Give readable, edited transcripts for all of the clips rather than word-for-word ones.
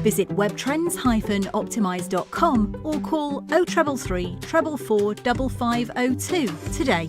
Visit webtrends-optimise.com or call 0333 444 5502 today.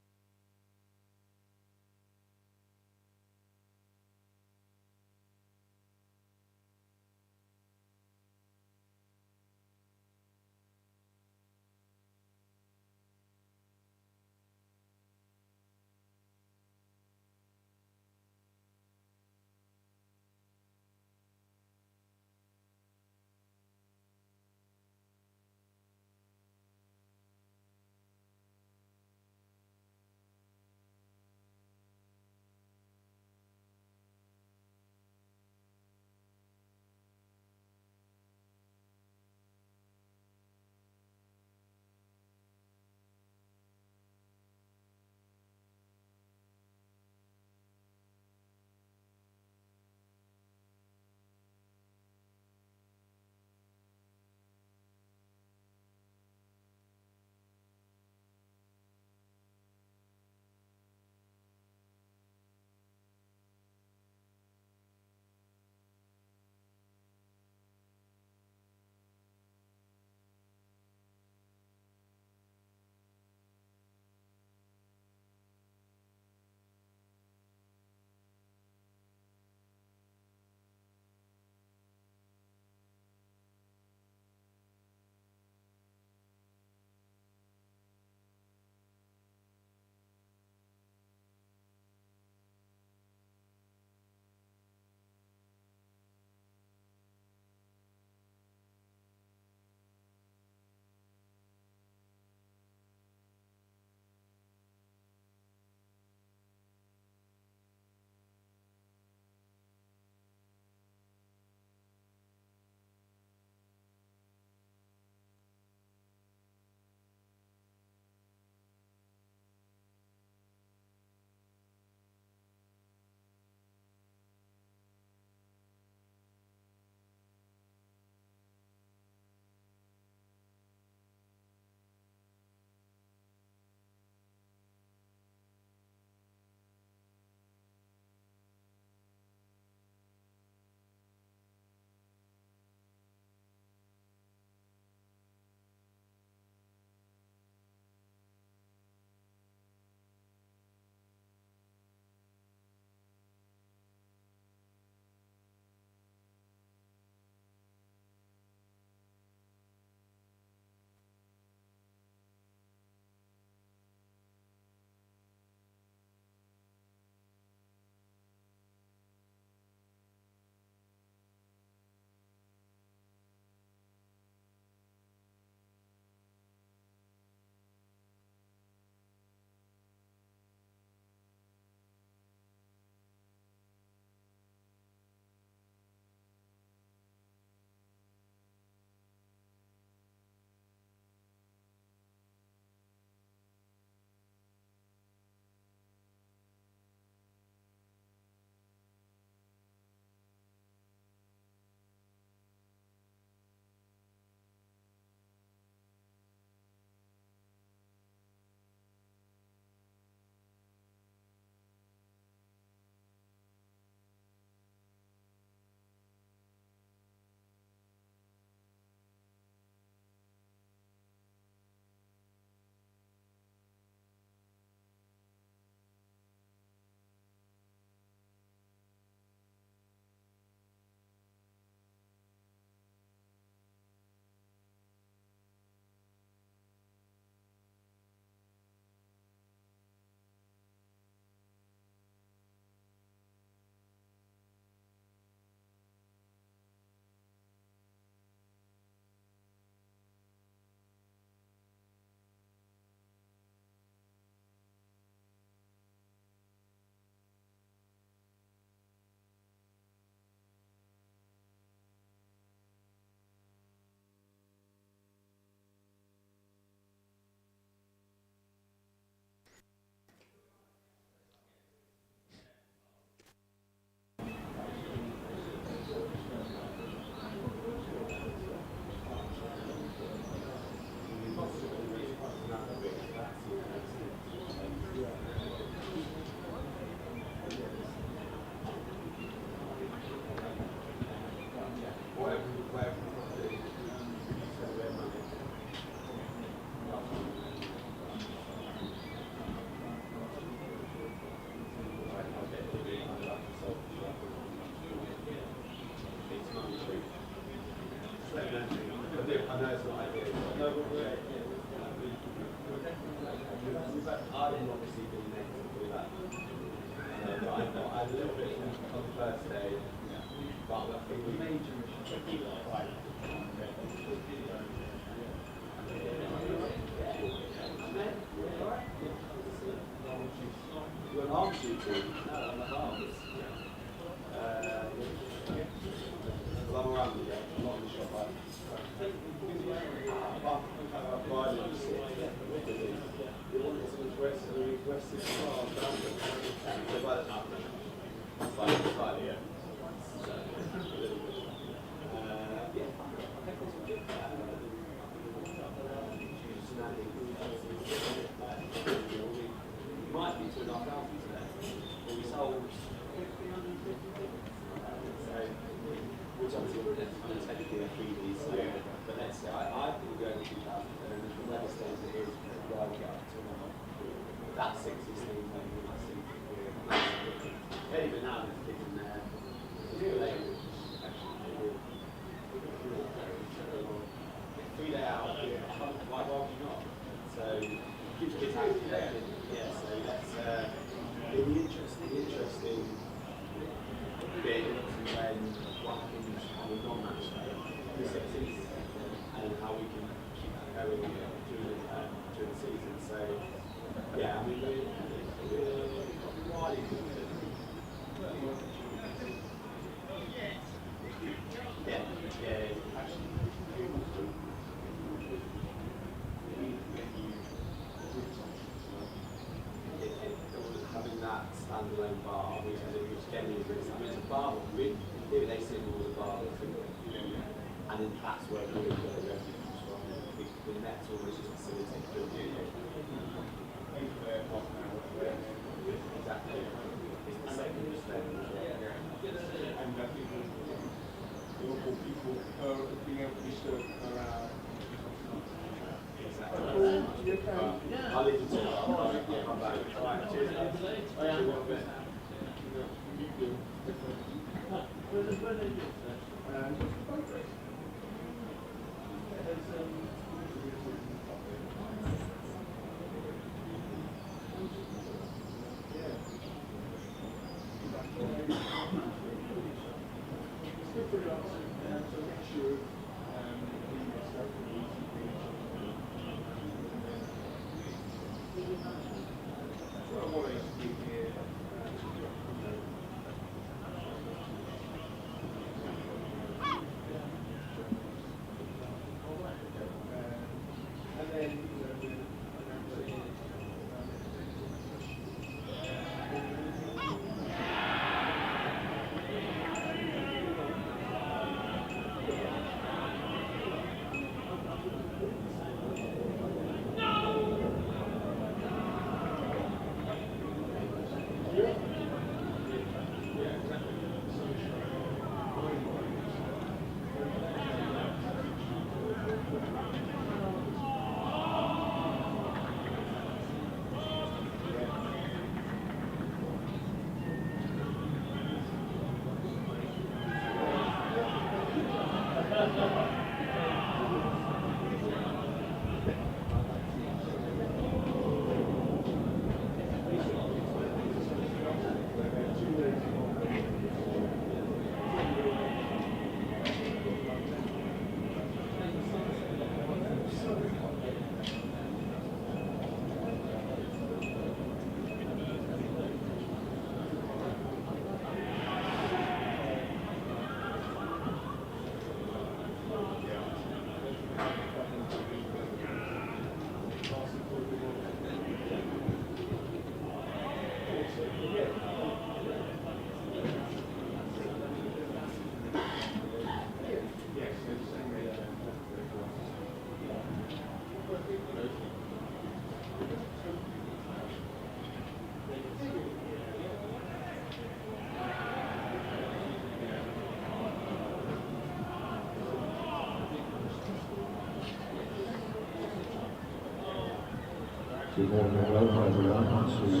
Good morning and welcome everyone to the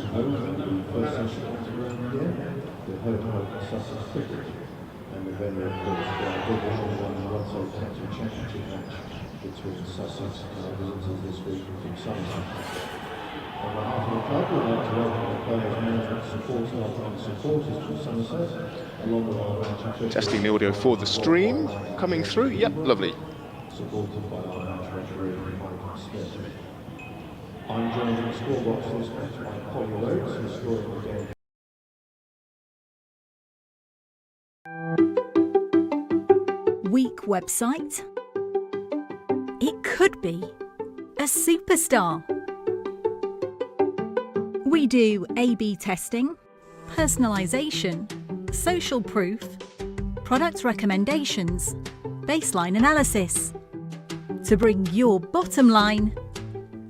first session here, the home Sussex cricket, and the venue of course Division 1 Rothesay County Championship match between Sussex and our visitors this week from Somerset. On behalf of the club, we'd like to welcome the players, management, support staff and supporters from Somerset, along with our match Testing the audio for the stream. Coming through. Yep, lovely. supported by our match referee, Mike Smith. I'm joined in the scorebox this match by Polly Rhodes, who's scoring the game. Weak website? It could be a superstar. We do A/B testing, personalisation, social proof, product recommendations, baseline analysis to bring your bottom line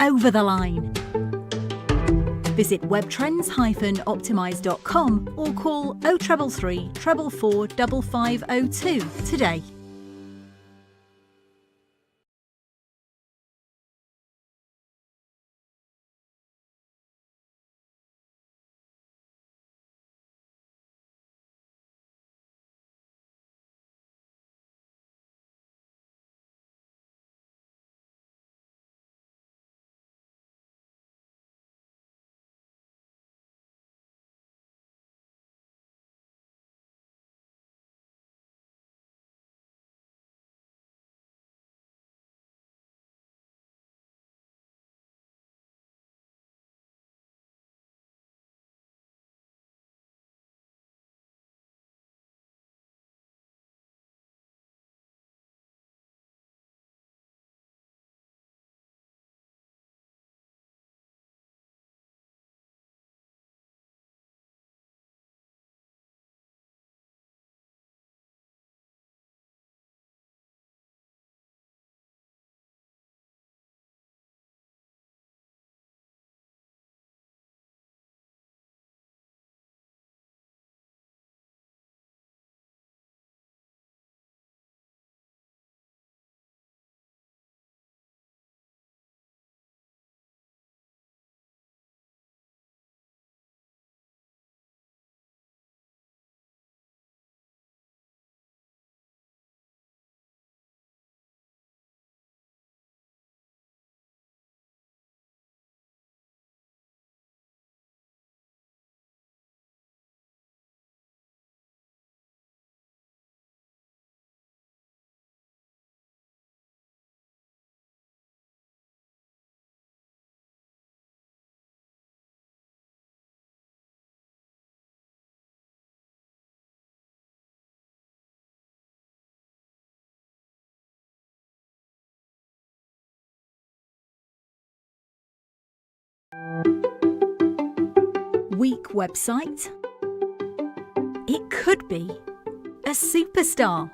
over the line. Visit webtrends-optimise.com or call 0333 444 5502 today. Weak website? It could be a superstar.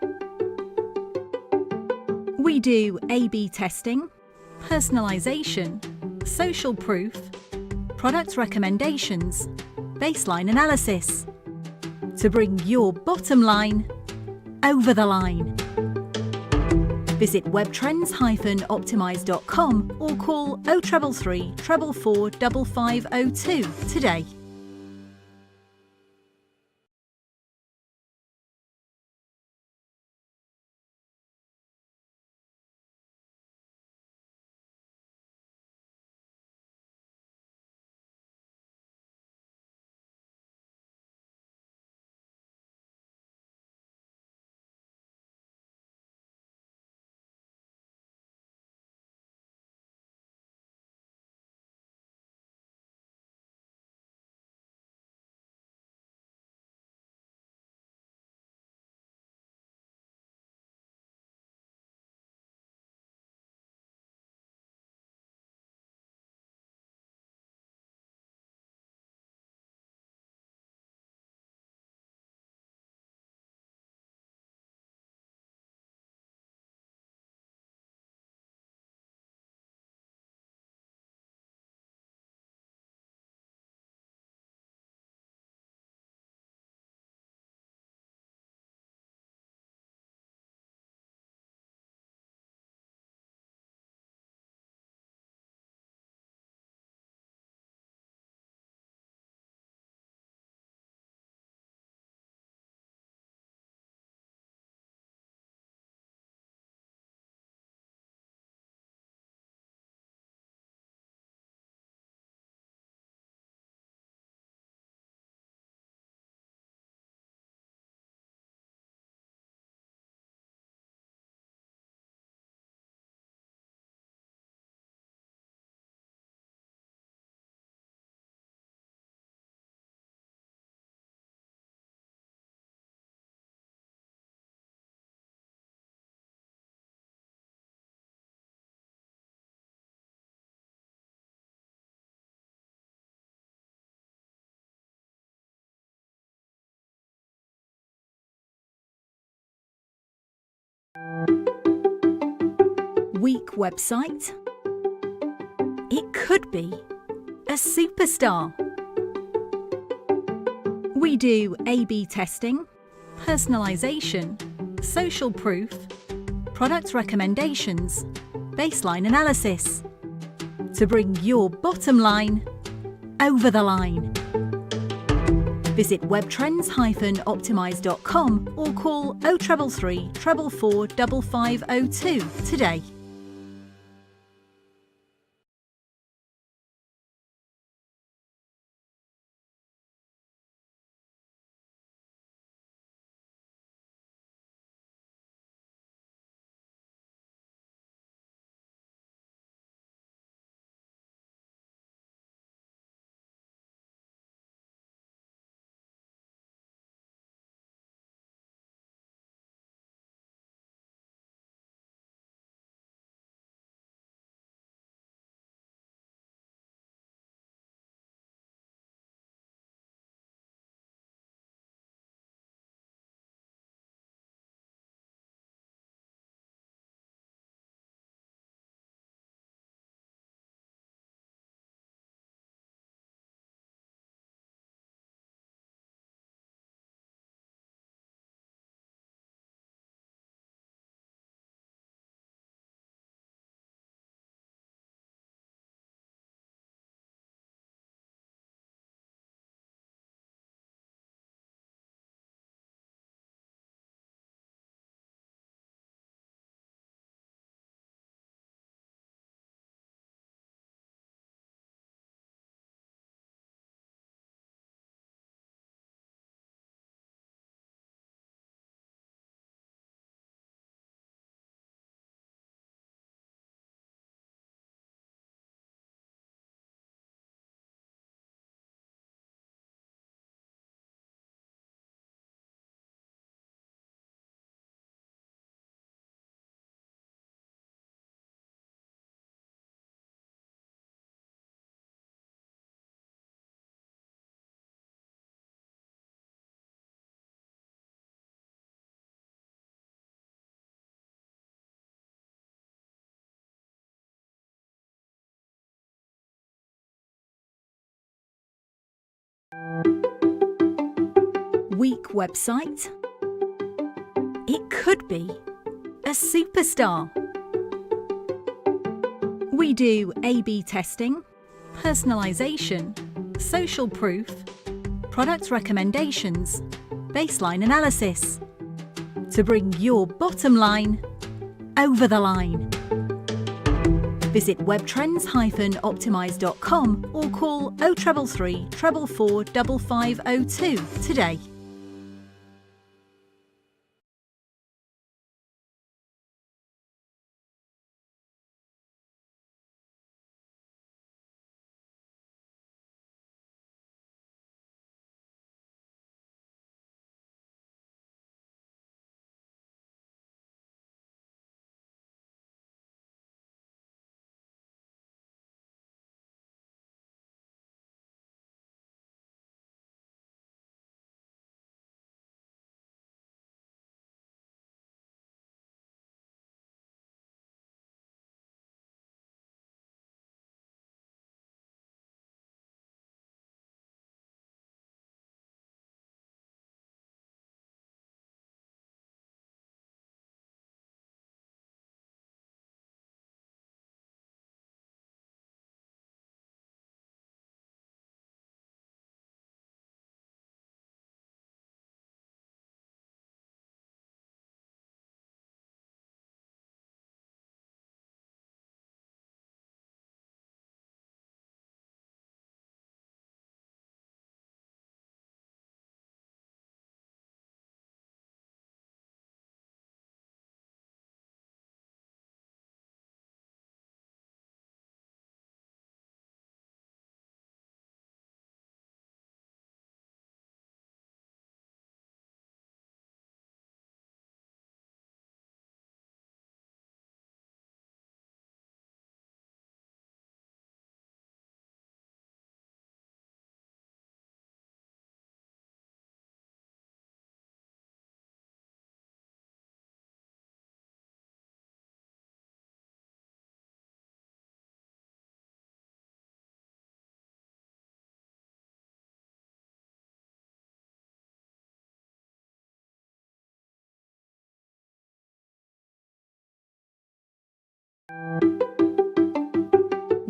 We do A/B testing, personalisation, social proof, product recommendations, baseline analysis to bring your bottom line over the line. Visit webtrends-optimise.com or call 0333 444 5502 today. Weak website? It could be a superstar. We do A/B testing, personalisation, social proof, product recommendations, baseline analysis to bring your bottom line over the line. Visit webtrends-optimise.com or call 0333 444 5502 today. Weak website? It could be a superstar. We do A/B testing, personalisation, social proof, product recommendations, baseline analysis to bring your bottom line over the line. Visit webtrends-optimise.com or call 0333 444 5502 today.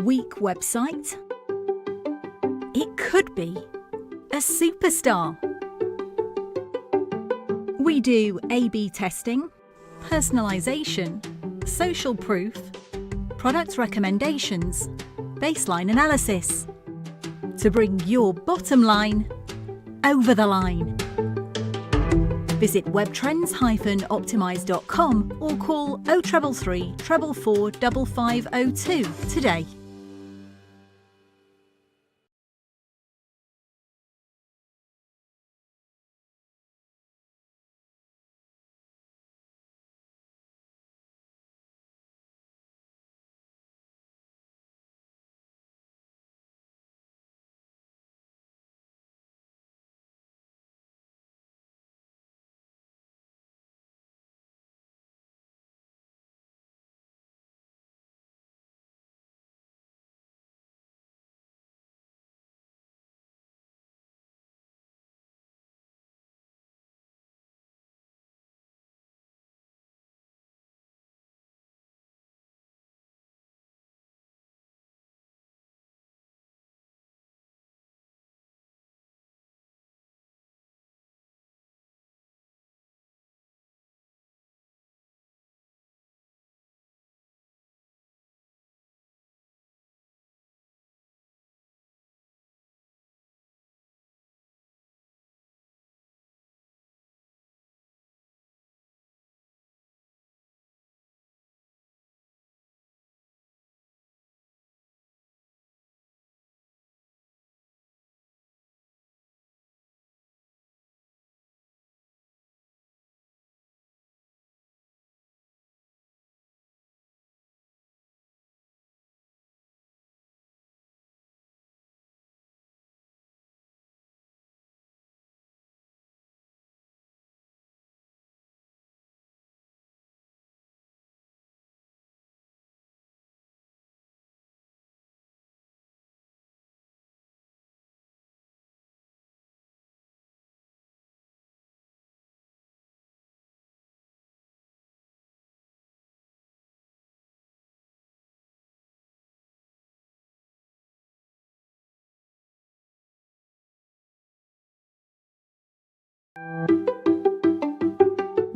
Weak website? It could be a superstar. We do A/B testing, personalization, social proof, product recommendations, baseline analysis to bring your bottom line over the line. Visit webtrends-optimize.com or call 0333 444 5502 today.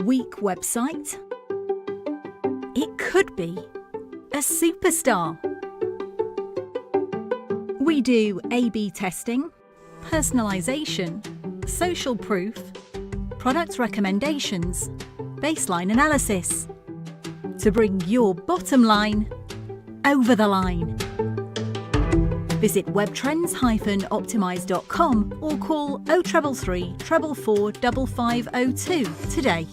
Weak website? It could be a superstar. We do A/B testing, personalization, social proof, product recommendations, baseline analysis to bring your bottom line over the line. Visit webtrends-optimize.com or call 0333 444 5502 today.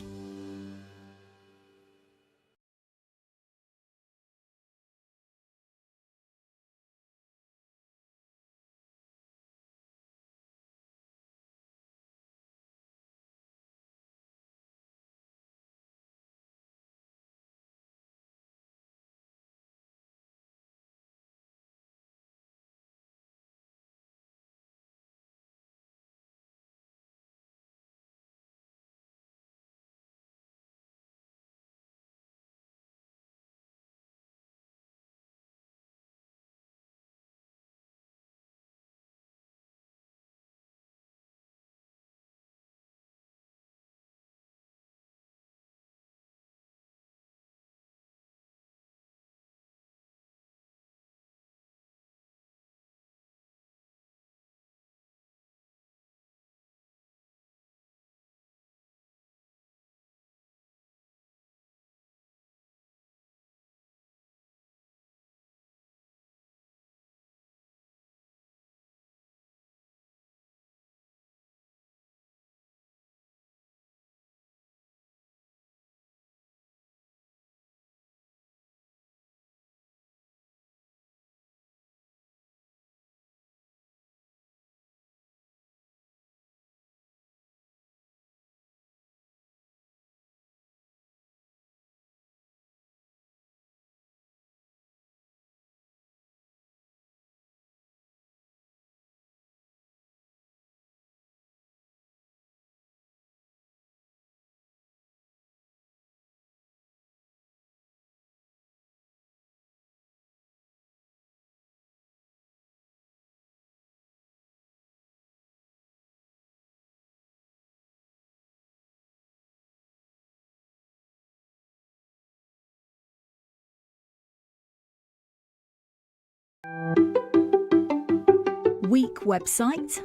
Weak website?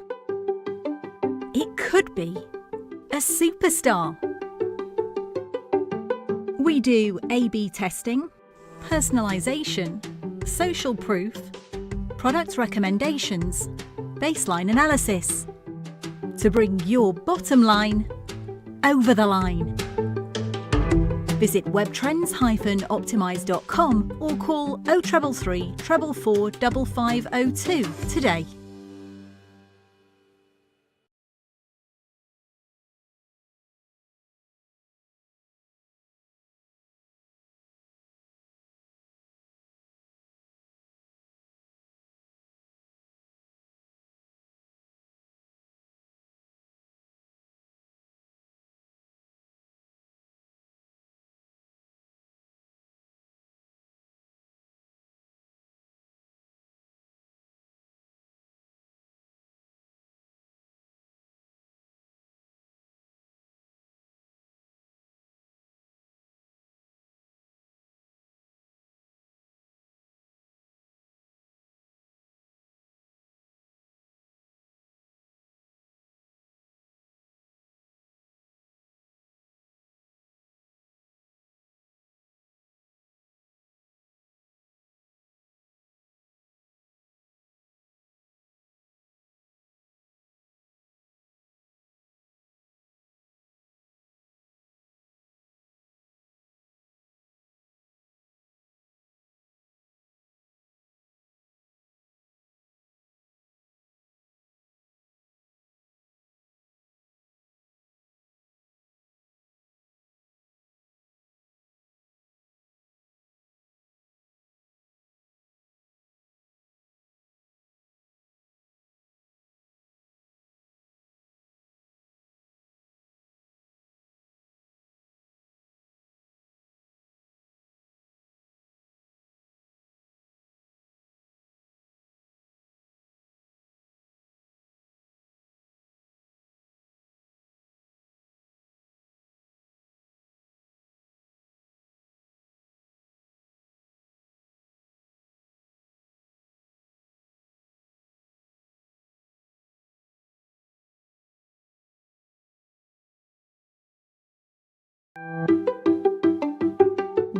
It could be a superstar. We do A/B testing, personalization, social proof, product recommendations, baseline analysis to bring your bottom line over the line. Visit webtrends-optimize.com or call 0333 444 5502 today.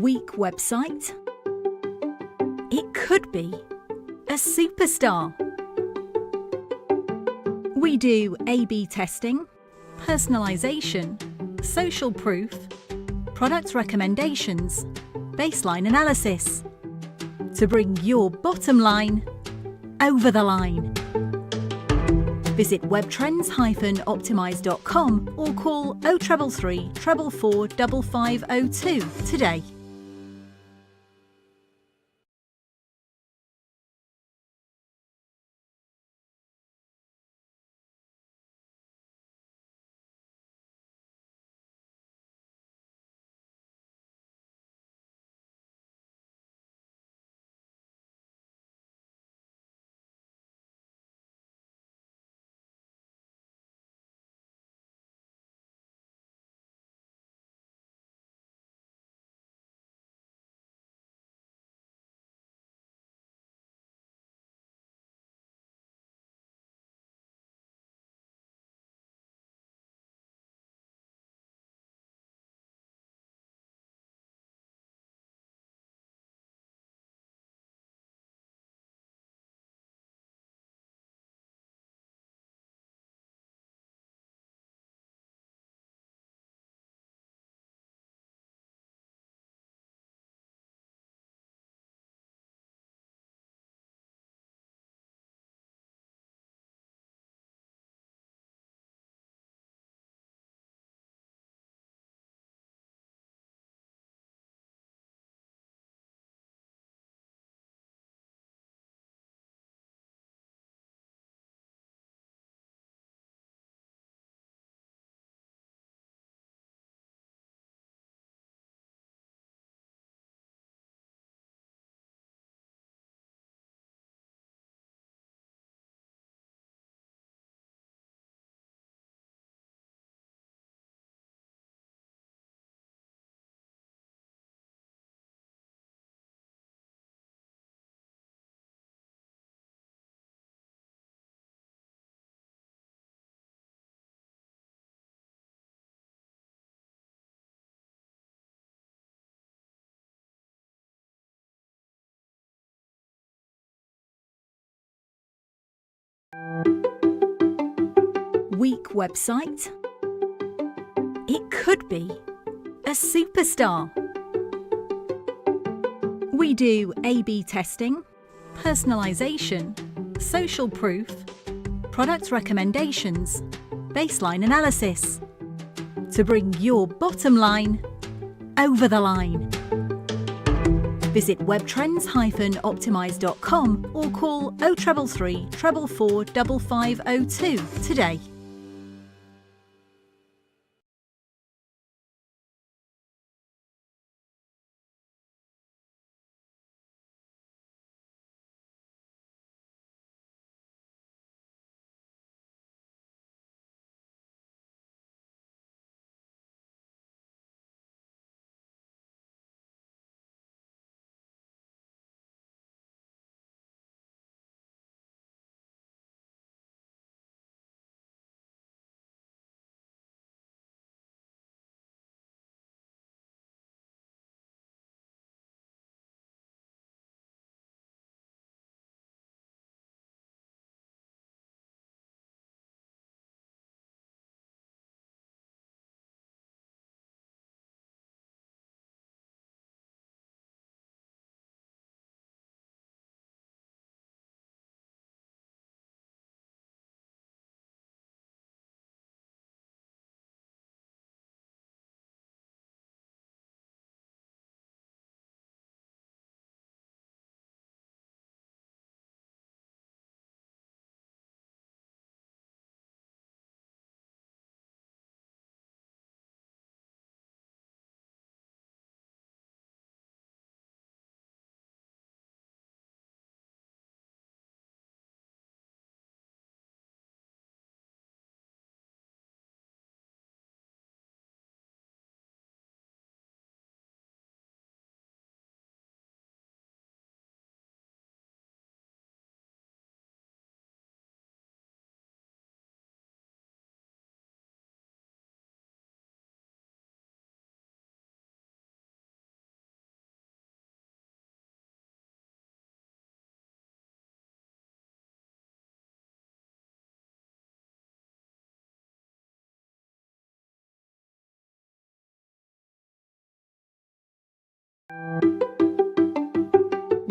Weak website? It could be a superstar. We do A/B testing, personalization, social proof, product recommendations, baseline analysis to bring your bottom line over the line. Visit webtrends-optimize.com or call 0333 444 5502 today. Weak website? It could be a superstar. We do A/B testing, personalisation, social proof, product recommendations, baseline analysis to bring your bottom line over the line. Visit webtrends-optimise.com or call 0333 444 5502 today.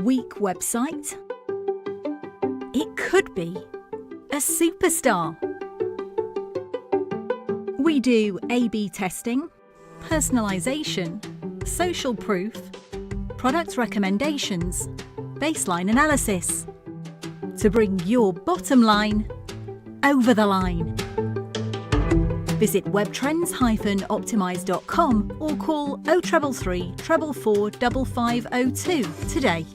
Weak website? It could be a superstar. We do A/B testing, personalisation, social proof, product recommendations, baseline analysis to bring your bottom line over the line. Visit webtrends-optimise.com or call 0333 444 5502 today.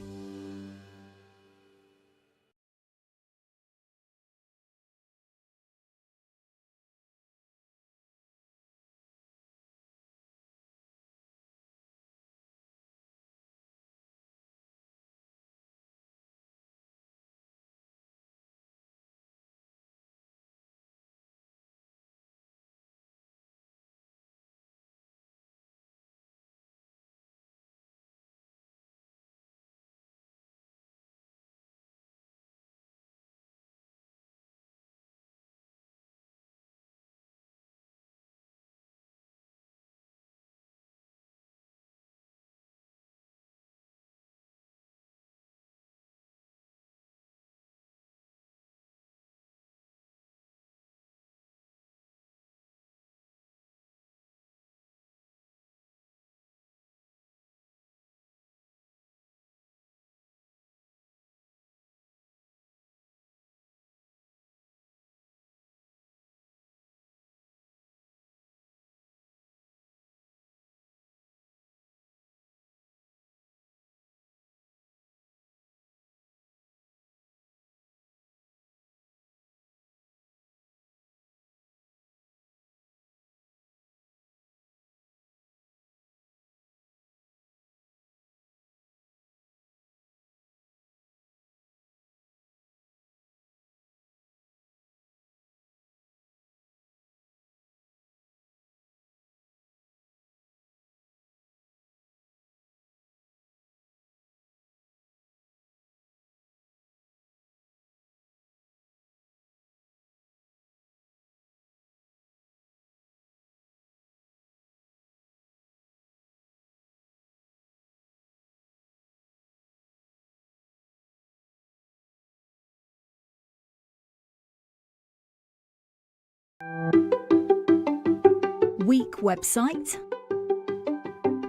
Weak website?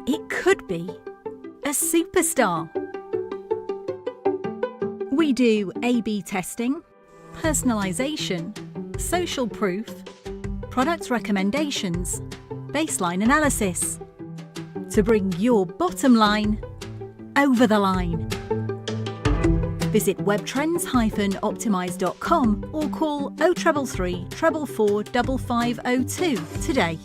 It could be a superstar. We do A/B testing, personalisation, social proof, product recommendations, baseline analysis to bring your bottom line over the line. Visit webtrends-optimise.com or call 0333 444 5502 today.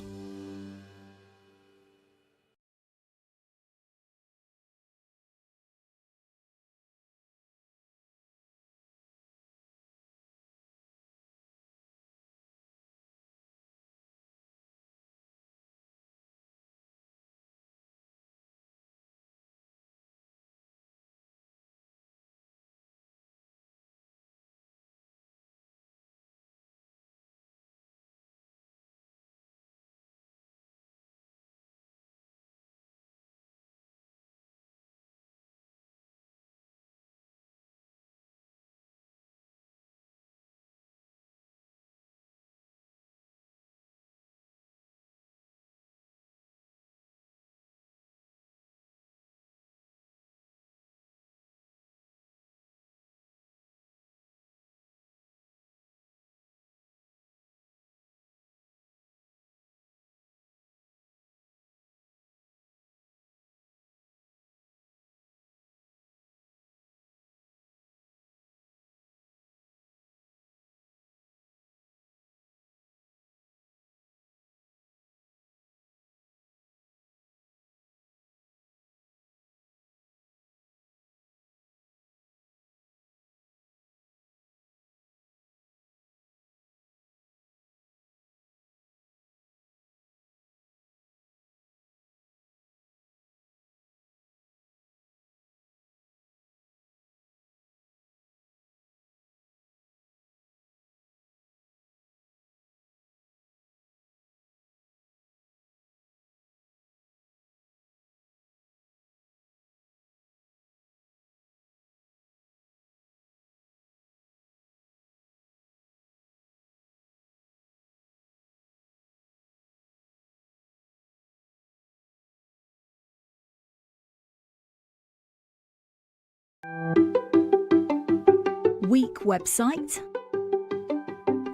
Weak website?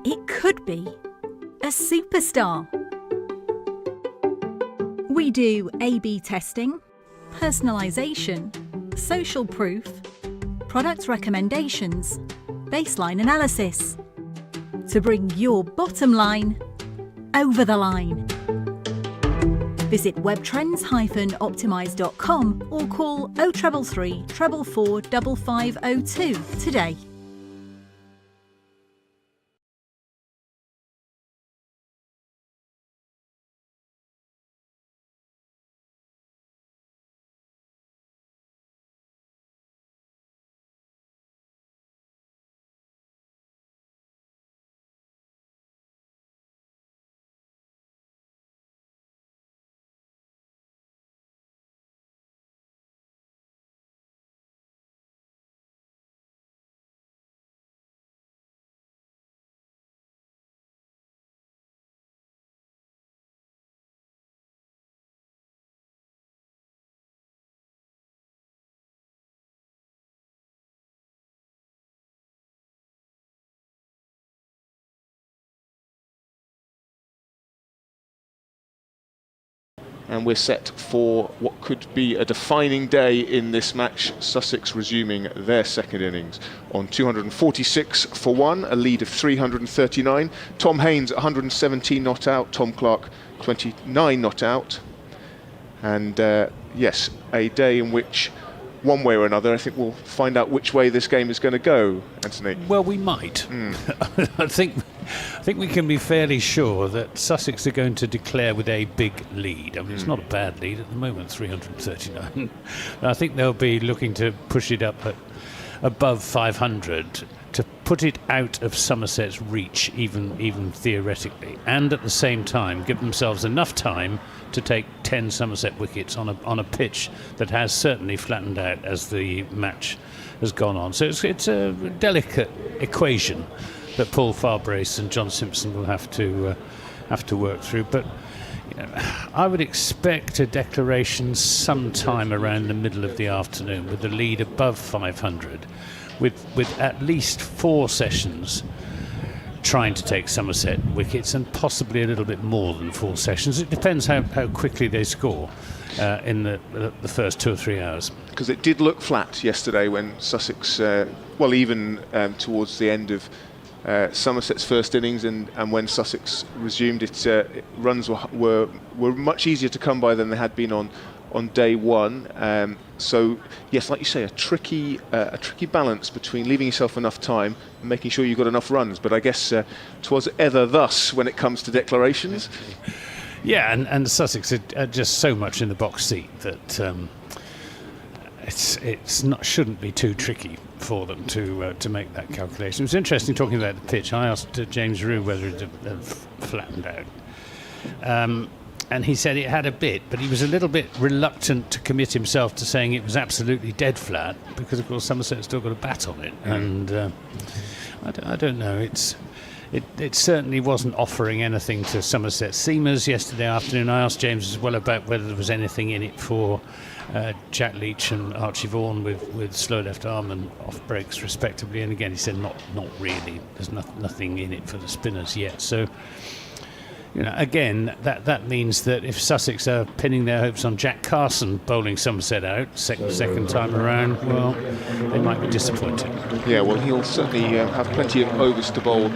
It could be a superstar. We do A/B testing, personalisation, social proof, product recommendations, baseline analysis to bring your bottom line over the line. Visit webtrends-optimise.com or call 0333 444 5502 today. And we're set for what could be a defining day in this match. Sussex resuming their second innings on 246 for 1, a lead of 339. Tom Haynes 117 not out, Tom Clark 29 not out. And yes, a day in which, one way or another, I think we'll find out which way this game is going to go, Anthony. Well, we might. I think we can be fairly sure that Sussex are going to declare with a big lead. I mean, it's not a bad lead at the moment, 339. I think they'll be looking to push it up at above 500 to put it out of Somerset's reach, even theoretically, and at the same time give themselves enough time to take 10 Somerset wickets on a pitch that has certainly flattened out as the match has gone on. So it's a delicate equation. Paul Farbrace and John Simpson will have to work through. But I would expect a declaration sometime around the middle of the afternoon with the lead above 500, with at least 4 sessions trying to take Somerset wickets, and possibly a little bit more than 4 sessions. It depends how quickly they score in the first 2 or 3 hours. Because it did look flat yesterday when Sussex, even towards the end of Somerset's first innings, and when Sussex resumed, runs were much easier to come by than they had been on day one. So yes, like you say, a tricky balance between leaving yourself enough time and making sure you've got enough runs. But I guess 'twas ever thus when it comes to declarations. Yeah, and Sussex are just so much in the box seat that shouldn't be too tricky for them to make that calculation. It was interesting talking about the pitch. I asked James Rue whether it had flattened out. And he said it had a bit, but he was a little bit reluctant to commit himself to saying it was absolutely dead flat, because of course Somerset's still got a bat on it. And I don't know. It certainly wasn't offering anything to Somerset seamers yesterday afternoon. I asked James as well about whether there was anything in it for Jack Leach and Archie Vaughan with slow left arm and off breaks respectively. And again, he said not really. There's nothing in it for the spinners yet. So, again, that means that if Sussex are pinning their hopes on Jack Carson bowling Somerset out second time around, well, they might be disappointed. Yeah, well, he'll certainly have plenty of overs to bowl,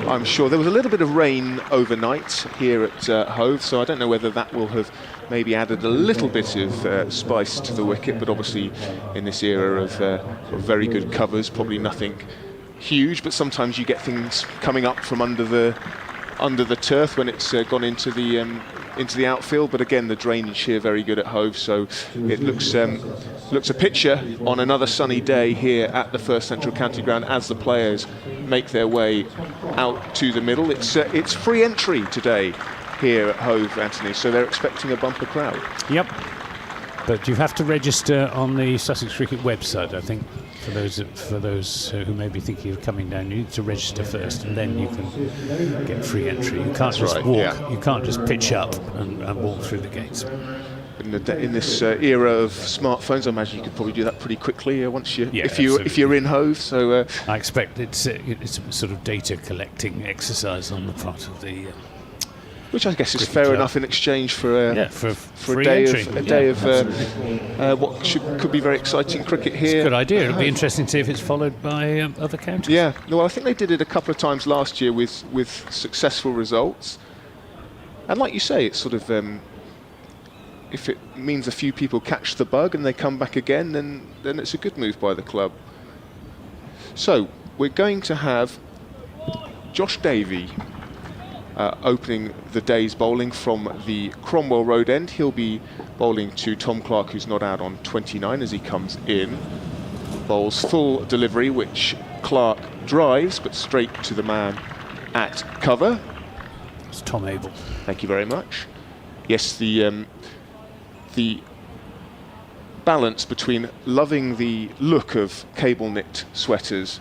I'm sure. There was a little bit of rain overnight here at Hove, so I don't know whether that will have maybe added a little bit of spice to the wicket, but obviously in this era of very good covers, probably nothing huge, but sometimes you get things coming up from under the turf when it's gone into the outfield. But again, the drainage here very good at Hove, so it looks a picture on another sunny day here at the First Central County Ground as the players make their way out to the middle. It's free entry today here at Hove, Anthony, so they're expecting a bumper crowd. Yep, but you have to register on the Sussex Cricket website, I think. For those who may be thinking of coming down, you need to register first, and then you can get free entry. You can't just walk. Yeah. You can't just pitch up and walk through the gates. In this era of smartphones, I imagine you could probably do that pretty quickly if you're in Hove. So I expect it's a sort of data collecting exercise on the part of the. Which I guess is fair enough in exchange for a day of what could be very exciting cricket here. It's a good idea. It'll be interesting to see if it's followed by other counties. Yeah, well, I think they did it a couple of times last year with successful results. And like you say, it's sort of if it means a few people catch the bug and they come back again, then it's a good move by the club. So we're going to have Josh Davey opening the day's bowling from the Cromwell Road end. He'll be bowling to Tom Clark, who's not out on 29 as he comes in. Bowls full delivery, which Clark drives, but straight to the man at cover. It's Tom Abel. Thank you very much. Yes, the balance between loving the look of cable knit sweaters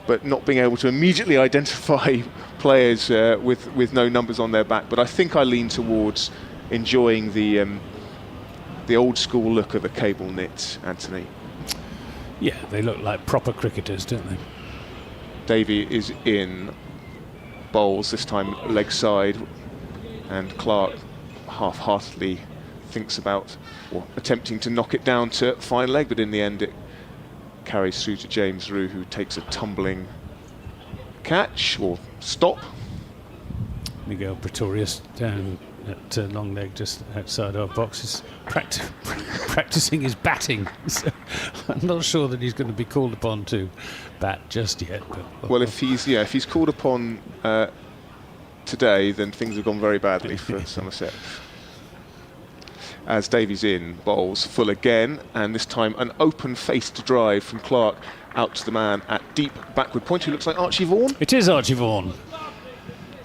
but not being able to immediately identify players with no numbers on their back. But I think I lean towards enjoying the old school look of a cable knit, Anthony. Yeah, they look like proper cricketers, don't they? Davey is in, bowls, this time leg side, and Clark half-heartedly thinks about attempting to knock it down to fine leg, but in the end it carries through to James Rue, who takes a tumbling catch or stop. Miguel Pretorius down at long leg just outside our boxes, practicing his batting. So I'm not sure that he's going to be called upon to bat just yet. But, well, if he's called upon today, then things have gone very badly for Somerset. As Davies in, bowls full again, and this time an open-faced drive from Clark out to the man at deep backward point, who looks like Archie Vaughan. It is Archie Vaughan.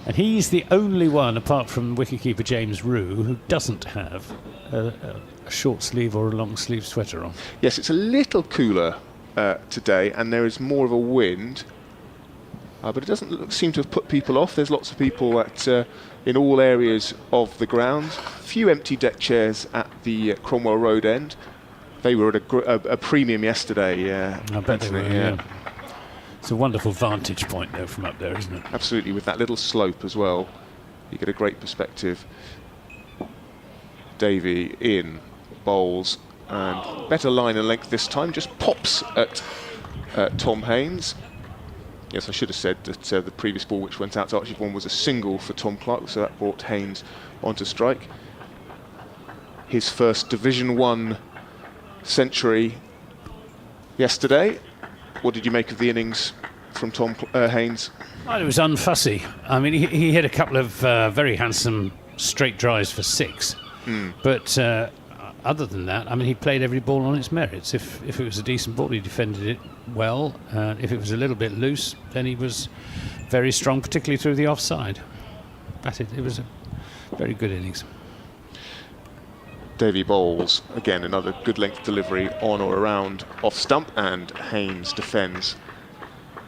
And he's the only one, apart from wicketkeeper James Rue, who doesn't have a short sleeve or a long sleeve sweater on. Yes, it's a little cooler today, and there is more of a wind. But it doesn't seem to have put people off. There's lots of people in all areas of the ground. Few empty deck chairs at the Cromwell Road end. They were at a premium yesterday. I bet they were, yeah. It's a wonderful vantage point though from up there, isn't it? Absolutely, with that little slope as well. You get a great perspective. Davey in, bowls, and better line and length this time. Just pops at Tom Haynes. Yes, I should have said that the previous ball which went out to Archie Vaughan was a single for Tom Clark, so that brought Haynes onto strike. His first Division 1 century yesterday. What did you make of the innings from Tom Haynes? Well, it was unfussy. I mean, he hit a couple of very handsome straight drives for 6. But other than that, I mean, he played every ball on its merits. If it was a decent ball, he defended it well. If it was a little bit loose, then he was very strong, particularly through the offside. But it was a very good innings. Davey bowls, again, another good length delivery on or around off stump, and Haynes defends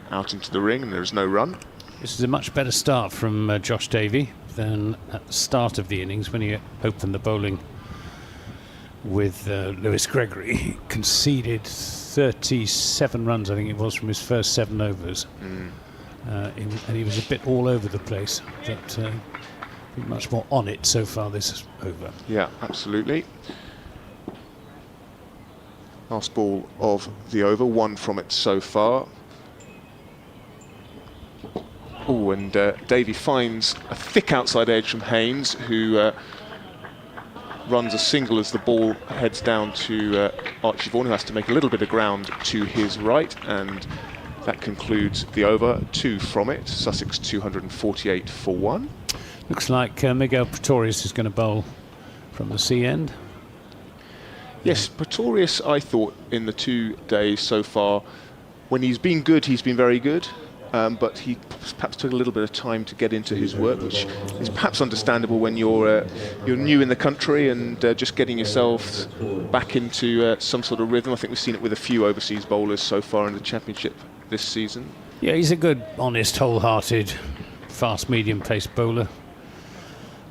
out into the ring, and there's no run. This is a much better start from Josh Davey than at the start of the innings when he opened the bowling with Lewis Gregory. He conceded 37 runs, I think it was, from his first 7 overs. And he was a bit all over the place, but much more on it so far this over. Yeah, absolutely. Last ball of the over, 1 from it so far. Oh, and Davey finds a thick outside edge from Haynes, who runs a single as the ball heads down to Archie Vaughan, who has to make a little bit of ground to his right, and that concludes the over. 2 from it. Sussex 248 for 1. Looks like Miguel Pretorius is going to bowl from the C end. Yes, Pretorius, I thought, in the 2 days so far, when he's been good, he's been very good. But he perhaps took a little bit of time to get into his work, which is perhaps understandable when you're new in the country and just getting yourself back into some sort of rhythm. I think we've seen it with a few overseas bowlers so far in the Championship this season. Yeah, he's a good, honest, wholehearted, fast, medium-paced bowler.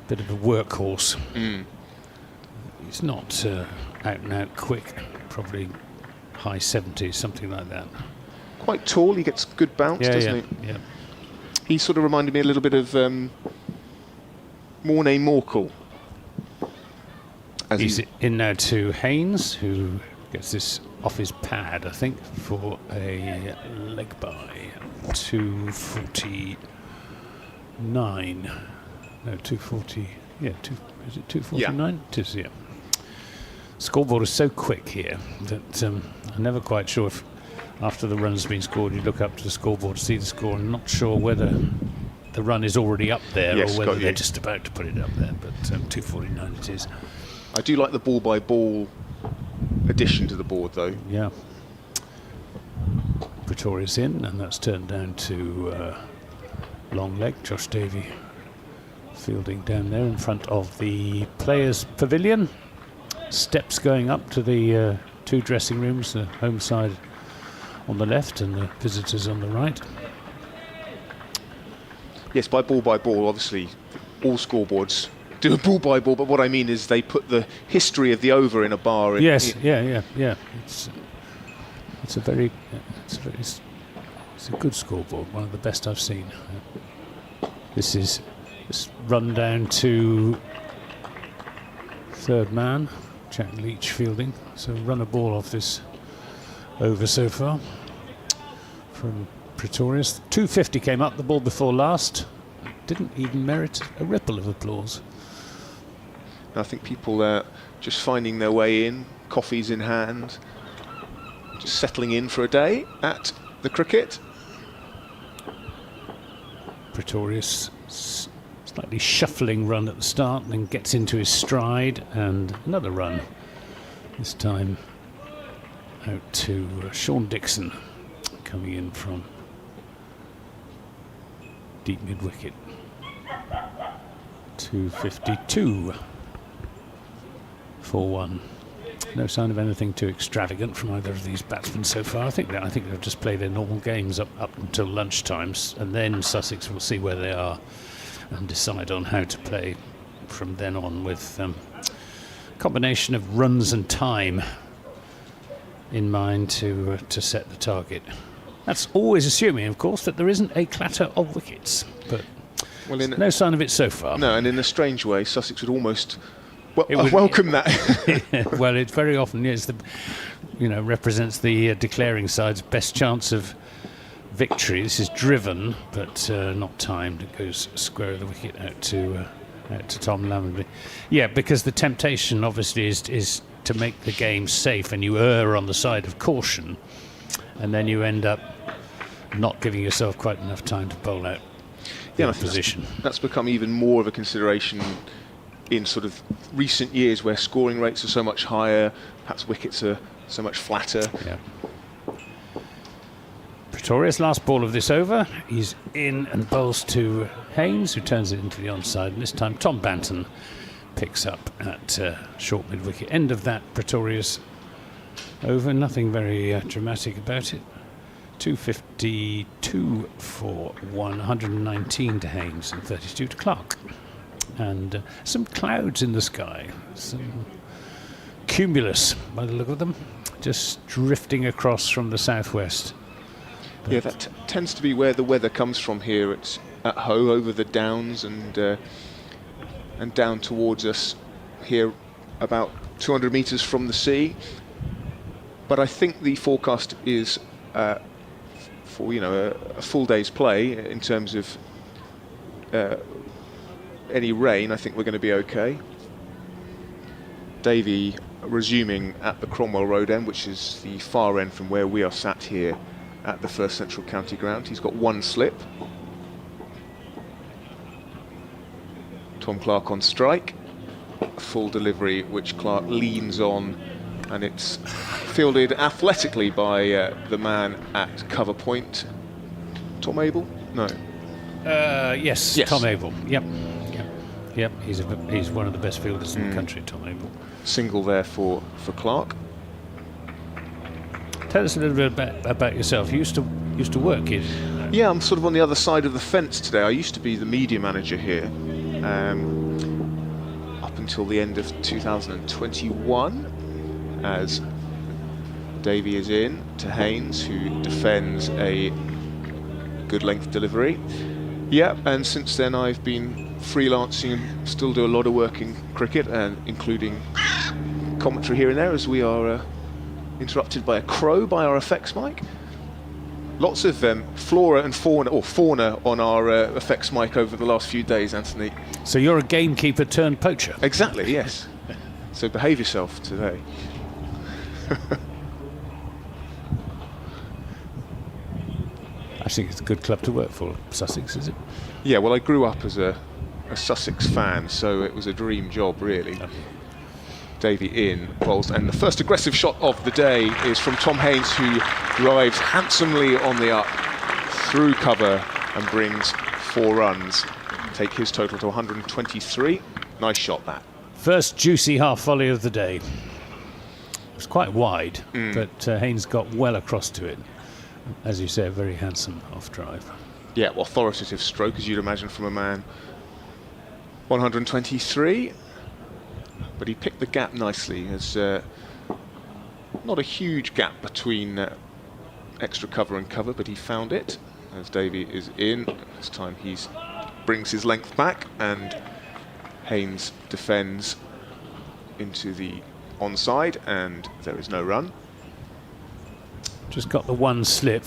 Bit of a workhorse. He's not out-and-out quick, probably high 70s, something like that. Quite tall, he gets good bounce, doesn't he? Yeah. He sort of reminded me a little bit of Mornay Morkel. He's in now to Haynes, who gets this off his pad, I think, for a leg by 249. No, 240. Yeah, is it 249? Yeah. It is, yeah. Scoreboard is so quick here that I'm never quite sure if after the run's been scored, you look up to the scoreboard to see the score, and not sure whether the run is already up there or whether they're just about to put it up there. But 249 it is. I do like the ball-by-ball addition to the board, though. Yeah. Pretorius in, and that's turned down to long leg. Josh Davey fielding down there in front of the players' pavilion. Steps going up to the 2 dressing rooms, the home side on the left and the visitors on the right. Yes, by ball, obviously all scoreboards do a ball by ball, but what I mean is they put the history of the over in a bar. Yes, yeah. It's a good scoreboard, one of the best I've seen. This is run down to 3rd man, Jack Leach fielding. So run a ball off this over so far from Pretorius. 250 came up, the ball before last. Didn't even merit a ripple of applause. I think people just finding their way in, coffees in hand, just settling in for a day at the cricket. Pretorius slightly shuffling run at the start, and then gets into his stride, and another run. This time out to Sean Dixon, coming in from deep mid-wicket. 252 for 1. No sign of anything too extravagant from either of these batsmen so far. I think they'll just play their normal games up until lunchtimes, and then Sussex will see where they are and decide on how to play from then on, with a combination of runs and time in mind to set the target. That's always assuming, of course, that there isn't a clatter of wickets, but no sign of it so far. No, and in a strange way, Sussex would almost welcome that. Well, it very often is represents the declaring side's best chance of victory. This is driven, but not timed. It goes square of the wicket out to Tom Lammonby. Yeah, because the temptation obviously is to make the game safe, and you err on the side of caution, and then you end up not giving yourself quite enough time to bowl out the position. That's become even more of a consideration in sort of recent years, where scoring rates are so much higher, perhaps wickets are so much flatter. Yeah. Pretorius, last ball of this over. He's in and bowls to Haynes, who turns it into the onside. And this time Tom Banton picks up at short mid-wicket. End of that Pretorius over. Nothing very dramatic about it. 252 for 119 to Haynes and 32 to Clark. And some clouds in the sky. Some cumulus, by the look of them, just drifting across from the southwest. Yeah, that tends to be where the weather comes from here. It's at Hoe, over the downs, and down towards us here, about 200 metres from the sea. But I think the forecast is for a full day's play in terms of any rain. I think we're going to be okay. Davey resuming at the Cromwell Road end, which is the far end from where we are sat here at the First Central County Ground. He's got one slip. Tom Clark on strike. A full delivery which Clark leans on, and it's fielded athletically by the man at cover point. Tom Abel? No. Yes, Tom Abel. Yep. He's one of the best fielders in the country, Tom Abel. Single there for Clark. Tell us a little bit about yourself. You used to work here. Yeah, I'm sort of on the other side of the fence today. I used to be the media manager here up until the end of 2021, as Davey is in to Haynes, who defends a good length delivery. Yeah, and since then I've been freelancing and still do a lot of work in cricket, including commentary here and there, as we are interrupted by a crow by our effects mic. Lots of flora and fauna on our effects mic over the last few days, Anthony. So you're a gamekeeper turned poacher. Exactly, yes. So behave yourself today. I think it's a good club to work for, Sussex, is it? Yeah, well, I grew up as a Sussex fan, so it was a dream job, really. Okay. Davey in bowls, and the first aggressive shot of the day is from Tom Haynes, who drives handsomely on the up through cover and brings 4 runs, take his total to 123. Nice shot, that. First juicy half volley of the day. It was quite wide, but Haynes got well across to it. As you say, a very handsome off drive. Yeah, well, authoritative stroke, as you'd imagine from a man. 123. But he picked the gap nicely. There's not a huge gap between extra cover and cover, but he found it as Davey is in. This time he brings his length back, and Haynes defends into the onside, and there is no run. Just got the one slip.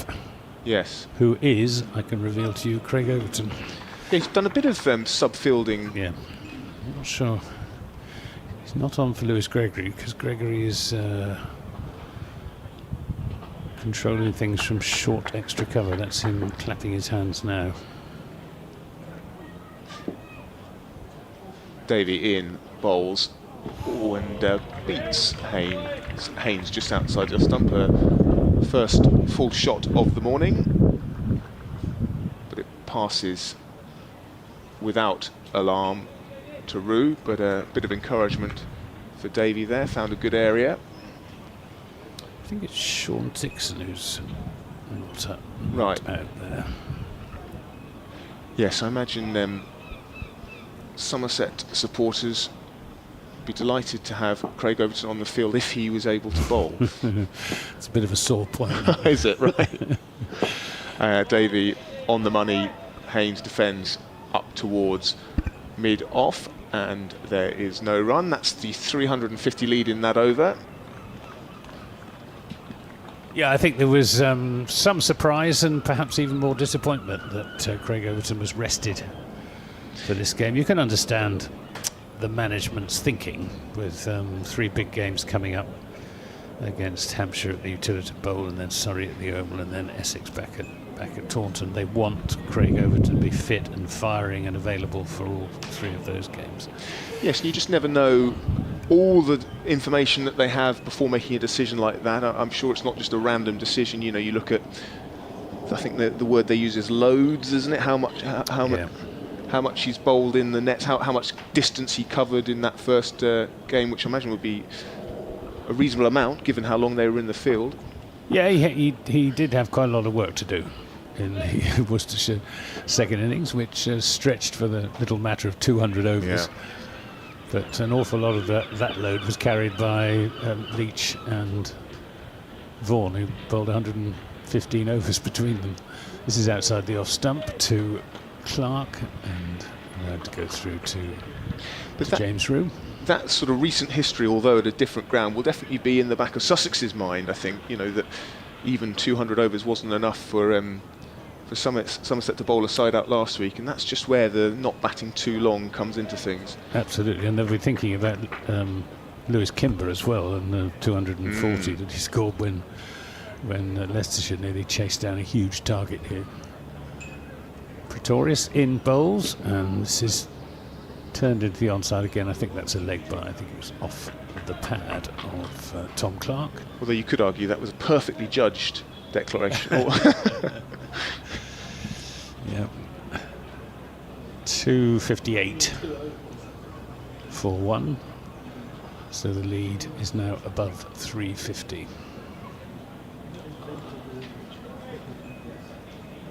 Yes. Who is, I can reveal to you, Craig Overton. Yeah, he's done a bit of sub-fielding. Yeah, I'm not sure. He's not on for Lewis Gregory, because Gregory is controlling things from short extra cover. That's him clapping his hands now. Davey in bowls and beats Haynes. Haynes just outside the stump. First full shot of the morning, but it passes without alarm to Rue, but a bit of encouragement for Davey there. Found a good area. think it's Sean Dixon who's not Right. out there. Yes, I imagine Somerset supporters would be delighted to have Craig Overton on the field if he was able to bowl. It's a bit of a sore point. Is it, right? Davey on the money. Haynes defends up towards mid-off, and there is no run. That's the 350 lead in that over. Yeah, I think there was some surprise and perhaps even more disappointment that Craig Overton was rested for this game. You can understand the management's thinking with 3 big games coming up against Hampshire at the Utility Bowl, and then Surrey at the Oval, and then Essex back at Taunton. They want Craig Overton to be fit and firing and available for all 3 of those games. Yes, and you just never know all the information that they have before making a decision like that. I'm sure it's not just a random decision. You know, you look at, I think the word they use is loads, isn't it? How much he's bowled in the nets, how much distance he covered in that first game, which I imagine would be a reasonable amount given how long they were in the field. Yeah, he did have quite a lot of work to do in the Worcestershire second innings, which stretched for the little matter of 200 overs. Yeah. But an awful lot of that load was carried by Leach and Vaughan, who bowled 115 overs between them. This is outside the off stump to Clark, and allowed to go through to James Rue. That sort of recent history, although at a different ground, will definitely be in the back of Sussex's mind. I think, you know, that even 200 overs wasn't enough for Somerset to bowl a side out last week, and that's just where the not batting too long comes into things. Absolutely, and they'll be thinking about Lewis Kimber as well, and the 240 that he scored when Leicestershire nearly chased down a huge target here. Pretorius in bowls, and this is turned into the onside again. I think that's a leg by, I think it was off the pad of Tom Clark. Although you could argue that was a perfectly judged declaration. Yeah. 258 for 1. So the lead is now above 350.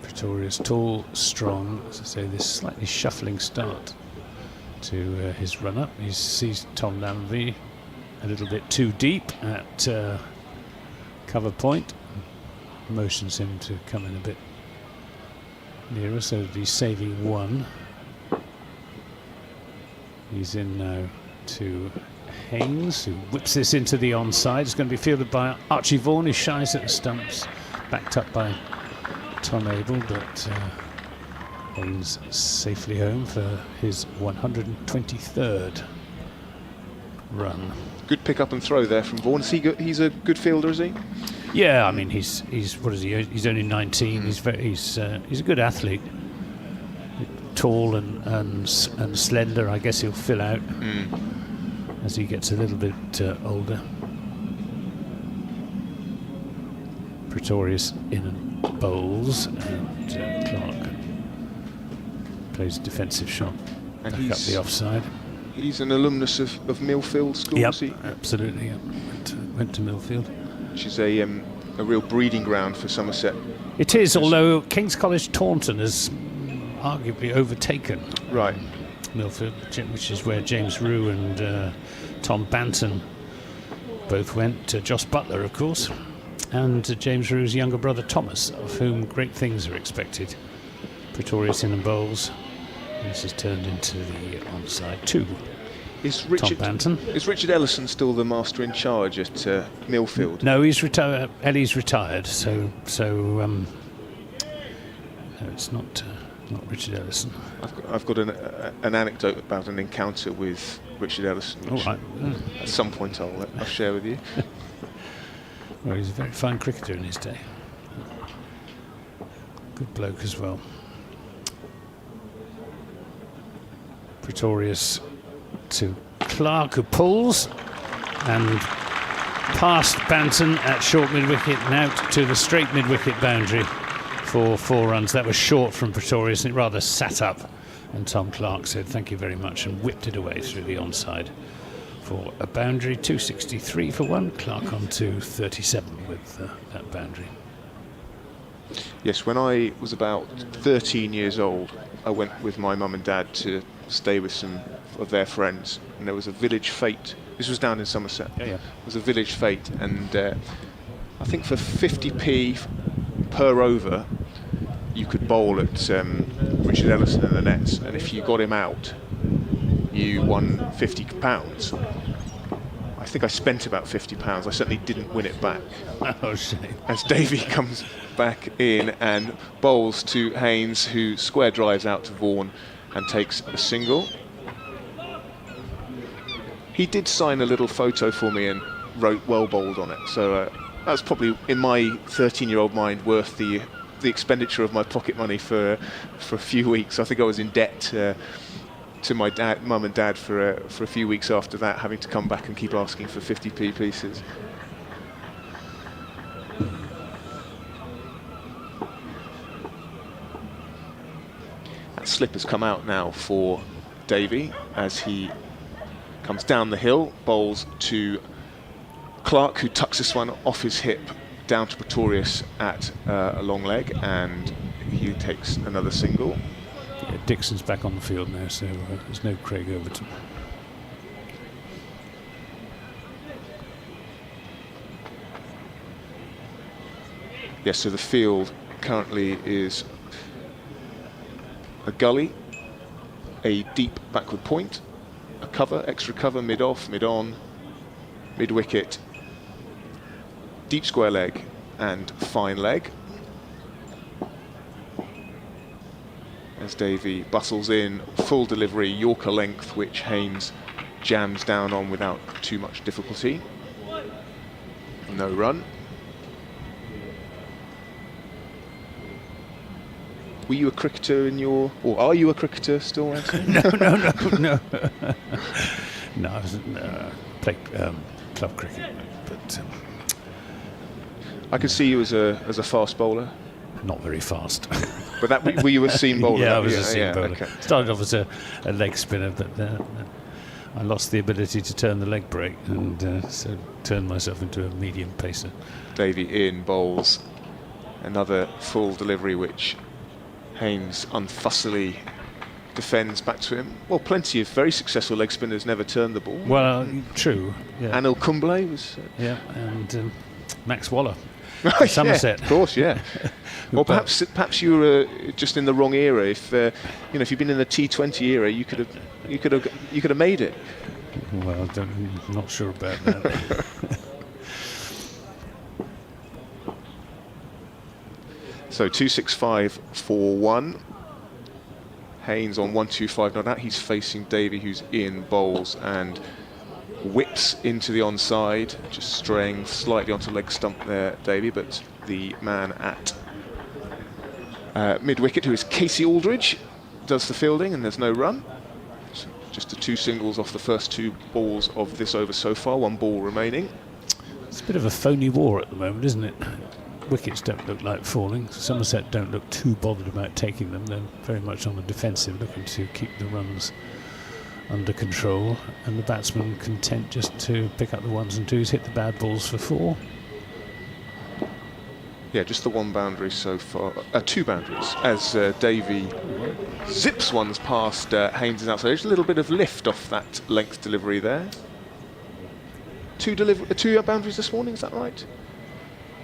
Pretorius tall, strong, as I say, this slightly shuffling start to his run-up. He sees Tom Lamby a little bit too deep at cover point, motions him to come in a bit nearer so that he's saving 1. He's in now to Haynes, who whips this into the onside. It's going to be fielded by Archie Vaughan, who shies at the stumps, backed up by Tom Abel, but Haynes safely home for his 123rd run. Good pick up and throw there from Vaughan. He's a good fielder, is he? Yeah, I mean he's what is he? He's only 19. He's a good athlete. Tall and slender. I guess he'll fill out as he gets a little bit older. Pretorius in and bowls, and Clark plays a defensive shot and back up the offside. He's an alumnus of Millfield School, yep, is he? Absolutely. Yep. Went to Millfield, which is a real breeding ground for Somerset. It is, although King's College Taunton has arguably overtaken Millfield, which is where James Rue and Tom Banton both went. Joss Butler, of course, and James Rue's younger brother Thomas, of whom great things are expected. Pretorius in and bowls. This is turned into the onside 2. Is Richard Ellison still the master in charge at Millfield? No, he's retired. Ellie's retired, so no, it's not Richard Ellison. I've got an anecdote about an encounter with Richard Ellison, which at some point I'll share with you. Well, he's a very fine cricketer in his day. Good bloke as well. Pretorius to Clark, who pulls and past Banton at short mid-wicket and out to the straight mid-wicket boundary for 4 runs. That was short from Pretorius, and it rather sat up, and Tom Clark said thank you very much and whipped it away through the onside for a boundary, 263 for one. Clark on 237 with that boundary. Yes, when I was about 13 years old, I went with my mum and dad to stay with some of their friends, and there was a village fete. This was down in Somerset. Yeah. It was a village fete, and I think for 50p per over, you could bowl at Richard Ellison in the nets, and if you got him out, you won £50. I think I spent about £50. I certainly didn't win it back. Oh, shame. As Davey comes back in and bowls to Haynes, who square drives out to Vaughan and takes a single. He did sign a little photo for me and wrote "well bowled" on it, so that's probably, in my 13-year-old mind, worth the expenditure of my pocket money for a few weeks. I think I was in debt to my mum and dad for a few weeks after that, having to come back and keep asking for 50p pieces. That slip has come out now for Davey as he comes down the hill, bowls to Clark, who tucks this one off his hip down to Pretorius at a long leg, and he takes another single. Yeah, Dixon's back on the field now, so there's no Craig Overton. Yes, so the field currently is a gully, a deep backward point, a cover, extra cover, mid-off, mid-on, mid-wicket, deep square leg and fine leg. As Davey bustles in, full delivery, Yorker length, which Haynes jams down on without too much difficulty. No run. Were you a cricketer in your, or are you a cricketer still, Anthony? No. No, I was played club cricket, but I could see you as a fast bowler. not very fast. But that, were you a seam bowler? Yeah, I was a seam bowler. Okay. Started off as a leg spinner, but I lost the ability to turn the leg break, and so turned myself into a medium pacer. Davey in bowls another full delivery, which Haynes unfussily defends back to him. Well, plenty of very successful leg spinners never turned the ball. Well, true. Yeah. Anil Kumble was. Yeah, and Max Waller. Yeah, Somerset. of course, yeah. Well, perhaps you were just in the wrong era. If if you'd been in the T20 era, you could have made it. Well, I'm not sure about that. So 265 for one. Haynes on 125 not out. He's facing Davey, who's in bowls and whips into the onside, just straying slightly onto leg stump there, Davey, but the man at mid-wicket, who is Casey Aldridge, does the fielding, and there's no run. So just the two singles off the first two balls of this over so far, one ball remaining. It's a bit of a phony war at the moment, isn't it? Wickets don't look like falling. Somerset don't look too bothered about taking them. They're very much on the defensive, looking to keep the runs under control, and the batsman content just to pick up the ones and twos, hit the bad balls for four. Yeah, just the one boundary so far, two boundaries, as Davey zips ones past Haynes' outside. There's a little bit of lift off that length delivery there. Two boundaries this morning, is that right?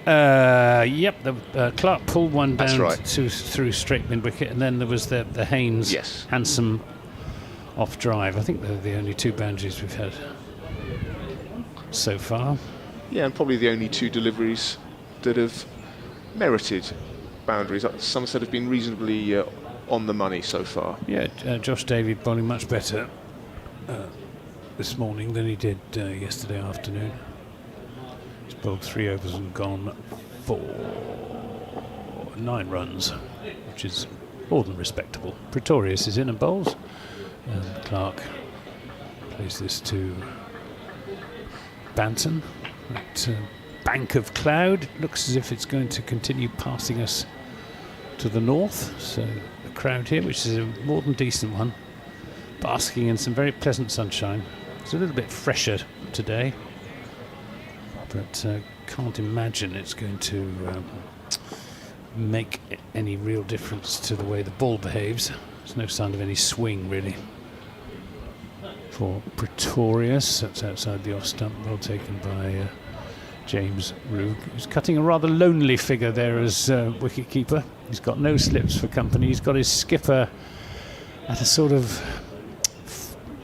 Yep, Clark pulled one down. That's right. Through straight mid wicket, and then there was the Haynes handsome off drive. I think they're the only two boundaries we've had so far. Yeah, and probably the only two deliveries that have merited boundaries. Somerset have been reasonably on the money so far. Yeah, Josh Davey bowling much better this morning than he did yesterday afternoon. He's bowled 3 overs and gone for 9 runs, which is more than respectable. Pretorius is in and bowls, and Clark plays this to Banton. That bank of cloud looks as if it's going to continue passing us to the north. So the crowd here, which is a more than decent one, basking in some very pleasant sunshine. It's a little bit fresher today, but can't imagine it's going to make any real difference to the way the ball behaves. There's no sign of any swing really for Pretorius. That's outside the off stump, well taken by James Rugg, who's cutting a rather lonely figure there as wicket-keeper. He's got no slips for company. He's got his skipper at a sort of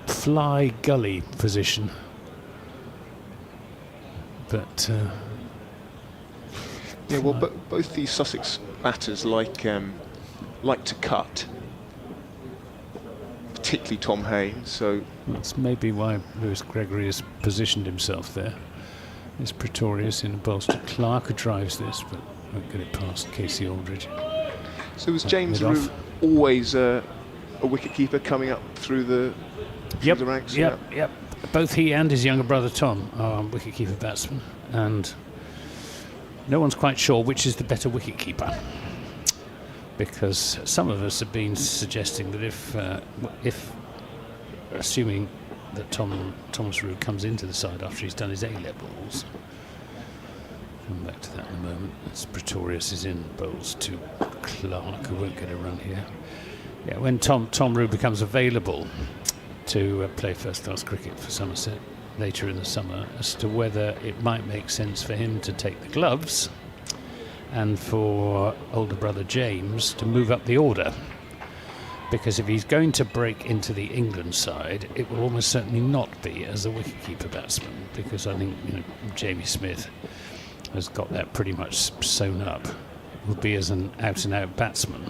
fly gully position. But yeah, well, both these Sussex batters like to cut, particularly Tom Haynes. So that's maybe why Lewis Gregory has positioned himself there. There's Pretorius in a bowls to Clark, who drives this, but won't get it past Casey Aldridge. So was James Rugg always a wicket-keeper coming up through the ranks? Yep. Both he and his younger brother Tom are wicket-keeper batsmen, and no one's quite sure which is the better wicket-keeper, because some of us have been suggesting that if assuming that Thomas Rugg comes into the side after he's done his A-levels. Come back to that in a moment. As Pretorius is in bowls to Clark, who won't get a run here. Yeah, when Tom Rugg becomes available to play first-class cricket for Somerset later in the summer, as to whether it might make sense for him to take the gloves and for older brother James to move up the order. Because if he's going to break into the England side, it will almost certainly not be as a wicket-keeper batsman, because I think Jamie Smith has got that pretty much sewn up. It will be as an out-and-out batsman.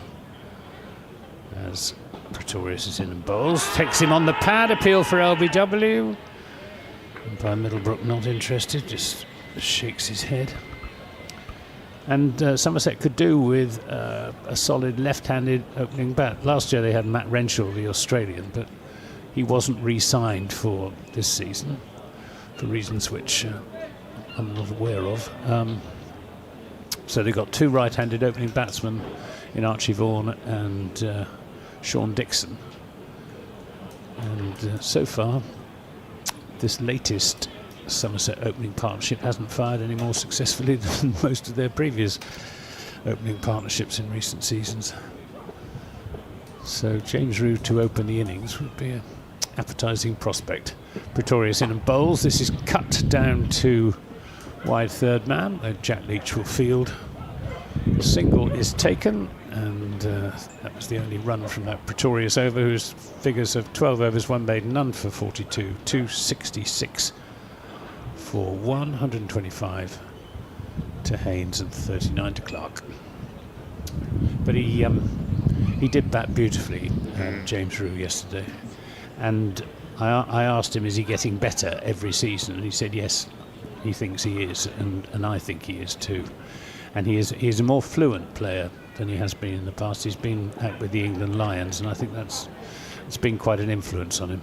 As Pretorius is in and bowls, takes him on the pad, appeal for LBW. Umpire Middlebrook not interested, just shakes his head. And Somerset could do with a solid left-handed opening bat. Last year they had Matt Renshaw, the Australian, but he wasn't re-signed for this season for reasons which I'm not aware of. So they've got two right-handed opening batsmen in Archie Vaughan and Sean Dixon. And so far, this latest Somerset opening partnership hasn't fired any more successfully than most of their previous opening partnerships in recent seasons. So James Rugg to open the innings would be an appetising prospect. Pretorius in and bowls. This is cut down to wide third man, though Jack Leach will field. Single is taken, and that was the only run from that Pretorius over, whose figures of 12 overs, one made, none for 42, 266 for 125 to Haynes and 39 to Clark. But he did bat beautifully, James Rugg, yesterday. And I asked him, is he getting better every season? And he said yes, he thinks he is, and I think he is too. And he is a more fluent player than he has been in the past. He's been out with the England Lions, and I think it's been quite an influence on him.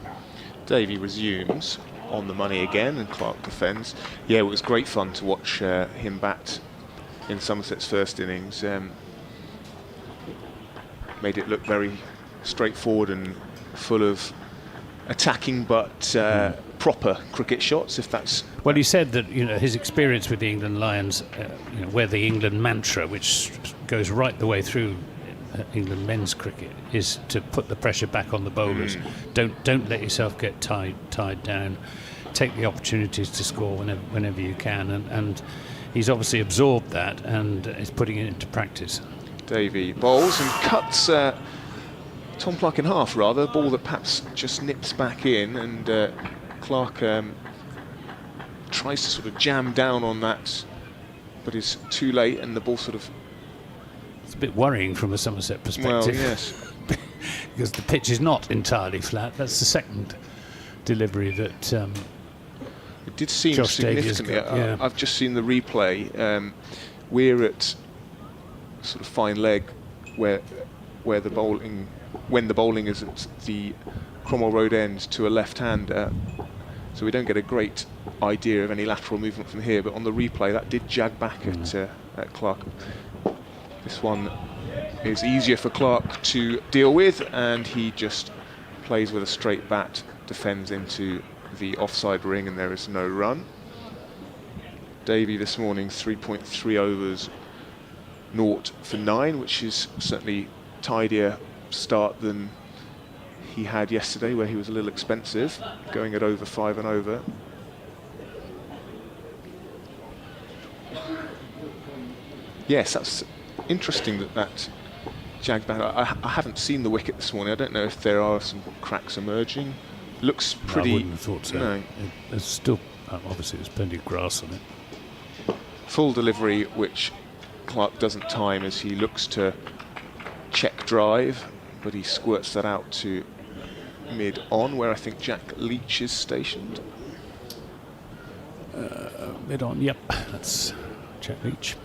Davey resumes on the money again, and Clark defends. Yeah, it was great fun to watch him bat in Somerset's first innings. Made it look very straightforward and full of attacking but proper cricket shots, if that's... Well, he said that his experience with the England Lions, where the England mantra, which goes right the way through England men's cricket, is to put the pressure back on the bowlers. Don't let yourself get tied down. Take the opportunities to score whenever you can, and he's obviously absorbed that and is putting it into practice. Davey bowls and cuts Tom Clark in half, rather. A ball that perhaps just nips back in, and Clark tries to sort of jam down on that, but is too late, and the ball sort of... It's a bit worrying from a Somerset perspective. Well, yes. Because the pitch is not entirely flat. That's the second delivery that it did seem Josh significantly. Yeah. I've just seen the replay. We're at sort of fine leg where the bowling, when the bowling is at the Cromwell Road end to a left-hander, so we don't get a great idea of any lateral movement from here, but on the replay that did jag back at Clark. This one is easier for Clark to deal with, and he just plays with a straight bat, defends into the offside ring, and there is no run. Davey this morning 3.3 overs, 0 for 9, which is certainly tidier start than he had yesterday, where he was a little expensive, going at over 5 and over. Yes, that's interesting that jagged back. I haven't seen the wicket this morning. I don't know if there are some cracks emerging. Looks pretty. I wouldn't have thought so. No. There's still, obviously, there's plenty of grass on it. Full delivery, which Clark doesn't time as he looks to check drive, but he squirts that out to mid-on, where I think Jack Leach is stationed. Mid-on, yep, that's Jack Leach.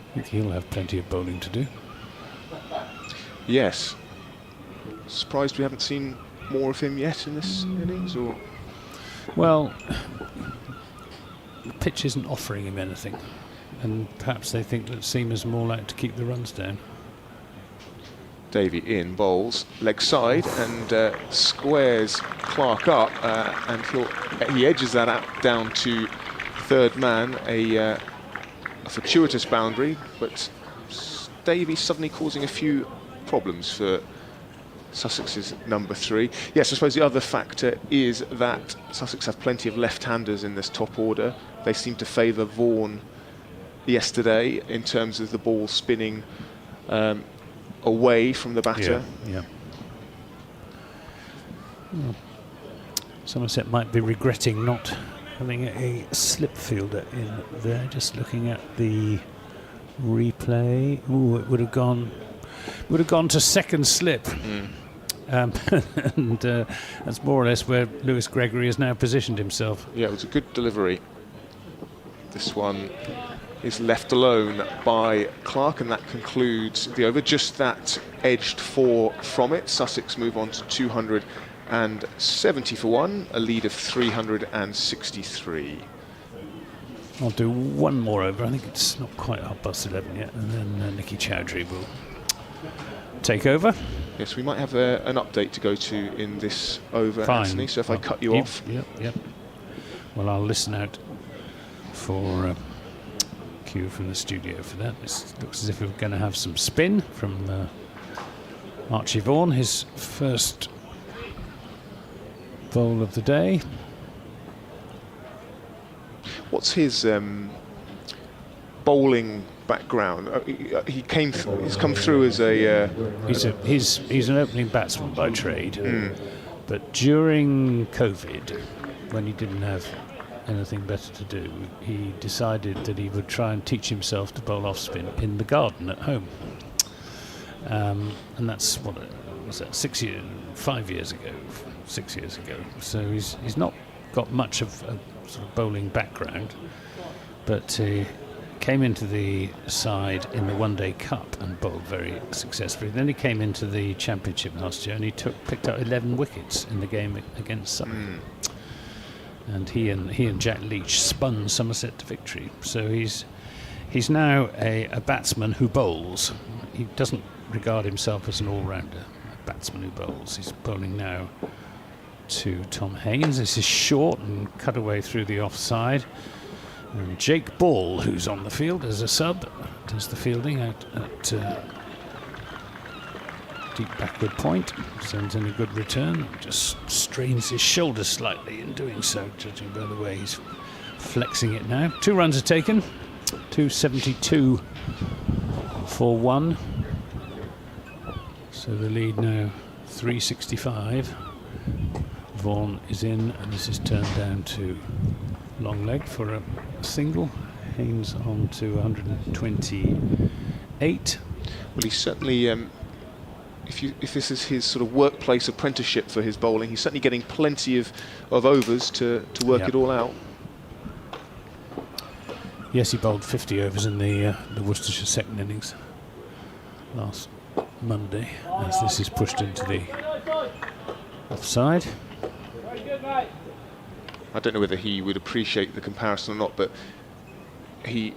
I think he'll have plenty of bowling to do. Yes. Surprised we haven't seen more of him yet in this innings, or? Well, the pitch isn't offering him anything, and perhaps they think that Seamer's more likely to keep the runs down. Davey in, bowls leg side and squares Clark up, and he edges that out down to third man, a fortuitous boundary, but Davey suddenly causing a few problems for Sussex's number 3. Yes, I suppose the other factor is that Sussex have plenty of left-handers in this top order. They seem to favour Vaughan yesterday in terms of the ball spinning away from the batter. Yeah. Well, Somerset might be regretting not having a slip fielder in there. Just looking at the replay, it would have gone to second slip. And that's more or less where Lewis Gregory has now positioned himself. Yeah, it was a good delivery. This one is left alone by Clark, and that concludes the over. Just that edged 4 from it. Sussex move on to 270 for 1, a lead of 363. I'll do one more over. I think it's not quite 11:30 yet, and then Nicky Chowdhury will take over. Yes, we might have an update to go to in this over, Fine. Anthony, so if I cut you off. Yep. Well, I'll listen out for cue from the studio for that. It looks as if we're going to have some spin from Archie Vaughan, his first bowl of the day. What's his bowling background? He's come through as a. He's an opening batsman by trade, but during COVID, when he didn't have anything better to do, he decided that he would try and teach himself to bowl off spin in the garden at home, and that's what was that 6 years, 5 years ago, 6 years ago. So he's not got much of a sort of bowling background, but he came into the side in the One Day Cup and bowled very successfully. Then he came into the Championship last year and he picked up 11 wickets in the game against Surrey. And he and Jack Leach spun Somerset to victory. So he's now a batsman who bowls. He doesn't regard himself as an all-rounder, a batsman who bowls. He's bowling now to Tom Haynes. This is short and cut away through the offside. And Jake Ball, who's on the field as a sub, does the fielding out at deep backward point. Sends in a good return. Just strains his shoulder slightly in doing so, judging by the way he's flexing it now. 2 runs are taken. 272 for 1. So the lead now 365. Vaughan is in, and this is turned down to long leg for a single. Haynes on to 128. Well, he's certainly, if this is his sort of workplace apprenticeship for his bowling, he's certainly getting plenty of overs to work it all out. Yes, he bowled 50 overs in the Worcestershire second innings last Monday, as this is pushed into the offside. I don't know whether he would appreciate the comparison or not, but he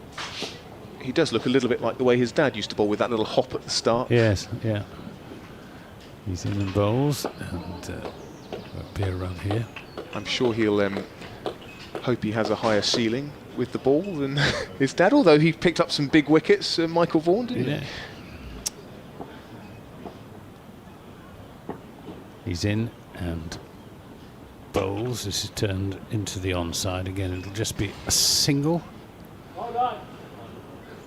does look a little bit like the way his dad used to bowl, with that little hop at the start. Yes, yeah. He's in and bowls, and won't be a run here. I'm sure he'll hope he has a higher ceiling with the ball than his dad, although he picked up some big wickets, Michael Vaughan, didn't he? He's in and bowls. This is turned into the onside again. It'll just be a single.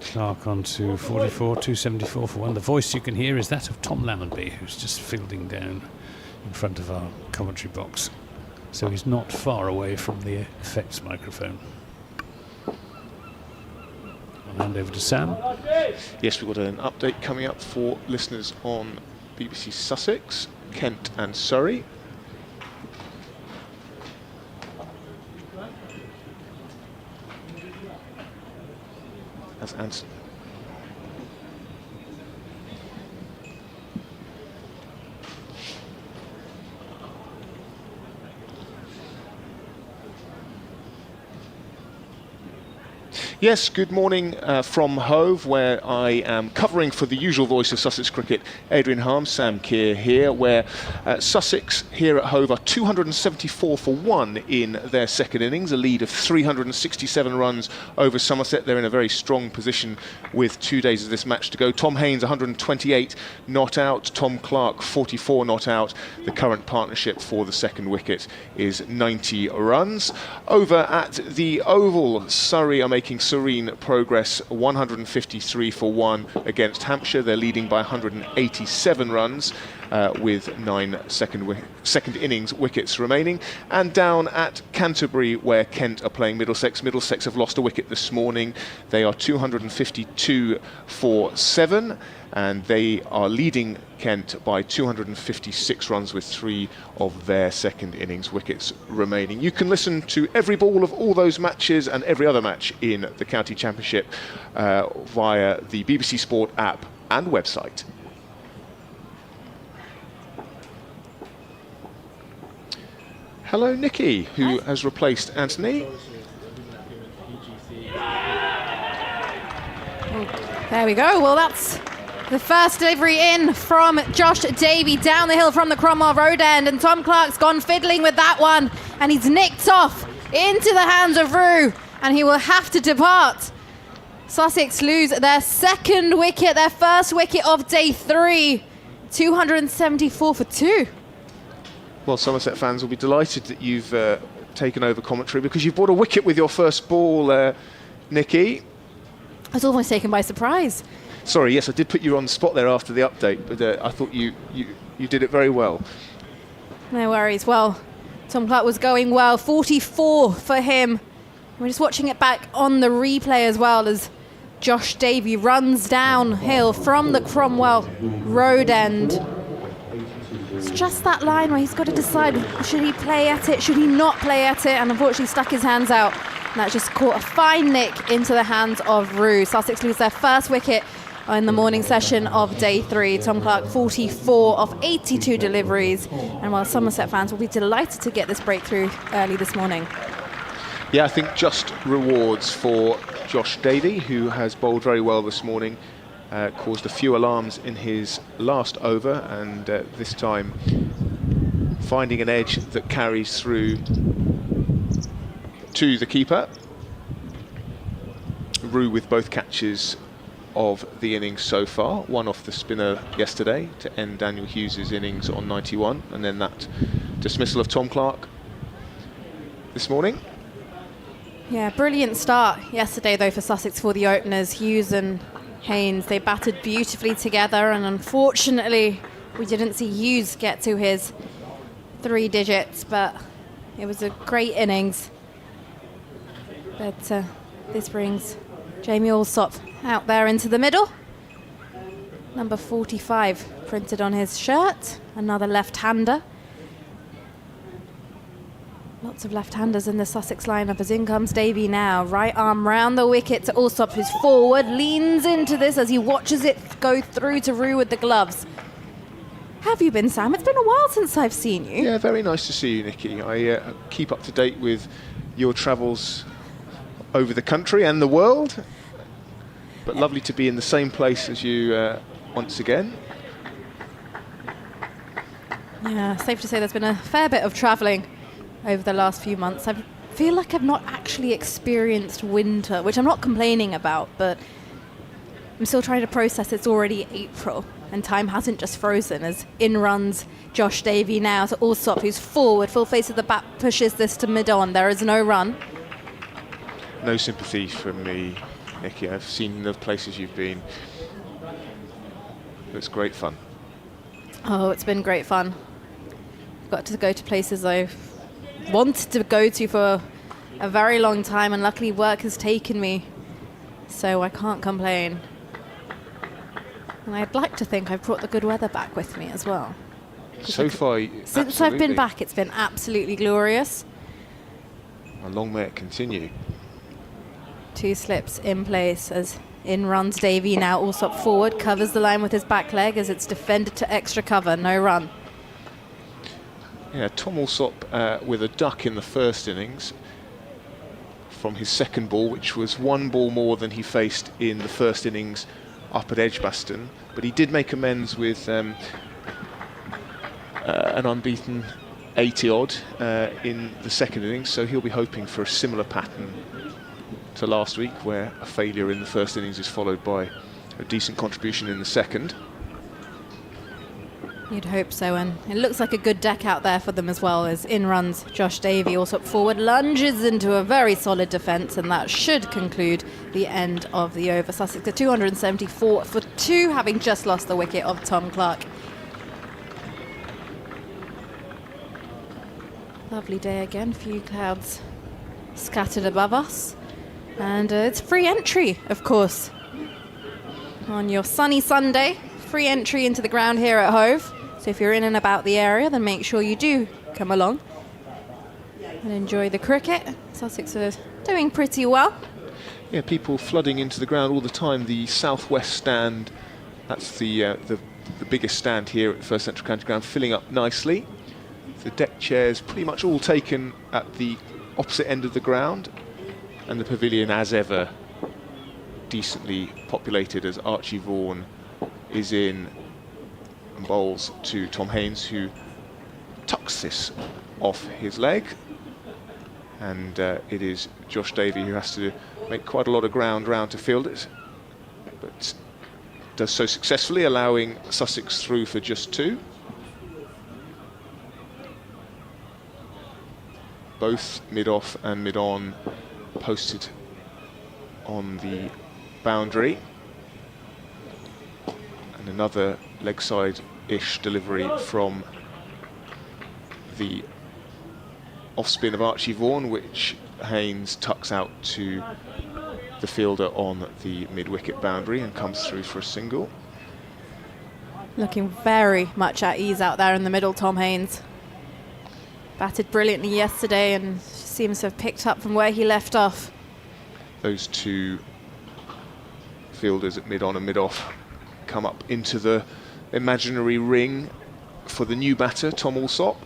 Clark on to 44, 274 for one. The voice you can hear is that of Tom Lammonby, who's just fielding down in front of our commentary box. So he's not far away from the effects microphone. I'll hand over to Sam. Yes, we've got an update coming up for listeners on BBC Sussex, Kent and Surrey. As Anson. Yes, good morning from Hove, where I am covering for the usual voice of Sussex cricket, Adrian Harms, Sam Keir here, where Sussex here at Hove are 274 for one in their second innings, a lead of 367 runs over Somerset. They're in a very strong position with 2 days of this match to go. Tom Haynes, 128 not out, Tom Clark, 44 not out. The current partnership for the second wicket is 90 runs. Over at the Oval, Surrey are making serene progress, 153 for one against Hampshire. They're leading by 187 runs with 9 second innings wickets remaining. And down at Canterbury, where Kent are playing Middlesex. Middlesex have lost a wicket this morning. They are 252 for 7. And they are leading Kent by 256 runs with 3 of their second innings wickets remaining. You can listen to every ball of all those matches and every other match in the County Championship via the BBC Sport app and website. Hello, Nikki, who has replaced Anthony. There we go. Well, that's the first delivery in from Josh Davey down the hill from the Cromwell Road end, and Tom Clark's gone fiddling with that one, and he's nicked off into the hands of Rue, and he will have to depart. Sussex lose their second wicket, their first wicket of day 3, 274 for 2. Well, Somerset fans will be delighted that you've taken over commentary, because you've brought a wicket with your first ball, Nikki. I was almost taken by surprise. Sorry, yes, I did put you on the spot there after the update, but I thought you did it very well. No worries. Well, Tom Clark was going well. 44 for him. We're just watching it back on the replay as well, as Josh Davey runs downhill from the Cromwell Road end. It's just that line where he's got to decide, should he play at it, should he not play at it, and unfortunately stuck his hands out. And that just caught a fine nick into the hands of Rue. Sussex lose their first wicket in the morning session of day 3. Tom Clark 44 of 82 deliveries, and while Somerset fans will be delighted to get this breakthrough early this morning. Yeah, I think just rewards for Josh Davey, who has bowled very well this morning, caused a few alarms in his last over, and this time finding an edge that carries through to the keeper. Rue with both catches of the innings so far, one off the spinner yesterday to end Daniel Hughes' innings on 91, and then that dismissal of Tom Clark this morning. Yeah, brilliant start yesterday though for Sussex for the openers, Hughes and Haynes. They batted beautifully together, and unfortunately we didn't see Hughes get to his 3 digits, but it was a great innings. But this brings Jamie Allsop out there into the middle. Number 45 printed on his shirt, another left-hander. Lots of left-handers in the Sussex lineup as in comes Davey now. Right arm round the wicket to Allsop, who's forward, leans into this as he watches it go through to Rue with the gloves. How have you been, Sam? It's been a while since I've seen you. Yeah, very nice to see you, Nikki. I keep up to date with your travels over the country and the world, but lovely to be in the same place as you once again. Yeah, safe to say there's been a fair bit of travelling over the last few months. I feel like I've not actually experienced winter, which I'm not complaining about, but I'm still trying to process it's already April and time hasn't just frozen as in runs Josh Davey now to Allsop, who's forward, full face of the bat, pushes this to mid-on. There is no run. No sympathy from me, Nikki. I've seen the places you've been. It's great fun. Oh, it's been great fun. Got to go to places I've wanted to go to for a very long time, and luckily work has taken me, so I can't complain. And I'd like to think I've brought the good weather back with me as well. So far, Since I've been back, it's been absolutely glorious. And long may it continue. 2 slips in place as in runs Davey now, Allsop forward, covers the line with his back leg as it's defended to extra cover, no run. Yeah, Tom Allsop with a duck in the first innings from his second ball, which was 1 ball more than he faced in the first innings up at Edgbaston, but he did make amends with an unbeaten 80-odd in the second innings, so he'll be hoping for a similar pattern to last week, where a failure in the first innings is followed by a decent contribution in the second. You'd hope so, and it looks like a good deck out there for them as well, as in runs Josh Davey, also forward, lunges into a very solid defence, and that should conclude the end of the over. Sussex at 274 for 2, having just lost the wicket of Tom Clark. Lovely day again, few clouds scattered above us, and it's free entry, of course, on your sunny Sunday. Free entry into the ground here at Hove. So if you're in and about the area, then make sure you do come along and enjoy the cricket. Sussex are doing pretty well. Yeah, people flooding into the ground all the time. The southwest stand, that's the biggest stand here at the First Central County Ground, filling up nicely. The deck chairs pretty much all taken at the opposite end of the ground, and the pavilion, as ever, decently populated as Archie Vaughan is in and bowls to Tom Haynes, who tucks this off his leg, and it is Josh Davey who has to make quite a lot of ground round to field it, but does so successfully, allowing Sussex through for just 2. Both mid-off and mid-on posted on the boundary. And another leg side-ish delivery from the off-spin of Archie Vaughan, which Haynes tucks out to the fielder on the mid-wicket boundary and comes through for a single. Looking very much at ease out there in the middle, Tom Haynes. Batted brilliantly yesterday and seems to have picked up from where he left off. Those 2 fielders at mid-on and mid-off come up into the imaginary ring for the new batter, Tom Allsop,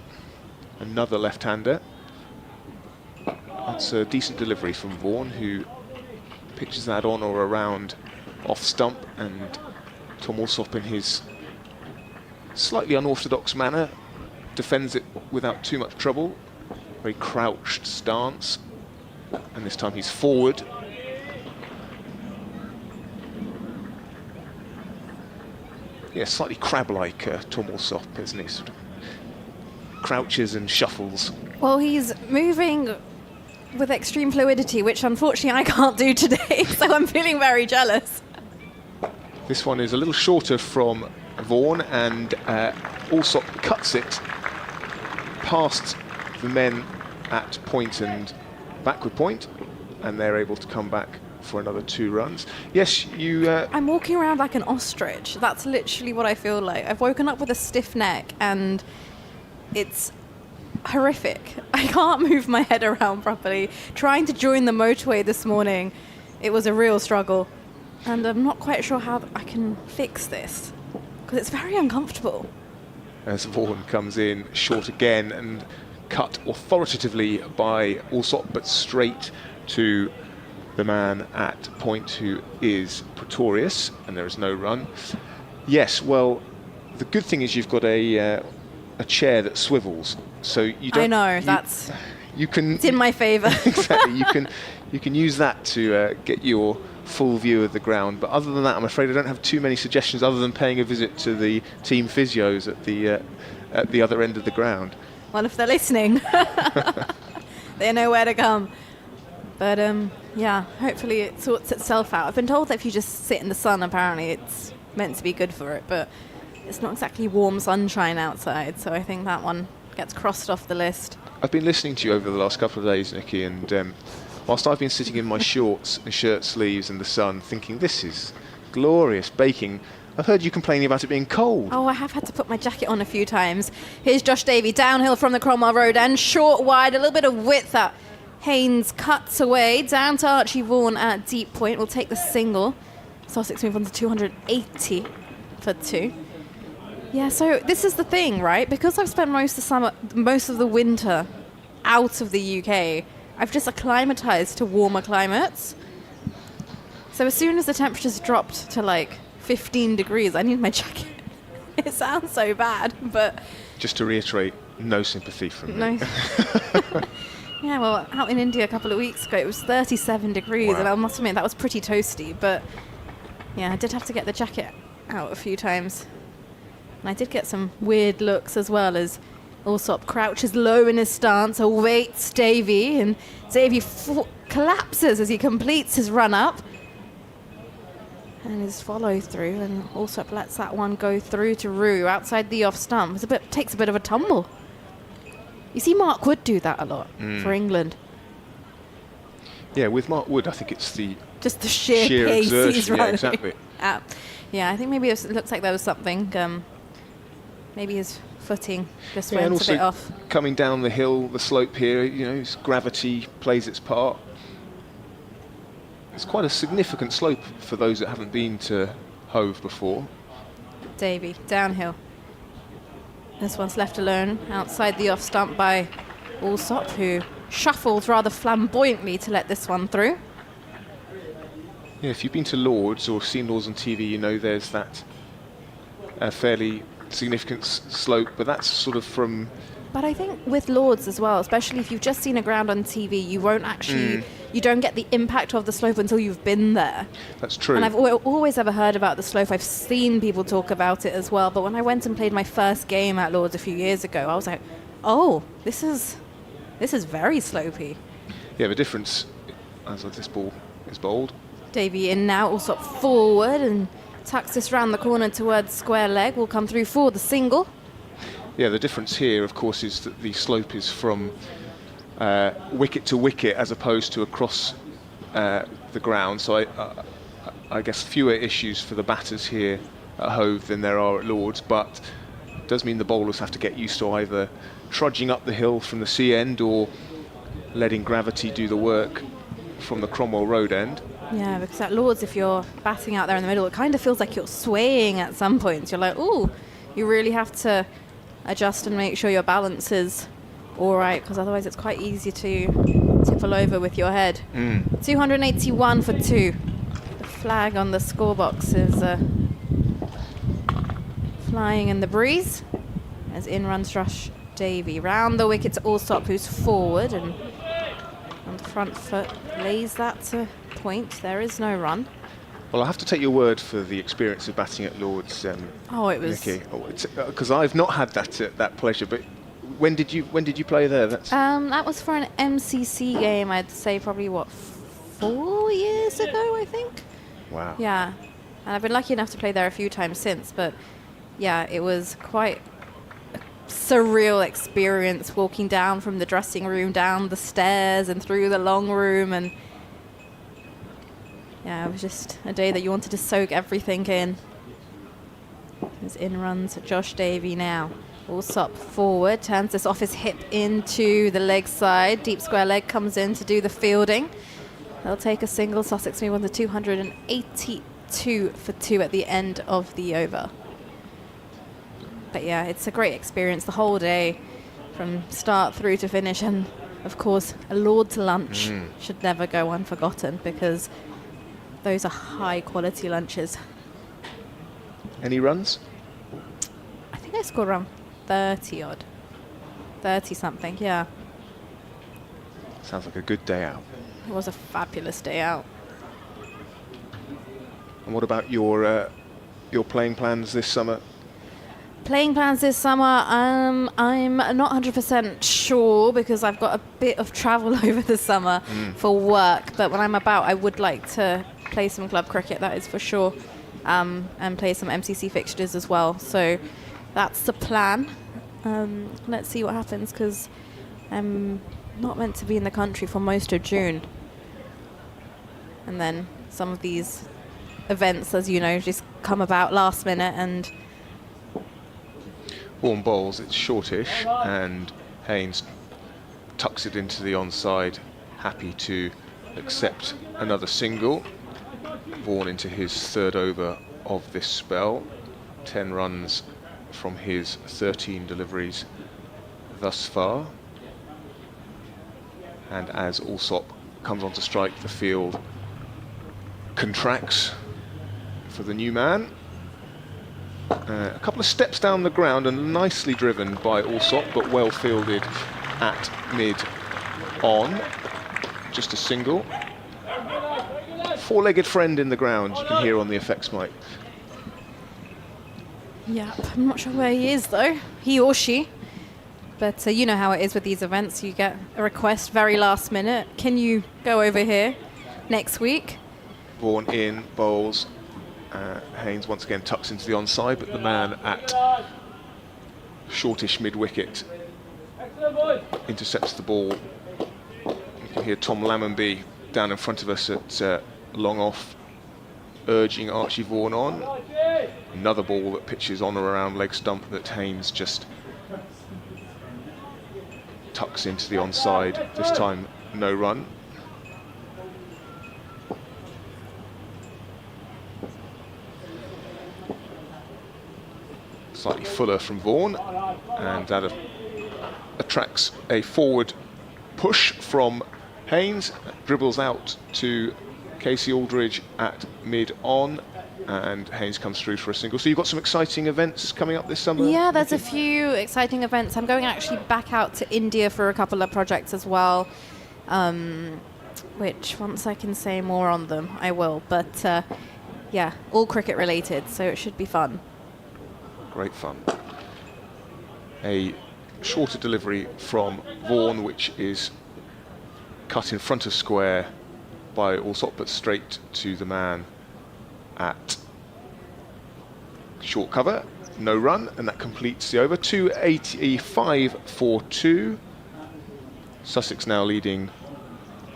another left-hander. That's a decent delivery from Vaughan, who pitches that on or around off stump, and Tom Allsop, in his slightly unorthodox manner, defends it without too much trouble. Very crouched stance, and this time he's forward. Yeah, slightly crab-like Tom Allsop, isn't he? Sort of crouches and shuffles. Well, he's moving with extreme fluidity, which unfortunately I can't do today, so I'm feeling very jealous. This one is a little shorter from Vaughan, and Allsop cuts it past the men at point and backward point, and they're able to come back for another 2 runs. Yes, you... I'm walking around like an ostrich. That's literally what I feel like. I've woken up with a stiff neck, and it's horrific. I can't move my head around properly. Trying to join the motorway this morning, it was a real struggle. And I'm not quite sure how I can fix this, because it's very uncomfortable. As Vaughan comes in short again and cut authoritatively by Allsop, but straight to the man at point, who is Pretorius, and there is no run. Yes, well, the good thing is you've got a a chair that swivels, so you don't. I know, You can. it's in my favour. Exactly. You can use that to get your full view of the ground. But other than that, I'm afraid I don't have too many suggestions other than paying a visit to the team physios at the other end of the ground. Well, if they're listening, they know where to come. But yeah, hopefully it sorts itself out. I've been told that if you just sit in the sun, apparently it's meant to be good for it, but it's not exactly warm sunshine outside, so I think that one gets crossed off the list. I've been listening to you over the last couple of days, Nikki, and whilst I've been sitting in my shorts and shirt sleeves in the sun thinking this is glorious baking, I've heard you complaining about it being cold. Oh, I have had to put my jacket on a few times. Here's Josh Davey downhill from the Cromwell Road and short wide, a little bit of width that Haynes cuts away down to Archie Vaughan at deep point. Will take the single. Sussex move on to 280 for 2. Yeah, so this is the thing, right? Because I've spent most of the winter out of the UK, I've just acclimatized to warmer climates. So as soon as the temperature's dropped to like 15 degrees, I need my jacket. It sounds so bad, but... Just to reiterate, no sympathy from me. No. Yeah, well, out in India a couple of weeks ago, it was 37 degrees, Wow. and I must admit, that was pretty toasty, but yeah, I did have to get the jacket out a few times. And I did get some weird looks as well, as Allsop crouches low in his stance, awaits Davey, and Davey collapses as he completes his run-up. And his follow-through, and Allsop lets that one go through to Rue outside the off-stump. Takes a bit of a tumble. You see Mark Wood do that a lot for England. Yeah, with Mark Wood, I think it's Just the sheer pace exertion. he's Yeah, running. exactly. Yeah, I think maybe it looks like there was something. Maybe his footing just Yeah, and went a bit also off. coming down the hill, the slope here, gravity plays its part. It's quite a significant slope for those that haven't been to Hove before. Davey, downhill. This one's left alone outside the off stump by Allsop, who shuffled rather flamboyantly to let this one through. Yeah, if you've been to Lord's or seen Lord's on TV, you know there's that fairly significant slope, but that's sort of from... But I think with Lord's as well, especially if you've just seen a ground on TV, you won't actually, you don't get the impact of the slope until you've been there. That's true. And I've always ever heard about the slope. I've seen people talk about it as well. But when I went and played my first game at Lord's a few years ago, I was like, oh, this is very slopey. Yeah, the difference, as this ball is bowled. Davey in now, also forward and tucks this round the corner towards square leg. Will come through for the single. Yeah, the difference here, of course, is that the slope is from wicket to wicket as opposed to across the ground. So I guess fewer issues for the batters here at Hove than there are at Lord's, but it does mean the bowlers have to get used to either trudging up the hill from the sea end or letting gravity do the work from the Cromwell Road end. Yeah, because at Lord's, if you're batting out there in the middle, it kind of feels like you're swaying at some points. You're like, ooh, you really have to adjust and make sure your balance is all right, because otherwise it's quite easy to tipple over with your head. 281 for 2. The flag on the scorebox is flying in the breeze as in runs Josh Davey. Round the wicket to Allsop, who's forward and on the front foot lays that to point. There is no run. Well, I have to take your word for the experience of batting at Lord's, It was. Nikki, because I've not had that pleasure. But when did you play there? That was for an MCC game. I'd say probably 4 years ago, I think. Wow. Yeah, and I've been lucky enough to play there a few times since. But yeah, it was quite a surreal experience walking down from the dressing room, down the stairs, and through the long room and. Yeah, it was just a day that you wanted to soak everything in. As in runs Josh Davey now. Allsop forward, turns this off his hip into the leg side. Deep square leg comes in to do the fielding. They'll take a single. Sussex move on to 282 for 2 at the end of the over. But yeah, it's a great experience the whole day from start through to finish. And of course, a Lord's lunch should never go unforgotten because those are high quality lunches. Any runs? I think I scored around 30 odd. 30 something, yeah. Sounds like a good day out. It was a fabulous day out. And what about your playing plans this summer? Playing plans this summer, I'm not 100% sure because I've got a bit of travel over the summer for work. But when I'm about, I would like to play some club cricket, that is for sure, and play some MCC fixtures as well. So that's the plan. Let's see what happens because I'm not meant to be in the country for most of June. And then some of these events, as you know, just come about last minute and... Vaughan bowls, it's shortish, and Haynes tucks it into the onside, happy to accept another single. Vaughan into his 3rd over of this spell, 10 runs from his 13 deliveries thus far. And as Alsop comes on to strike, the field contracts for the new man. A couple of steps down the ground and nicely driven by Alsop, but well fielded at mid-on. Just a single. 4-legged friend in the ground, you can hear on the effects mic. Yeah, I'm not sure where he is though, he or she. But you know how it is with these events, you get a request very last minute. Can you go over here next week? Vaughan in, bowls. Haynes once again tucks into the onside, but the man at shortish mid-wicket intercepts the ball. You can hear Tom Lammonby down in front of us at long off, urging Archie Vaughan on. Another ball that pitches on or around leg stump that Haynes just tucks into the onside. This time, no run. Slightly fuller from Vaughan, and that attracts a forward push from Haynes. Dribbles out to Casey Aldridge at mid-on, and Haynes comes through for a single. So you've got some exciting events coming up this summer? Yeah, there's a few exciting events. I'm going actually back out to India for a couple of projects as well, which once I can say more on them, I will. But yeah, all cricket related, so it should be fun. Great fun. A shorter delivery from Vaughan, which is cut in front of square by Alsop, but straight to the man at short cover. No run, and that completes the over. 285 for 2. Sussex now leading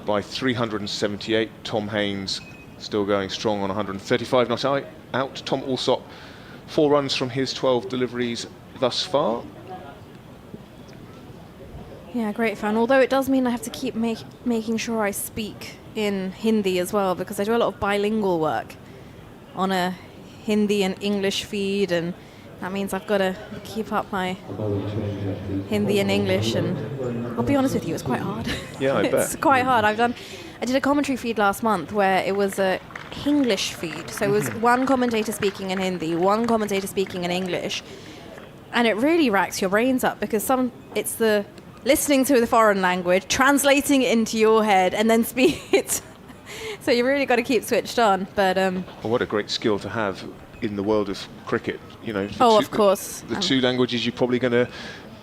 by 378. Tom Haynes still going strong on 135 not out. Tom Alsop, 4 runs from his 12 deliveries thus far. Yeah, great fun. Although it does mean I have to keep making sure I speak in Hindi as well, because I do a lot of bilingual work on a Hindi and English feed, and that means I've got to keep up my Hindi and English, and I'll be honest with you, it's quite hard. Yeah, I bet. It's quite hard. I did a commentary feed last month where it was a English feed, so it was one commentator speaking in Hindi, one commentator speaking in English, and it really racks your brains up because it's the listening to the foreign language, translating it into your head, and then speak it. So you really got to keep switched on. But well, what a great skill to have in the world of cricket. You know. Of course. The 2 languages you're probably going to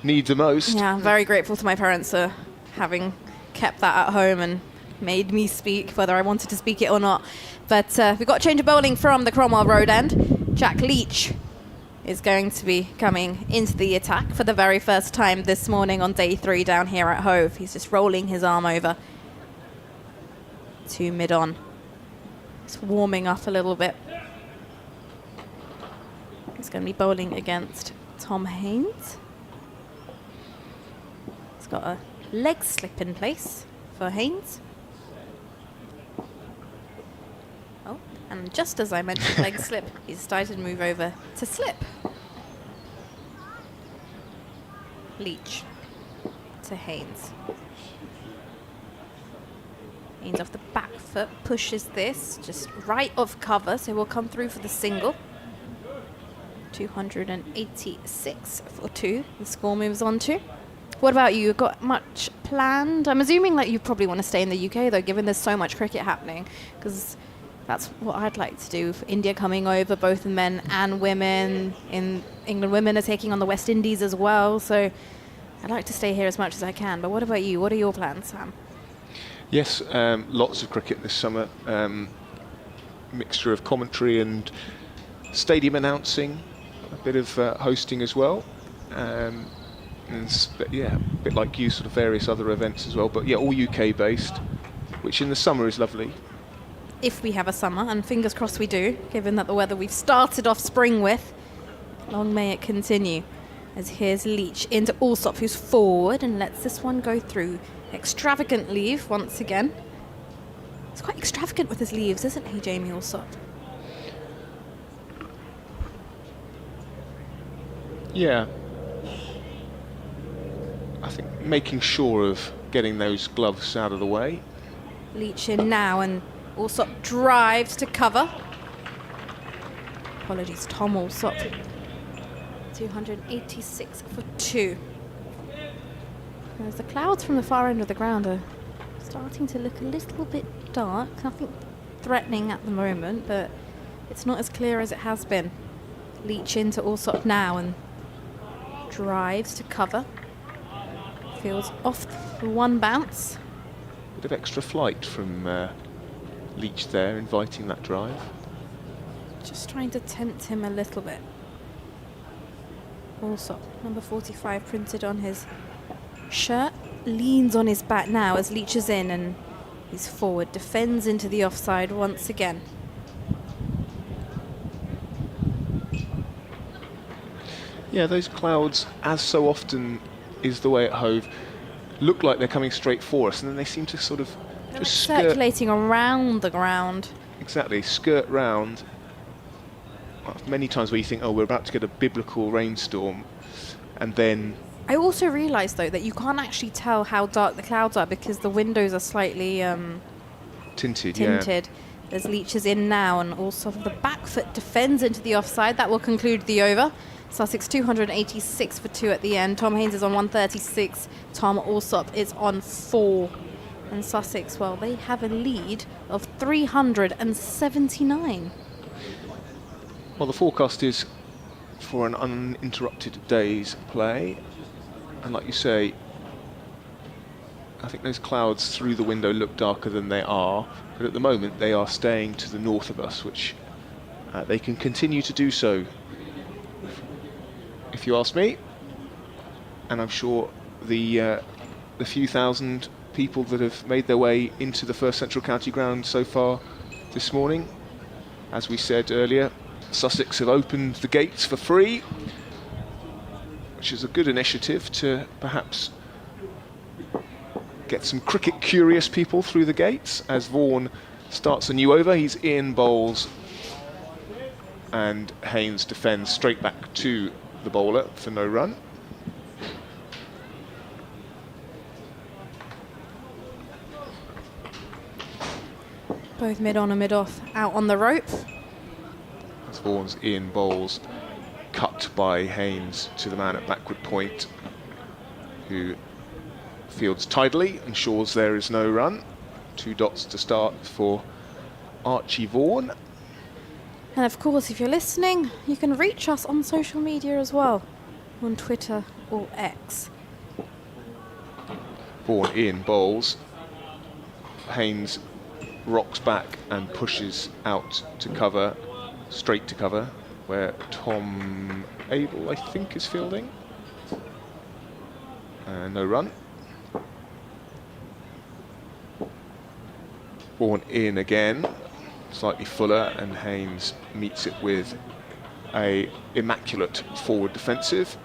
need the most. Yeah, I'm very grateful to my parents for having kept that at home and made me speak, whether I wanted to speak it or not. But we've got a change of bowling from the Cromwell Road end. Jack Leach is going to be coming into the attack for the very first time this morning on day 3 down here at Hove. He's just rolling his arm over to mid-on. It's warming up a little bit. He's going to be bowling against Tom Haynes. He's got a leg slip in place for Haynes. Oh, and just as I mentioned leg slip, he's started to move over to slip. Leach to Haynes. Haynes off the back foot, pushes this just right of cover, so we'll come through for the single. 286 for 2. The score moves on to. What about you? Got much planned? I'm assuming like you probably want to stay in the UK though, given there's so much cricket happening, because that's what I'd like to do. For India coming over, both in men and women. In England, women are taking on the West Indies as well. So I'd like to stay here as much as I can. But what about you? What are your plans, Sam? Yes, lots of cricket this summer. Mixture of commentary and stadium announcing, a bit of hosting as well. But yeah, a bit like you, sort of various other events as well. But yeah, all UK based, which in the summer is lovely. If we have a summer, and fingers crossed we do, given that the weather we've started off spring with, long may it continue. As here's Leach into Allsop, who's forward and lets this one go through. Extravagant leave once again. He's quite extravagant with his leaves, isn't he, Jamie Allsop? Yeah. I think making sure of getting those gloves out of the way. Leach in now, and Allsop drives to cover. Apologies, Tom Allsop. 286 for 2. As the clouds from the far end of the ground are starting to look a little bit dark. Nothing threatening at the moment, but it's not as clear as it has been. Leach into Allsop now and drives to cover. Fields off for one bounce. Bit of extra flight from Leach there, inviting that drive. Just trying to tempt him a little bit. Allsop, number 45 printed on his shirt, leans on his bat now as Leach is in, and he's forward, defends into the offside once again. Yeah, those clouds, as so often is the way at Hove, look like they're coming straight for us, and then they seem to sort of They're just circulating around the ground. Exactly, skirt round. Many times where you think, oh, we're about to get a biblical rainstorm, and then... I also realised, though, that you can't actually tell how dark the clouds are because the windows are slightly tinted. There's Leach's in now, and also the back foot defends into the offside. That will conclude the over. Sussex 286 for 2 at the end. Tom Haynes is on 136. Tom Allsop is on 4. And Sussex, well, they have a lead of 379. Well, the forecast is for an uninterrupted day's play. And like you say, I think those clouds through the window look darker than they are. But at the moment, they are staying to the north of us, which they can continue to do so, if you ask me. And I'm sure the few thousand people that have made their way into the First Central County Ground so far this morning, as we said earlier, Sussex have opened the gates for free, which is a good initiative to perhaps get some cricket-curious people through the gates as Vaughan starts a new over. He's in, bowls, and Haynes defends straight back to the bowler for no run. Both mid-on and mid-off out on the rope. As Vaughan's in, bowls, cut by Haynes to the man at backward point, who fields tidily, ensures there is no run. 2 dots to start for Archie Vaughan. And of course, if you're listening, you can reach us on social media as well, on Twitter or X. Vaughan in, bowls. Haynes rocks back and pushes out to cover, straight to cover, where Tom Abel, I think, is fielding. No run. Vaughan in again, slightly fuller, and Haynes meets it with a immaculate forward defensive.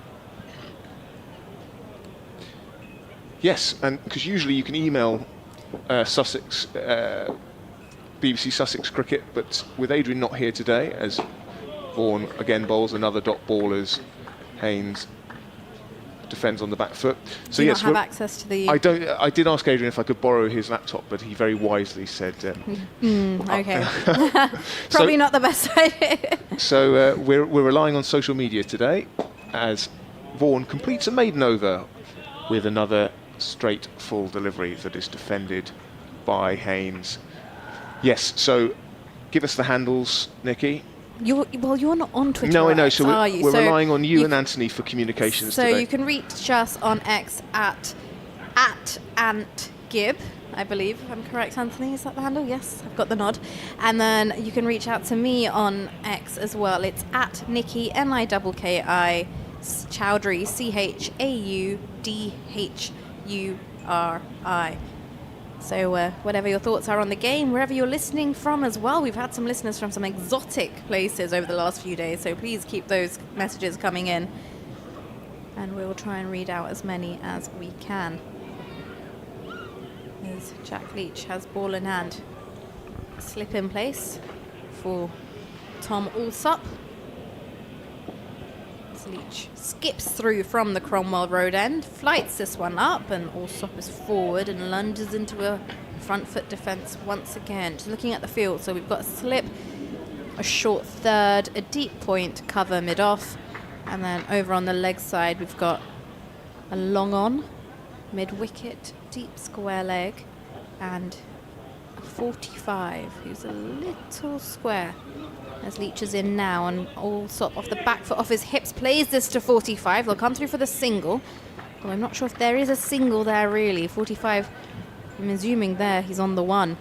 Yes, and because usually you can email Sussex, BBC Sussex Cricket, but with Adrian not here today, as Vaughan again bowls another dot ball as Haynes defends on the back foot. So Do you yes, not have we're- access to the... I don't. I did ask Adrian if I could borrow his laptop, but he very wisely said. Okay. Probably not the best idea. So we're relying on social media today, as Vaughan completes a maiden over with another straight full delivery that is defended by Haynes. Yes. So give us the handles, Nikki. You're not on Twitter. No, I know. X, So are we're, you? we're So relying on you you and Anthony for communications So today. you can reach us on X at @antgib, I believe. If I'm correct, Anthony. Is that the handle? Yes, I've got the nod. And then you can reach out to me on X as well. It's at Nikki NIKKI Chowdhury CHAUDHURI. So whatever your thoughts are on the game, wherever you're listening from as well. We've had some listeners from some exotic places over the last few days, so please keep those messages coming in. And we'll try and read out as many as we can. As Jack Leach has ball in hand. Slip in place for Tom Alsop. Leach skips through from the Cromwell Road end, flights this one up, and Alsop is forward and lunges into a front foot defence once again. Just looking at the field, so we've got a slip, a short third, a deep point, cover mid-off, and then over on the leg side we've got a long on, mid-wicket, deep square leg, and a 45 who's a little square. As Leach is in now, and Alsop off the back foot, off his hips, plays this to 45. They'll come through for the single. Well, I'm not sure if there is a single there, really. 45, I'm assuming there he's on the one.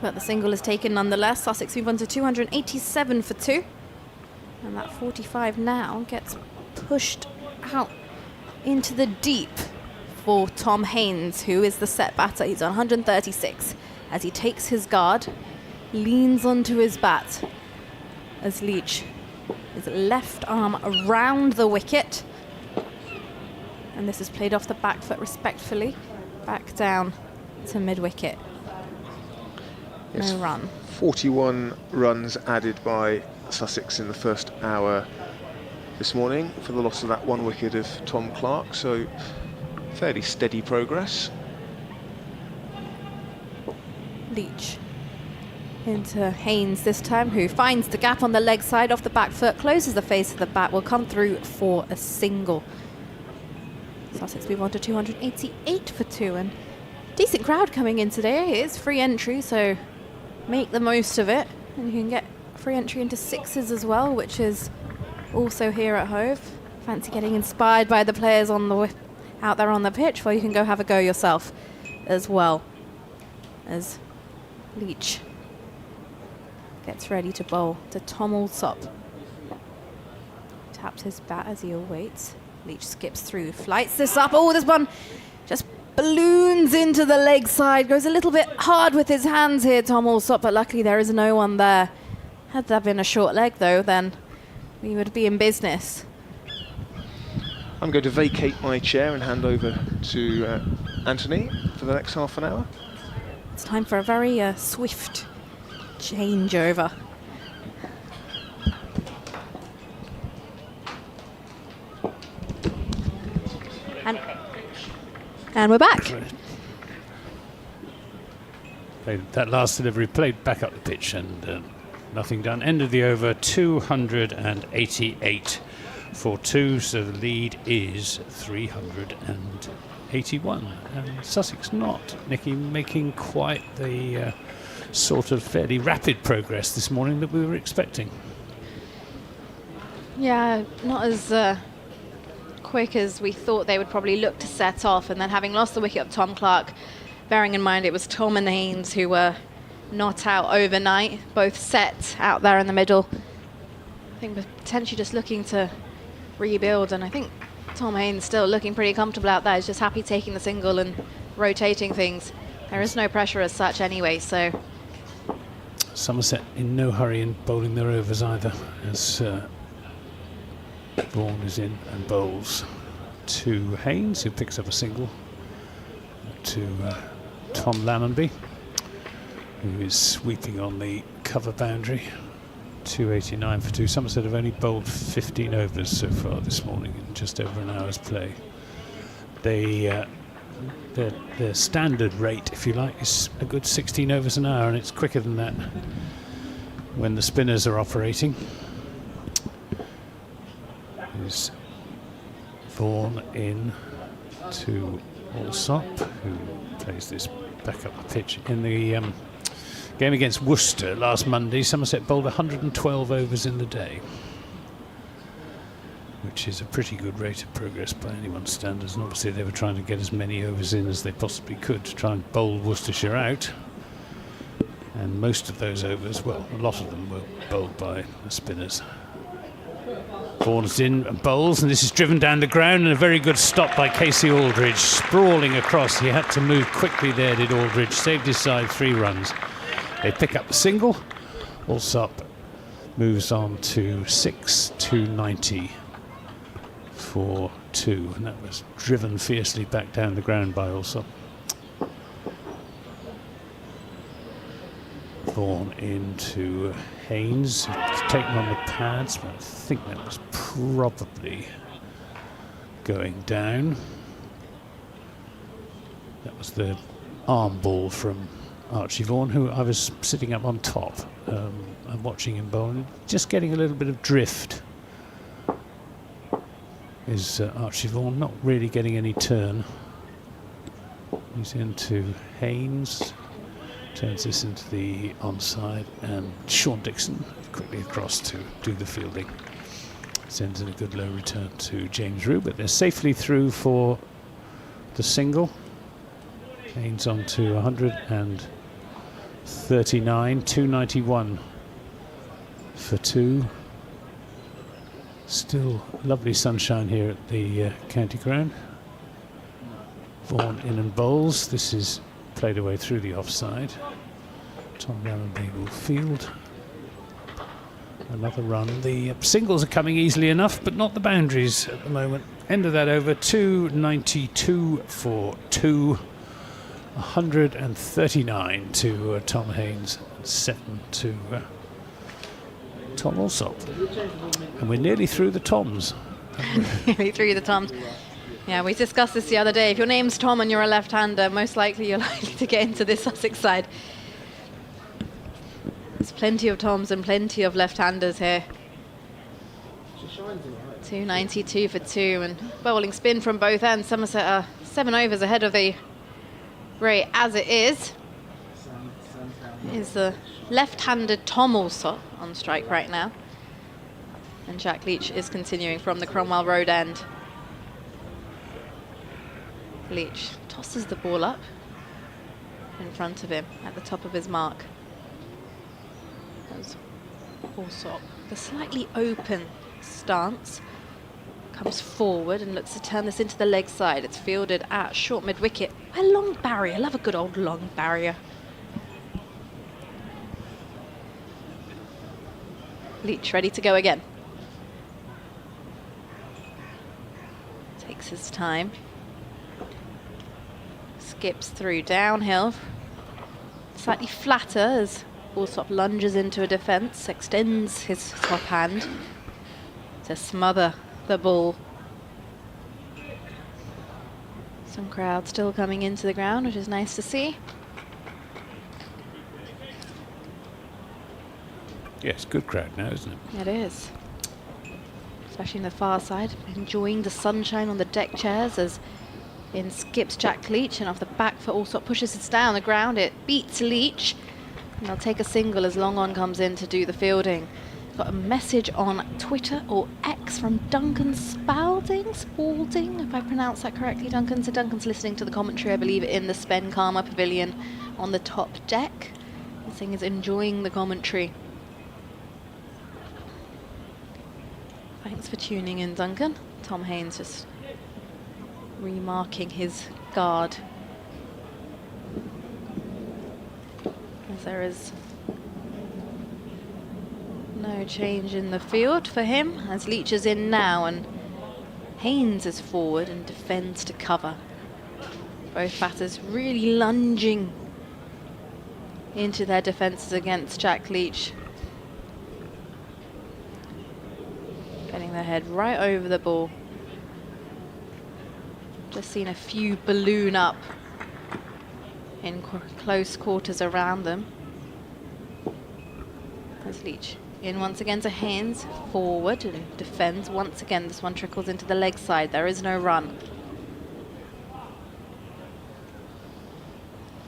But the single is taken nonetheless. Sussex move on to 287 for 2. And that 45 now gets pushed out into the deep for Tom Haynes, who is the set batter. He's on 136 as he takes his guard, leans onto his bat as Leach his left arm around the wicket, and this is played off the back foot respectfully back down to mid-wicket. Yes, No run. 41 runs added by Sussex in the first hour this morning for the loss of that one wicket of Tom Clark, so fairly steady progress. Leach into Haynes this time, who finds the gap on the leg side off the back foot, closes the face of the bat, will come through for a single. Sussex move on to 288 for 2, and decent crowd coming in today. It is free entry, so make the most of it, and you can get free entry into sixes as well, which is also here at Hove. Fancy getting inspired by the players on the out there on the pitch, well, you can go have a go yourself as well. As Leach gets ready to bowl to Tom Alsop. Taps his bat as he awaits. Leach skips through, flights this up. Oh, this one just balloons into the leg side. Goes a little bit hard with his hands here, Tom Alsop, but luckily there is no one there. Had that been a short leg, though, then we would be in business. I'm going to vacate my chair and hand over to Anthony for the next half an hour. It's time for a very swift changeover. And we're back. That last delivery played back up the pitch, and nothing done. End of the over, 288 for 2, so the lead is 381. And Sussex not, Nikki, making quite the sort of fairly rapid progress this morning that we were expecting. Yeah, not as quick as we thought they would probably look to set off, and then having lost the wicket of Tom Clark, bearing in mind it was Tom and Haynes who were not out overnight, both set out there in the middle. I think potentially just looking to rebuild, and I think Tom Haynes still looking pretty comfortable out there. He's just happy taking the single and rotating things. There is no pressure as such anyway, so... Somerset in no hurry in bowling their overs either, as Vaughan is in and bowls to Haynes, who picks up a single, to Tom Lammonby, who is sweeping on the cover boundary. 289 for 2. Somerset have only bowled 15 overs so far this morning in just over an hour's play. Their standard rate, if you like, is a good 16 overs an hour, and it's quicker than that when the spinners are operating. Is Vaughan in to Alsop, who plays this back up the pitch. In the game against Worcester last Monday, Somerset bowled 112 overs in the day, which is a pretty good rate of progress by anyone's standards, and obviously they were trying to get as many overs in as they possibly could to try and bowl Worcestershire out, and most of those overs, well, a lot of them were bowled by the spinners. Vaughan's in and bowls, and this is driven down the ground, and a very good stop by Casey Aldridge, sprawling across. He had to move quickly there, did Aldridge, saved his side 3 runs. They pick up the single. Alsop moves on to 6, 290 for 2, and that was driven fiercely back down the ground by Alsop. Vaughan into Haynes, taken on the pads, but I think that was probably going down. That was the arm ball from Archie Vaughan, who I was sitting up on top and watching him bowl, and just getting a little bit of drift. Is Archie Vaughan not really getting any turn. He's into Haynes, turns this into the onside, and Sean Dixon quickly across to do the fielding. Sends in a good low return to James Rue, but they're safely through for the single. Haynes on to 139, 291 for 2. Still lovely sunshine here at the county ground. Vaughan in and bowls. This is played away through the offside. Tom Gallenby will field. Another run. The singles are coming easily enough, but not the boundaries at the moment. End of that over, 292 for 2. 139 to Tom Haynes, 7 to Tom Alsop. And we're nearly through the Toms. Nearly through the Toms. Yeah, we discussed this the other day. If your name's Tom and you're a left-hander, most likely you're likely to get into this Sussex side. There's plenty of Toms and plenty of left-handers here. 292 for 2, and bowling spin from both ends. Somerset are 7 overs ahead of the rate as it is. Is the left-handed Tom Alsop on strike right now, and Jack Leach is continuing from the Cromwell Road end. Leach tosses the ball up in front of him at the top of his mark. As Alsop, the slightly open stance, comes forward and looks to turn this into the leg side. It's fielded at short mid-wicket. A long barrier. I love a good old long barrier. Leach ready to go again. Takes his time. Skips through downhill. Slightly flatter as Alsop lunges into a defence, extends his top hand to smother the ball. Some crowd still coming into the ground, which is nice to see. Yeah, it's a good crowd now, isn't it? It is. Especially in the far side, enjoying the sunshine on the deck chairs as in skips Jack Leach, and off the back foot Alsop pushes it down the ground. It beats Leach, and they'll take a single as Long On comes in to do the fielding. Got a message on Twitter or X from Duncan Spalding, if I pronounce that correctly, Duncan. So Duncan's listening to the commentary, I believe, in the Spen Karma Pavilion on the top deck. This thing is enjoying the commentary. Thanks for tuning in, Duncan. Tom Haynes just remarking his guard. As there is no change in the field for him, as Leach is in now and Haynes is forward and defends to cover. Both batters really lunging into their defences against Jack Leach. their head right over the ball. Just seen a few balloon up in close quarters around them. As Leach in once again to Haynes, forward and defends. Once again, this one trickles into the leg side. There is no run.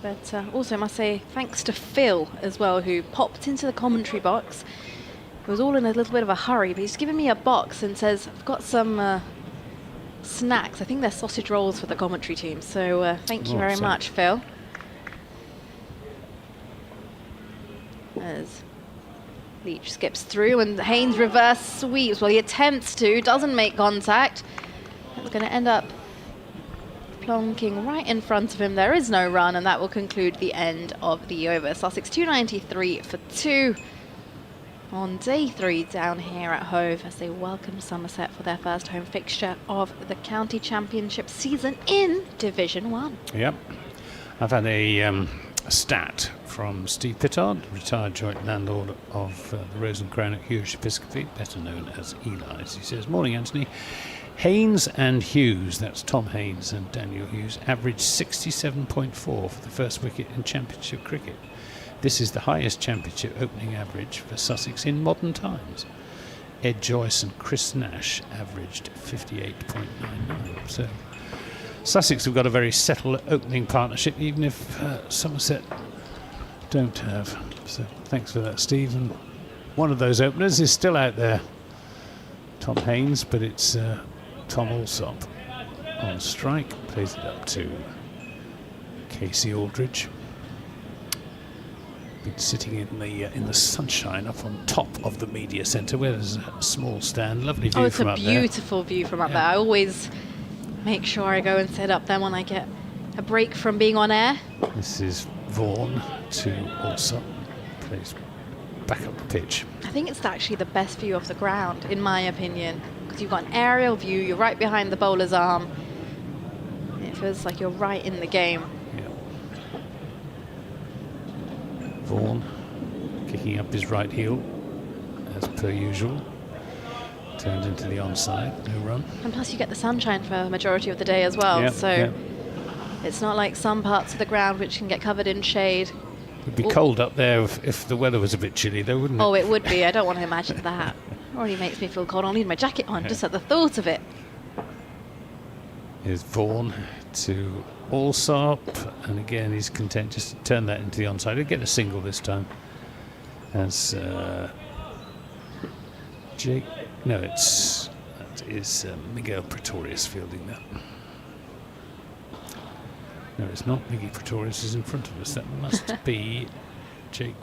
But also, I must say, thanks to Phil as well, who popped into the commentary box. He was all in a little bit of a hurry, but he's given me a box and says, I've got some snacks. I think they're sausage rolls for the commentary team. So thank you very much, Phil. As Leach skips through and Haynes reverse sweeps. Well, he attempts to, doesn't make contact. It's going to end up plonking right in front of him. There is no run, and that will conclude the end of the over. Sussex 293 for 2 on day 3 down here at Hove as they welcome Somerset for their first home fixture of the county championship season in Division 1. Yep. I've had a stat from Steve Pittard, retired joint landlord of the Rose and Crown at Hughes Episcopi, better known as Eli's. He says, morning Anthony, Haynes and Hughes, that's Tom Haynes and Daniel Hughes, averaged 67.4 for the first wicket in championship cricket. This is the highest championship opening average for Sussex in modern times. Ed Joyce and Chris Nash averaged 58.99. So Sussex have got a very settled opening partnership, even if Somerset don't have. So thanks for that, Steve. And one of those openers is still out there, Tom Haynes, but it's Tom Alsop on strike. Plays it up to Casey Aldridge. Been sitting in the sunshine up on top of the media centre where there's a small stand. Lovely view from up there. Oh, it's a beautiful view from up there. I always make sure I go and sit up there when I get a break from being on air. This is Vaughan to Alsop. Plays back up the pitch. I think it's actually the best view of the ground, in my opinion, because you've got an aerial view, you're right behind the bowler's arm. It feels like you're right in the game. Vaughan kicking up his right heel as per usual. Turned into the onside, no run. And plus you get the sunshine for a majority of the day as well, so it's not like some parts of the ground which can get covered in shade. It'd be cold up there if the weather was a bit chilly though, wouldn't it? Oh, it would be. I don't want to imagine that. Already makes me feel cold. I'll need my jacket on just at the thought of it. Here's Vaughan to Alsop, and again he's content just to turn that into the onside. He'll get a single this time. As Jake, no, that is Miguel Pretorius fielding that. No, it's not. Miggy Pretorius is in front of us. That must be Jake.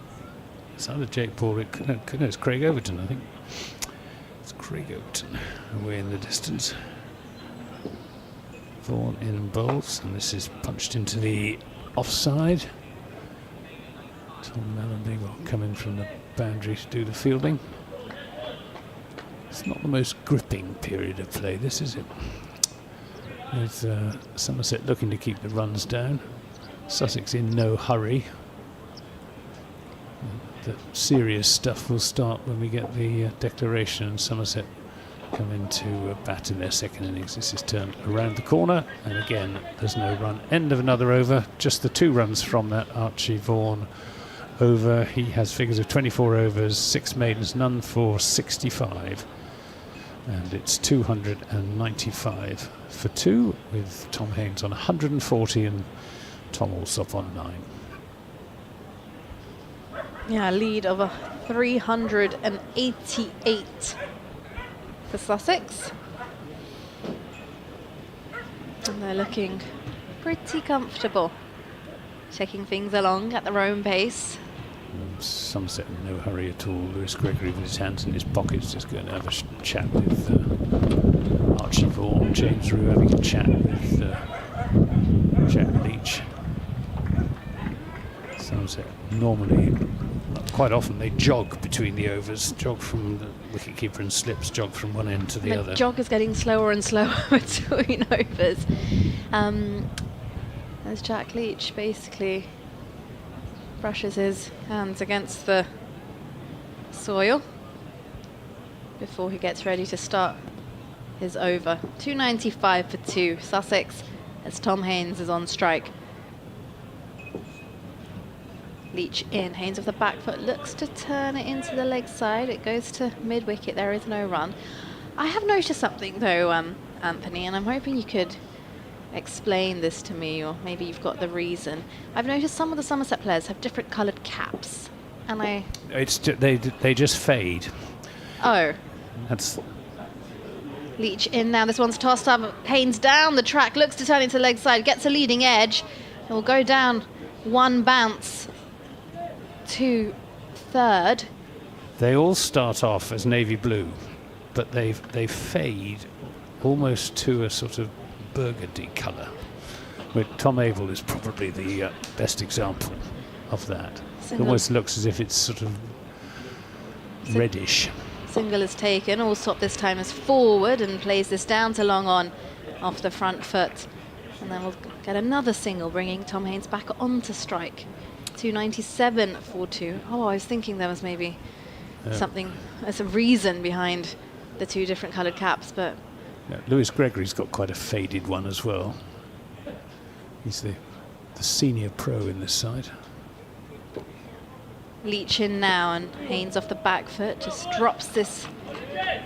It's either Jake Paul. No, it's Craig Overton, I think. It's Craig Overton away in the distance. Vaughan in bowls, and this is punched into the offside. Tom Mellenby will come in from the boundary to do the fielding. It's not the most gripping period of play, this, is it? With Somerset looking to keep the runs down. Sussex in no hurry. The serious stuff will start when we get the declaration and Somerset come into bat in their second innings. This is turned around the corner, and again there's no run. End of another over. Just the 2 runs from that Archie Vaughan over. He has figures of 24 overs, 6 maidens, none for 65, and it's 295 for 2 with Tom Haynes on 140 and Tom Alsop on 9. Yeah, lead of a 388 for Sussex. And they're looking pretty comfortable, taking things along at their own pace. Somerset in no hurry at all. Lewis Gregory with his hands in his pockets, just going to have a chat with Archie Vaughan. James Rue having a chat with Jack Leach. Somerset normally, quite often, they jog between the overs, jog from the wicketkeeper and slips, jog from one end to the other. The jog is getting slower and slower between overs. As Jack Leach basically brushes his hands against the soil. before he gets ready to start his over. 295 for 2, Sussex, as Tom Haynes is on strike. Leach in, Haynes off the back foot, looks to turn it into the leg side. It goes to mid-wicket, there is no run. I have noticed something though, Anthony, and I'm hoping you could explain this to me, or maybe you've got the reason. I've noticed some of the Somerset players have different coloured caps, and they just fade. Oh. That's Leach in now, this one's tossed up, Haynes down the track, looks to turn into leg side, gets a leading edge, and will go down one bounce to third. They all start off as navy blue, but they fade almost to a sort of burgundy colour. Tom Abel is probably the best example of that. It almost looks as if it's sort of reddish. Single is taken, Allsop this time is forward and plays this down to long on off the front foot. And then we'll get another single, bringing Tom Haynes back onto strike. 297 for 2. Oh, I was thinking there was maybe something, as a reason behind the two different coloured caps, but... Yeah, Lewis Gregory's got quite a faded one as well. He's the senior pro in this side. Leach in now, and Haynes off the back foot just drops this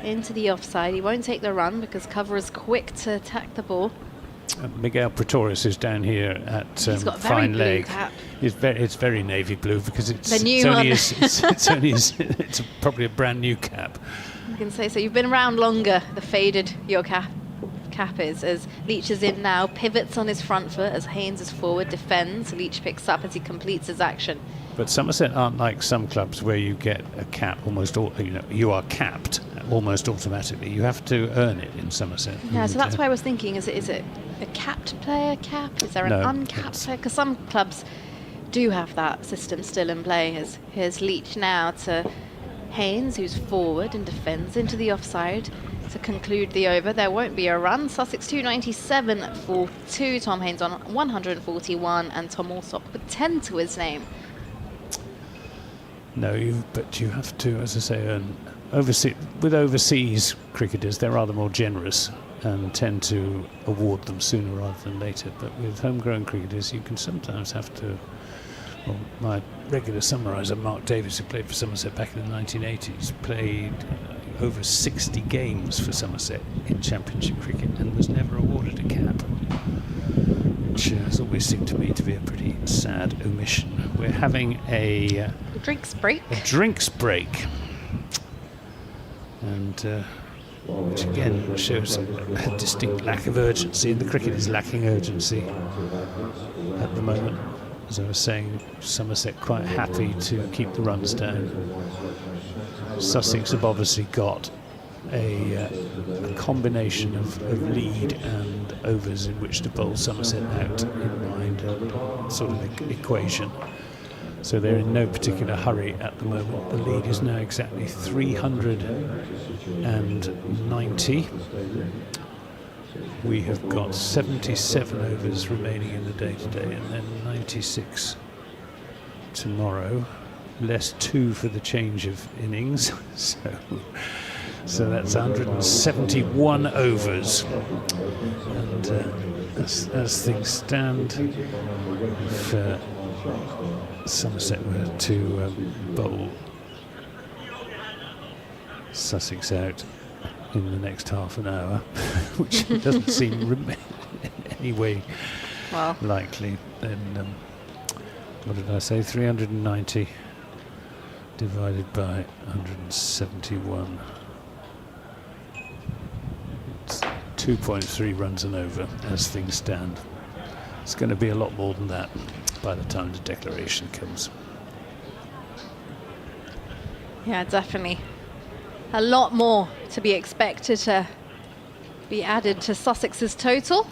into the offside. He won't take the run because cover is quick to attack the ball. Miguel Pretorius is down here at He's got a fine very blue leg. cap. It's very navy blue because it's The new one. it's probably a brand new cap. You can say so. You've been around longer, the faded your cap is, as Leach is in now, pivots on his front foot as Haynes is forward, defends. Leach picks up as he completes his action. But Somerset aren't like some clubs where you get a cap almost, you are capped almost automatically. You have to earn it in Somerset. Yeah, so that's why I was thinking, is it a capped player cap? Is there an uncapped player? Because some clubs do have that system still in play. Here's Leach now to Haynes, who's forward and defends into the offside to conclude the over. There won't be a run. Sussex 297 for 2. Tom Haynes on 141 and Tom Allsop with 10 to his name. No, but you have to, as I say, earn. With overseas cricketers, they're rather more generous and tend to award them sooner rather than later. But with homegrown cricketers, you can sometimes have to. Well, my regular summariser, Mark Davis, who played for Somerset back in the 1980s, played over 60 games for Somerset in Championship cricket and was never awarded a cap, which has always seemed to me to be a pretty sad omission. We're having a drinks break. And which again shows a distinct lack of urgency, and the cricket is lacking urgency at the moment. As I was saying, Somerset quite happy to keep the runs down. Sussex have obviously got a combination of lead and overs in which to bowl Somerset out in mind, sort of equation. So they're in no particular hurry at the moment. The lead is now exactly 390. We have got 77 overs remaining in the day today, and then 96 tomorrow, less 2 for the change of innings. So that's 171 overs. And as things stand, if Somerset were to bowl Sussex out in the next half an hour, which doesn't seem in any way likely, then what did I say, 390 divided by 171, it's 2.3 runs and over as things stand. It's going to be a lot more than that by the time the declaration comes. Yeah, definitely. A lot more to be expected to be added to Sussex's total.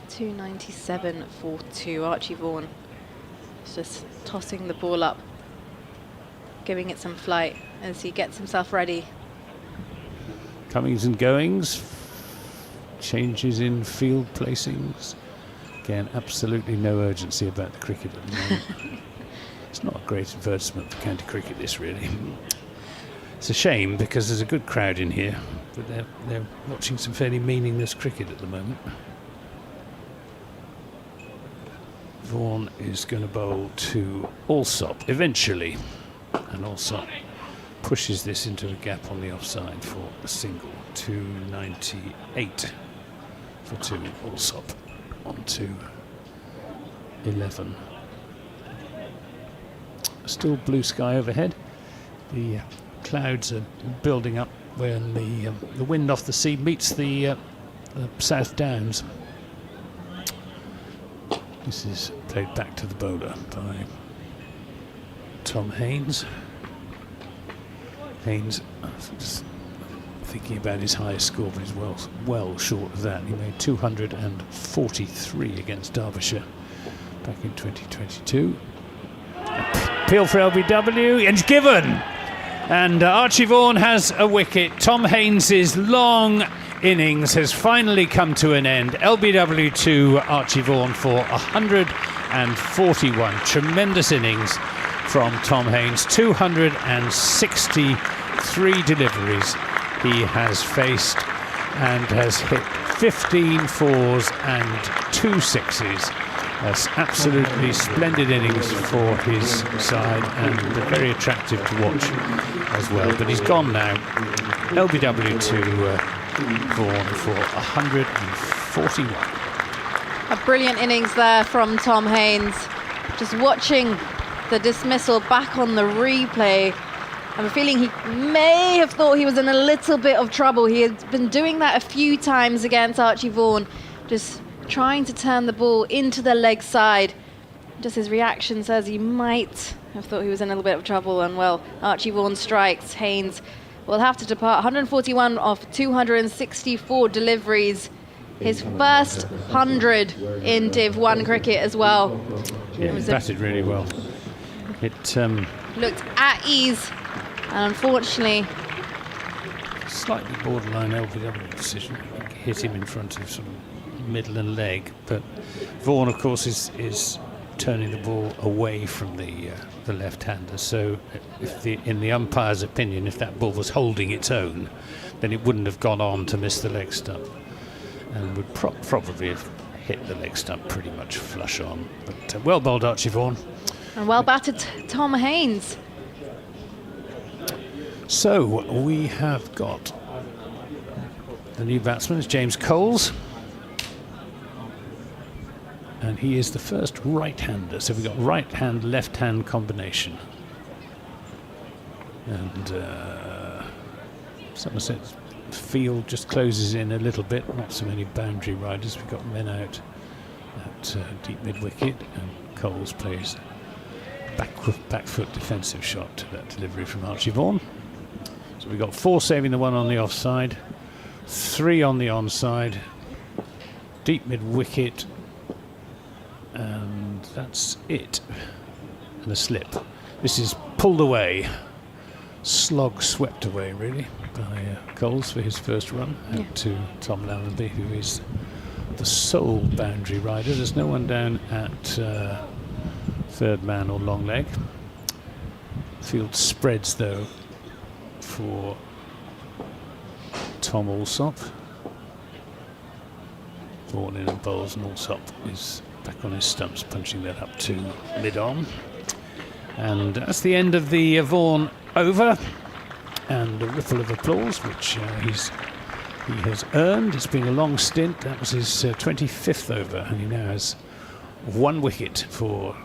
297 for 2. Archie Vaughan is just tossing the ball up, giving it some flight as he gets himself ready. Comings and goings, changes in field placings. Again, absolutely no urgency about the cricket at the moment. It's not a great advertisement for county cricket, this really. It's a shame because there's a good crowd in here, but they're watching some fairly meaningless cricket at the moment. Vaughan is going to bowl to Alsop eventually, and Alsop pushes this into a gap on the offside for a single. 298 for 2. Alsop on to 11. Still blue sky overhead. The clouds are building up when the wind off the sea meets the South Downs. This is played back to the bowler by Tom Haynes. Haynes, just thinking about his highest score, but he's well short of that. He made 243 against Derbyshire back in 2022. Appeal for LBW, and given! And Archie Vaughan has a wicket. Tom Haynes' long innings has finally come to an end. LBW to Archie Vaughan for 141. Tremendous innings from Tom Haynes. 263 deliveries he has faced and has hit 15 fours and 2 sixes. That's absolutely splendid innings for his side and very attractive to watch as well. But he's gone now. LBW to Vaughan for 141. A brilliant innings there from Tom Haynes. Just watching the dismissal back on the replay, I have a feeling he may have thought he was in a little bit of trouble. He had been doing that a few times against Archie Vaughan, just trying to turn the ball into the leg side. Just his reaction says he might have thought he was in a little bit of trouble, and well, Archie Vaughan strikes. Haynes will have to depart. 141 of 264 deliveries. His first 100 in Div 1 cricket as well. Yeah, he batted really well. It looked at ease, and unfortunately slightly borderline LBW decision. Hit him in front of sort of middle and leg, but Vaughan, of course, is turning the ball away from the left-hander. So, in the umpire's opinion, if that ball was holding its own, then it wouldn't have gone on to miss the leg stump, and would probably have hit the leg stump pretty much flush on. But well bowled, Archie Vaughan. And well batted, Tom Haynes. So we have got the new batsman is James Coles. And he is the first right-hander. So we've got right-hand, left-hand combination. And Somerset's field just closes in a little bit. Not so many boundary riders. We've got men out at deep mid-wicket. And Coles plays back foot defensive shot to that delivery from Archie Vaughan. So we've got 4 saving the 1 on the offside. 3 on the onside. Deep mid-wicket. And that's it. And a slip. This is pulled away. Slog swept away, really, by Coles for his first run out to Tom Lammonby, who is the sole boundary rider. There's no one down at third man or long leg. Field spreads, though, for Tom Alsop. Vaughan in and bowls, and Alsop is back on his stumps, punching that up to mid-on. And that's the end of the Vaughan over, and a ripple of applause, which he has earned. It's been a long stint. That was his 25th over, and he now has 1 wicket for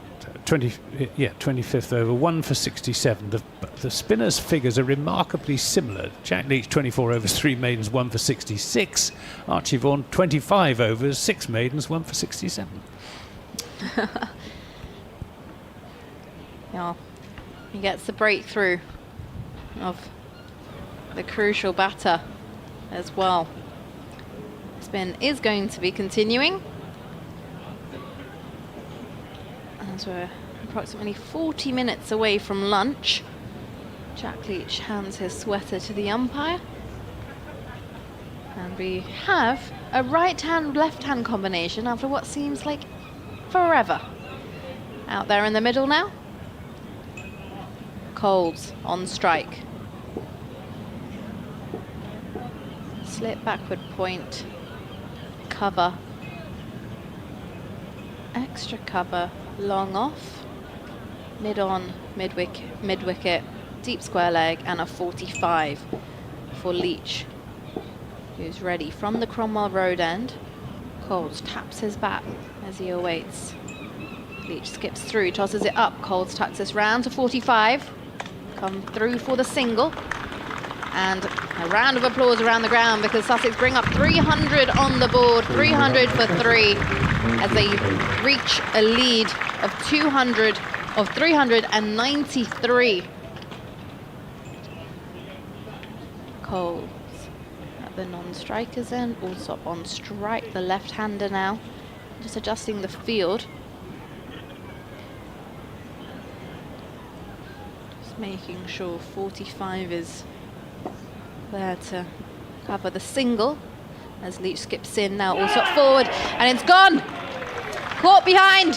25th over, 1 for 67. The spinners' figures are remarkably similar. Jack Leach, 24 overs, 3 maidens, 1 for 66. Archie Vaughan, 25 overs, 6 maidens, 1 for 67. Yeah, he gets the breakthrough of the crucial batter as well. Spin is going to be continuing, as we're approximately 40 minutes away from lunch. Jack Leach hands his sweater to the umpire, and we have a right-hand, left-hand combination after what seems like forever. Out there in the middle now, Coles on strike. Slip backward point. Cover. Extra cover. Long off. Mid on, mid wicket. Deep square leg and a 45 for Leach, who's ready from the Cromwell Road end. Coles taps his bat as he awaits. Leach skips through, tosses it up. Coles tucks this round to 45. Come through for the single. And a round of applause around the ground because Sussex bring up 300 on the board, 300 for 3, as they reach a lead of 393. Coles at the non-strikers end, Allsop on strike, the left-hander now, just adjusting the field. Just making sure 45 is there to cover the single as Leach skips in now, Allsop forward, and it's gone! Caught behind!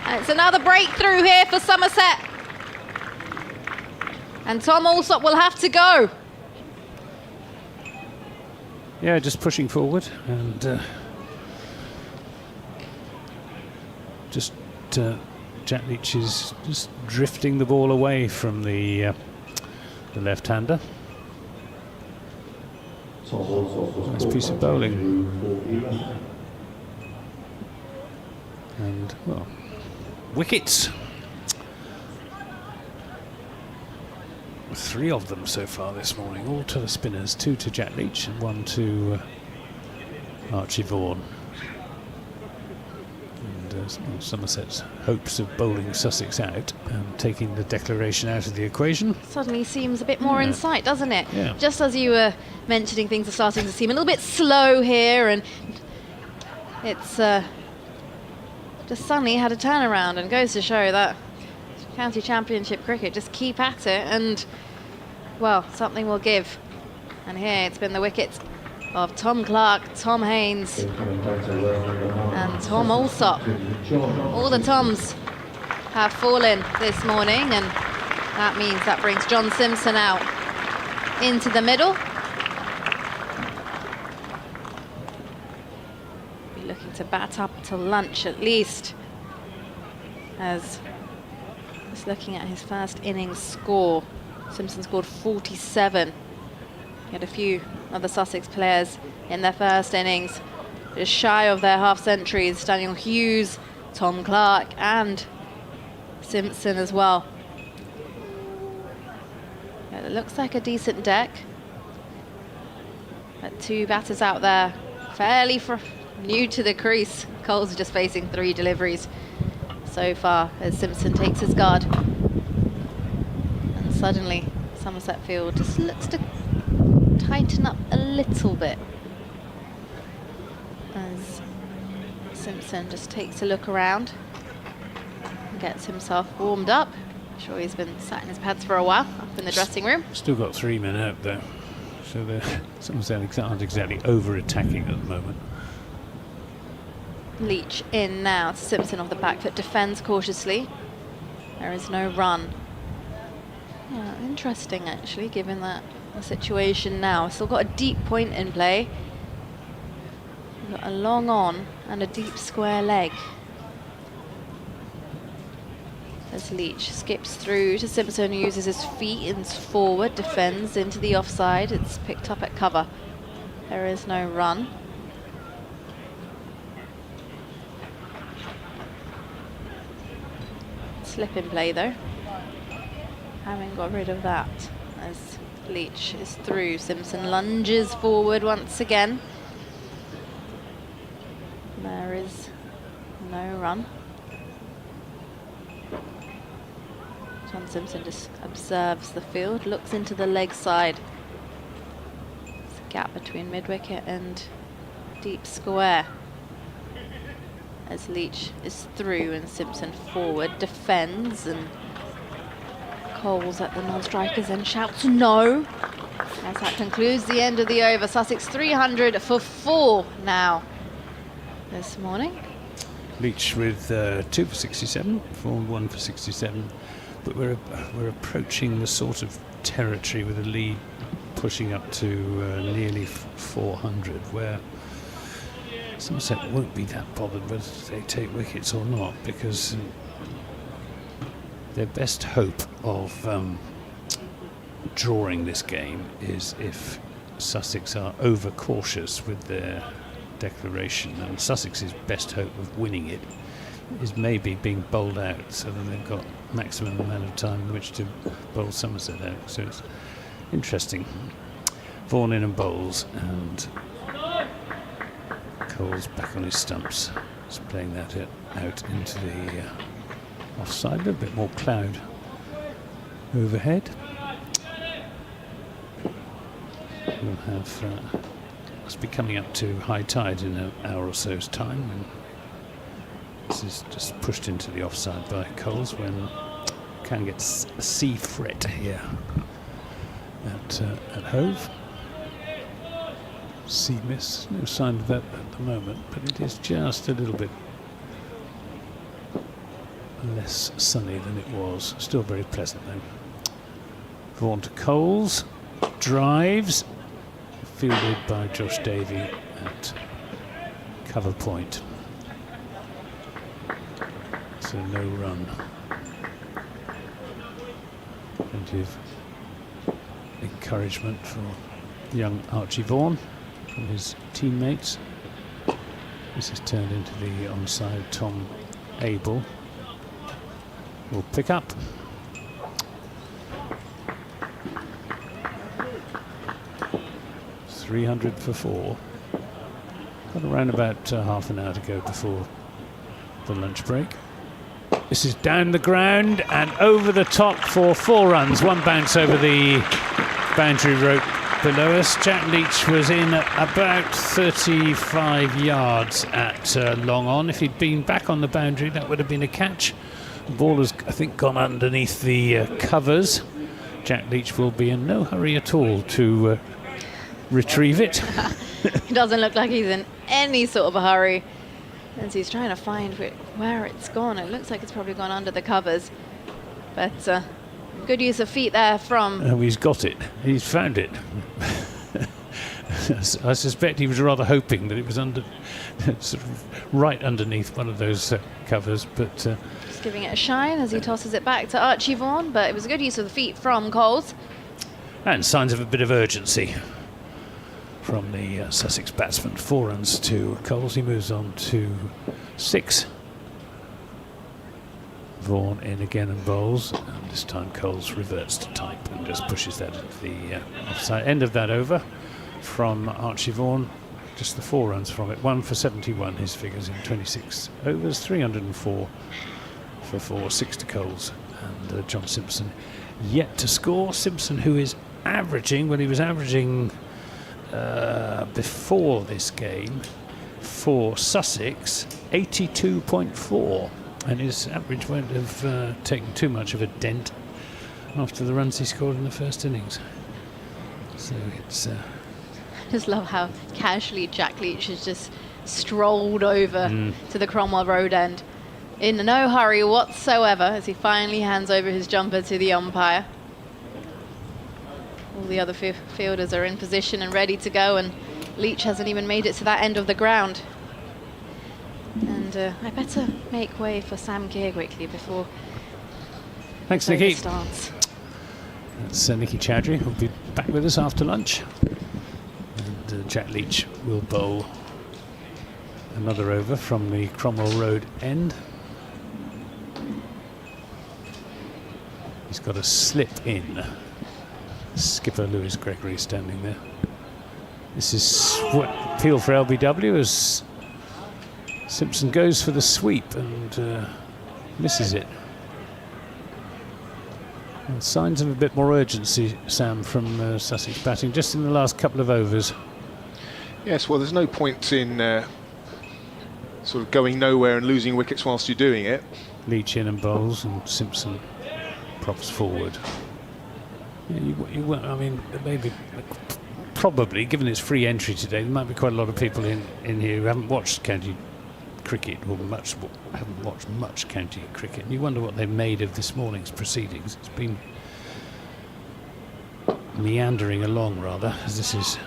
And it's another breakthrough here for Somerset. And Tom Allsop will have to go. Yeah, just pushing forward and Jack Leach is just drifting the ball away from the left-hander. Nice piece of bowling. And, well, wickets. 3 of them so far this morning, all to the spinners, 2 to Jack Leach and 1 to Archie Vaughan. And Somerset's hopes of bowling Sussex out and taking the declaration out of the equation Suddenly seems a bit more in sight, doesn't it? Yeah. Just as you were mentioning, things are starting to seem a little bit slow here, and it's just suddenly had a turnaround, and goes to show that county championship cricket, just keep at it and, well, something will give. And here it's been the wickets of Tom Clark, Tom Haynes and Tom Allsop. All the Toms have fallen this morning, and that means that brings John Simpson out into the middle. Be looking to bat up till lunch at least, as just looking at his first innings score, Simpson scored 47. He had a few other Sussex players in their first innings just shy of their half centuries. Daniel Hughes, Tom Clark and Simpson as well. Yeah, it looks like a decent deck. But 2 batters out there, fairly new to the crease. Coles just facing 3 deliveries so far as Simpson takes his guard. And suddenly Somerset field just looks to tighten up a little bit as Simpson just takes a look around and gets himself warmed up. I'm sure he's been sat in his pads for a while up in the dressing room. Still got 3 men out there, so Somerset aren't exactly over-attacking at the moment. Leach in now to Simpson off the back foot, defends cautiously. There is no run. Yeah, interesting actually, given that the situation now. Still got a deep point in play. We've got a long on and a deep square leg. As Leach skips through to Simpson, who uses his feet and forward, defends into the offside. It's picked up at cover. There is no run. Slip in play though. Having got rid of that as Leach is through. Simpson lunges forward once again. There is no run. John Simpson just observes the field, looks into the leg side. There's a gap between mid-wicket and deep square. As Leach is through and Simpson forward, defends, and Coles at the non-strikers and shouts no. As that concludes the end of the over. Sussex 300 for 4 now this morning. Leach with 2 for 67, 4 and 1 for 67. But we're approaching the sort of territory with a lead pushing up to nearly 400, where Somerset won't be that bothered whether they take wickets or not, because their best hope of drawing this game is if Sussex are overcautious with their declaration, and Sussex's best hope of winning it is maybe being bowled out, so that they've got maximum amount of time in which to bowl Somerset out. So it's interesting. Vaughan in and bowls, and Cole's back on his stumps. He's playing that out into the offside. A little bit more cloud overhead. We'll have must be coming up to high tide in an hour or so's time, and this is just pushed into the offside by Coles when can get a sea fret here at Hove. Sea mist, no sign of that at the moment, but it is just a little bit less sunny than it was. Still very pleasant though. Vaughan to Coles, drives, fielded by Josh Davey at cover point. So no run. Plenty of encouragement for young Archie Vaughan from his teammates. This is turned into the onside. Tom Abel will pick up. .300 for 4. Got around about half an hour to go before the lunch break. This is down the ground and over the top for 4 runs. 1 bounce over the boundary rope below us. Jack Leach was in about 35 yards at long on. If he'd been back on the boundary, that would have been a catch. The ball has, I think, gone underneath the covers. Jack Leach will be in no hurry at all to retrieve it. It doesn't look like he's in any sort of a hurry, as he's trying to find where it's gone. It looks like it's probably gone under the covers, but good use of feet there from... Oh, he's got it. He's found it. I suspect he was rather hoping that it was under, sort of right underneath one of those covers, but... just giving it a shine as he tosses it back to Archie Vaughan, but it was a good use of the feet from Coles. And signs of a bit of urgency from the Sussex batsman. 4 runs to Coles. He moves on to 6. Vaughan in again and bowls, and this time Coles reverts to type and just pushes that at the offside. End of that over from Archie Vaughan. Just the 4 runs from it. 1 for 71, his figures in 26 overs. 304 for 4. 6 to Coles, and John Simpson yet to score. Simpson, who is averaging, well, he was averaging before this game for Sussex 82.4, and his average won't have taken too much of a dent after the runs he scored in the first innings. So it's I just love how casually Jack Leach has just strolled over to the Cromwell Road end in no hurry whatsoever, as he finally hands over his jumper to the umpire. All the other fielders are in position and ready to go, and Leach hasn't even made it to that end of the ground. And I better make way for Sam Gear quickly before thanks, Nikki. starts. That's Nikki Chowdhury, who'll be back with us after lunch. And Jack Leach will bowl another over from the Cromwell Road end. He's got a slip in. Skipper Lewis Gregory standing there. This is appeal for LBW as Simpson goes for the sweep and misses it. And signs of a bit more urgency, Sam, from Sussex batting just in the last couple of overs. Yes, well, there's no point in sort of going nowhere and losing wickets whilst you're doing it. Leach in and bowls, and Simpson props forward. I mean, maybe, probably, given its free entry today, there might be quite a lot of people in here who haven't watched county cricket, or haven't watched much county cricket. And you wonder what they've made of this morning's proceedings. It's been meandering along rather, as this is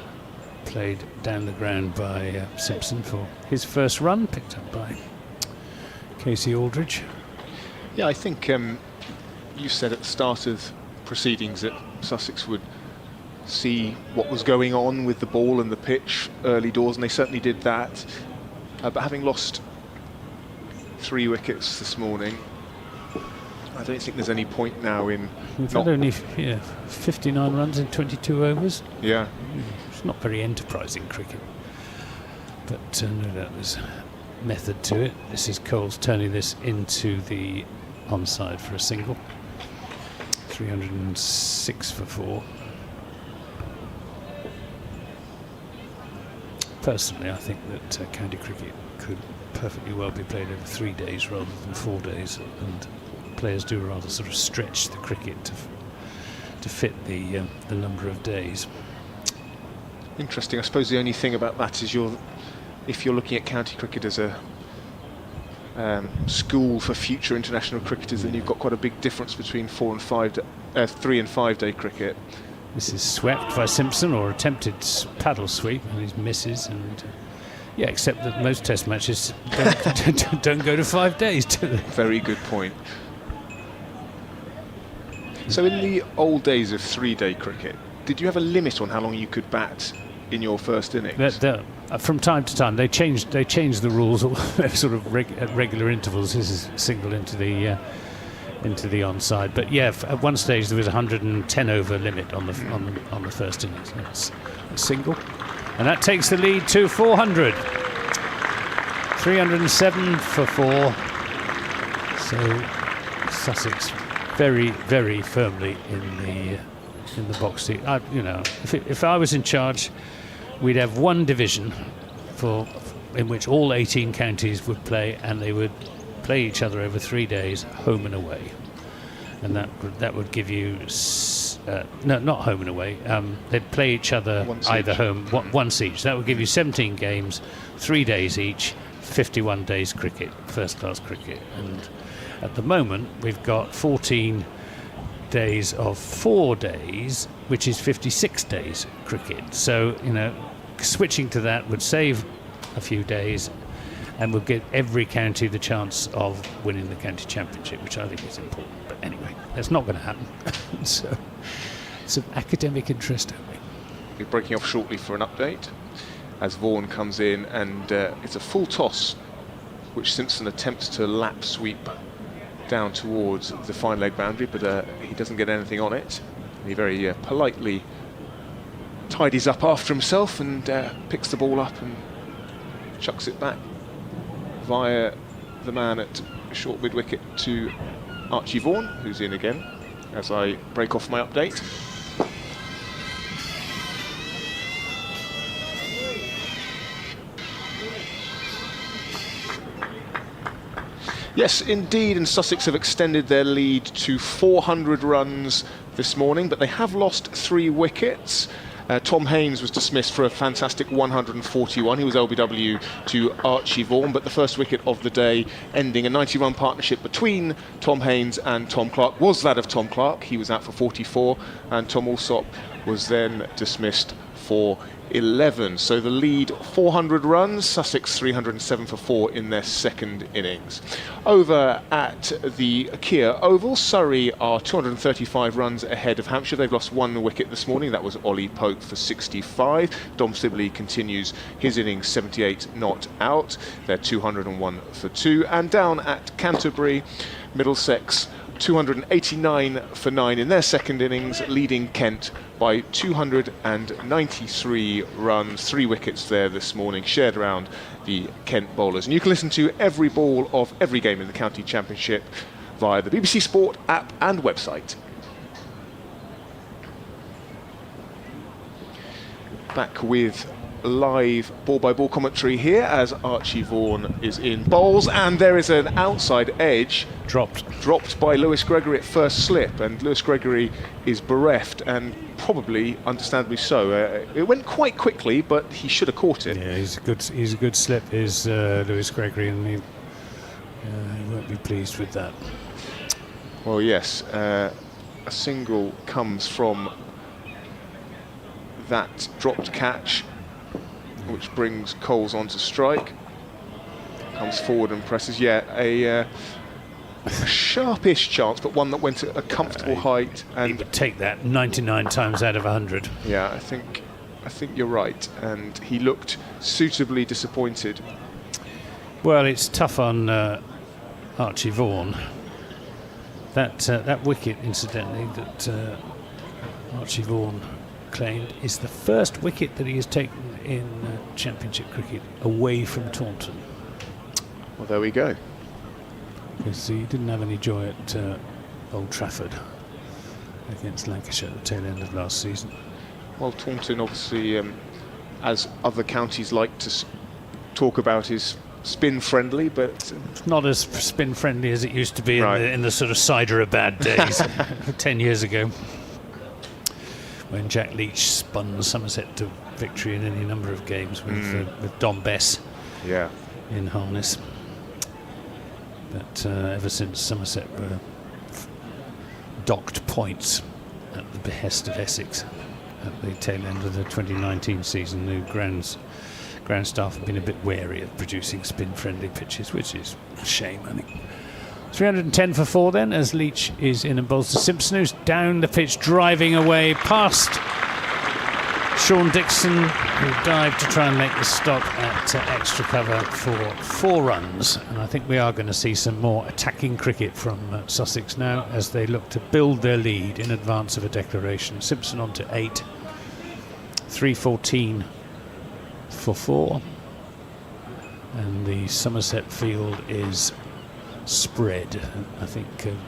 played down the ground by Simpson for his first run, picked up by Casey Aldridge. Yeah, I think you said at the start of proceedings that Sussex would see what was going on with the ball and the pitch early doors, and they certainly did that. But having lost 3 wickets this morning, I don't think there's any point now in. We've had only 59 runs in 22 overs. Yeah. It's not very enterprising cricket, but no doubt there's method to it. This is Coles turning this into the onside for a single. 306 for 4. Personally, I think that county cricket could perfectly well be played over 3 days rather than 4 days, and players do rather sort of stretch the cricket to fit the number of days. Interesting. I suppose the only thing about that is if you're looking at county cricket as a school for future international cricketers, then you've got quite a big difference between 3 and 5 day cricket. This is swept by Simpson, or attempted paddle sweep, and he misses. And yeah, except that most Test matches don't go to 5 days, do they? Very good point. So in the old days of 3-day cricket, did you have a limit on how long you could bat in your first innings? From time to time, they changed the rules sort of at regular intervals. This is single into the onside. But yeah, at one stage there was a 110 over limit on the first innings. That's a single, and that takes the lead to 400. 307 for 4. So Sussex very, very firmly in the box seat. If I was in charge, we'd have one division in which all 18 counties would play, and they would play each other over 3 days, home and away. And that would give you no, not home and away. They'd play each other either home once each. That would give you 17 games, 3 days each, 51 days cricket, first class cricket. And at the moment we've got 14 days of 4 days, which is 56 days cricket. So switching to that would save a few days and would give every county the chance of winning the county championship, which I think is important. But anyway, that's not going to happen. So some academic interest only. We're breaking off shortly for an update as Vaughan comes in, and it's a full toss which Simpson attempts to lap sweep down towards the fine leg boundary, but he doesn't get anything on it. He very politely tidies up after himself and picks the ball up and chucks it back via the man at short mid wicket to Archie Vaughan, who's in again as I break off my update. Yes, indeed, and Sussex have extended their lead to 400 runs this morning, but they have lost 3 wickets. Tom Haynes was dismissed for a fantastic 141. He was LBW to Archie Vaughan, but the first wicket of the day, ending a 90-run partnership between Tom Haynes and Tom Clark, was that of Tom Clark. He was out for 44, and Tom Alsop was then dismissed for 11. So the lead 400 runs, Sussex 307 for 4 in their second innings. Over at the Kia Oval, Surrey are 235 runs ahead of Hampshire. They've lost 1 wicket this morning. That was Ollie Pope for 65. Dom Sibley continues his innings 78 not out. They're 201 for 2. And down at Canterbury, Middlesex 289 for 9 in their second innings, leading Kent by 293 runs. 3 wickets there this morning, shared around the Kent bowlers. And you can listen to every ball of every game in the County Championship via the BBC Sport app and website. Back with live ball-by-ball commentary here as Archie Vaughan is in bowls, and there is an outside edge dropped by Lewis Gregory at first slip, and Lewis Gregory is bereft, and probably understandably so. It went quite quickly, but he should have caught it. Yeah, he's a good slip, is Lewis Gregory, and he won't be pleased with that. Well, yes, a single comes from that dropped catch, which brings Coles onto strike. Comes forward and presses. Yeah, a sharpish chance, but one that went at a comfortable height. He And would take that 99 times out of 100. yeah, I think you're right. And he looked suitably disappointed. Well, it's tough on Archie Vaughan. That wicket, incidentally, that Archie Vaughan claimed is the first wicket that he has taken in Championship cricket away from Taunton. Well, there we go. Because he didn't have any joy at Old Trafford against Lancashire at the tail end of last season. Well, Taunton, obviously, as other counties like to talk about, is spin-friendly, but It's not as spin-friendly as it used to be Right. in the sort of Cider-a-Bad days 10 years ago, when Jack Leach spun Somerset to victory in any number of games with Don Bess yeah. in harness. But ever since Somerset were docked points at the behest of Essex at the tail end of the 2019 season, the ground staff have been a bit wary of producing spin-friendly pitches, which is a shame, I think. 310 for 4 then, as Leach is in and bowls to Simpson, who's down the pitch, driving away past Sean Dixon, who dived to try and make the stop at extra cover for 4 runs. And I think we are going to see some more attacking cricket from Sussex now, as they look to build their lead in advance of a declaration. Simpson on to 8, 314 for 4, and the Somerset field is spread. I think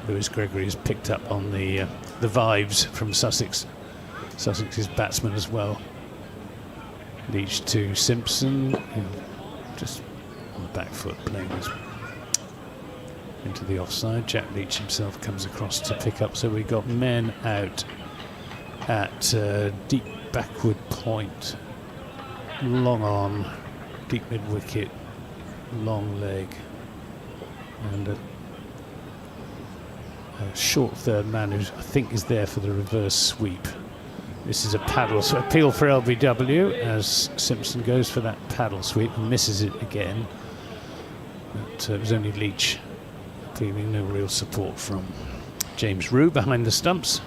Lewis Gregory has picked up on the vibes from Sussex's batsmen as well. Leach to Simpson, who just on the back foot playing this into the offside. Jack Leach himself comes across to pick up, so we got men out at deep backward point, long on, deep mid wicket, long leg, and a short third man who I think is there for the reverse sweep. This is a paddle, so appeal for LBW as Simpson goes for that paddle sweep and misses it again. But it was only Leach feeling, no real support from James Rue behind the stumps.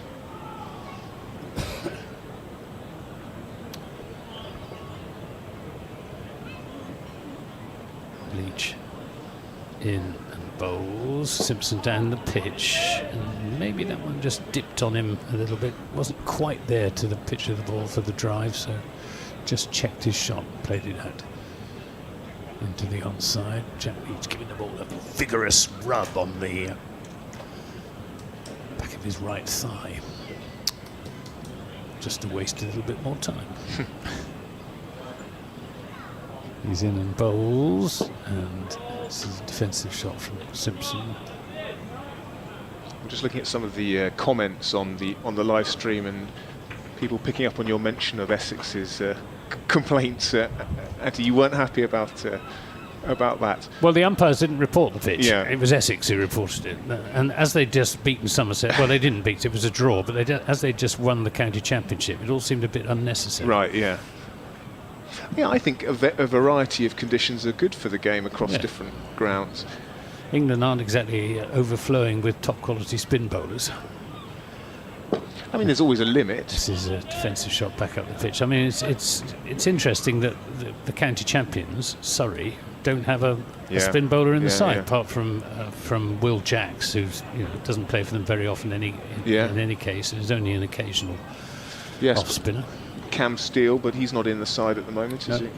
Leach in and bowls. Simpson down the pitch, and maybe that one just dipped on him a little bit. Wasn't quite there to the pitch of the ball for the drive, so just checked his shot, played it out into the onside. Jack Leach giving the ball a vigorous rub on the back of his right thigh, just to waste a little bit more time. He's in and bowls, and this is a defensive shot from Simpson. I'm just looking at some of the comments on the live stream, and people picking up on your mention of Essex's complaints. Andy, you weren't happy about that. Well, the umpires didn't report the pitch. Yeah. It was Essex who reported it. And as they'd just beaten Somerset, well, they didn't beat, it was a draw, but as they just won the county championship, it all seemed a bit unnecessary. Right, yeah. Yeah, I think a variety of conditions are good for the game across different grounds. England aren't exactly overflowing with top quality spin bowlers. I mean, there's always a limit. This is a defensive shot back up the pitch. I mean, it's interesting that the county champions, Surrey, don't have a spin bowler in the side, apart from Will Jacks, who doesn't play for them very often in any case, and is only an occasional off spinner. Cam Steele, but he's not in the side at the moment, is he? No.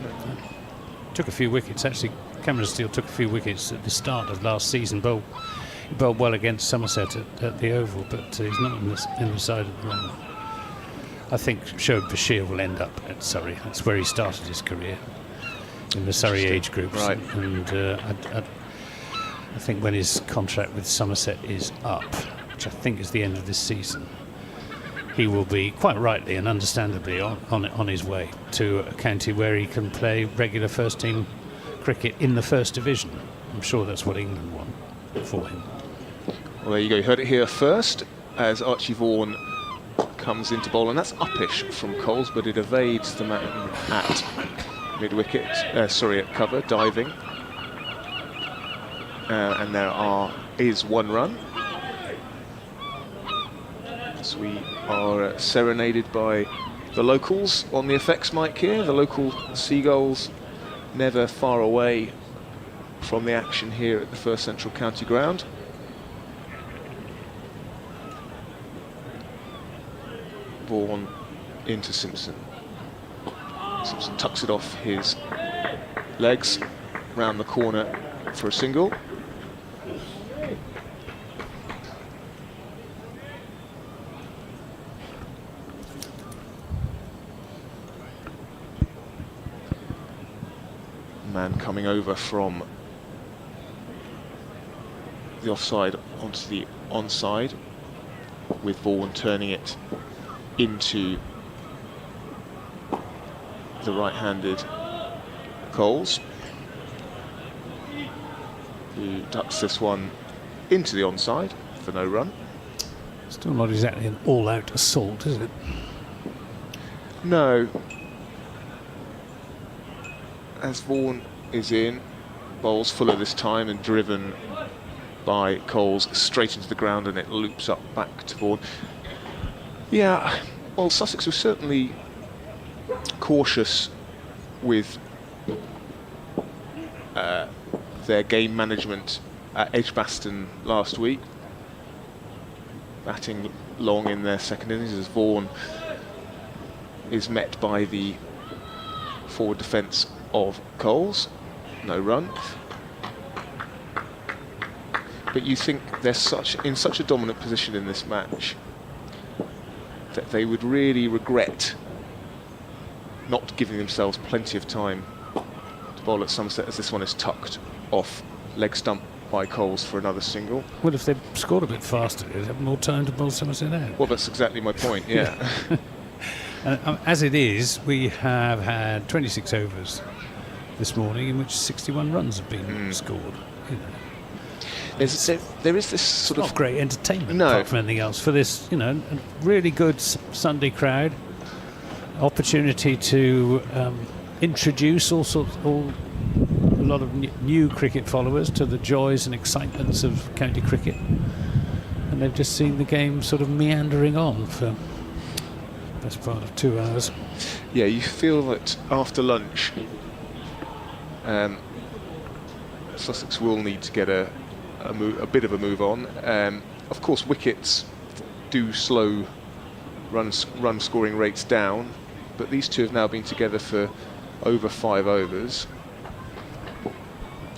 Took a few wickets, actually. Cameron Steele took a few wickets at the start of last season. He bowled well against Somerset at the Oval, but he's not in the side at the moment. I think Shoaib Bashir will end up at Surrey. That's where he started his career, in the Surrey age groups. Right. And I think when his contract with Somerset is up, which I think is the end of this season, he will be, quite rightly and understandably, on his way to a county where he can play regular first-team cricket in the First Division. I'm sure that's what England want for him. Well, there you go. You heard it here first, as Archie Vaughan comes into bowl, and that's uppish from Coles, but it evades the man at mid-wicket, at cover, diving. And there is 1 run. So we are serenaded by the locals on the effects mic here. The local seagulls never far away from the action here at the First Central County Ground. Vaughan into Simpson. Simpson tucks it off his legs, round the corner for a single. Man coming over from the offside onto the onside, with Vaughan turning it into the right-handed Coles, who ducks this one into the onside for no run. Still not exactly an all-out assault, is it? No. As Vaughan is in, bowls Fuller this time and driven by Coles straight into the ground, and it loops up back to Vaughan. Yeah, well, Sussex was certainly cautious with their game management at Edgbaston last week, batting long in their second innings as Vaughan is met by the forward defence of Coles. No run. But you think they're in such a dominant position in this match that they would really regret not giving themselves plenty of time to bowl at Somerset, as this one is tucked off leg stump by Coles for another single. Well, if they scored a bit faster, they'd have more time to bowl Somerset out. Well, that's exactly my point, yeah. As it is, we have had 26 overs this morning in which 61 runs have been scored. You know. There is this sort of not great entertainment, No. apart from anything else, for this, you know, a really good Sunday crowd. Opportunity to introduce a lot of new cricket followers to the joys and excitements of county cricket, and they've just seen the game sort of meandering on for the best part of 2 hours. Yeah, you feel that after lunch, Sussex will need to get a bit of a move on. Of course, wickets do slow run scoring rates down, but these two have now been together for over 5 overs.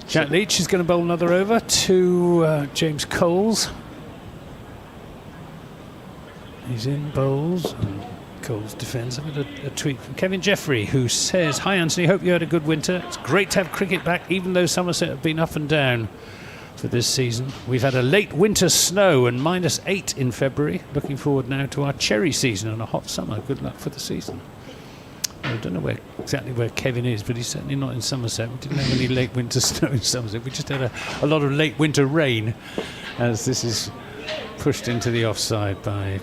Jack Leach is going to bowl another over to James Coles. He's in, bowls, and Coles defends. I've got a tweet from Kevin Jeffrey, who says, "Hi Anthony, hope you had a good winter. It's great to have cricket back, even though Somerset have been up and down for this season. We've had a late winter snow and -8 in February. Looking forward now to our cherry season and a hot summer. Good luck for the season." I don't know exactly where Kevin is, but he's certainly not in Somerset. We didn't have any late winter snow in Somerset. We just had a lot of late winter rain, as this is pushed into the offside by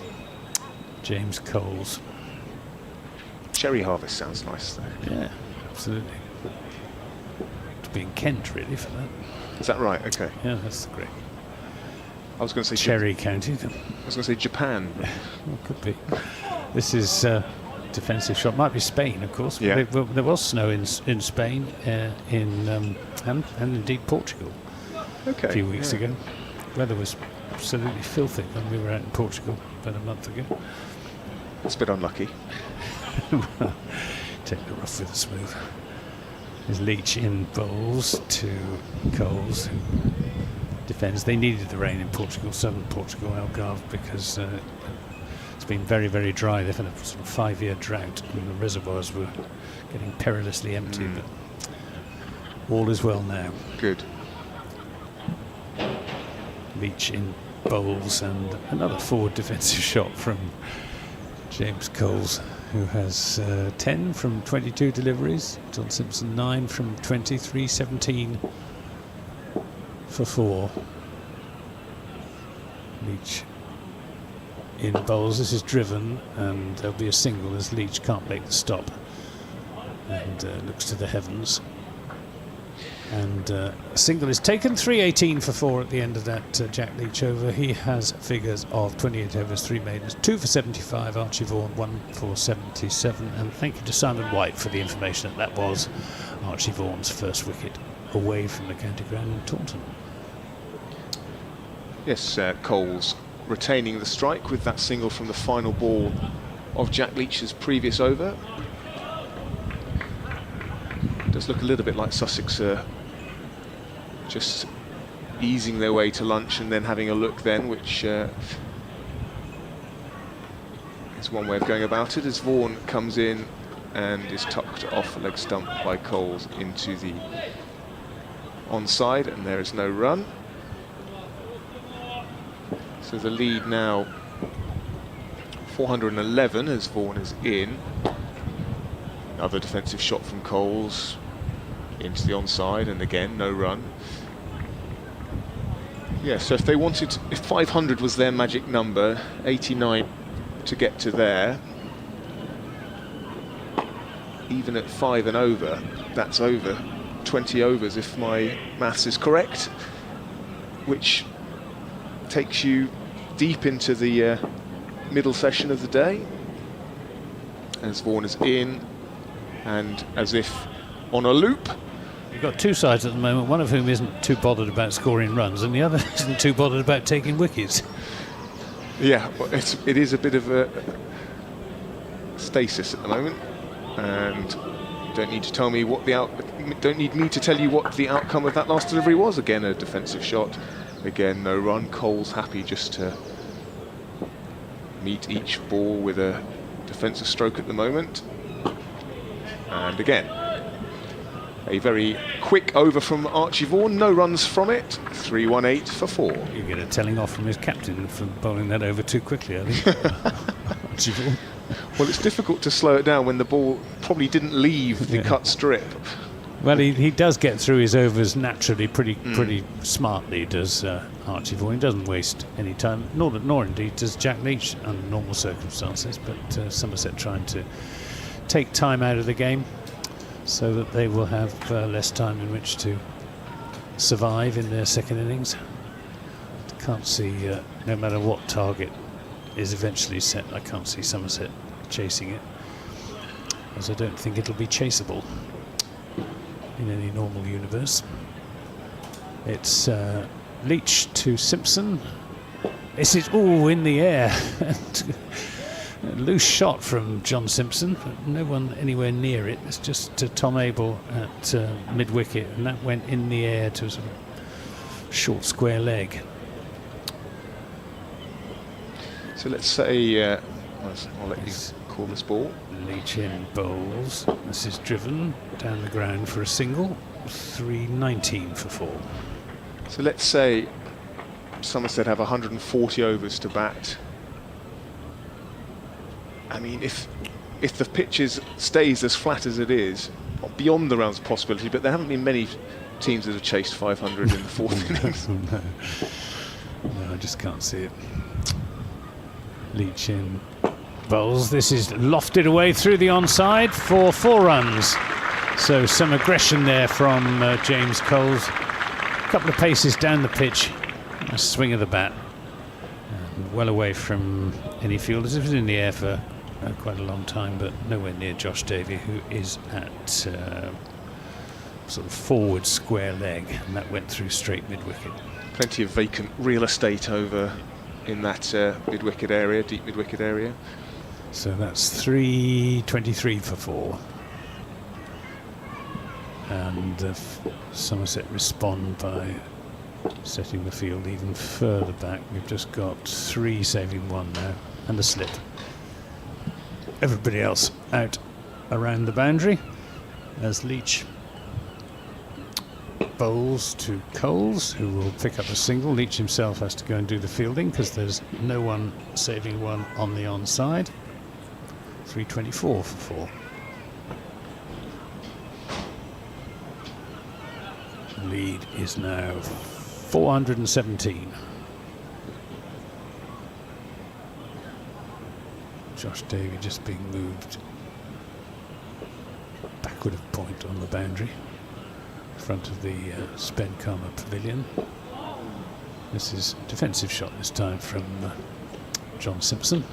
James Coles. Cherry harvest sounds nice, though. Yeah, absolutely. To be in Kent, really, for that. Is that right? Okay. Yeah, that's great. I was going to say Cherry County. I was going to say Japan. Well, could be. This is defensive shot. Might be Spain, of course. Yeah. There was snow in Spain, and indeed Portugal a few weeks ago. Weather was absolutely filthy when we were out in Portugal about a month ago. It's a bit unlucky. Take the rough with the smooth. There's Leach in bowls to Coles, who defends. They needed the rain in Portugal, southern Portugal, Algarve, because it's been very, very dry. They've had a sort of 5-year drought, and the reservoirs were getting perilously empty. But all is well now. Good. Leach in bowls, and another forward defensive shot from James Coles, who has 10 from 22 deliveries. John Simpson 9 from 23, 17 for 4. Leach in bowls. This is driven, and there'll be a single as Leach can't make the stop, and looks to the heavens. And a single is taken. 318 for 4 at the end of that Jack Leach over. He has figures of 28 overs, 3 maidens, 2 for 75. Archie Vaughan 1 for 77. And thank you to Simon White for the information that was Archie Vaughan's first wicket away from the county ground in Taunton. Yes, Coles retaining the strike with that single from the final ball of Jack Leach's previous over. It does look a little bit like Sussex just easing their way to lunch and then having a look then, which is one way of going about it, as Vaughan comes in and is tucked off a leg stump by Coles into the onside, and there is no run. So the lead now 411 as Vaughan is in. Another defensive shot from Coles into the onside, and again no run. Yeah, so if they wanted, if 500 was their magic number, 89 to get to there, even at 5 and over, that's over 20 overs if my maths is correct, which takes you deep into the middle session of the day. As Vaughan is in, and as if on a loop. You've got two sides at the moment, one of whom isn't too bothered about scoring runs, and the other isn't too bothered about taking wickets. Yeah, well, it is a bit of a stasis at the moment, and you don't need to tell me what don't need me to tell you what the outcome of that last delivery was. Again, a defensive shot. Again, no run. Cole's happy just to meet each ball with a defensive stroke at the moment. And again, a very quick over from Archie Vaughan, no runs from it, 318 for 4. You get a telling off from his captain for bowling that over too quickly, I think. Archie Vaughan. Well, it's difficult to slow it down when the ball probably didn't leave the cut strip. Well, he does get through his overs naturally pretty smartly, does Archie Vaughan. He doesn't waste any time, nor indeed does Jack Leach under normal circumstances, but Somerset trying to take time out of the game so that they will have less time in which to survive in their second innings. Can't see, no matter what target is eventually set, I can't see Somerset chasing it, as I don't think it'll be chaseable in any normal universe. It's Leach to Simpson. This is in the air. A loose shot from John Simpson, but no one anywhere near it. It's just Tom Abel at mid-wicket, and that went in the air to a sort of short square leg. So let's say, I'll let you call this ball. Leach in bowls. This is driven down the ground for a single. 319 for 4. So let's say Somerset have 140 overs to bat. I mean, if the pitch stays as flat as it is, beyond the rounds of possibility, but there haven't been many teams that have chased 500 in the fourth innings. No, I just can't see it. Leach in bowls. This is lofted away through the onside for 4 runs. So some aggression there from James Coles. A couple of paces down the pitch. A swing of the bat. And well away from any fielders. It was in the air for quite a long time, but nowhere near Josh Davey, who is at sort of forward square leg, and that went through straight mid-wicket. Plenty of vacant real estate over in that mid-wicket area, deep mid-wicket area. So that's 323 for 4. And Somerset respond by setting the field even further back. We've just got 3 saving 1 now, and a slip. Everybody else out around the boundary as Leach bowls to Coles, who will pick up a single. Leach himself has to go and do the fielding because there's no one saving 1 on the onside. 324 for 4. Lead is now 417. Josh Davey just being moved backward of point on the boundary in front of the Spen Karma Pavilion. This is a defensive shot this time from John Simpson,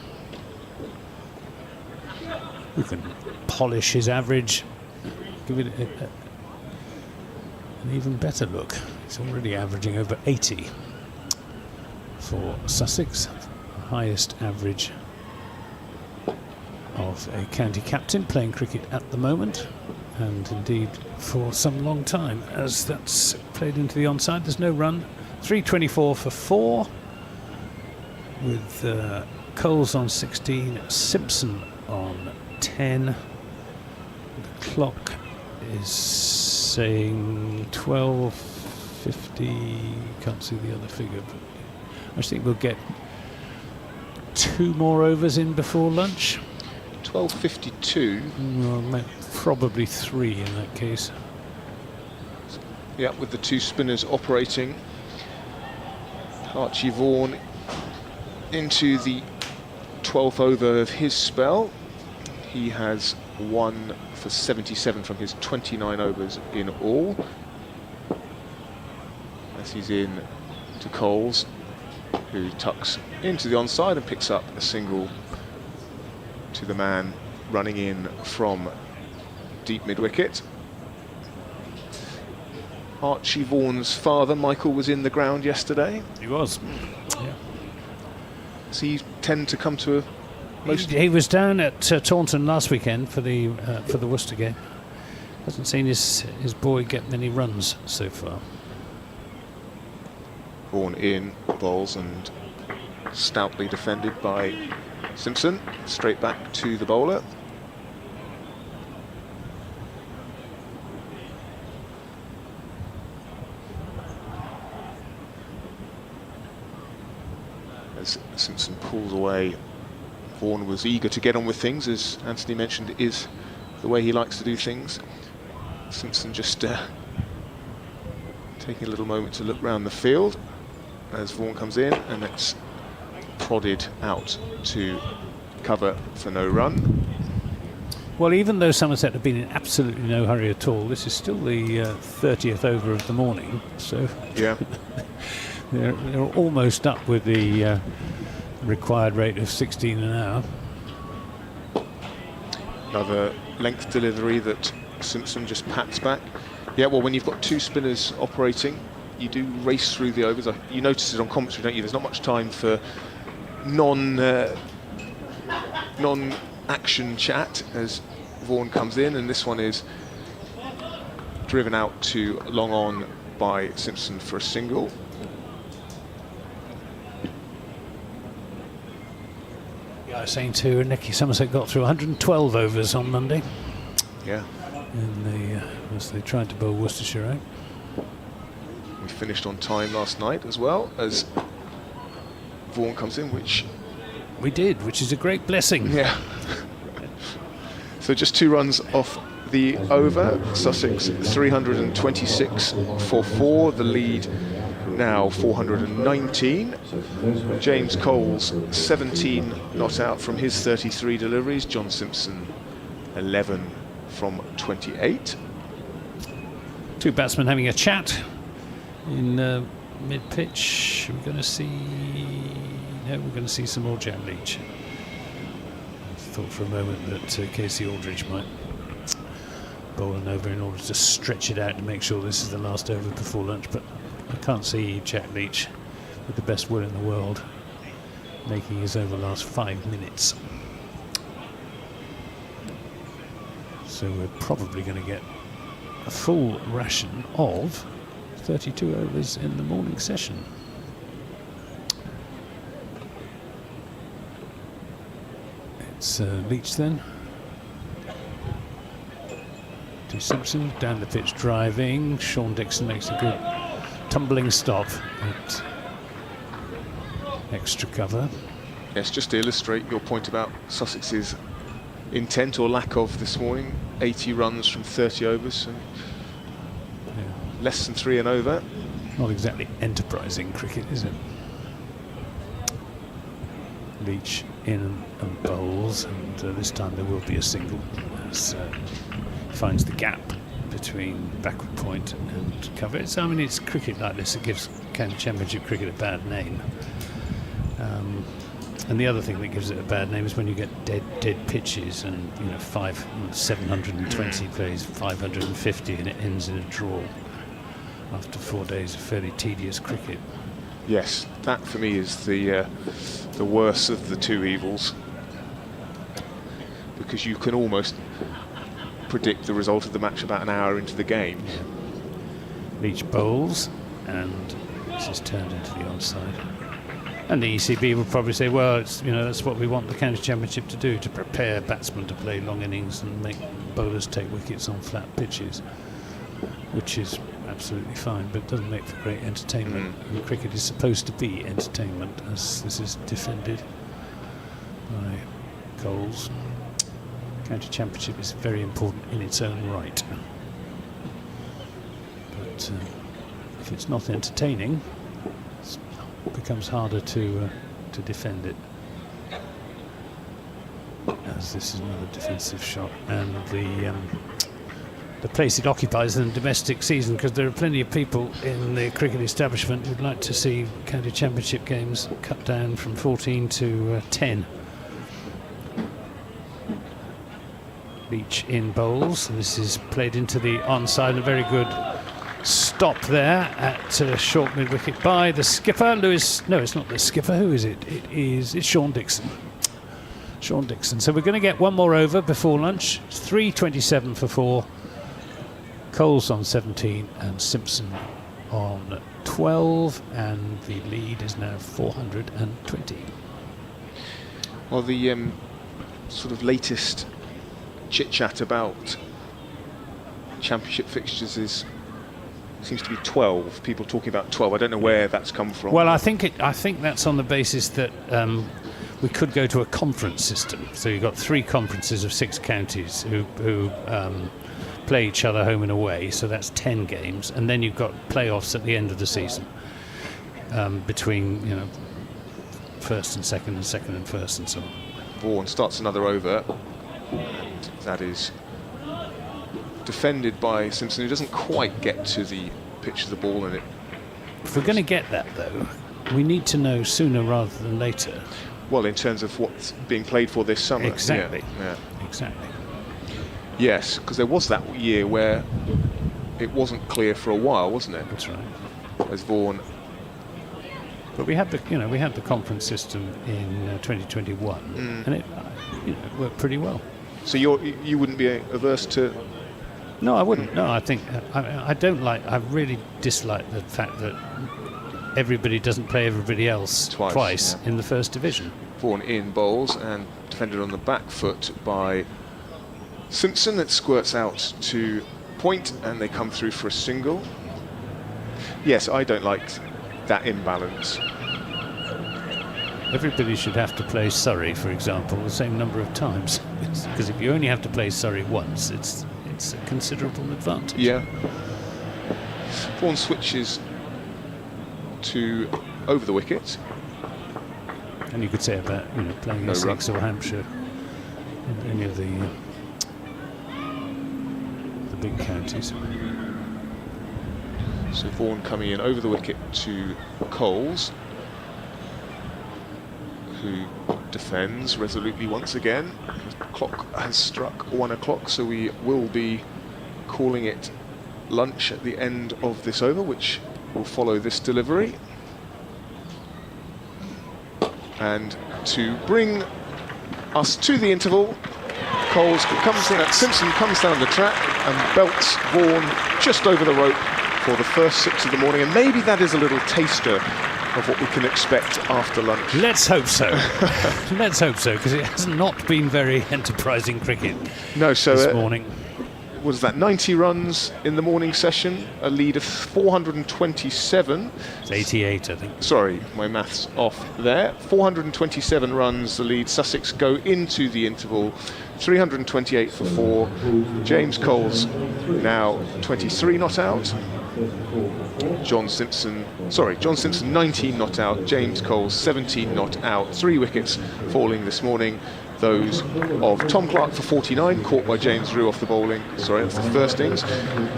who can polish his average, give it an even better look. He's already averaging over 80 for Sussex, the highest average of a county captain playing cricket at the moment, and indeed for some long time, as that's played into the onside. There's no run. 324 for 4, with Coles on 16, Simpson on 10. The clock is saying 12:50. Can't see the other figure, but I think we'll get 2 more overs in before lunch. 12:52. Well, probably 3 in that case. Yeah, with the 2 spinners operating. Archie Vaughan into the 12th over of his spell. He has 1 for 77 from his 29 overs in all. As he's in to Coles, who tucks into the onside and picks up a single to the man running in from deep mid-wicket. Archie Vaughan's father, Michael, was in the ground yesterday. He was. Yeah. So you tend to come to a He was down at Taunton last weekend for the Worcester game. Hasn't seen his boy get many runs so far. Vaughan in, bowls, and stoutly defended by Simpson. Straight back to the bowler. As Simpson pulls away, Vaughan was eager to get on with things, as Anthony mentioned, it is the way he likes to do things. Simpson just taking a little moment to look round the field as Vaughan comes in, and it's prodded out to cover for no run. Well, even though Somerset have been in absolutely no hurry at all, this is still the 30th over of the morning, so Yeah. they're almost up with the required rate of 16 an hour. Another length delivery that Simpson just pats back. Yeah, well, when you've got 2 spinners operating, you do race through the overs. You notice it on commentary, don't you? There's not much time for non-action chat as Vaughan comes in, and this one is driven out to long on by Simpson for a single. I was saying to Nicky, Somerset got through 112 overs on Monday. Yeah. As they tried to bowl Worcestershire out. We finished on time last night as well, as Vaughan comes in, which... We did, which is a great blessing. Yeah. So just 2 runs off the over. Sussex 326 for 4. The lead now 419. James Coles 17 not out from his 33 deliveries. John Simpson 11 from 28. 2 batsmen having a chat in mid-pitch. We're going to see... No, we're going to see some more Jack Leach. I thought for a moment that Casey Aldridge might bowl an over in order to stretch it out to make sure this is the last over before lunch, but I can't see Jack Leach, with the best will in the world, making his over last 5 minutes. So we're probably going to get a full ration of 32 overs in the morning session. It's Leach then. To Simpson, down the pitch driving. Sean Dixon makes a good tumbling stop at extra cover. Yes, just to illustrate your point about Sussex's intent or lack of this morning, 80 runs from 30 overs, so less than 3 and over. Not exactly enterprising cricket, is it? Leach in and bowls, and this time there will be a single as finds the gap between backward point and cover. I mean, it's cricket like this that gives county championship cricket a bad name. And the other thing that gives it a bad name is when you get dead pitches, and 720 plays 550 and it ends in a draw after 4 days of fairly tedious cricket. Yes, that for me is the worst of the two evils, because you can almost predict the result of the match about an hour into the game. Leach bowls, and this is turned into the onside. And the ECB would probably say, well, it's, that's what we want the county championship to do, to prepare batsmen to play long innings and make bowlers take wickets on flat pitches, which is absolutely fine, but it doesn't make for great entertainment. And cricket is supposed to be entertainment, as this is defended by Coles. County championship is very important in its own right, but if it's not entertaining, it becomes harder to defend it. As this is another defensive shot, and the place it occupies in the domestic season, because there are plenty of people in the cricket establishment who'd like to see county championship games cut down from 14 to 10. Leach in bowls. This is played into the onside. A very good stop there at short mid-wicket by the skipper, Lewis. No, it's not the skipper. Who is it? It's Sean Dixon. Sean Dixon. So we're going to get one more over before lunch. 3:27 for 4. Coles on 17 and Simpson on 12, and the lead is now 420. Well, the sort of latest chit-chat about championship fixtures seems to be 12. People talking about 12. I don't know where that's come from. Well, I think that's on the basis that we could go to a conference system. So you've got 3 conferences of 6 counties who play each other home and away. So that's 10 games, and then you've got playoffs at the end of the season between first and second and first and so on. Vaughan starts another over, and that is defended by Simpson, who doesn't quite get to the pitch of the ball, and it. If we're going to get that, though, we need to know sooner rather than later. Well, in terms of what's being played for this summer. Exactly. Yeah. Exactly. Yes, because there was that year where it wasn't clear for a while, wasn't it? That's right. As Vaughan. But we had the conference system in 2021, and it worked pretty well. So you wouldn't be averse to. No, I wouldn't. No, I think I really dislike the fact that everybody doesn't play everybody else twice in the first division. Vaughan in bowls and defended on the back foot by Simpson. It squirts out to point, and they come through for a single. Yes, I don't like that imbalance. Everybody should have to play Surrey, for example, the same number of times, because if you only have to play Surrey once, it's a considerable advantage. Yeah. Vaughan switches to over the wicket. And you could say about playing Essex or Hampshire in any of the big counties. So Vaughan coming in over the wicket to Coles, who defends resolutely once again. The clock has struck 1 o'clock, so we will be calling it lunch at the end of this over, which will follow this delivery. And to bring us to the interval, Simpson comes down the track and belts Vaughan just over the rope for the first 6 of the morning, and maybe that is a little taster of what we can expect after lunch. Let's hope so. Let's hope so, because it has not been very enterprising cricket this morning. What is that, 90 runs in the morning session, a lead of 427. It's 88, I think. Sorry, my maths off there. 427 runs, the lead. Sussex go into the interval, 328 for 4. James Coles now 23 not out. John Simpson 19 not out, James Cole 17 not out. 3 wickets falling this morning. Those of Tom Clark for 49, caught by James Rew off the bowling. Sorry, that's the first innings.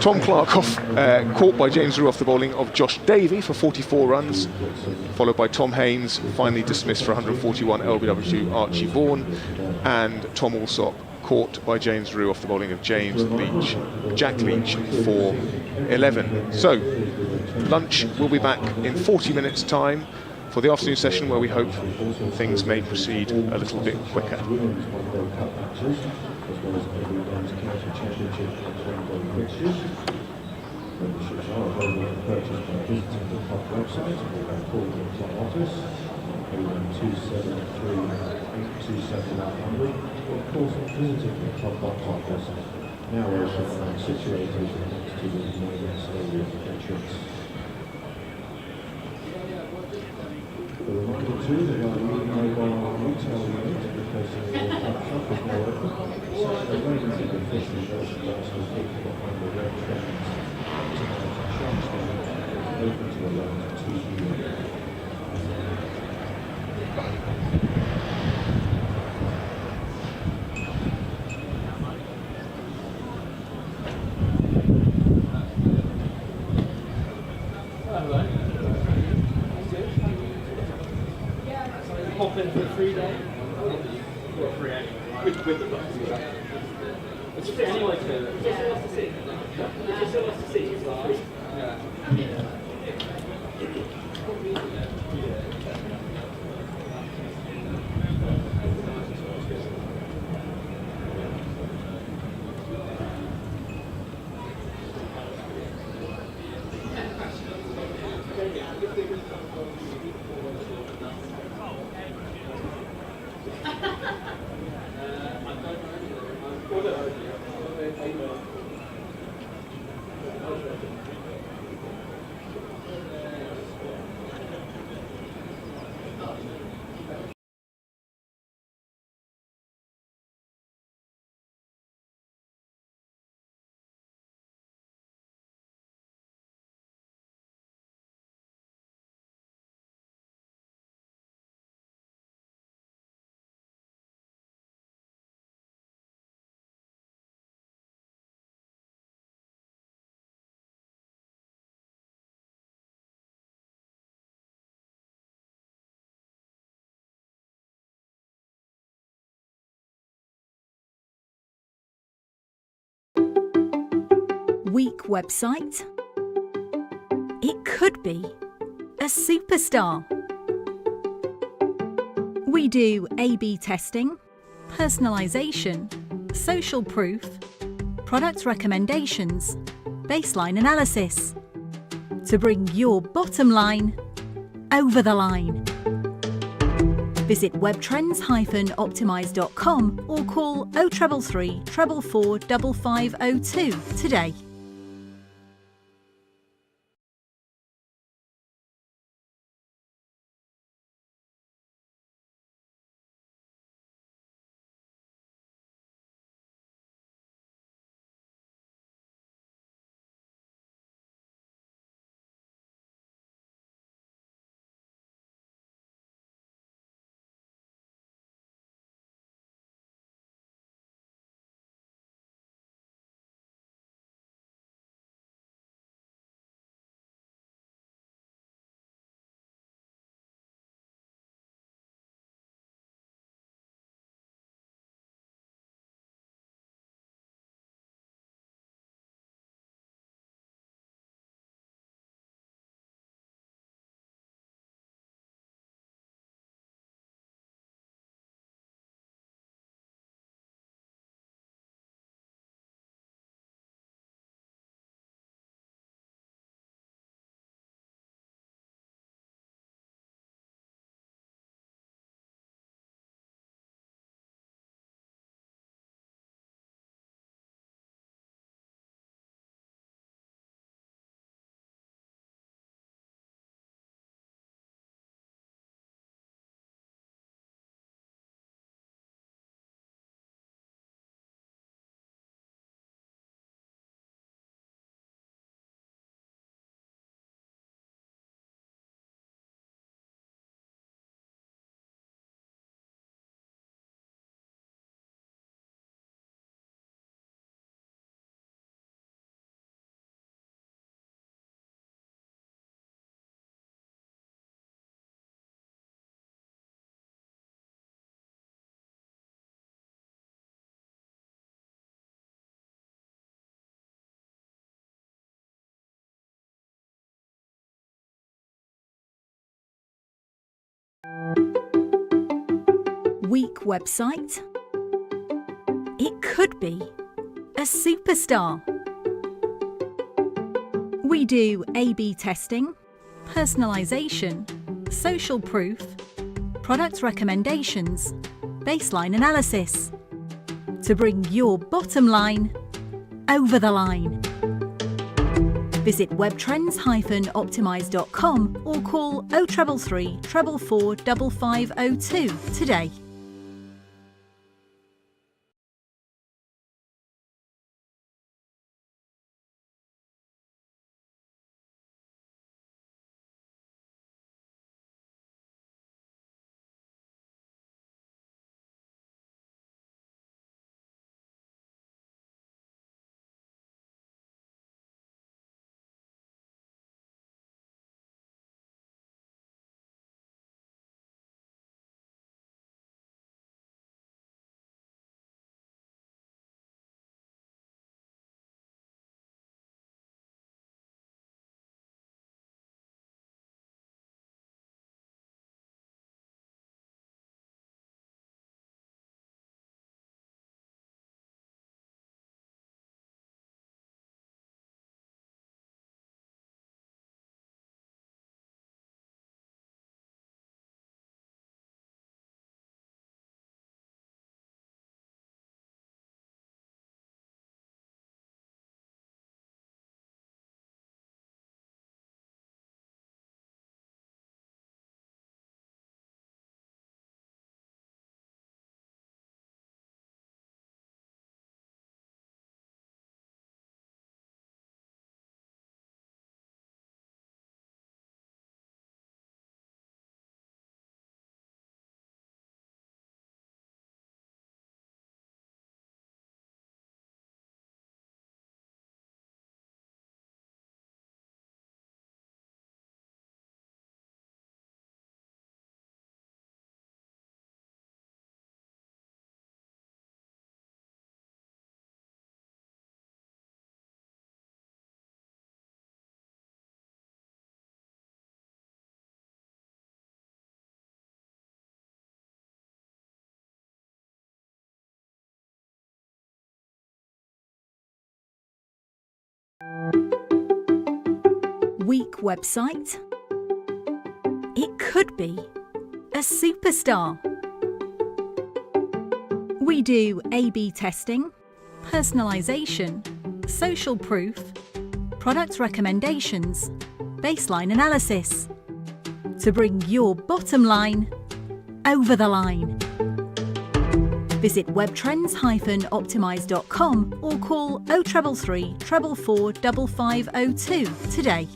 Tom Clark caught by James Rew off the bowling of Josh Davey for 44 runs, followed by Tom Haynes, finally dismissed for 141, LBW Archie Vaughan, and Tom Alsop caught by James Rew off the bowling of Jack Leach for 11. So, lunch will be back in 40 minutes' time for the afternoon session, where we hope things may proceed a little bit quicker. Memberships are available for purchase by visiting the club website or by calling the club office 01273827100, or of course visiting the club box office, now open and situated next to the main stadium entrance. A reminder too that our new mobile retail unit replacing the old club shop is now open, so awaiting the official merchandise will keep behind the red curtains. Open to allow to view. Pop in for a free day? Or free anyway. With the bus. It's free anyway to see. It's still to see. Yeah. Weak website? It could be a superstar. We do A/B testing, personalisation, social proof, product recommendations, baseline analysis to bring your bottom line over the line. Visit webtrends-optimise.com or call 0333 444 5502 today. Weak website? It could be a superstar. We do A/B testing, personalisation, social proof, product recommendations, baseline analysis to bring your bottom line over the line. Visit webtrends-optimise.com or call 0333 444 5502 today. Weak website? It could be a superstar. We do A/B testing, personalisation, social proof, product recommendations, baseline analysis to bring your bottom line over the line. Visit webtrends-optimise.com or call 0333 444 5502 today.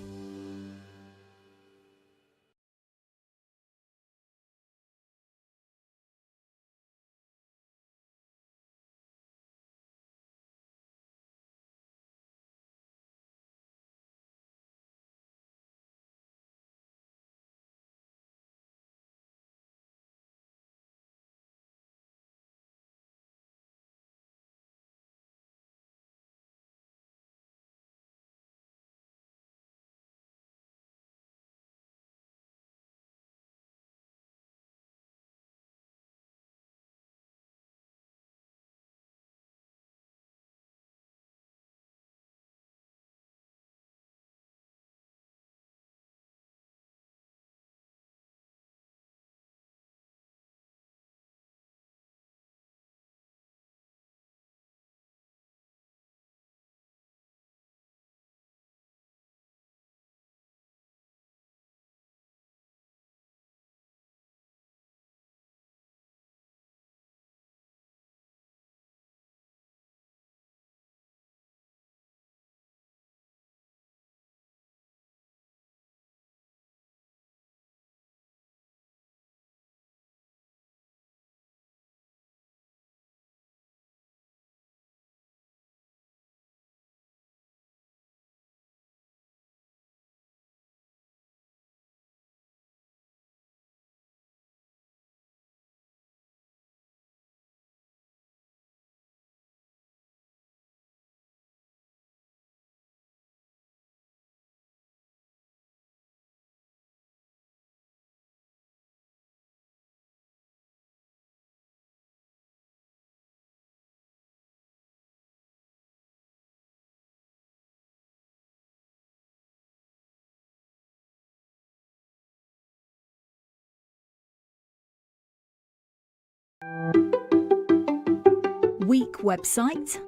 Weak website?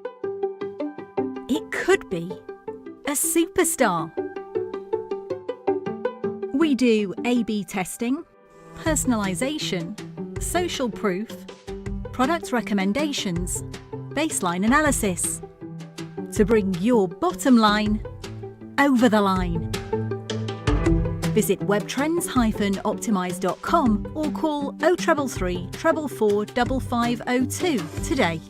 It could be a superstar. We do A/B testing, personalization, social proof, product recommendations, baseline analysis to bring your bottom line over the line. Visit webtrends-optimize.com or call 0333 444 5502 today.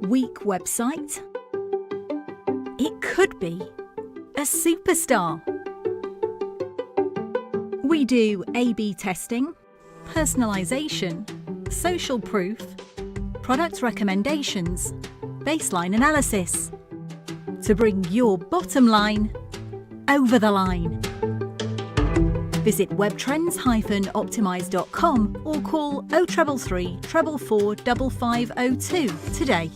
Weak website? It could be a superstar. We do A/B testing, personalization, social proof, product recommendations, baseline analysis to bring your bottom line over the line. Visit webtrends-optimize.com or call 0333 444 5502 today.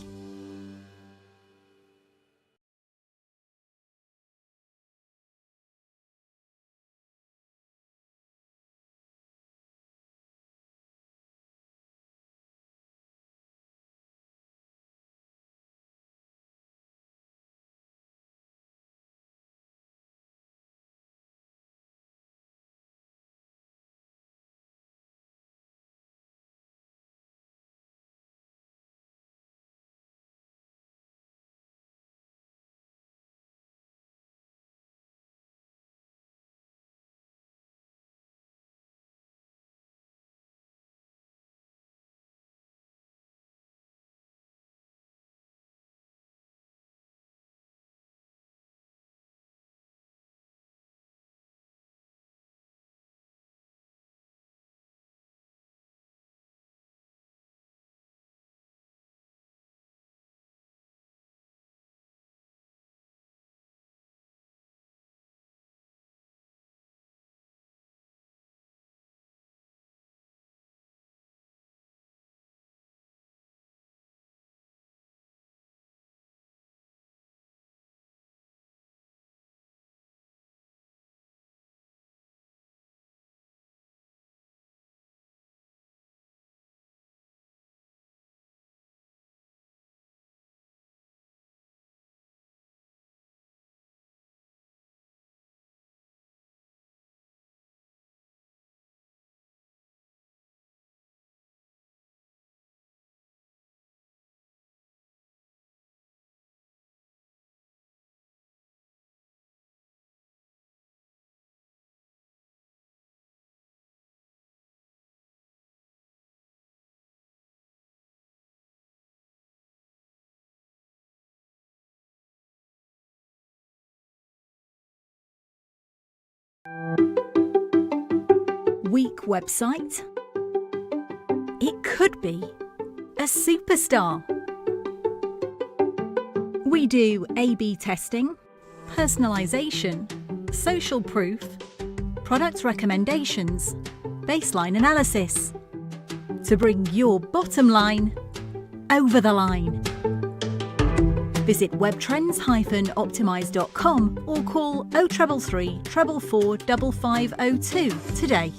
Weak website? It could be a superstar. We do A/B testing, personalization, social proof, product recommendations, baseline analysis to bring your bottom line over the line. Visit webtrends-optimize.com or call 0333 444 5502 today.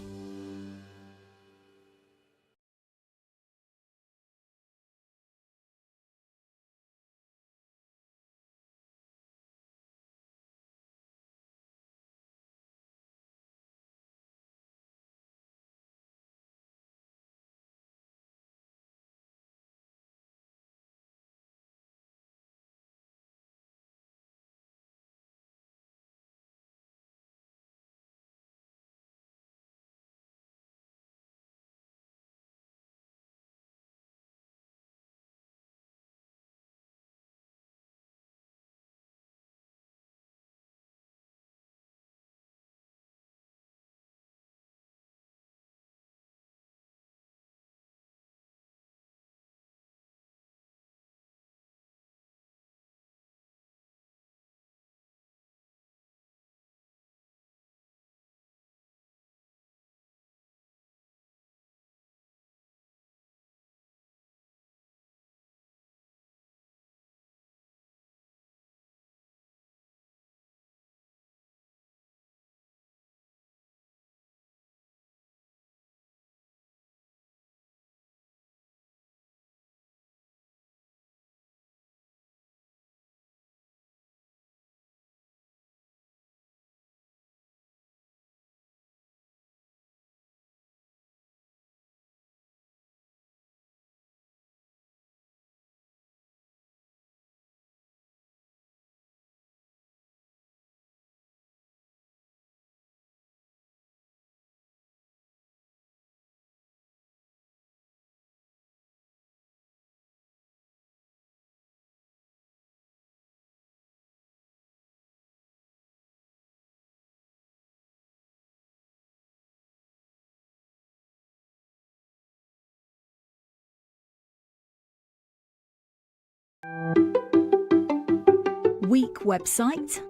Weak website?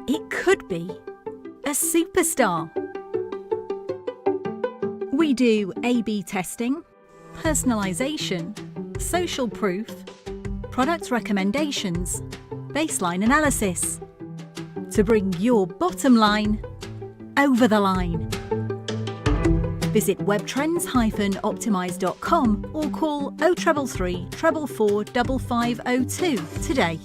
It could be a superstar. We do A/B testing, personalization, social proof, product recommendations, baseline analysis to bring your bottom line over the line. Visit webtrends-optimize.com or call 0333 444 5502 today.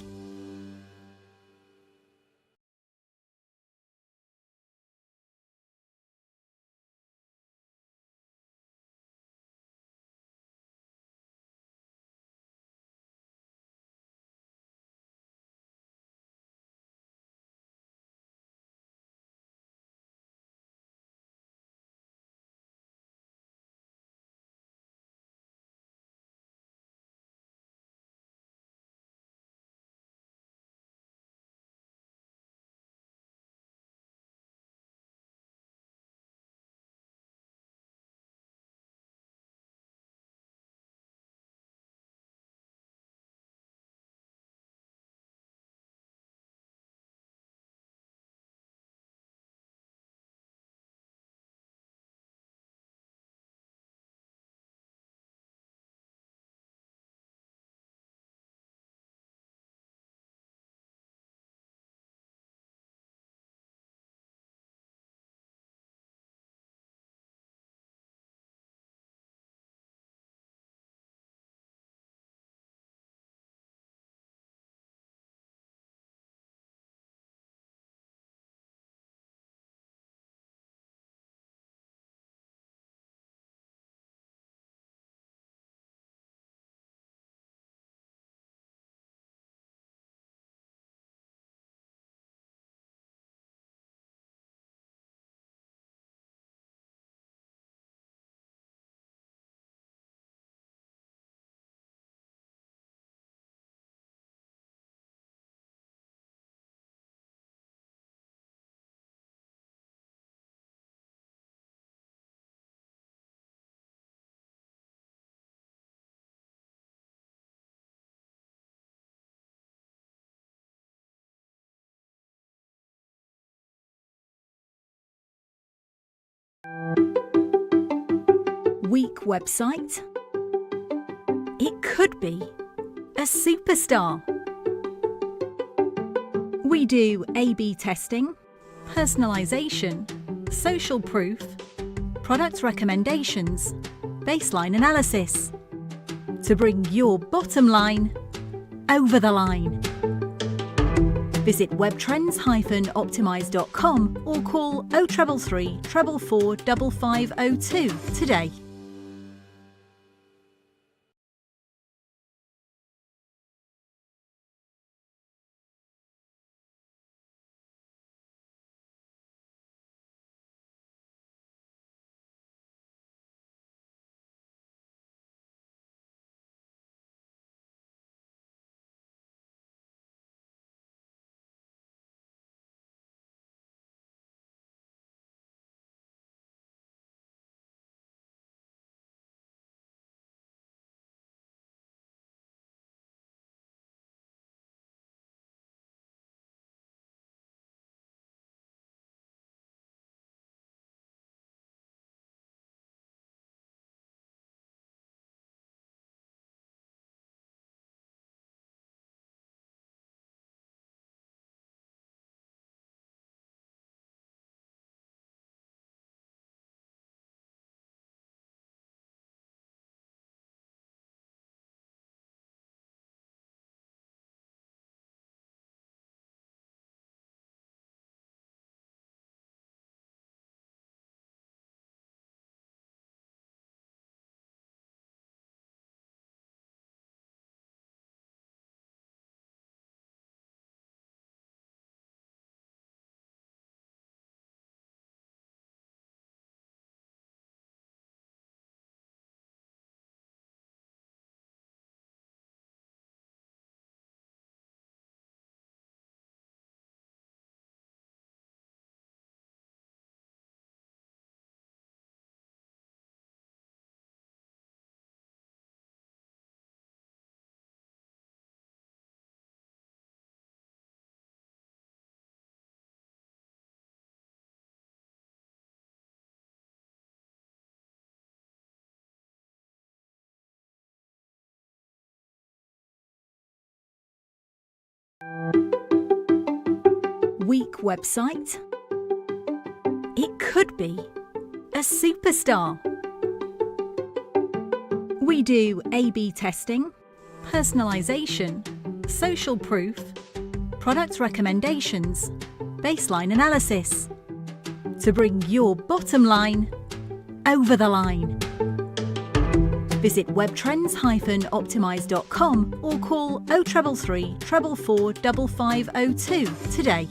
Weak website? It could be a superstar. We do A/B testing, personalization, social proof, product recommendations, baseline analysis to bring your bottom line over the line. Visit webtrends-optimize.com or call 0333 444 5502 today. Weak website? It could be a superstar. We do A/B testing, personalization, social proof, product recommendations, baseline analysis to bring your bottom line over the line. Visit webtrends-optimize.com or call 0333 444 5502 today.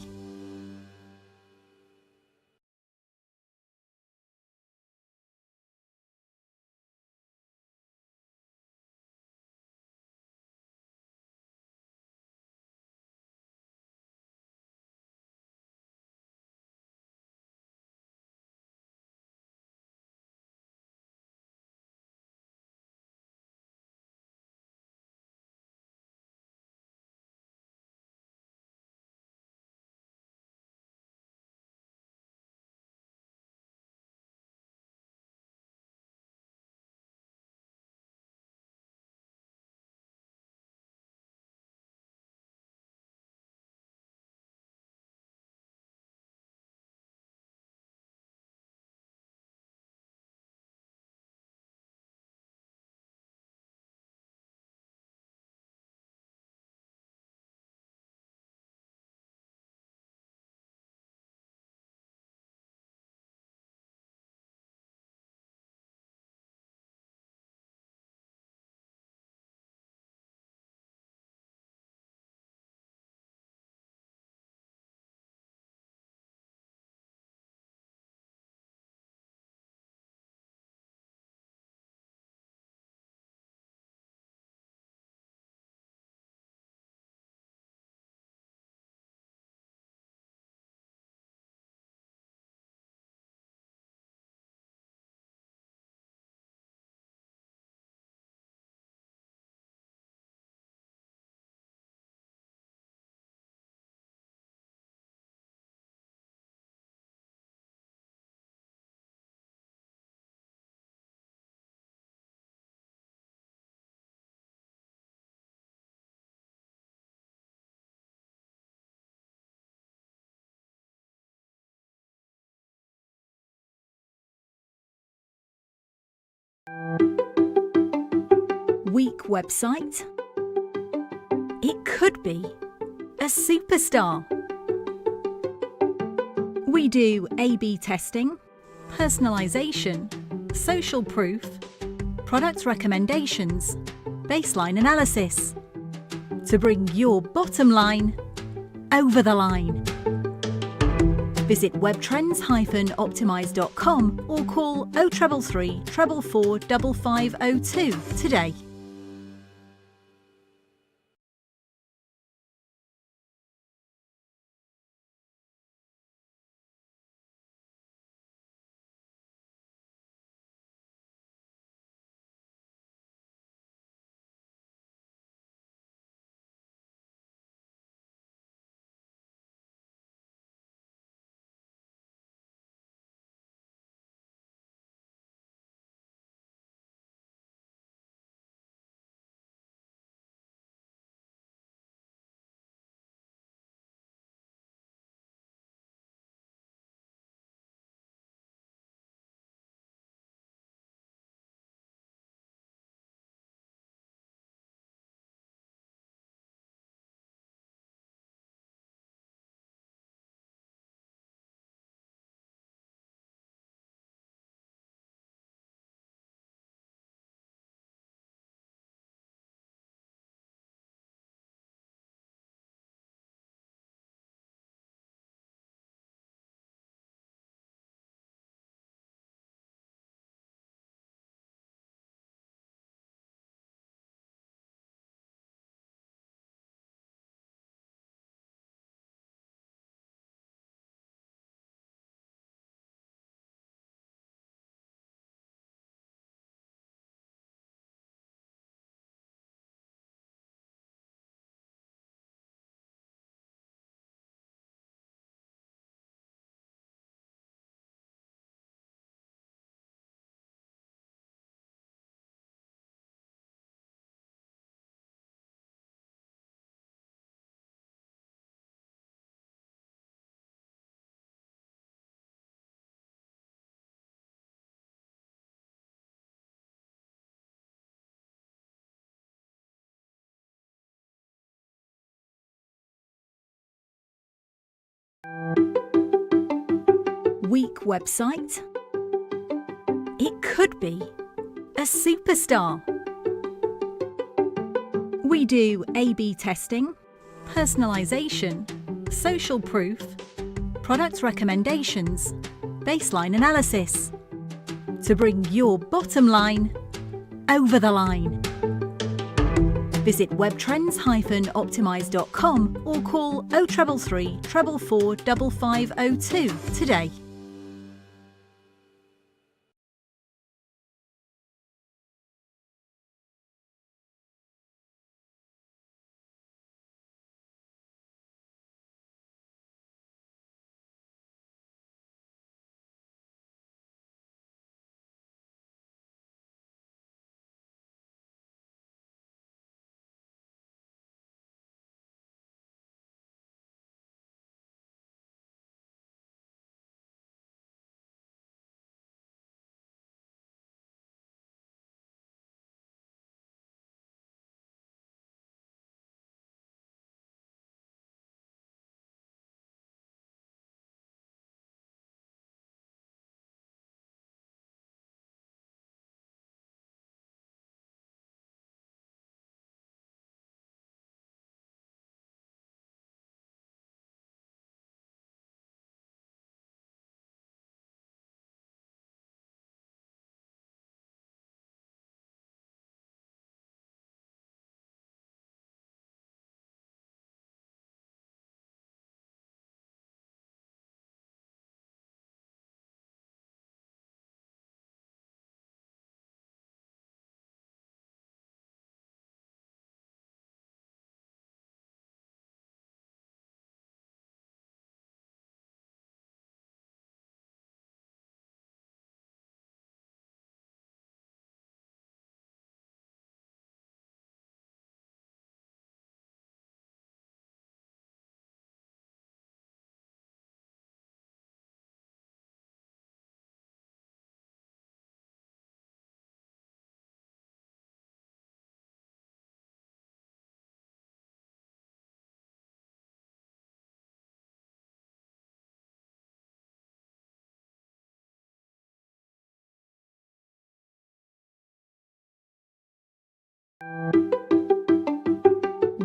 Weak website? It could be a superstar. We do A/B testing, personalization, social proof, product recommendations, baseline analysis to bring your bottom line over the line. Visit webtrends-optimize.com or call 0333 444 5502 today. Weak website? It could be a superstar. We do A/B testing, personalization, social proof, product recommendations, baseline analysis to bring your bottom line over the line. Visit webtrends-optimize.com or call 0333 444 5502 today.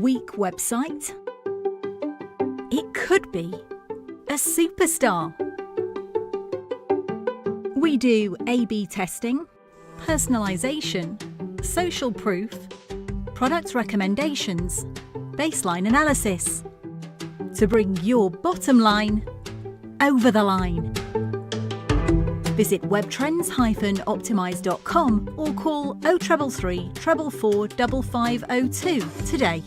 Weak website? It could be a superstar. We do A/B testing, personalisation, social proof, product recommendations, baseline analysis to bring your bottom line over the line. Visit webtrends-optimise.com or call 0333 444 5502 today.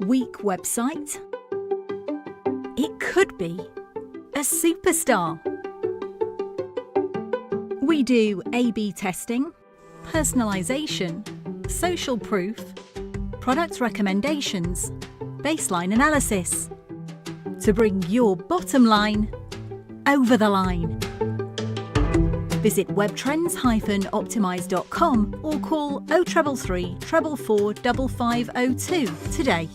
Weak website? It could be a superstar. We do A/B testing, personalisation, social proof, product recommendations, baseline analysis to bring your bottom line over the line. Visit webtrends-optimise.com or call 0333 444 5502 today.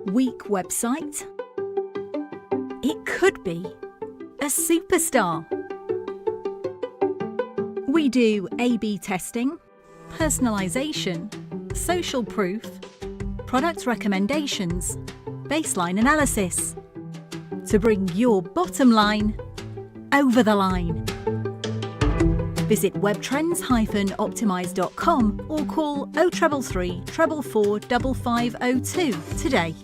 Weak website? It could be a superstar. We do A/B testing, personalisation, social proof, product recommendations, baseline analysis to bring your bottom line over the line. Visit webtrends-optimize.com or call 0333 444 5502 today.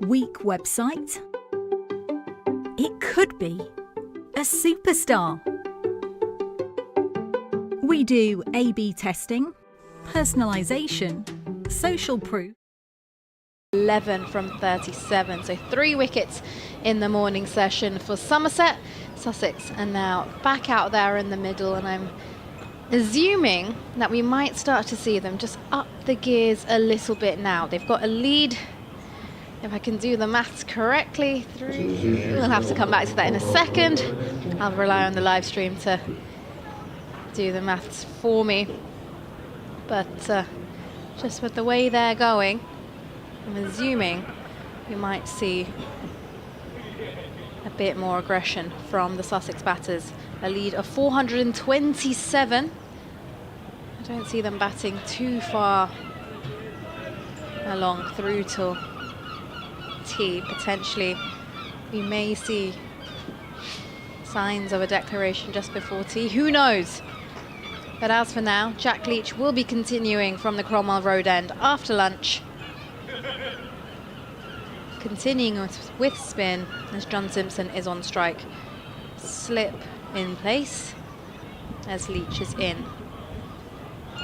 Weak website? It could be a superstar. We do A/B testing, personalisation, social proof. 11 from 37, so 3 wickets in the morning session for Somerset. Sussex are now back out there in the middle, and I'm assuming that we might start to see them just up the gears a little bit now. They've got a lead, if I can do the maths correctly. We'll have to come back to that in a second. I'll rely on the live stream to do the maths for me, but just with the way they're going, I'm assuming we might see a bit more aggression from the Sussex batters. A lead of 427. I don't see them batting too far along through till tea. Potentially we may see signs of a declaration just before tea. Who knows? But as for now, Jack Leach will be continuing from the Cromwell Road end after lunch. Continuing with spin as John Simpson is on strike. Slip in place as Leach is in.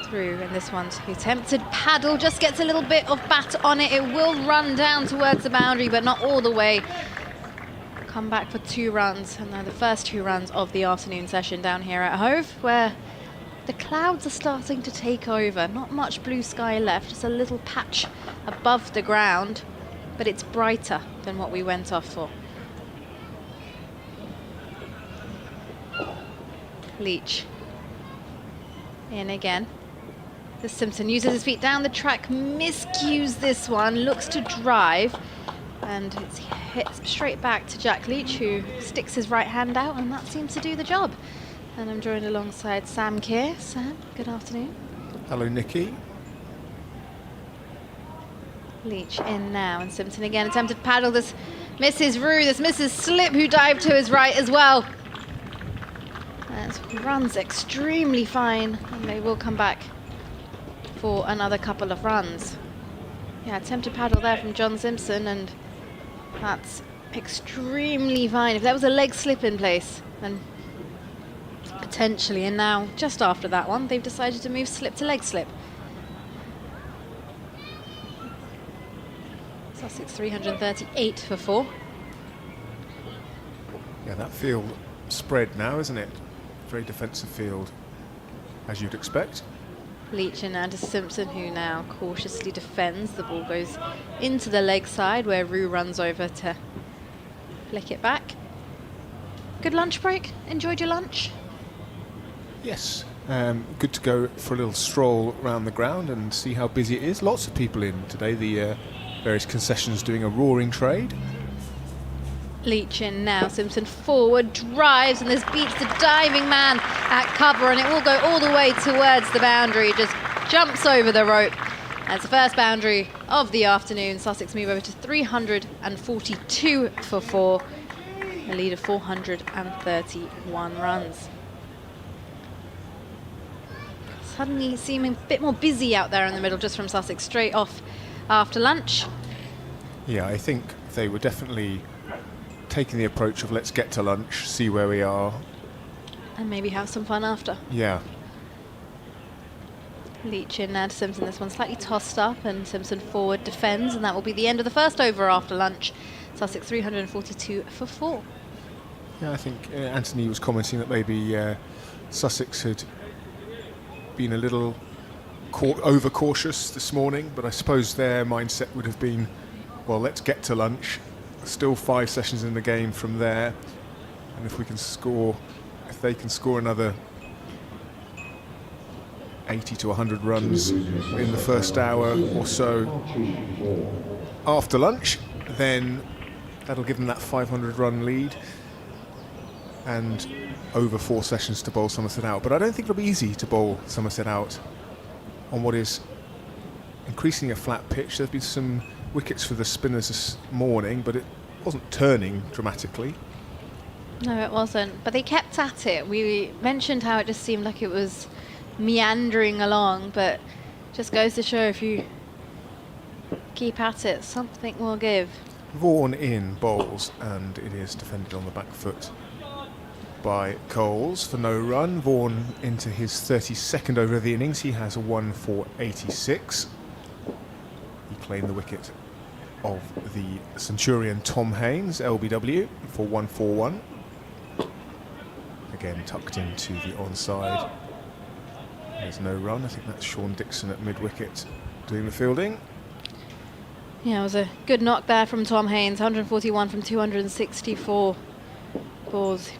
Through, and this one's attempted paddle, just gets a little bit of bat on it. It will run down towards the boundary, but not all the way. Come back for 2 runs, and they're the first 2 runs of the afternoon session down here at Hove, where the clouds are starting to take over. Not much blue sky left, just a little patch above the ground, but it's brighter than what we went off for. Leach in again. The Simpson uses his feet down the track, miscues this one, looks to drive, and it hits straight back to Jack Leach, who sticks his right hand out, and that seems to do the job. And I'm joined alongside Sam Keir. Sam, good afternoon. Hello, Nikki. Leach in now, and Simpson again attempted paddle. This misses Rue, this misses Slip, who dived to his right as well. runs extremely fine, and they will come back for another couple of runs. Yeah, attempted paddle there from John Simpson, and that's extremely fine. If there was a leg slip in place, then potentially, and now just after that one, they've decided to move slip to leg slip. Sussex 338 for 4. Yeah, that field spread now, isn't it? Very defensive field, as you'd expect. Leach and now to Simpson, who now cautiously defends. The ball goes into the leg side, where Rue runs over to flick it back. Good lunch break? Enjoyed your lunch? Yes, good to go for a little stroll around the ground and see how busy it is. Lots of people in today. The various concessions doing a roaring trade. Leach in now. Simpson forward, drives, and this beats the diving man at cover, and it will go all the way towards the boundary. Just jumps over the rope. As the first boundary of the afternoon, Sussex move over to 342 for 4, a lead of 431 runs. Suddenly seeming a bit more busy out there in the middle, just from Sussex, straight off after lunch. Yeah, I think they were definitely taking the approach of let's get to lunch, see where we are. And maybe have some fun after. Yeah. Leach in now to Simpson. This one slightly tossed up, and Simpson forward defends, and that will be the end of the first over after lunch. Sussex 342 for 4. Yeah, I think Anthony was commenting that maybe Sussex had been a little over-cautious this morning, but I suppose their mindset would have been, well, let's get to lunch. Still 5 sessions in the game from there, and if they can score another 80 to 100 runs in the first hour or so after lunch, then that'll give them that 500 run lead and over 4 sessions to bowl Somerset out. But I don't think it'll be easy to bowl Somerset out on what is increasingly a flat pitch. There's been some wickets for the spinners this morning, but it wasn't turning dramatically. No, it wasn't, but they kept at it. We mentioned how it just seemed like it was meandering along, but just goes to show if you keep at it, something will give. Vaughan in bowls, and it is defended on the back foot by Coles for no run. Vaughan into his 32nd over of the innings. He has a 1 for 86. He claimed the wicket of the Centurion Tom Haynes, LBW, for 141. Again tucked into the onside. There's no run. I think that's Sean Dixon at mid-wicket doing the fielding. Yeah, it was a good knock there from Tom Haynes, 141 from 264 balls.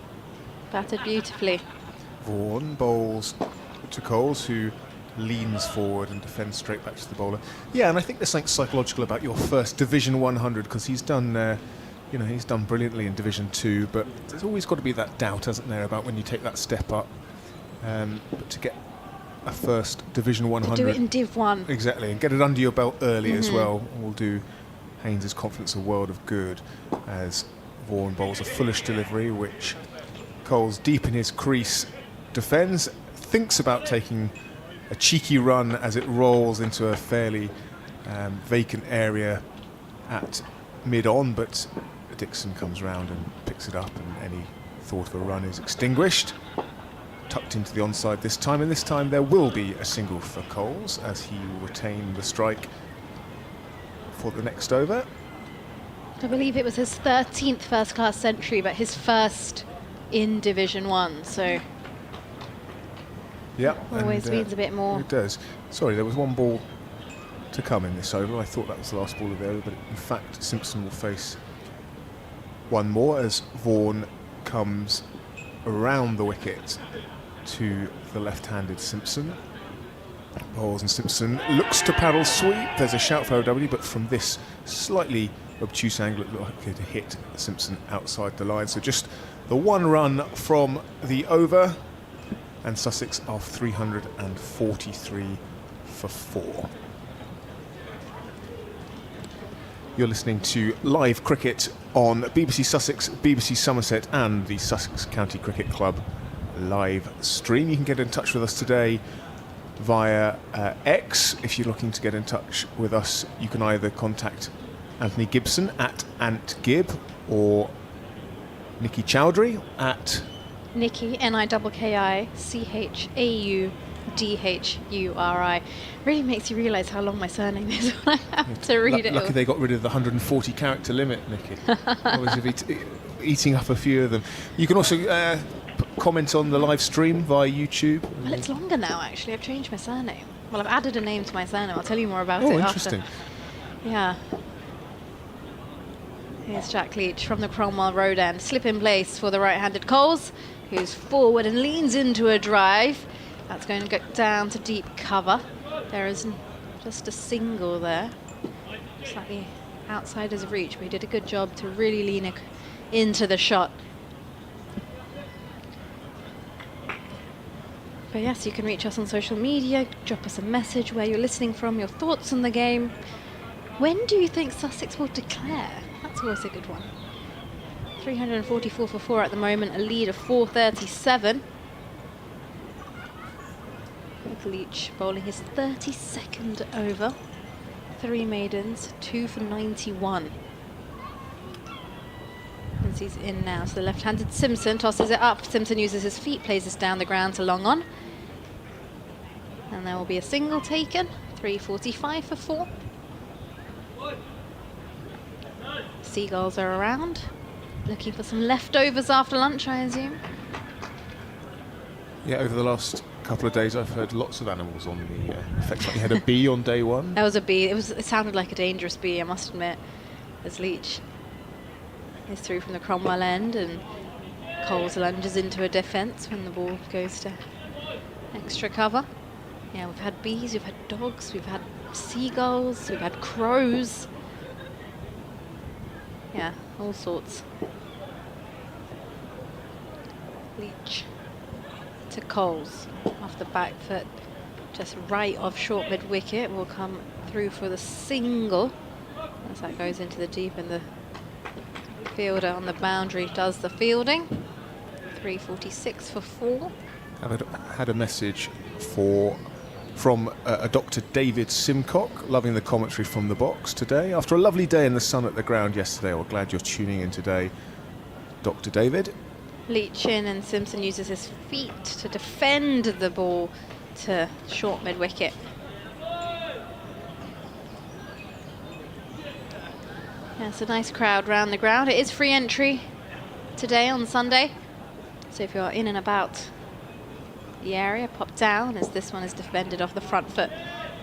Batted beautifully. Vaughan bowls to Coles, who leans forward and defends straight back to the bowler. Yeah, and I think there's something psychological about your first Division 100, because he's done, he's done brilliantly in Division 2, but there's always got to be that doubt, hasn't there, about when you take that step up. But to get a first Division 100, to do it in Div 1, exactly, and get it under your belt early as well, will do Haynes' confidence a world of good. As Vaughan bowls a foolish delivery, which Coles, deep in his crease, defends, thinks about taking a cheeky run as it rolls into a fairly vacant area at mid-on, but Dixon comes round and picks it up, and any thought of a run is extinguished. Tucked into the onside this time, and this time there will be a single for Coles, as he will retain the strike for the next over. I believe it was his 13th first-class century, but his first in Division 1, so yeah, always means a bit more. It does. Sorry, there was one ball to come in this over. I thought that was the last ball of the over, but in fact Simpson will face one more as Vaughan comes around the wicket to the left-handed Simpson. Bowles, and Simpson looks to paddle sweep. There's a shout for OW, but from this slightly obtuse angle it looked like it hit Simpson outside the line. So just the 1 run from the over, and Sussex off 343 for 4. You're listening to live cricket on BBC Sussex, BBC Somerset and the Sussex County Cricket Club live stream. You can get in touch with us today via X. If you're looking to get in touch with us, you can either contact Anthony Gibson at AntGib or Nikki Chowdhury at Nikki, NIKKICHAUDHURI. Really makes you realise how long my surname is when I have to read it. Lucky all. they got rid of the 140 character limit, Nikki. Otherwise you'd be eating up a few of them. You can also comment on the live stream via YouTube. Well, it's longer now, actually. I've changed my surname. Well, I've added a name to my surname. I'll tell you more about it interesting. after. Yeah. Here's Jack Leach from the Cromwell Road end. Slip in place for the right-handed Coles, who's forward and leans into a drive. That's going to go down to deep cover. There is just a single there. Slightly outside his reach, but he did a good job to really lean into the shot. But yes, you can reach us on social media, drop us a message where you're listening from, your thoughts on the game. When do you think Sussex will declare? That's always a good one. 344 for 4 at the moment, a lead of 437. With Leach bowling his 32nd over. 3 maidens, 2 for 91. As he's in now, so the left-handed Simpson tosses it up. Simpson uses his feet, plays this down the ground to long on. And there will be a single taken, 345 for 4. Seagulls are around, looking for some leftovers after lunch, I assume. Yeah, over the last couple of days I've heard lots of animals on the effects. Like you had a bee on day one. That was a bee. It sounded like a dangerous bee, I must admit, as Leach is through from the Cromwell end and Coles lunges into a defence when the ball goes to extra cover. Yeah, we've had bees, we've had dogs, we've had seagulls, we've had crows. Yeah, all sorts. Leach to Coles off the back foot, just right off short mid wicket, will come through for the single as that goes into the deep, and the fielder on the boundary does the fielding. 346 for 4. I've had a message from a Dr. David Simcock, loving the commentary from the box today. After a lovely day in the sun at the ground yesterday, well, glad you're tuning in today, Dr. David. Leach in, and Simpson uses his feet to defend the ball to short mid wicket. Yeah, it's a nice crowd round the ground. It is free entry today on Sunday, so if you're in and about the area, pop down, as this one is defended off the front foot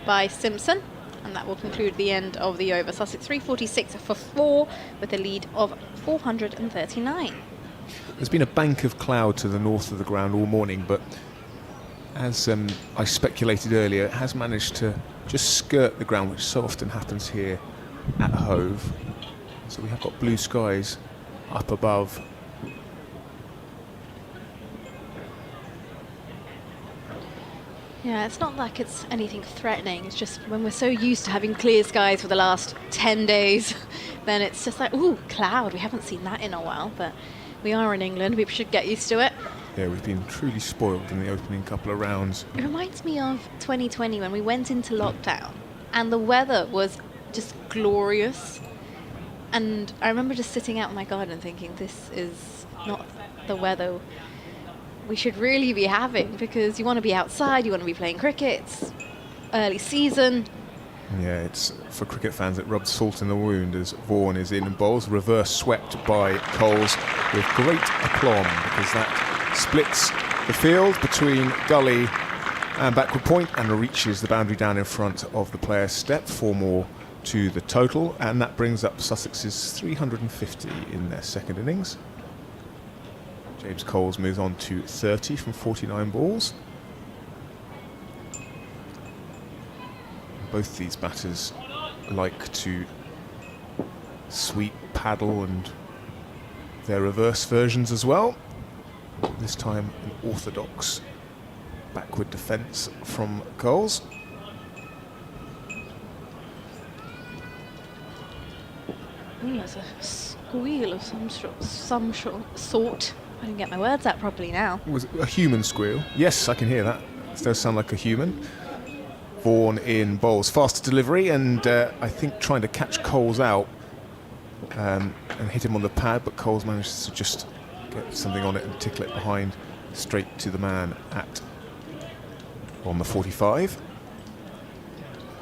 by Simpson, and that will conclude the end of the over. Sussex 346 for 4 with a lead of 439. There's been a bank of cloud to the north of the ground all morning, but as I speculated earlier, it has managed to just skirt the ground, which so often happens here at Hove. So we have got blue skies up above. Yeah, it's not like it's anything threatening. It's just when we're so used to having clear skies for the last 10 days, then it's just like, ooh, cloud. We haven't seen that in a while, but we are in England. We should get used to it. Yeah, we've been truly spoiled in the opening couple of rounds. It reminds me of 2020 when we went into lockdown and the weather was just glorious. And I remember just sitting out in my garden thinking, this is not the weather we should really be having, because you want to be outside, you want to be playing cricket, it's early season. Yeah, it's for cricket fans, it rubs salt in the wound as Vaughan is in and bowls, reverse swept by Coles with great aplomb, because that splits the field between gully and backward point and reaches the boundary down in front of the player's step. 4 more to the total, and that brings up Sussex's 350 in their second innings. James Coles moves on to 30 from 49 balls. Both these batters like to sweep, paddle, and their reverse versions as well. This time an orthodox backward defence from Coles. Ooh, there's a squeal of some sort. I didn't get my words out properly now. Was it a human squeal? Yes, I can hear that. It does sound like a human. Vaughan in bowls. Faster delivery, and I think trying to catch Coles out and hit him on the pad, but Coles manages to just get something on it and tickle it behind straight to the man on the 45.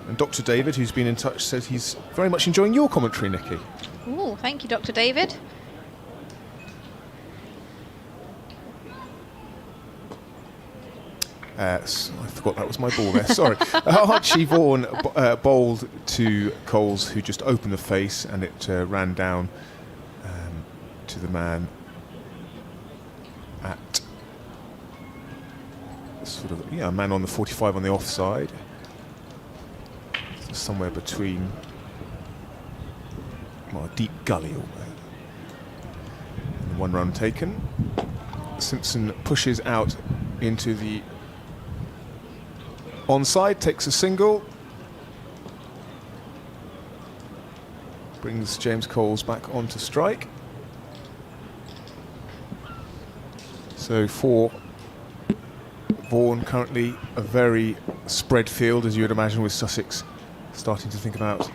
And Dr. David, who's been in touch, says he's very much enjoying your commentary, Nikki. Oh, thank you, Dr. David. So I forgot that was my ball there, sorry. Archie Vaughan bowled to Coles, who just opened the face, and it ran down to the man at sort of, a man on the 45 on the offside. So somewhere between, well, a deep gully almost. And 1 run taken. Simpson pushes out into the onside, takes a single, brings James Coles back onto strike. So for Vaughan, currently a very spread field, as you would imagine, with Sussex starting to think about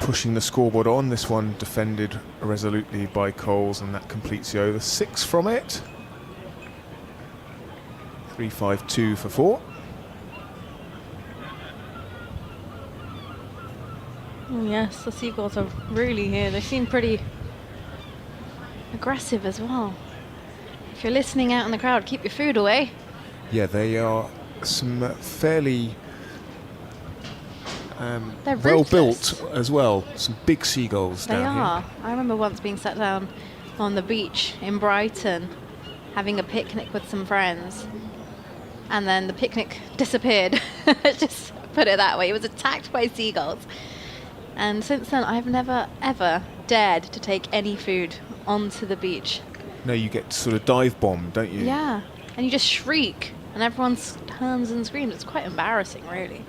pushing the scoreboard on. This one defended resolutely by Coles, and that completes the over. 6 from it. 3-5-2 for 4. Yes, the Seagulls are really here. They seem pretty aggressive as well. If you're listening out in the crowd, keep your food away. Yeah, they are some fairly They're well ruthless. built as well. Some big seagulls They down are. here. I remember once being sat down on the beach in Brighton, having a picnic with some friends, and then the picnic disappeared. Just put it that way. It was attacked by seagulls. And since then, I've never, ever dared to take any food onto the beach. No, you get sort of dive bombed, don't you? Yeah. And you just shriek, and everyone turns and screams. It's quite embarrassing, really.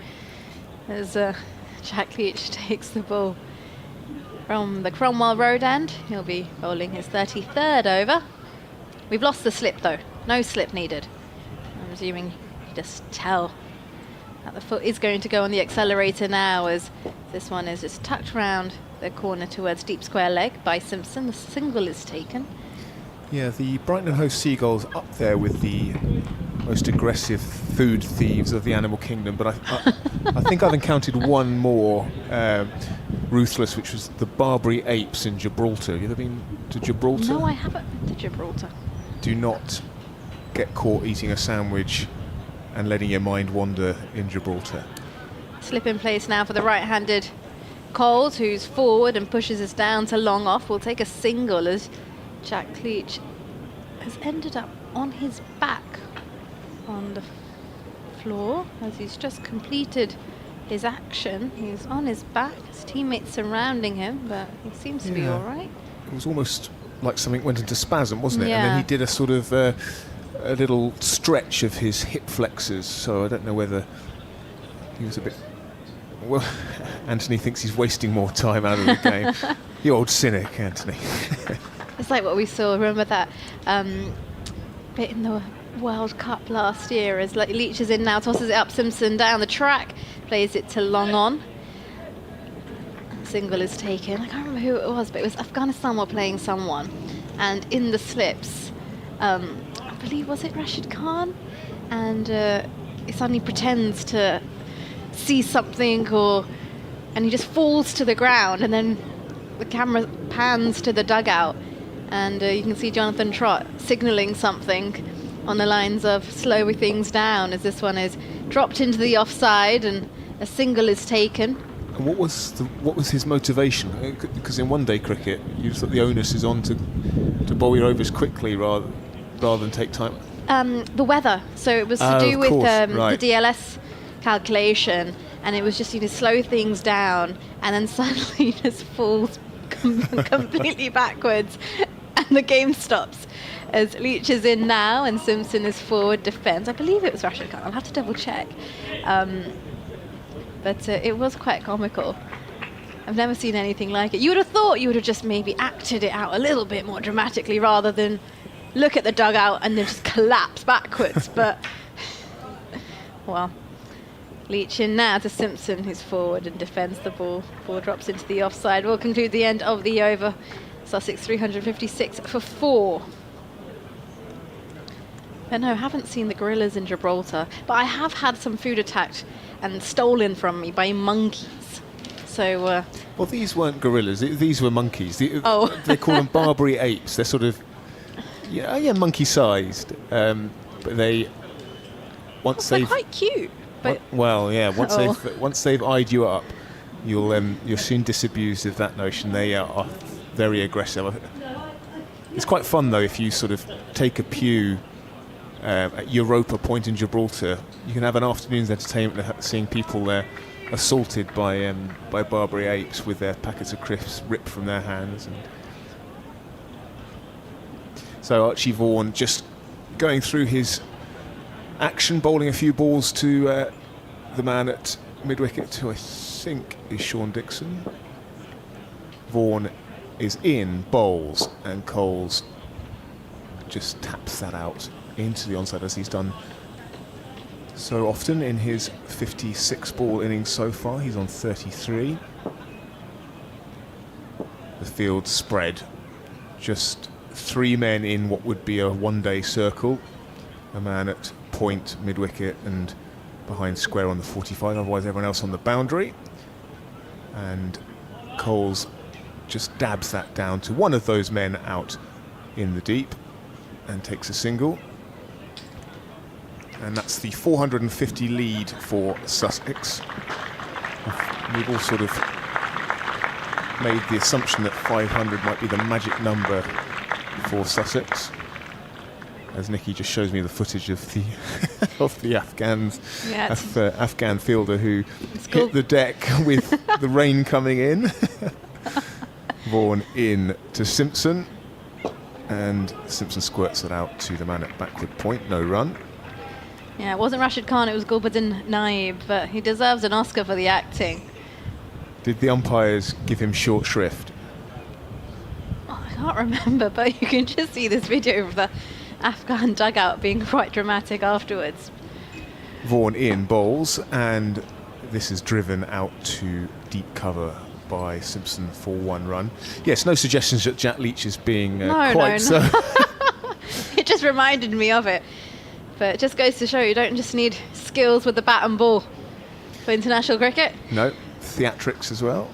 As Jack Leach takes the ball from the Cromwell Road end. He'll be bowling his 33rd over. We've lost the slip, though. No slip needed. I'm assuming you just tell that the foot is going to go on the accelerator now, as this one is just tucked round the corner towards deep square leg by Simpson. The single is taken. Yeah, the Brighton and Hove Seagulls up there with the most aggressive food thieves of the animal kingdom, but I think I've encountered one more ruthless, which was the Barbary apes in Gibraltar. Have you ever been to Gibraltar? No, I haven't been to Gibraltar. Do not get caught eating a sandwich and letting your mind wander in Gibraltar. Slip in place now for the right-handed Coles, who's forward and pushes us down to long off. We'll take a single as Jack Leach has ended up on his back on the floor as he's just completed his action. He's on his back, his teammates surrounding him, but he seems to be all right. It was almost like something went into spasm, wasn't it? Yeah. And then he did a sort of a little stretch of his hip flexors, so I don't know whether he was a bit... Well, Anthony thinks he's wasting more time out of the game. You old cynic, Anthony. It's like what we saw, remember that bit in the World Cup last year as Leach is in now, tosses it up, Simpson down the track, plays it to long on. Single is taken. I can't remember who it was, but it was Afghanistan were playing someone, and in the slips, I believe, was it Rashid Khan? And he suddenly pretends to see something, and he just falls to the ground, and then the camera pans to the dugout, and you can see Jonathan Trott signalling something on the lines of slow things down, as this one is dropped into the offside and a single is taken. And what was his motivation? Because in one-day cricket, you thought the onus is on to bowl your overs quickly rather than take time. The weather. So it was to do with right. the DLS calculation, and it was just, slow things down, and then suddenly just falls completely backwards, and the game stops. As Leach is in now, and Simpson is forward defence. I believe it was Rashid Khan. I'll have to double check. But it was quite comical. I've never seen anything like it. You would have thought you would have just maybe acted it out a little bit more dramatically rather than look at the dugout and then just collapse backwards. But, well, Leach in now to Simpson, who's forward and defends the ball. Ball drops into the offside. We'll conclude the end of the over. Sussex 356 for 4. But no, I haven't seen the gorillas in Gibraltar, but I have had some food attacked and stolen from me by monkeys. So, well, these weren't gorillas. These were monkeys. Oh. They call them Barbary apes. They're sort of, monkey-sized. But they, they're quite cute. But once they've eyed you up, you're soon disabused of that notion. They are very aggressive. It's quite fun though if you sort of take a pew at Europa Point in Gibraltar. You can have an afternoon's entertainment seeing people there assaulted by Barbary apes with their packets of crisps ripped from their hands. And so Archie Vaughan just going through his action, bowling a few balls to the man at mid-wicket, who I think is Sean Dixon. Vaughan is in, bowls, and Coles just taps that out into the onside, as he's done so often in his 56-ball innings so far. He's on 33. The field spread, just 3 men in what would be a one-day circle. A man at point, mid-wicket, and behind square on the 45, otherwise everyone else on the boundary. And Coles just dabs that down to one of those men out in the deep and takes a single. And that's the 450 lead for Sussex. We've all sort of made the assumption that 500 might be the magic number for Sussex, as Nikki just shows me the footage of the of the Afghan fielder who hit the deck with the rain coming in. Vaughan in to Simpson, and Simpson squirts it out to the man at backward point. No run. Yeah, it wasn't Rashid Khan, it was Gulbuddin Naib, but he deserves an Oscar for the acting. Did the umpires give him short shrift? Oh, I can't remember, but you can just see this video of the Afghan dugout being quite dramatic afterwards. Vaughan in, bowls, and this is driven out to deep cover by Simpson for 1 run. Yes, no suggestions that Jack Leach is being quite so. It just reminded me of it. But it just goes to show you don't just need skills with the bat and ball for international cricket. No, theatrics as well.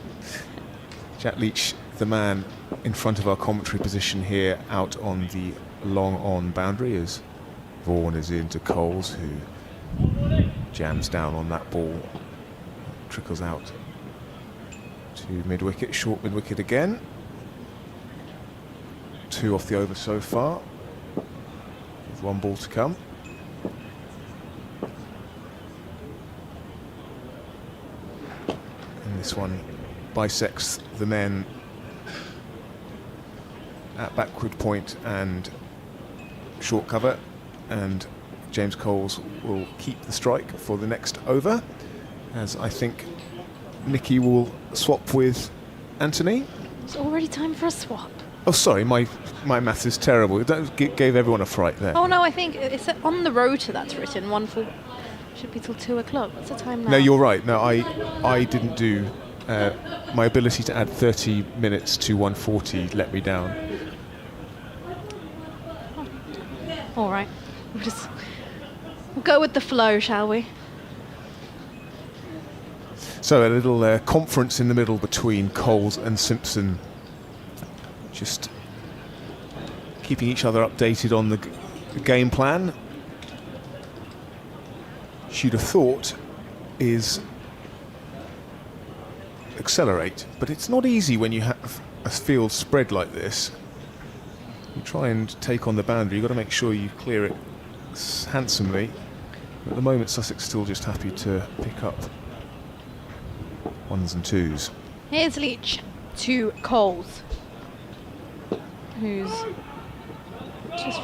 Jack Leach, the man in front of our commentary position here, out on the long on boundary, as Vaughan is into Coles, who jams down on that ball, trickles out to mid-wicket, short mid-wicket again. 2 off the over so far, with 1 ball to come. And this one bisects the men at backward point and short cover, and James Coles will keep the strike for the next over, as I think Nikki will swap with Anthony. It's already time for a swap. Oh, sorry, my maths is terrible. That gave everyone a fright there. Oh no, I think it's on the rotor that's written 1 for. Should be till 2 o'clock. What's the time now? No, you're right. No, I didn't do. My ability to add 30 minutes to 140 let me down. All right, we'll go with the flow, shall we? So a little conference in the middle between Coles and Simpson, just keeping each other updated on the game plan. You'd have thought is accelerate, but it's not easy when you have a field spread like this. You try and take on the boundary, you've got to make sure you clear it handsomely. At the moment, Sussex still just happy to pick up 1s and 2s. Here's Leach to Coles, who's just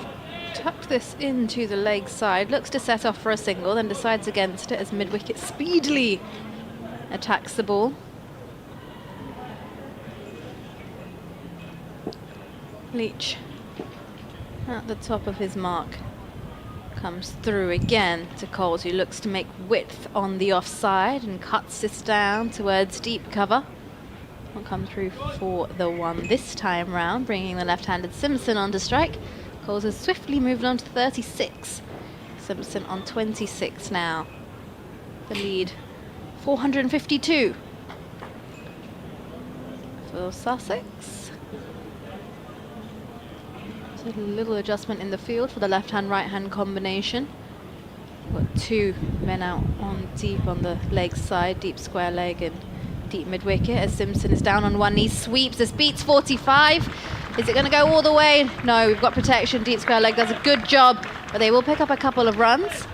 tucked this into the leg side, looks to set off for a single, then decides against it as mid-wicket speedily attacks the ball. Leach At the top of his mark. Comes through again to Coles, who looks to make width on the offside and cuts this down towards deep cover. Will come through for the one this time round, bringing the left-handed Simpson on to strike. Coles has swiftly moved on to 36. Simpson on 26 now. The lead, 452 for Sussex. So a little adjustment in the field for the left-hand, right-hand combination. Got two men out on deep on the leg side, deep square leg and deep mid-wicket, as Simpson is down on one knee, sweeps, this beats 45. Is it going to go all the way? No, we've got protection. Deep square leg does a good job, but they will pick up a couple of runs.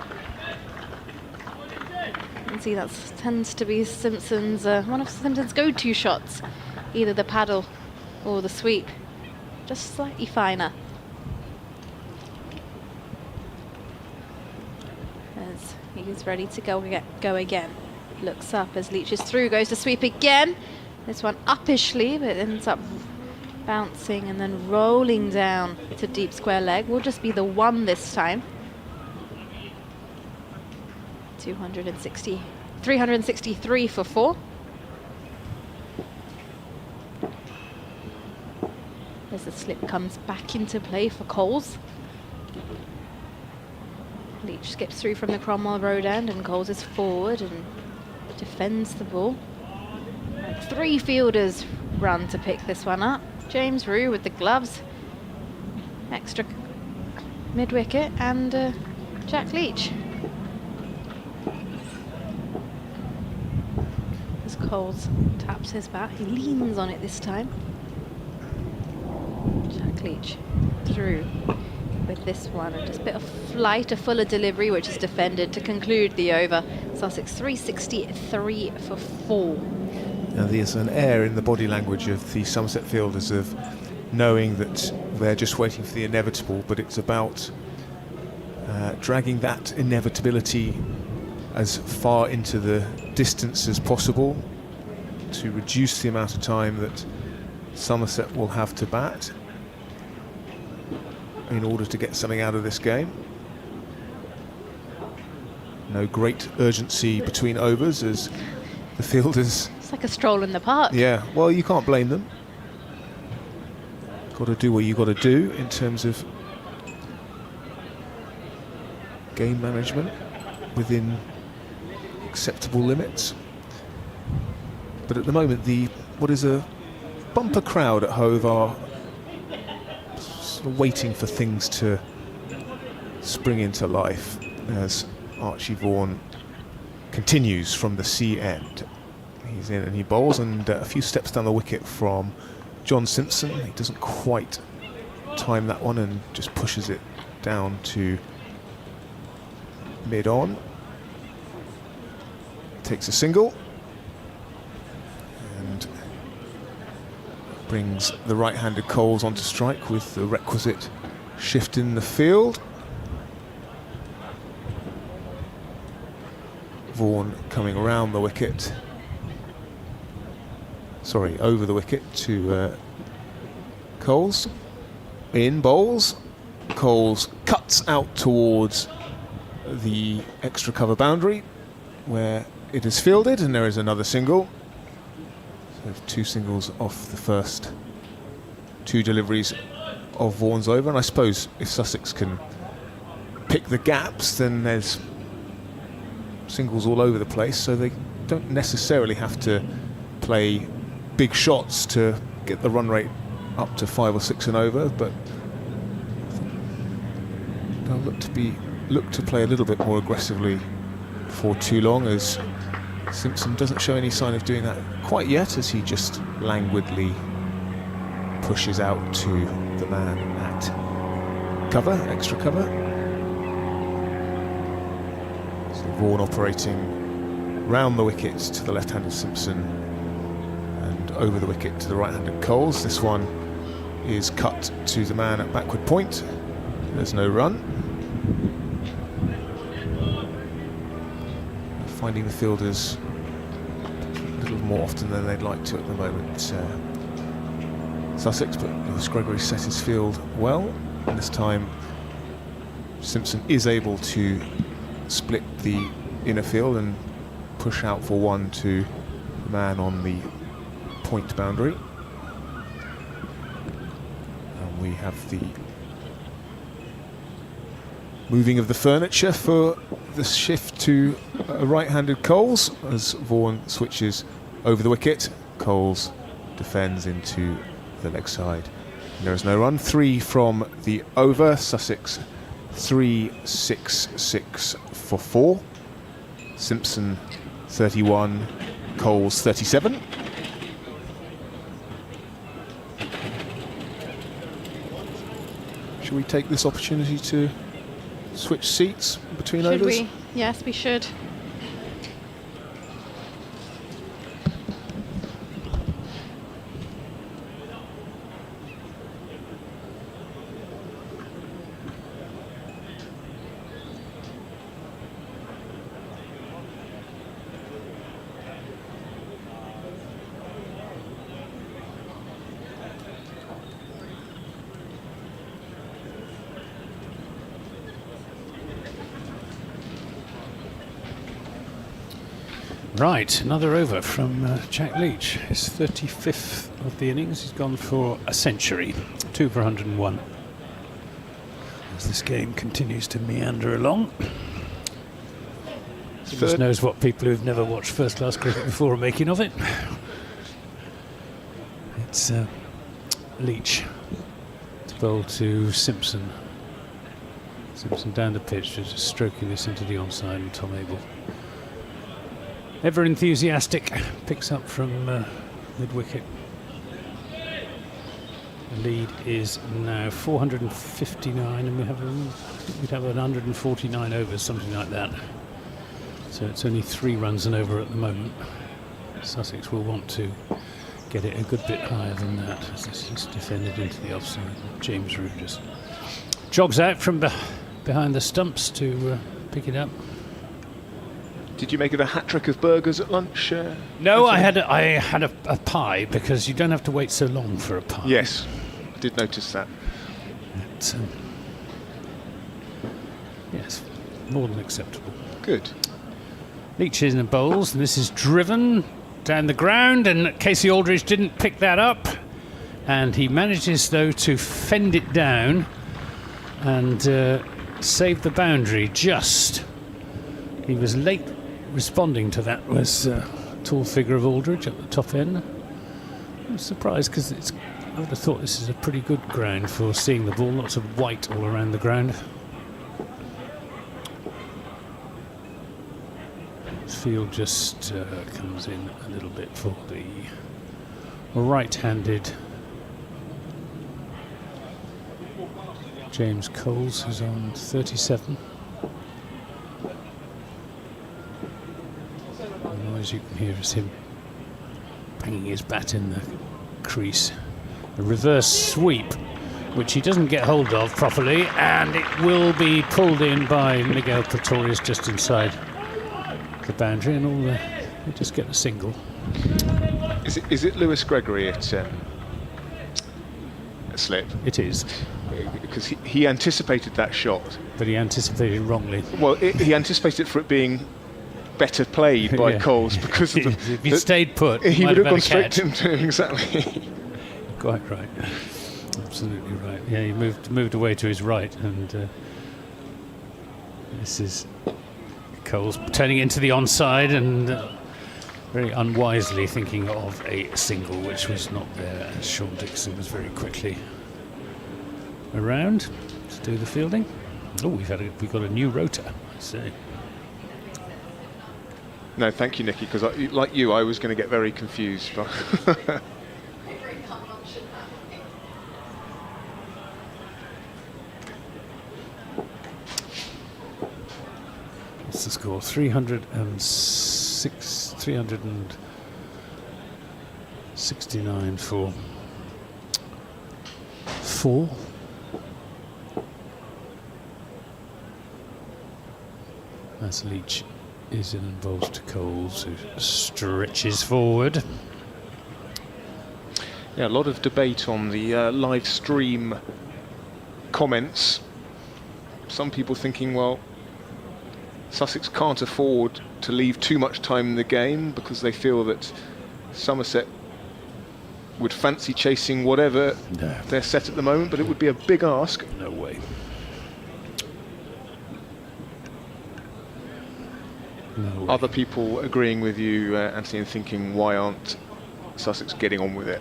You can see that tends to be Simpson's one of Simpson's go-to shots, either the paddle or the sweep, just slightly finer. As he's ready to go again. Looks up as Leach is through, goes to sweep again. This one uppishly, but ends up bouncing and then rolling down to deep square leg. Will just be the one this time. 363 for 4. As the slip comes back into play for Coles. Leach skips through from the Cromwell Road end and Coles is forward and defends the ball. And 3 fielders run to pick this one up. James Rue with the gloves, extra mid-wicket, and Jack Leach. As Coles taps his bat, he leans on it this time. Jack Leach through with this one, and just a bit of flight, a fuller delivery, which is defended to conclude the over. Sussex 363 for 4. Now there's an air in the body language of the Somerset fielders of knowing that they're just waiting for the inevitable, but it's about dragging that inevitability as far into the distance as possible to reduce the amount of time that Somerset will have to bat in order to get something out of this game. No great urgency between overs as the fielders... It's like a stroll in the park. Yeah, well, you can't blame them. Got to do what you got to do in terms of game management within acceptable limits. But at the moment, what is a bumper crowd at Hove are sort of waiting for things to spring into life as Archie Vaughan continues from the C end. He's in and he bowls, and a few steps down the wicket from John Simpson. He doesn't quite time that one and just pushes it down to mid-on. Takes a single and brings the right-handed Coles onto strike with the requisite shift in the field. Vaughan coming around the wicket. Sorry, over the wicket to Coles. In bowls. Coles cuts out towards the extra cover boundary where it is fielded, and there is another single. So 2 singles off the first 2 deliveries of Vaughan's over. And I suppose if Sussex can pick the gaps, then there's singles all over the place, so they don't necessarily have to play big shots to get the run rate up to 5 or 6 and over, but they'll look to play a little bit more aggressively before too long, as Simpson doesn't show any sign of doing that quite yet, as he just languidly pushes out to the man at cover, extra cover. So Vaughan operating round the wicket to the left-handed Simpson and over the wicket to the right-handed Coles. This one is cut to the man at backward point. There's no run. Finding the fielders a little more often than they'd like to at the moment. Sussex, but Lewis Gregory set his field well. And this time, Simpson is able to split the inner field and push out for 1 to the man on the point boundary. And we have the moving of the furniture for the shift to a right-handed Coles as Vaughan switches over the wicket. Coles defends into the leg side. And there is no run. 3 from the over. Sussex 3-6-6 for 4. Simpson 31, Coles 37. Should we take this opportunity to switch seats between Should overs? we? Yes, we should. Right, another over from Jack Leach. His 35th of the innings. He's gone for a century, 2 for 101. As this game continues to meander along. Goodness knows what people who've never watched first-class cricket before are making of it. It's Leach to bowl to Simpson. Simpson down the pitch, just stroking this into the onside, and Tom Abel, ever enthusiastic, picks up from mid-wicket. The lead is now 459, and we'd have 149 overs, something like that. So it's only 3 runs and over at the moment. Sussex will want to get it a good bit higher than that, as this is defended into the offside. James Root just jogs out from behind the stumps to pick it up. Did you make it a hat-trick of burgers at lunch? No, I had a pie, because you don't have to wait so long for a pie. Yes, I did notice that. But, yes, more than acceptable. Good. Leach in the bowls, and this is driven down the ground, and Casey Aldridge didn't pick that up, and he manages though to fend it down and save the boundary just. He was late responding to that, was tall figure of Aldridge at the top end. I was surprised, because I would have thought this is a pretty good ground for seeing the ball, lots of white all around the ground. Field just comes in a little bit for the right-handed James Coles, who's on 37. The noise you can hear is him banging his bat in the crease. A reverse sweep, which he doesn't get hold of properly, and it will be pulled in by Miguel Pretorius just inside the boundary, and all they just get a single. Is it Lewis Gregory at slip? It is, because he anticipated that shot, but he anticipated wrongly. Well, he anticipated it for it being better played by Coles, because of if he stayed put, he would have gone straight to into him. Exactly. Quite right. Absolutely right. Yeah, he moved away to his right, and this is Coles turning into the onside, and very unwisely thinking of a single, which was not there, as Sean Dixon was very quickly around to do the fielding. Oh, we've got a new rotor, I see. No, thank you, Nicky, because like you, I was going to get very confused. What's the score? 369 for 4. As Leach is involved to Coles, who stretches forward. Yeah, a lot of debate on the live stream comments, some people thinking, well, Sussex can't afford to leave too much time in the game because they feel that Somerset would fancy chasing whatever they're set at the moment, but it would be a big ask. No way. No way. Other people agreeing with you, Anthony, and thinking, why aren't Sussex getting on with it?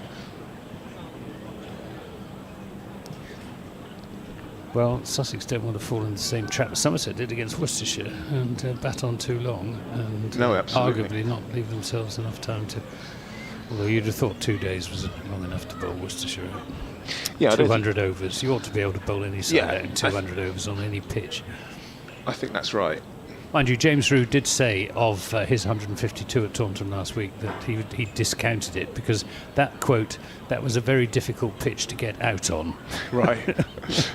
Well, Sussex don't want to fall in the same trap Somerset did against Worcestershire and bat on too long and No, absolutely. arguably not leave themselves enough time to. Although you'd have thought 2 days was long enough to bowl Worcestershire. Yeah, 200 overs. You ought to be able to bowl any side Yeah, out in 200 overs on any pitch. I think that's right. Mind you, James Rew did say of his 152 at Taunton last week that he discounted it because that, quote, that was a very difficult pitch to get out on. Right.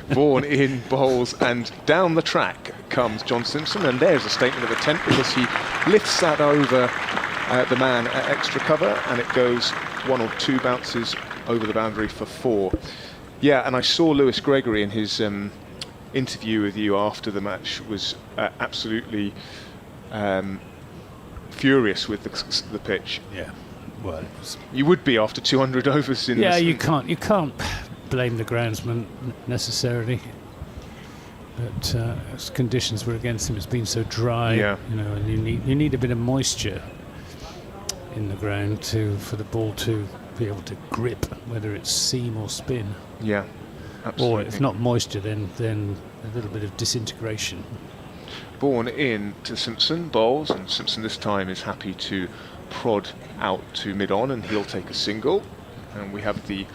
Vaughan in bowls, and down the track comes John Simpson, and there's a statement of intent because he lifts that over the man at extra cover, and it goes 1 or 2 bounces over the boundary for 4. Yeah, and I saw Lewis Gregory in his interview with you after the match was absolutely furious with the pitch. Yeah, well, it was. You would be after 200 overs in. Yeah, this you can't blame the groundsman necessarily. But as conditions were against him, it's been so dry. Yeah. You know, and you need a bit of moisture in the ground for the ball to be able to grip, whether it's seam or spin. Yeah. Absolutely. Or if not moisture, then a little bit of disintegration. Vaughan in to Simpson, bowls, and Simpson this time is happy to prod out to mid-on, and he'll take a single. And we have the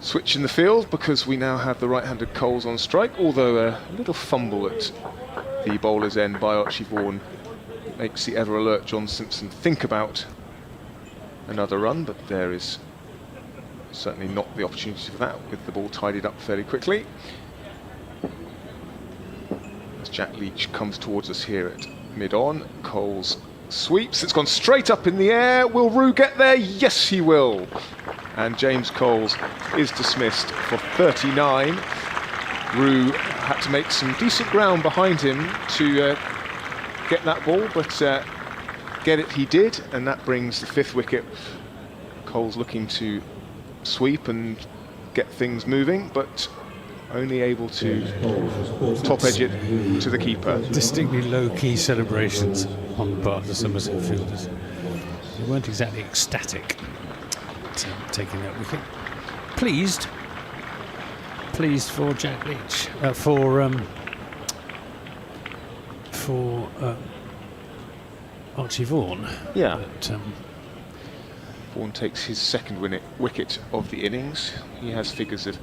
switch in the field because we now have the right-handed Coles on strike, although a little fumble at the bowler's end by Archie Vaughan makes the ever-alert John Simpson think about another run, but there is certainly not the opportunity for that, with the ball tidied up fairly quickly. As Jack Leach comes towards us here at mid-on, Coles sweeps, it's gone straight up in the air. Will Rew get there? Yes, he will. And James Coles is dismissed for 39. Rew had to make some decent ground behind him to get that ball, but get it he did, and that brings the 5th wicket. Coles looking to sweep and get things moving, but only able to top edge it to the keeper. Distinctly low-key celebrations on the part of the Somerset fielders. They weren't exactly ecstatic at taking that wicket. Pleased for Jack Leach, for Archie Vaughan. Yeah. But, Vaughan takes his 2nd wicket of the innings. He has figures of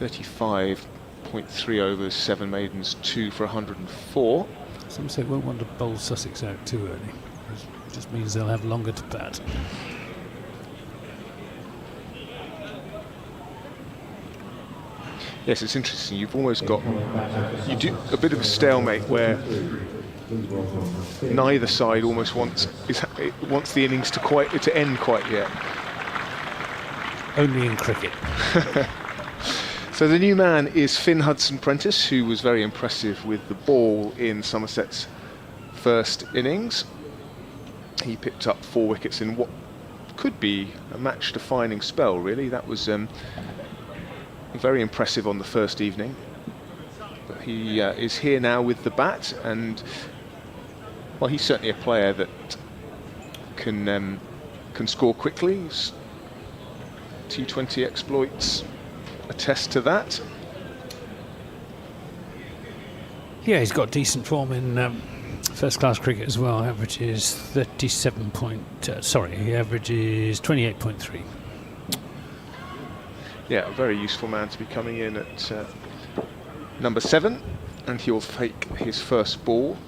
35.3 overs, 7 maidens, 2 for 104. Somerset won't want to bowl Sussex out too early. It just means they'll have longer to bat. Yes, it's interesting. You've almost got you do a bit of a stalemate where neither side almost wants the innings to end quite yet. Only in cricket. So the new man is Finn Hudson-Prentice, who was very impressive with the ball in Somerset's first innings. He picked up 4 wickets in what could be a match-defining spell, really. That was very impressive on the first evening. But he is here now with the bat, and well, he's certainly a player that can score quickly. His T20 exploits attest to that. Yeah, he's got decent form in first-class cricket as well. Averages 28.3. Yeah, a very useful man to be coming in at number 7, and he'll fake his first ball.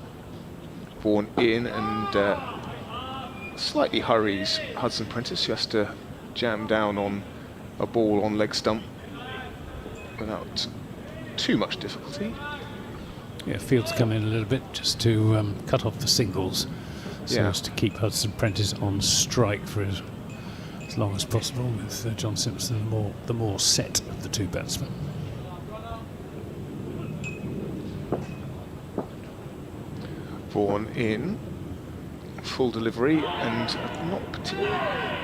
Vaughan in and slightly hurries Hudson-Prentice, who has to jam down on a ball on leg stump without too much difficulty. Yeah, Fields come in a little bit just to cut off the singles, so as to keep Hudson-Prentice on strike for as long as possible, with John Simpson the more set of the 2 batsmen. Vaughan in full delivery, and a not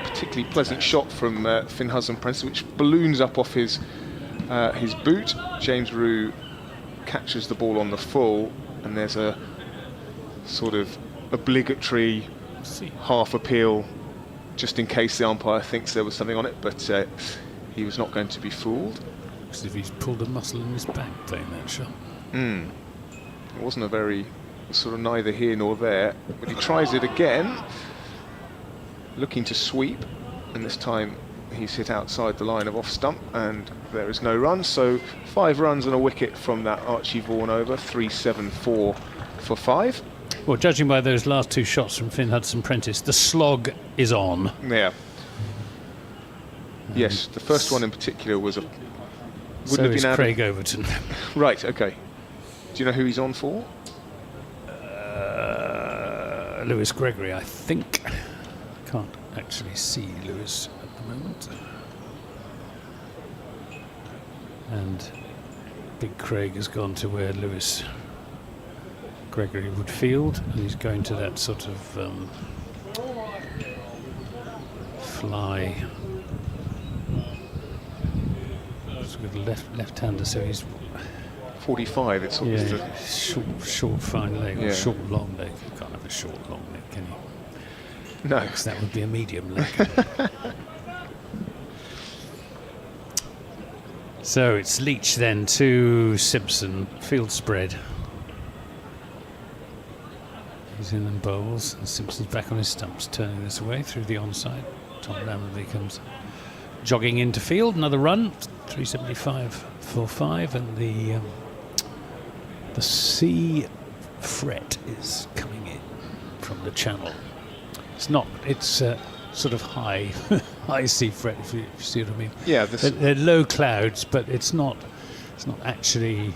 particularly pleasant shot from Finn Hudson-Prentice, which balloons up off his boot. James Roux catches the ball on the full, and there's a sort of obligatory half appeal just in case the umpire thinks there was something on it, but he was not going to be fooled. As if he's pulled a muscle in his back playing that shot. It wasn't a very sort of neither here nor there, but he tries it again, looking to sweep, and this time he's hit outside the line of off stump, and there is no run. So 5 runs and a wicket from that Archie Vaughan over, 3-7-4 for 5. Well, judging by those last 2 shots from Finn Hudson-Prentice, the slog is on. Yeah. Yes, the first one in particular was a... So is Craig Overton. Right, okay. Do you know who he's on for? Lewis Gregory, I think. Can't actually see Lewis at the moment. And Big Craig has gone to where Lewis Gregory would field, and he's going to that sort of fly. With left-hander, so he's 45. It's always short fine leg, or Yeah. short long leg. You can't have a short long leg, can you? No. Because that would be a medium leg. So it's Leach then to Simpson, field spread. He's in and bowls, and Simpson's back on his stumps, turning this away through the onside. Tom Lammerby comes jogging into field, another run, 375 for 5, and the sea fret is coming in from the channel. It's sort of high high sea fret, if you see what I mean. Yeah, they're low clouds, but it's not actually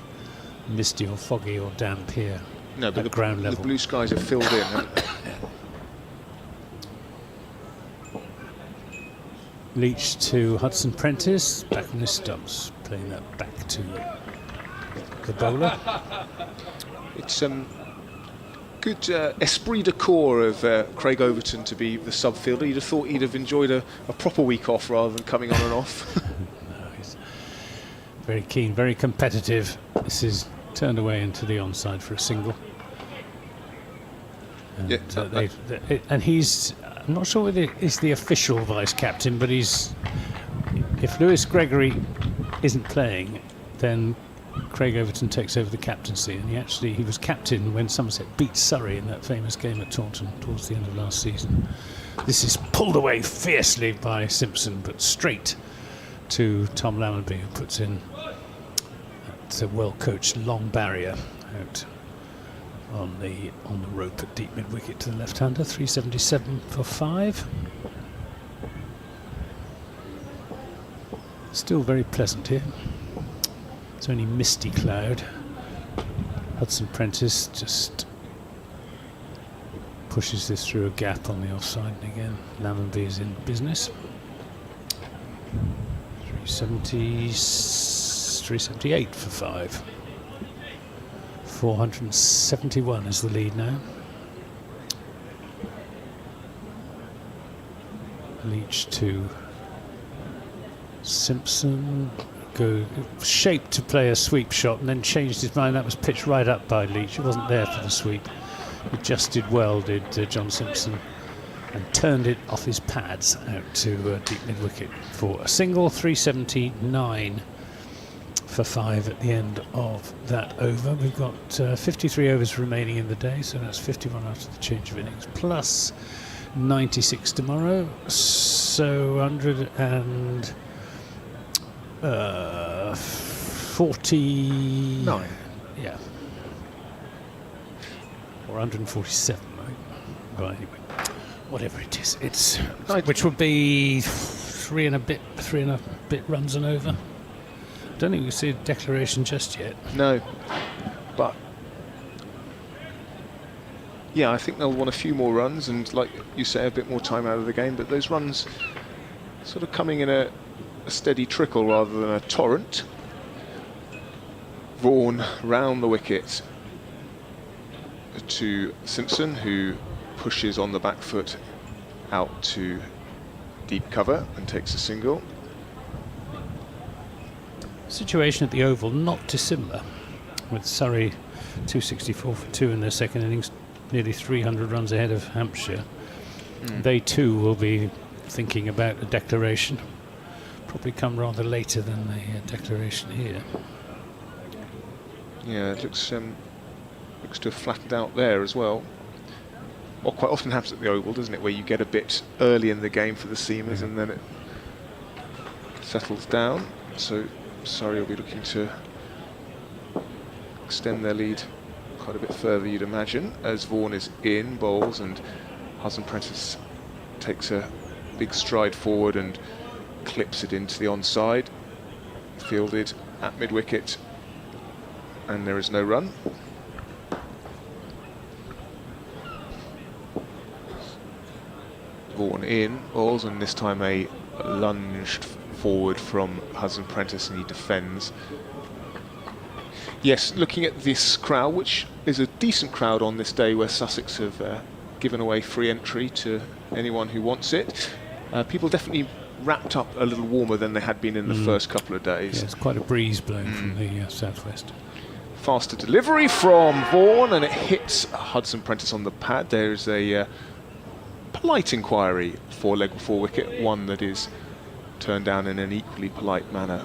misty or foggy or damp here. No, but at ground the level. blue skies are filled in, haven't they? Leach to Hudson-Prentice, back on his stumps, playing that back to the bowler. It's good esprit de corps of Craig Overton to be the sub-fielder. You'd have thought he'd have enjoyed a proper week off rather than coming on and off. No, he's very keen, very competitive. This is turned away into the onside for a single. And, Yeah, and he's, I'm not sure whether he's the official vice-captain, but if Lewis Gregory isn't playing, then Craig Overton takes over the captaincy, and he was captain when Somerset beat Surrey in that famous game at Taunton towards the end of last season. This is pulled away fiercely by Simpson, but straight to Tom Lammerby, who puts in that well-coached long barrier out on the rope at deep mid-wicket to the left-hander. 377 for 5. Still very pleasant here. It's only misty cloud. Hudson-Prentice just pushes this through a gap on the offside, and again Lammerby is in business. 378 for 5. 471 is the lead now. Leach to Simpson. Shaped to play a sweep shot and then changed his mind. That was pitched right up by Leach. It wasn't there for the sweep. He just did well, did John Simpson, and turned it off his pads out to deep mid-wicket for a single. 379 for 5 at the end of that over. We've got 53 overs remaining in the day, so that's 51 after the change of innings, plus 96 tomorrow, so 149. Yeah. Or 147, right? Well, anyway, whatever it is, which would be 3 and a bit runs and over. I don't think we see a declaration just yet. No, but yeah, I think they'll want a few more runs and, like you say, a bit more time out of the game. But those runs sort of coming in a steady trickle rather than a torrent. Vaughan round the wicket. to Simpson, who pushes on the back foot out to deep cover and takes a single. Situation at the Oval not dissimilar, with Surrey 264 for 2 in their second innings, nearly 300 runs ahead of Hampshire. They too will be thinking about a declaration, probably come rather later than the declaration here. Yeah, it looks to have flattened out there as well. What quite often happens at the Oval, doesn't it, where you get a bit early in the game for the seamers and then it settles down. So Surrey will be looking to extend their lead quite a bit further, you'd imagine, as Vaughan is in, bowls, and Hudson Prentice takes a big stride forward and clips it into the onside, fielded at mid-wicket, and there is no run. Vaughan in, bowls, and this time a lunged forward from Hudson Prentice, and he defends. Yes, looking at this crowd, which is a decent crowd on this day where Sussex have given away free entry to anyone who wants it. People definitely wrapped up a little warmer than they had been in the first couple of days. Yeah, it's quite a breeze blowing from the southwest. Faster delivery from Vaughan, and it hits Hudson Prentice on the pad. There's a polite inquiry for leg before wicket, one that is turned down in an equally polite manner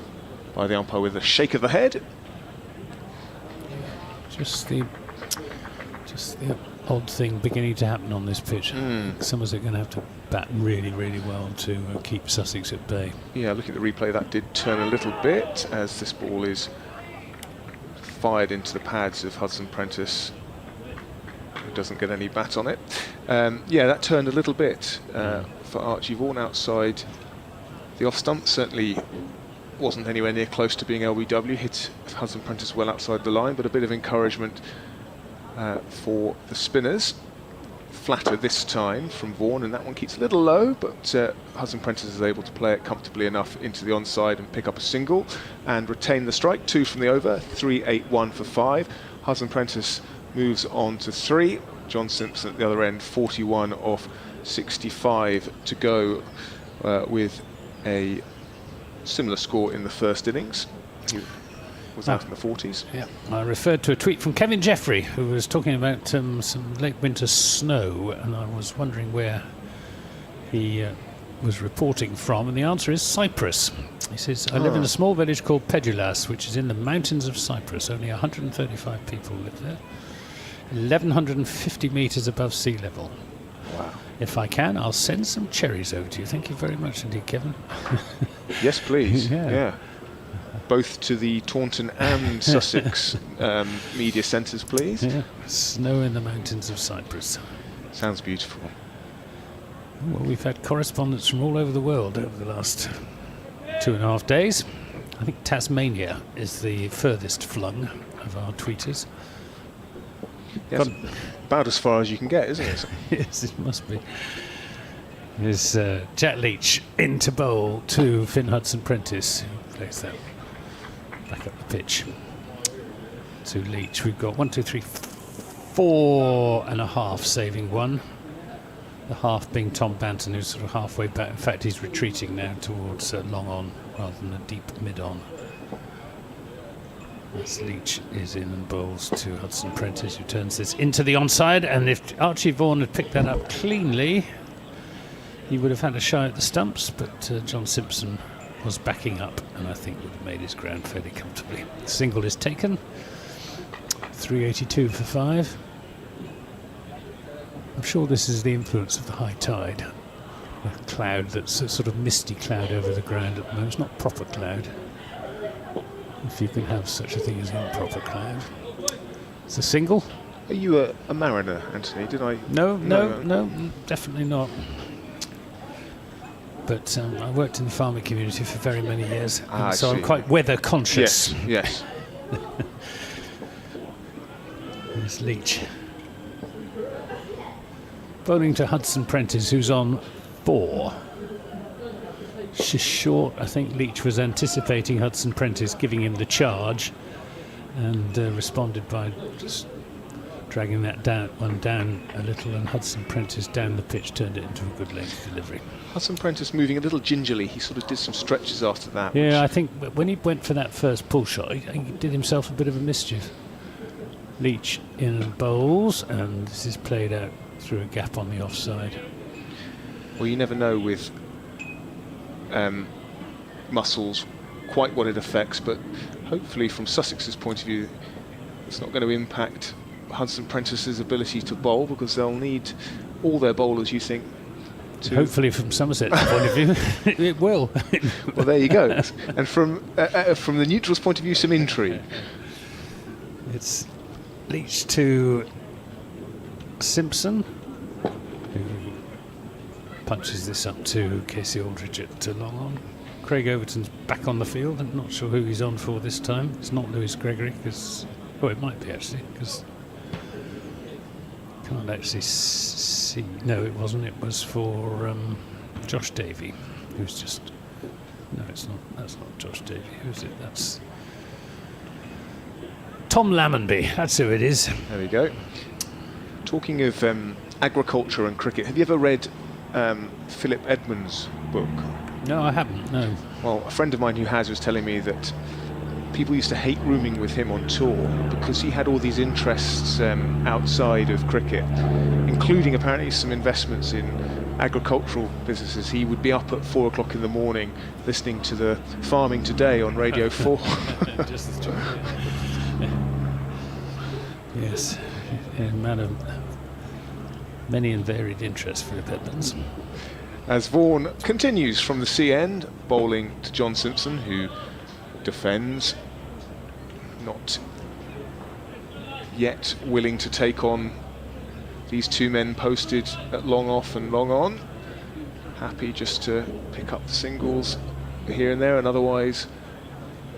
by the umpire with a shake of the head. Just the odd thing beginning to happen on this pitch. Somerset are going to have to bat really, really well to keep Sussex at bay. Yeah, looking at the replay, that did turn a little bit as this ball is fired into the pads of Hudson Prentice, who doesn't get any bat on it. Yeah, that turned a little bit for Archie Vaughan outside the off stump. Certainly wasn't anywhere near close to being LBW. Hit Hudson Prentice well outside the line, but a bit of encouragement for the spinners. Flatter this time from Vaughan, and that one keeps a little low, but Hudson Prentice is able to play it comfortably enough into the onside and pick up a single and retain the strike. 2 from the over, 3-8-1 for 5. Hudson Prentice moves on to 3. John Simpson at the other end, 41 off 65 to go, with a similar score in the first innings. He was out in the 40s. Yeah, I referred to a tweet from Kevin Jeffrey, who was talking about some late winter snow, and I was wondering where he was reporting from, and the answer is Cyprus. He says, I live in a small village called Pedulas, which is in the mountains of Cyprus. Only 135 people live there. 1,150 metres above sea level. Wow. If I can, I'll send some cherries over to you. Thank you very much indeed, Kevin. Yes, please. Yeah. Both to the Taunton and Sussex media centres, please. Yeah. Snow in the mountains of Cyprus. Sounds beautiful. Well, we've had correspondence from all over the world over the last 2.5 days. I think Tasmania is the furthest flung of our tweeters. Yes, about as far as you can get, isn't it? Yes, it must be. There's Jack Leach into bowl to Finn Hudson Prentice, who plays that back up the pitch. To Leach, we've got 1, 2, 3, 4 and a half saving one. The half being Tom Banton, who's sort of halfway back. In fact, he's retreating now towards long on rather than a deep mid on. As Leach is in and bowls to Hudson Prentice, who turns this into the onside, and if Archie Vaughan had picked that up cleanly, he would have had a shy at the stumps, but John Simpson was backing up and I think would have made his ground fairly comfortably. The single is taken, 382 for 5. I'm sure this is the influence of the high tide. A cloud that's a sort of misty cloud over the ground at the moment. It's not proper cloud, if you can have such a thing as improper cloud. It's a single. Are you a mariner, Anthony? Did I? No, definitely not. But I worked in the farming community for very many years, and so I'm quite weather conscious. Yes. There's Leach. Bowling to Hudson Prentice, who's on 4. She's short. I think Leach was anticipating Hudson Prentice giving him the charge and responded by just dragging that one down a little, and Hudson Prentice down the pitch turned it into a good length delivery. Hudson Prentice moving a little gingerly. He sort of did some stretches after that. Yeah, I think when he went for that first pull shot, he did himself a bit of a mischief. Leach in and bowls, and this is played out through a gap on the offside. Well, you never know with muscles quite what it affects, but hopefully from Sussex's point of view, it's not going to impact Hudson Prentice's ability to bowl, because they'll need all their bowlers, you think, to... Hopefully from Somerset's point of view, it will. Well, there you go. And from the neutral's point of view, some intrigue. It's Leach to Simpson, who punches this up to Casey Aldridge at long on. Craig Overton's back on the field. I'm not sure who he's on for this time. It's not Lewis Gregory, because... Oh, it might be actually, because... Can't actually see... No, it wasn't. It was for Josh Davey, who's just... No, it's not. That's not Josh Davey. Who's it? That's... Tom Lammonby, that's who it is. There we go. Talking of agriculture and cricket, have you ever read Philip Edmonds' book? No, I haven't, no. Well, a friend of mine who has was telling me that people used to hate rooming with him on tour because he had all these interests outside of cricket, including apparently some investments in agricultural businesses. He would be up at 4 o'clock in the morning listening to the Farming Today on Radio 4. Just as true, yeah. Yes, a man of many and varied interests, Philip Edmonds. As Vaughan continues from the sea end, bowling to John Simpson, who defends, not yet willing to take on these two men posted at long off and long on. Happy just to pick up the singles here and there, and otherwise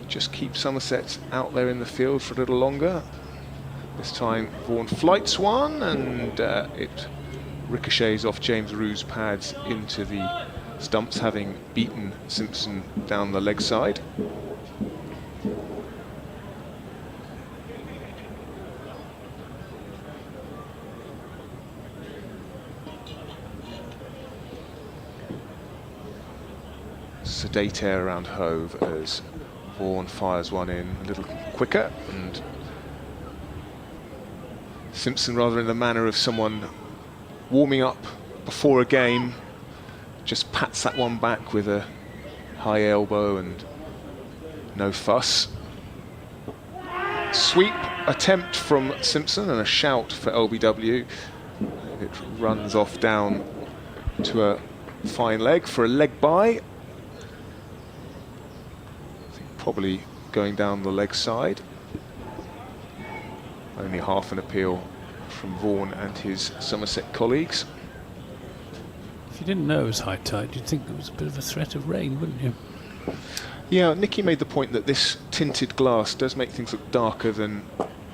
just keep Somerset out there in the field for a little longer. This time Vaughan flights one, and it ricochets off James Rew's pads into the stumps, having beaten Simpson down the leg side. Sedate air around Hove as Vaughan fires one in a little quicker, and Simpson, rather in the manner of someone warming up before a game, just pats that one back with a high elbow and no fuss. Sweep attempt from Simpson and a shout for LBW. It runs off down to a fine leg for a leg by. I think probably going down the leg side. Only half an appeal from Vaughan and his Somerset colleagues. If you didn't know it was high tide, you'd think there was a bit of a threat of rain, wouldn't you? Yeah, Nicky made the point that this tinted glass does make things look darker than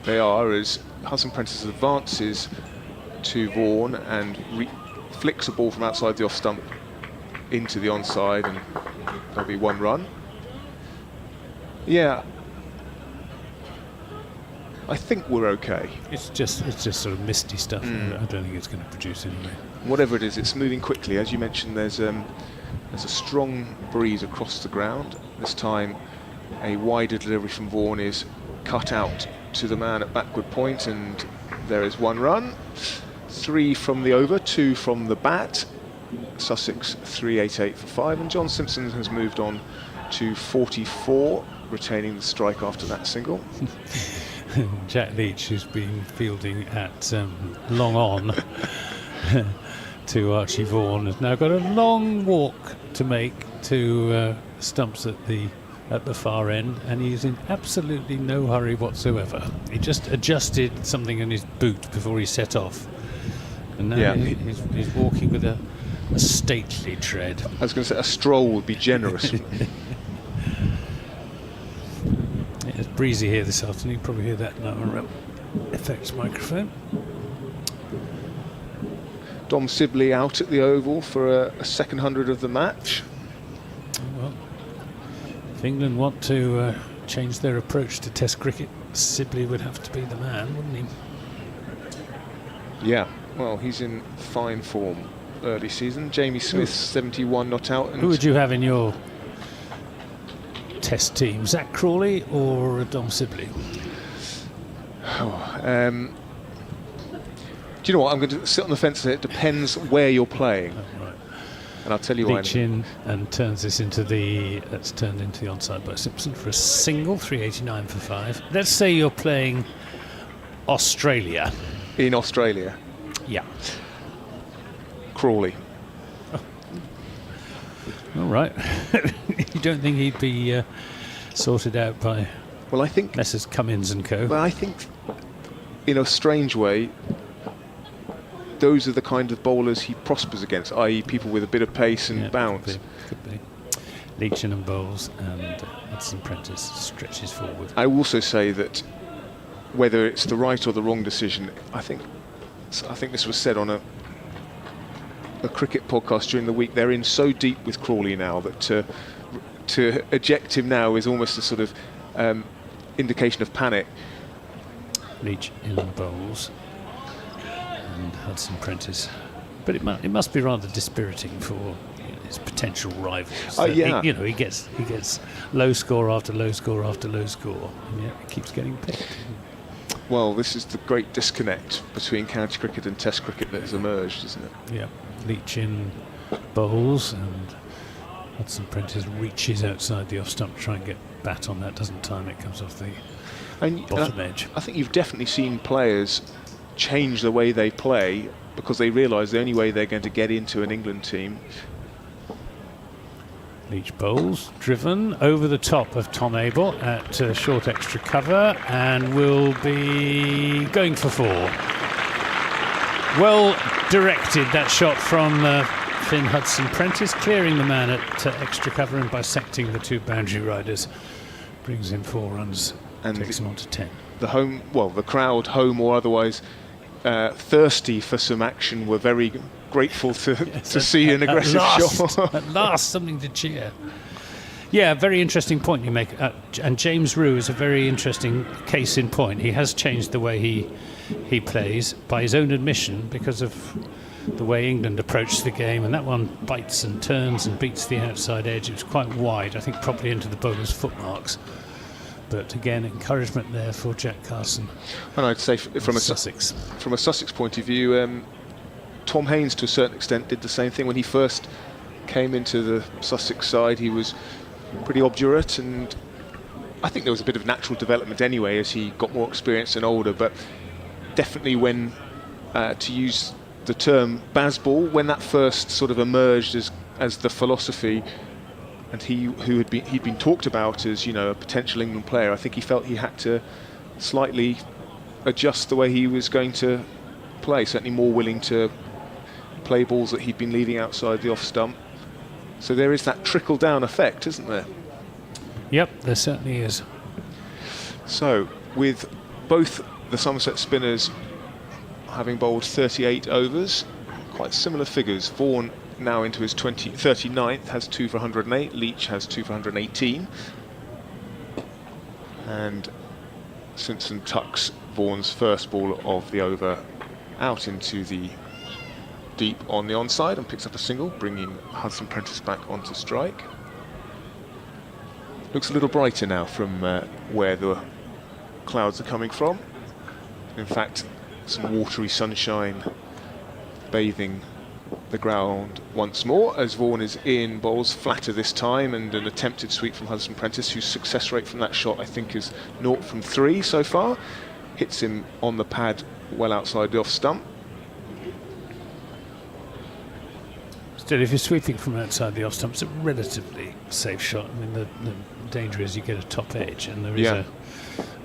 they are, as Hudson Prentice advances to Vaughan and flicks a ball from outside the off stump into the onside, and there'll be one run. Yeah, I think we're okay. It's just sort of misty stuff. I don't think it's going to produce anyway. Whatever it is, it's moving quickly. As you mentioned, there's a strong breeze across the ground. This time, a wider delivery from Vaughan is cut out to the man at backward point, and there is one run. 3 from the over, 2 from the bat. Sussex 388 for 5, and John Simpson has moved on to 44, retaining the strike after that single. Jack Leach, who's been fielding at long on to Archie Vaughan, has now got a long walk to make to stumps at the far end, and he's in absolutely no hurry whatsoever. He just adjusted something in his boot before he set off, and now he's walking with a stately tread. I was going to say a stroll would be generous. It's breezy here this afternoon. You can probably hear that in our effects microphone. Dom Sibley out at the Oval for a second 100 of the match. Well, if England want to change their approach to Test cricket, Sibley would have to be the man, wouldn't he? Well, he's in fine form early season. Jamie Smith, 71 not out. And Who would you have in your Test team? Zach Crawley or Dom Sibley? Do you know what? I'm going to sit on the fence there. It depends where you're playing. Oh, right. And I'll tell you why. Leach in and turns this into that's turned into the onside by Simpson for a single, 389 for 5. Let's say you're playing Australia. In Australia, Yeah. Crawley. All right. You don't think he'd be sorted out by Well, I think. Messrs Cummins and co? Well, I think, in a strange way, those are the kind of bowlers he prospers against, i.e., people with a bit of pace and bounce. Could be. Leach in and bowls, and Hudson Prentice stretches forward. I will also say that whether it's the right or the wrong decision, I think this was said on a cricket podcast during the week. They're in so deep with Crawley now that to eject him now is almost a sort of indication of panic. Leach in and bowls, and Hudson Prentice. But it must be rather dispiriting for his potential rivals. That Yeah. he gets low score after low score after low score, and yet he keeps getting picked. Well, this is the great disconnect between county cricket and Test cricket that has emerged, isn't it? Yeah, Leach in bowls, and Hudson Prentice reaches outside the off stump to try and get bat on that. Doesn't time it, comes off the bottom edge. I think you've definitely seen players change the way they play because they realise the only way they're going to get into an England team. Leach bowls, driven over the top of Tom Abel at short extra cover, and will be going for 4. Well directed, that shot from Finn Hudson Prentice, clearing the man at extra cover and bisecting the 2 boundary riders. Brings in 4 runs and takes him on to 10. The crowd, home or otherwise, thirsty for some action, were very grateful to see an aggressive shot. At last, something to cheer. Yeah, very interesting point you make. And James Rue is a very interesting case in point. He has changed the way he plays, by his own admission, because of the way England approached the game. And that one bites and turns and beats the outside edge. It was quite wide, I think probably into the bowler's footmarks. But again, encouragement there for Jack Carson. And I'd say from a Sussex point of view, Tom Haynes to a certain extent did the same thing when he first came into the Sussex side. He was pretty obdurate, and I think there was a bit of natural development anyway as he got more experienced and older. But definitely when, to use the term Bazball, when that first sort of emerged as the philosophy, and he'd been talked about as, a potential England player, I think he felt he had to slightly adjust the way he was going to play, certainly more willing to play balls that he'd been leaving outside the off stump. So there is that trickle-down effect, isn't there? Yep, there certainly is. So, with both the Somerset spinners having bowled 38 overs, quite similar figures. Vaughan now into his 39th, has 2 for 108. Leach has 2 for 118. And Simpson tucks Vaughan's first ball of the over out into the deep on the onside and picks up a single, bringing Hudson Prentice back onto strike. Looks a little brighter now from where the clouds are coming from. In fact, some watery sunshine bathing the ground once more as Vaughan is in, bowls flatter this time, and an attempted sweep from Hudson Prentice, whose success rate from that shot I think is 0 from 3 so far. Hits him on the pad well outside the off stump. Still, if you're sweeping from outside the off stump, it's a relatively safe shot. I mean, the danger is you get a top edge, and there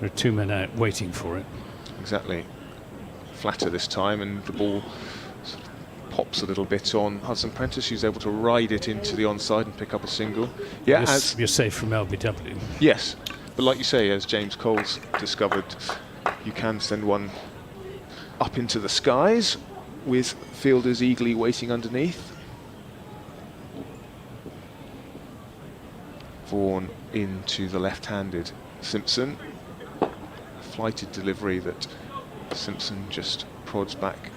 are 2 men out waiting for it. Exactly. Flatter this time, and the ball sort of pops a little bit on Hudson Prentice, who's able to ride it into the onside and pick up a single. Yeah, you're safe from LBW. Yes, but like you say, as James Cole's discovered, you can send one up into the skies with fielders eagerly waiting underneath. Vaughan into the left-handed Simpson. Flighted delivery that Simpson just prods back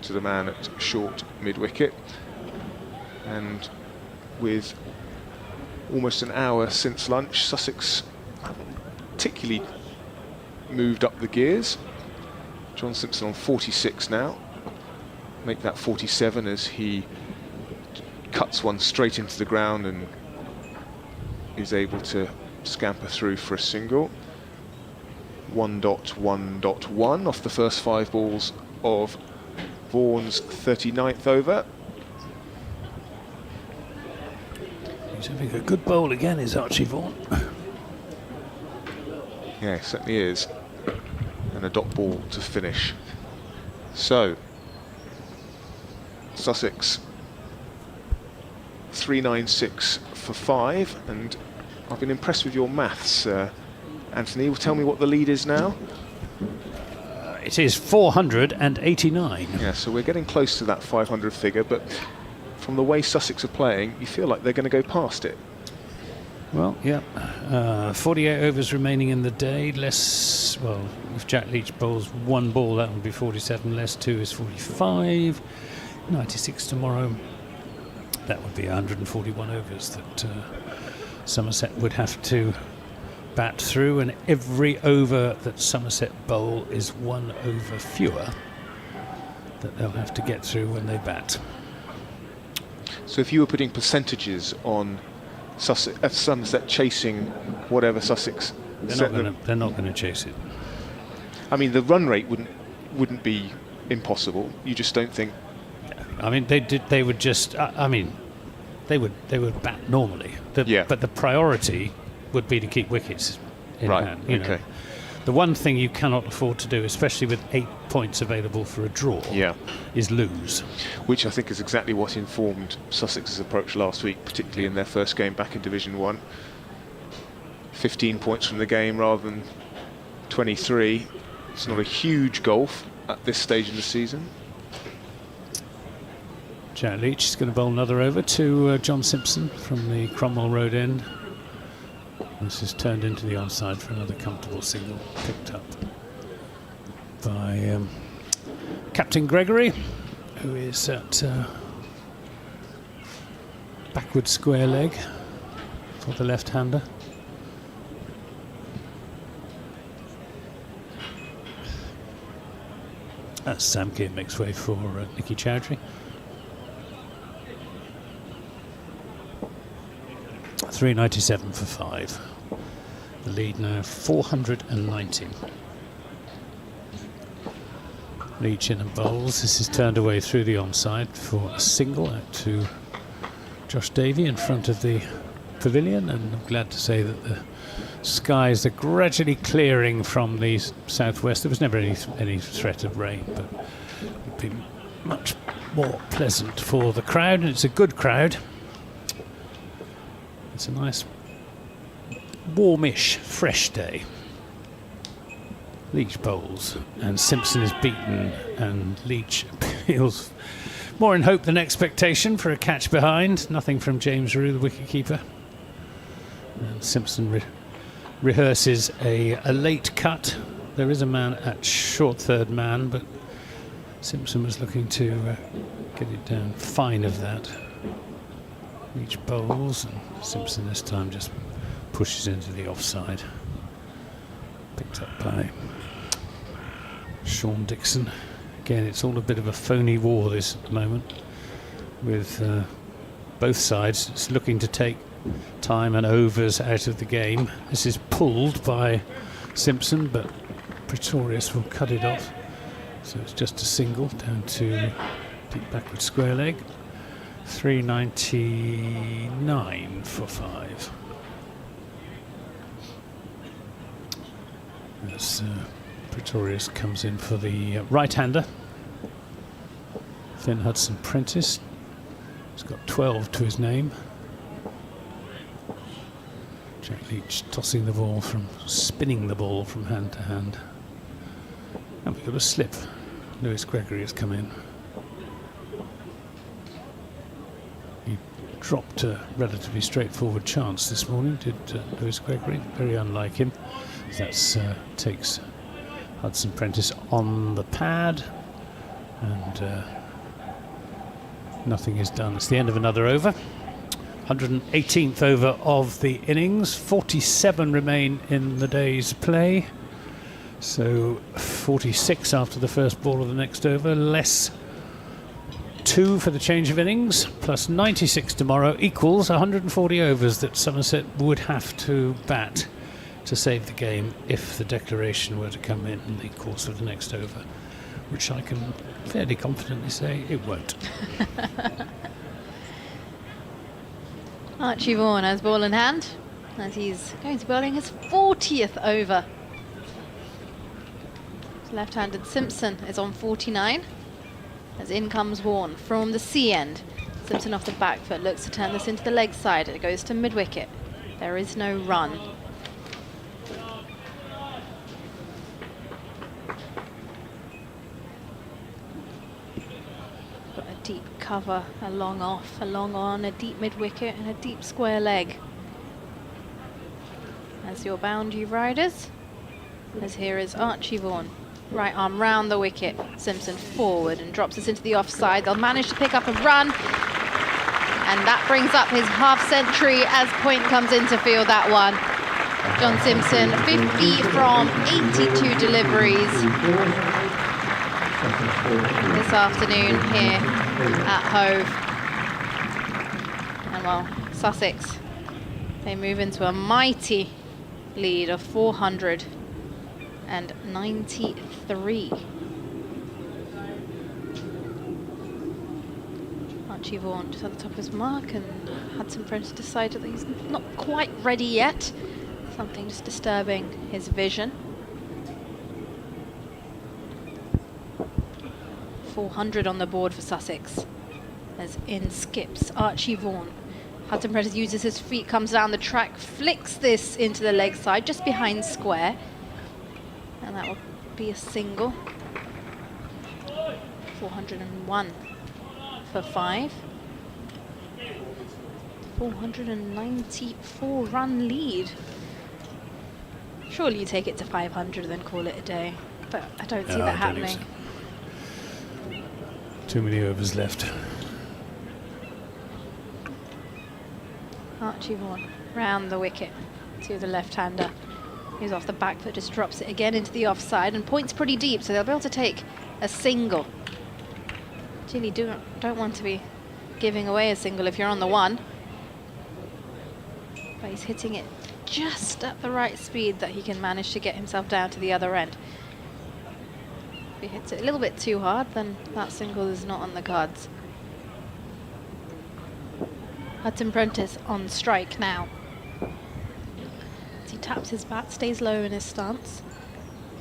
to the man at short mid-wicket. And with almost an hour since lunch, Sussex haven't particularly moved up the gears. John Simpson on 46 now. Make that 47 as he cuts one straight into the ground and is able to scamper through for a single. 1.1.1 off the first 5 balls of Vaughan's 39th over. He's having a good bowl again, is Archie Vaughan. Yeah, it certainly is. And a dot ball to finish. So, Sussex 396 for 5, and I've been impressed with your maths, Anthony. Will tell me what the lead is now. It is 489. Yeah, so we're getting close to that 500 figure, but from the way Sussex are playing, you feel like they're going to go past it. Well, yeah, 48 overs remaining in the day. Less, well, if Jack Leach bowls 1 ball, that would be 47. Less 2 is 45. 96 tomorrow. That would be 141 overs that Somerset would have to bat through, and every over that Somerset bowl is 1 over fewer that they'll have to get through when they bat. So if you were putting percentages on Sussex, Somerset chasing whatever Sussex, they're not going to chase it. I mean, the run rate wouldn't be impossible. You just don't think. I mean, they would just. I mean, they would bat normally. But the priority would be to keep wickets in hand. You know. The one thing you cannot afford to do, especially with 8 points available for a draw, is lose. Which I think is exactly what informed Sussex's approach last week, particularly in their first game back in Division 1. 15 points from the game rather than 23. It's not a huge gulf at this stage in the season. Jack Leach is going to bowl another over to John Simpson from the Cromwell Road end. This is turned into the onside for another comfortable single, picked up by Captain Gregory, who is at backward square leg for the left-hander. As Sam Keir makes way for Nicky Chowdhury. 397 for 5. The lead now 490. Leach in and bowls. This is turned away through the onside for a single out to Josh Davey in front of the pavilion, and I'm glad to say that the skies are gradually clearing from the southwest. There was never any threat of rain, but it would be much more pleasant for the crowd, and it's a good crowd. It's a nice, warmish, fresh day. Leach bowls, and Simpson is beaten, and Leach appeals more in hope than expectation for a catch behind. Nothing from James Rue, the wicketkeeper. And Simpson rehearses a late cut. There is a man at short third man, but Simpson was looking to get it down fine of that. Leach bowls, and Simpson this time just pushes into the offside. Picked up by Sean Dixon. Again, it's all a bit of a phony war this at the moment, with both sides just looking to take time and overs out of the game. This is pulled by Simpson, but Pretorius will cut it off. So it's just a single down to deep backward square leg. 399 for 5. As Pretorius comes in for the right-hander. Finn Hudson-Prentice. He's got 12 to his name. Jack Leach tossing the ball spinning the ball from hand to hand. And we've got a slip. Lewis Gregory has come in. He dropped a relatively straightforward chance this morning, did Lewis Gregory. Very unlike him. That takes Hudson-Prentice on the pad, And nothing is done. It's the end of another over. 118th over of the innings. 47 remain in the day's play. So 46 after the first ball of the next over. Less 2 for the change of innings. Plus 96 tomorrow equals 140 overs that Somerset would have to bat to save the game if the declaration were to come in the course of the next over, which I can fairly confidently say it won't. Archie Vaughan has ball in hand as he's going to bowling his 40th over. Left-handed Simpson is on 49 as in comes Vaughan from the C end. Simpson off the back foot, looks to turn this into the leg side. It goes to mid-wicket. There is no run. Got a deep cover, a long off, a long on, a deep mid-wicket and a deep square leg. As your boundary riders, as here is Archie Vaughan. Right arm round the wicket, Simpson forward and drops us into the offside. They'll manage to pick up a run, and that brings up his half-century as Point comes in to field that one. John Simpson, 50 from 82 deliveries this afternoon here at Hove. And well, Sussex, they move into a mighty lead of 493. Archie Vaughan just at the top of his mark, and Hudson Prentice decided that he's not quite ready yet. Something just disturbing his vision. 400 on the board for Sussex as in skips Archie Vaughan. Hudson Prentice uses his feet, comes down the track, flicks this into the leg side just behind square, and that will be a single. 401 for 5. 494 run lead. Surely you take it to 500 and then call it a day, but I don't see that happening. Too many overs left. Archie Vaughan round the wicket to the left-hander. He's off the back foot, just drops it again into the offside, and Point's pretty deep, so they'll be able to take a single. Really don't want to be giving away a single if you're on the one. But he's hitting it just at the right speed that he can manage to get himself down to the other end. If he hits it a little bit too hard, then that single is not on the cards. Hudson Prentice on strike now. As he taps his bat, stays low in his stance,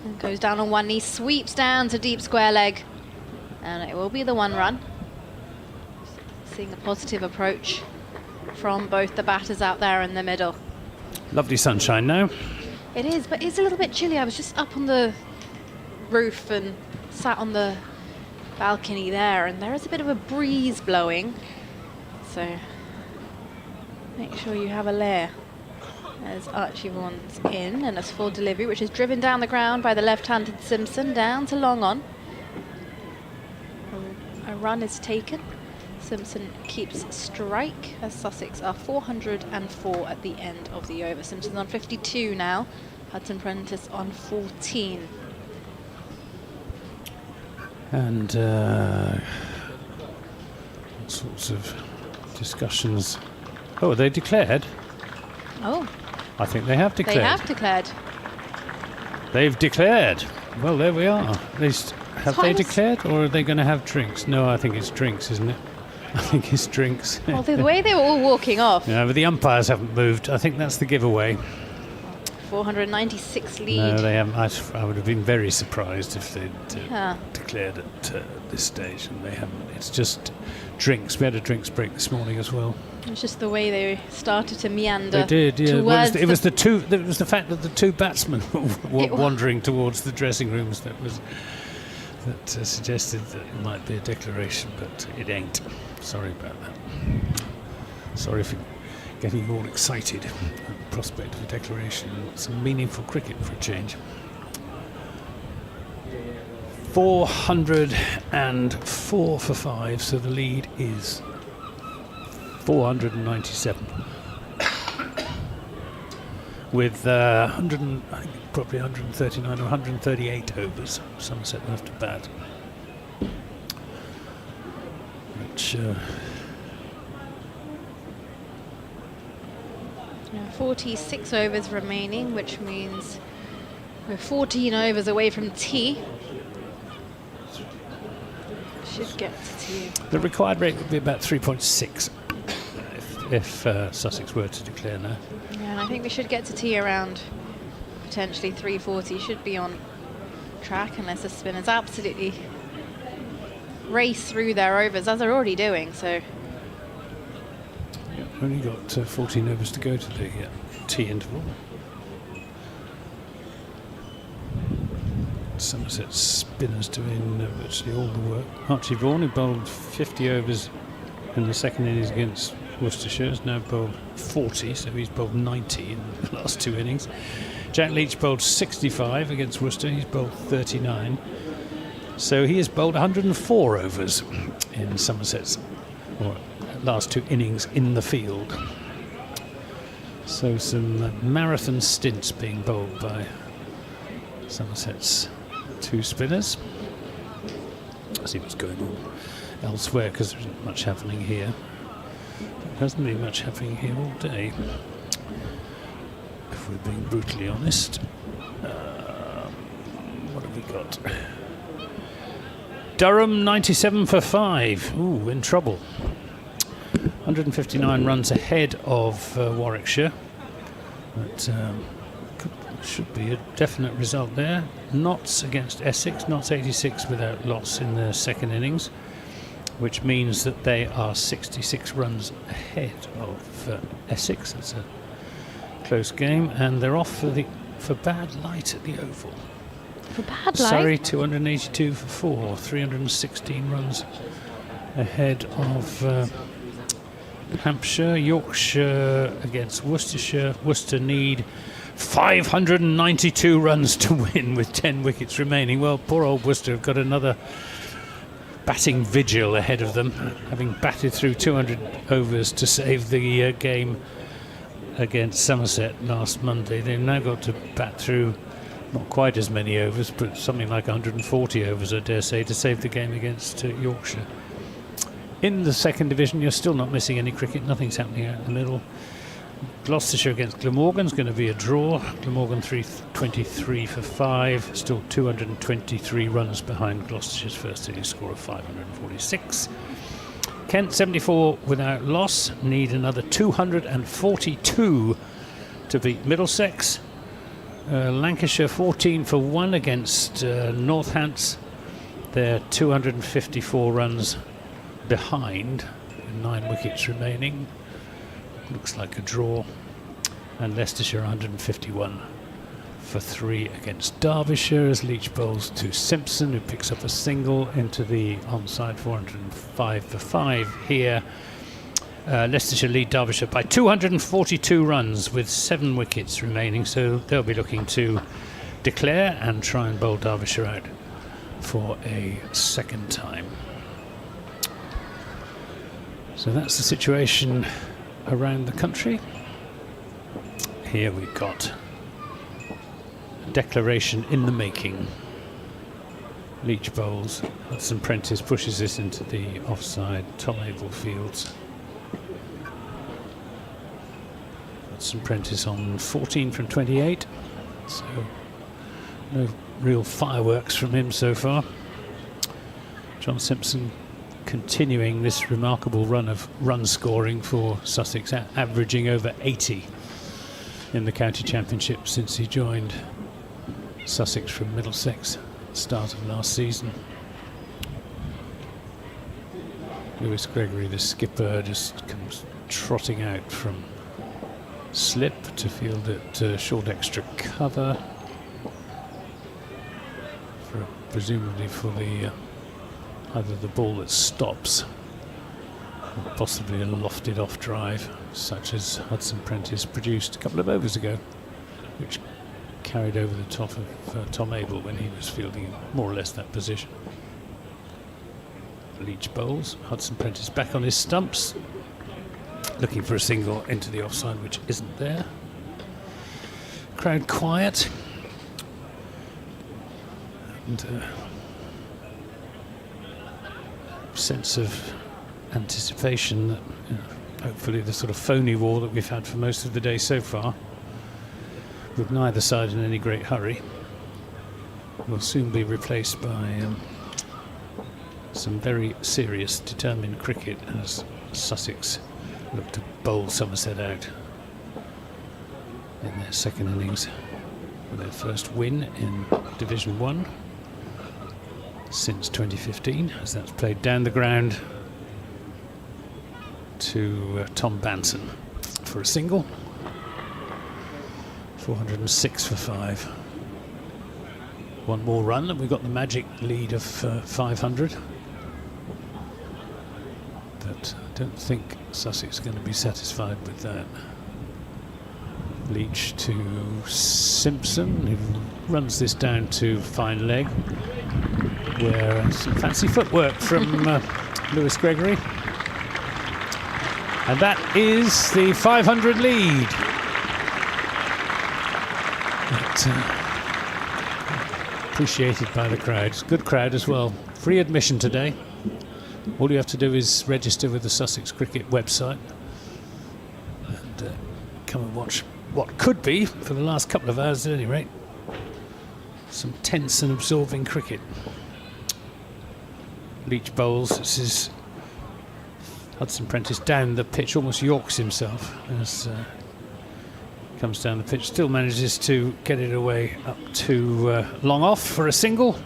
and goes down on one knee, sweeps down to deep square leg, and it will be the one run. Seeing a positive approach from both the batters out there in the middle. Lovely sunshine now. It is, but it's a little bit chilly. I was just up on the roof and sat on the balcony there, and there is a bit of a breeze blowing, so make sure you have a layer. As Archie Vaughan's in, and a full delivery, which is driven down the ground by the left-handed Simpson, down to long on. A run is taken. Simpson keeps strike as Sussex are 404 at the end of the over. Simpson's on 52 now. Hudson Prentice on 14. And all sorts of discussions. Oh, are they declared? Oh. I think they have declared. They have declared. They've declared. Well, there we are. At least, have they declared, or are they going to have drinks? No, I think it's drinks, isn't it? I think it's drinks. Well, the way they were all walking off. Yeah, but the umpires haven't moved. I think that's the giveaway. 496 lead. No, they haven't. I would have been very surprised if they'd declared at this stage, and they haven't. It's just drinks. We had a drinks break this morning as well. It's just the way they started to meander. They did, yeah. Well, it was the fact that the two batsmen were wandering towards the dressing rooms that suggested that it might be a declaration, but it ain't. Sorry about that. Sorry for getting you all excited at the prospect of a declaration. Some meaningful cricket for a change. 404 for 5, so the lead is 497. With I think probably 139 or 138 overs, Somerset will have to bat. Which 46 overs remaining, which means we're 14 overs away from tea. Should get to tea. The required rate would be about 3.6 if Sussex were to declare now. Yeah, and I think we should get to tea around potentially 340. Should be on track unless the spinners absolutely race through their overs, as they're already doing. So yeah, only got 14 overs to go to the tea interval. Somerset spinners doing virtually all the work. Archie Vaughan, who bowled 50 overs in the second innings against Worcestershire, has now bowled 40, so he's bowled 90 in the last 2 innings. Jack Leach bowled 65 against Worcester, he's bowled 39. So he has bowled 104 overs in Somerset's last 2 innings in the field. So some marathon stints being bowled by Somerset's 2 spinners. Let's see what's going on elsewhere, because there isn't much happening here. There hasn't been much happening here all day, if we're being brutally honest. What have we got? Durham 97 for 5. Ooh, in trouble. 159 runs ahead of Warwickshire. But should be a definite result there. Notts against Essex. Notts 86 without loss in the second innings, which means that they are 66 runs ahead of Essex. It's a close game, and they're off for bad light at the Oval. for bad light. Surrey 282 for 4, 316 runs ahead of Hampshire. Yorkshire against Worcestershire. Worcester need 592 runs to win with 10 wickets remaining. Well, poor old Worcester have got another batting vigil ahead of them, having batted through 200 overs to save the game against Somerset last Monday. They've now got to bat through not quite as many overs, but something like 140 overs, I dare say, to save the game against Yorkshire. In the second division, you're still not missing any cricket. Nothing's happening out in the middle. Gloucestershire against Glamorgan's going to be a draw. Glamorgan 323 for 5, still 223 runs behind Gloucestershire's first innings score of 546. Kent 74 without loss, need another 242 to beat Middlesex. Lancashire 14 for 1 against Northants. They're 254 runs behind, 9 wickets remaining. Looks like a draw. And Leicestershire 151 for 3 against Derbyshire as Leach bowls to Simpson, who picks up a single into the onside. 405 for 5 here. Leicestershire lead Derbyshire by 242 runs with 7 wickets remaining, so they'll be looking to declare and try and bowl Derbyshire out for a second time. So that's the situation around the country. Here we've got a declaration in the making. Leach bowls, Hudson Prentice pushes this into the offside Tom Abel fields. Hudson Prentice on 14 from 28, so no real fireworks from him so far. John Simpson continuing this remarkable run of run scoring for Sussex, averaging over 80 in the county championship since he joined Sussex from Middlesex at the start of last season. Lewis Gregory, the skipper, just comes trotting out from slip to field at short extra cover, presumably for the either the ball that stops or possibly a lofted off drive such as Hudson Prentice produced a couple of overs ago, which carried over the top of Tom Abel when he was fielding more or less that position. Leach bowls. Hudson Prentice back on his stumps, looking for a single into the offside, which isn't there. Crowd quiet. And sense of anticipation that hopefully the sort of phony war that we've had for most of the day so far, with neither side in any great hurry, will soon be replaced by some very serious, determined cricket as Sussex look to bowl Somerset out in their second innings for their first win in Division 1 since 2015, as that's played down the ground to Tom Banson for a single. 406 for 5. One more run and we've got the magic lead of 500. But I don't think Sussex are going to be satisfied with that. Leach to Simpson, who runs this down to fine leg, where some fancy footwork from Lewis Gregory. And that is the 500 lead. But, appreciated by the crowd. It's a good crowd as well. Free admission today. All you have to do is register with the Sussex Cricket website and come and watch what could be, for the last couple of hours at any rate, some tense and absorbing cricket. Leach bowls. This is Hudson Prentice down the pitch, almost yorks himself as comes down the pitch. Still manages to get it away up to long off for a single.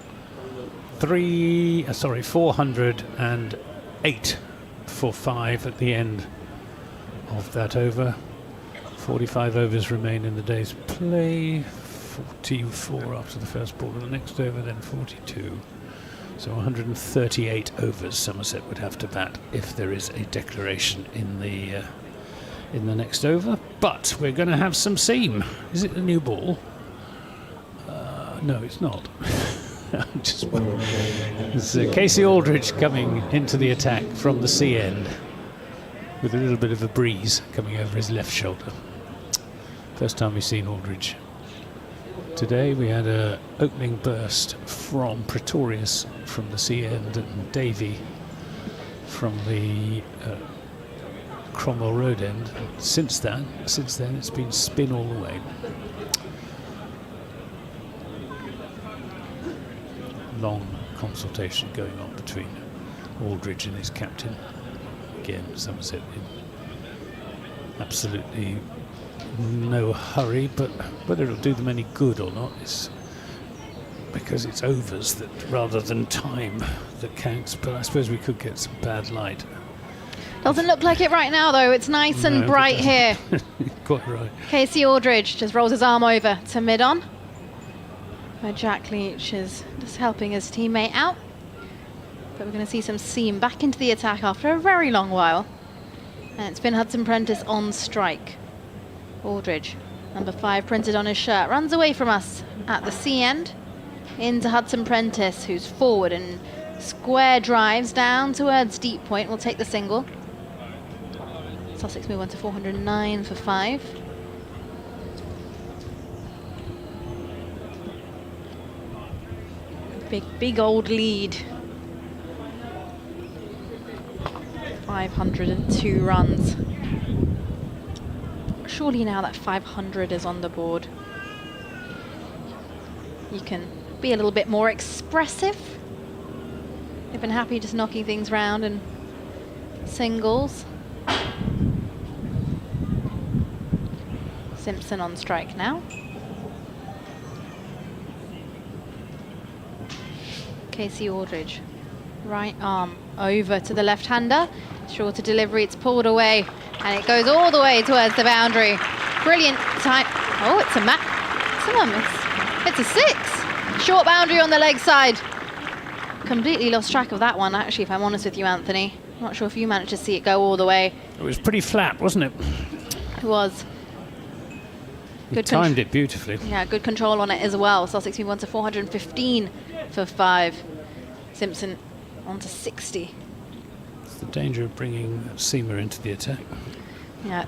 408 for 5 at the end of that over. 45 overs remain in the day's play. 44 after the first ball of the next over, then 42. So 138 overs Somerset would have to bat if there is a declaration in the next over. But we're going to have some seam. Is it a new ball? No, it's not. It's Casey Aldridge coming into the attack from the sea end with a little bit of a breeze coming over his left shoulder. First time we've seen Aldridge. Today we had an opening burst from Pretorius from the sea end and Davy from the Cromwell Road end. Since then it's been spin all the way. Long consultation going on between Aldridge and his captain. Again, Somerset in absolutely no hurry, but whether it'll do them any good or not is because it's overs that rather than time that counts. But I suppose we could get some bad light. Doesn't look like it right now though. It's nice and bright here. Quite right. Casey Aldridge just rolls his arm over to mid-on, where Jack Leach is just helping his teammate out. But we're going to see some seam back into the attack after a very long while. And it's been Hudson Prentice on strike. Aldridge, number 5 printed on his shirt, runs away from us at the sea end into Hudson Prentice, who's forward and square drives down towards deep point. Will take the single. Sussex move on to 409 for 5. Big old lead. 502 runs. Surely now that 500 is on the board, you can be a little bit more expressive. They've been happy just knocking things round and singles. Simpson on strike now. Casey Aldridge, right arm over to the left-hander. Shorter delivery, it's pulled away, and it goes all the way towards the boundary. Brilliant time. Oh, it's a maximum. It's a 6. Short boundary on the leg side. Completely lost track of that one, actually, if I'm honest with you, Anthony. I'm not sure if you managed to see it go all the way. It was pretty flat, wasn't it? It was. Good timed it beautifully. Yeah, good control on it as well. Sussex move on to 415 for 5. Simpson on to 60. It's the danger of bringing Seamer into the attack. Yeah,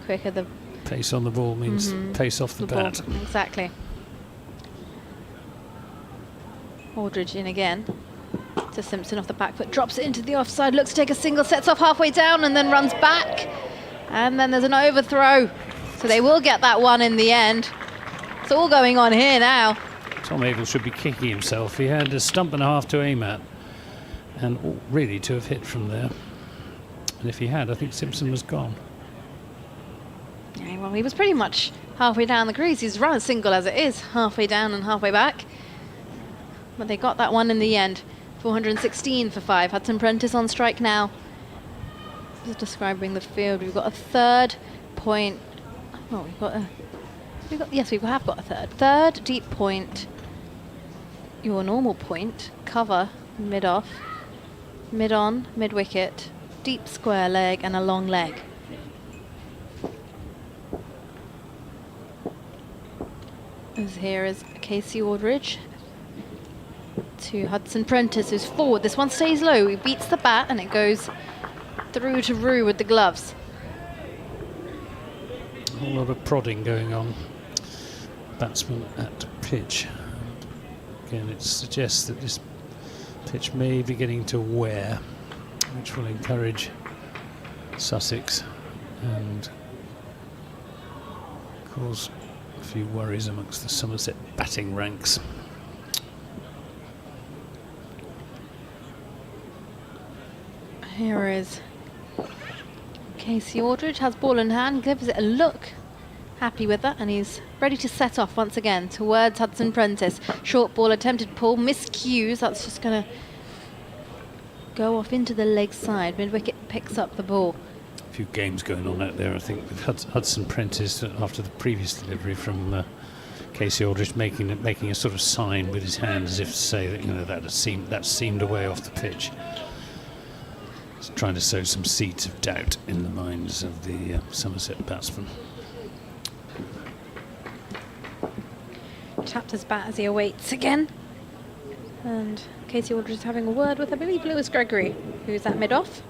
quicker the Pace on the ball means pace off the bat. ball. Exactly. Aldridge in again to Simpson off the back foot, drops it into the offside, looks to take a single, sets off halfway down and then runs back. And then there's an overthrow. So they will get that one in the end. It's all going on here now. Tom Abel should be kicking himself. He had a stump and a half to aim at, and ought really to have hit from there. And if he had, I think Simpson was gone. Yeah, well, he was pretty much halfway down the crease. He's run a single as it is, halfway down and halfway back. But they got that one in the end. 416 for 5. Hudson Prentice on strike now. Just describing the field. We've got a third point. Oh, yes, we have got a third. Third, deep point. Your normal point. Cover, mid-off. Mid-on, mid-wicket. Deep square leg and a long leg. As here is Casey Aldridge to Hudson Prentice, who's forward. This one stays low. He beats the bat and it goes through to Rue with the gloves. A whole lot of prodding going on. Batsman at pitch. Again, it suggests that this pitch may be getting to wear, which will encourage Sussex and cause a few worries amongst the Somerset batting ranks. Here is Casey Aldridge, has ball in hand, gives it a look. Happy with that, and he's ready to set off once again towards Hudson Prentice. Short ball, attempted pull, miscues. That's just going to go off into the leg side. Mid-wicket picks up the ball. A few games going on out there, I think, with Hudson Prentice after the previous delivery from Casey Aldridge making a sort of sign with his hand as if to say that that seemed away off the pitch. He's trying to sow some seeds of doubt in the minds of the Somerset batsmen. Tapped his bat as he awaits again. And Casey Aldridge is having a word with, I believe, Lewis Gregory, who's at mid-off.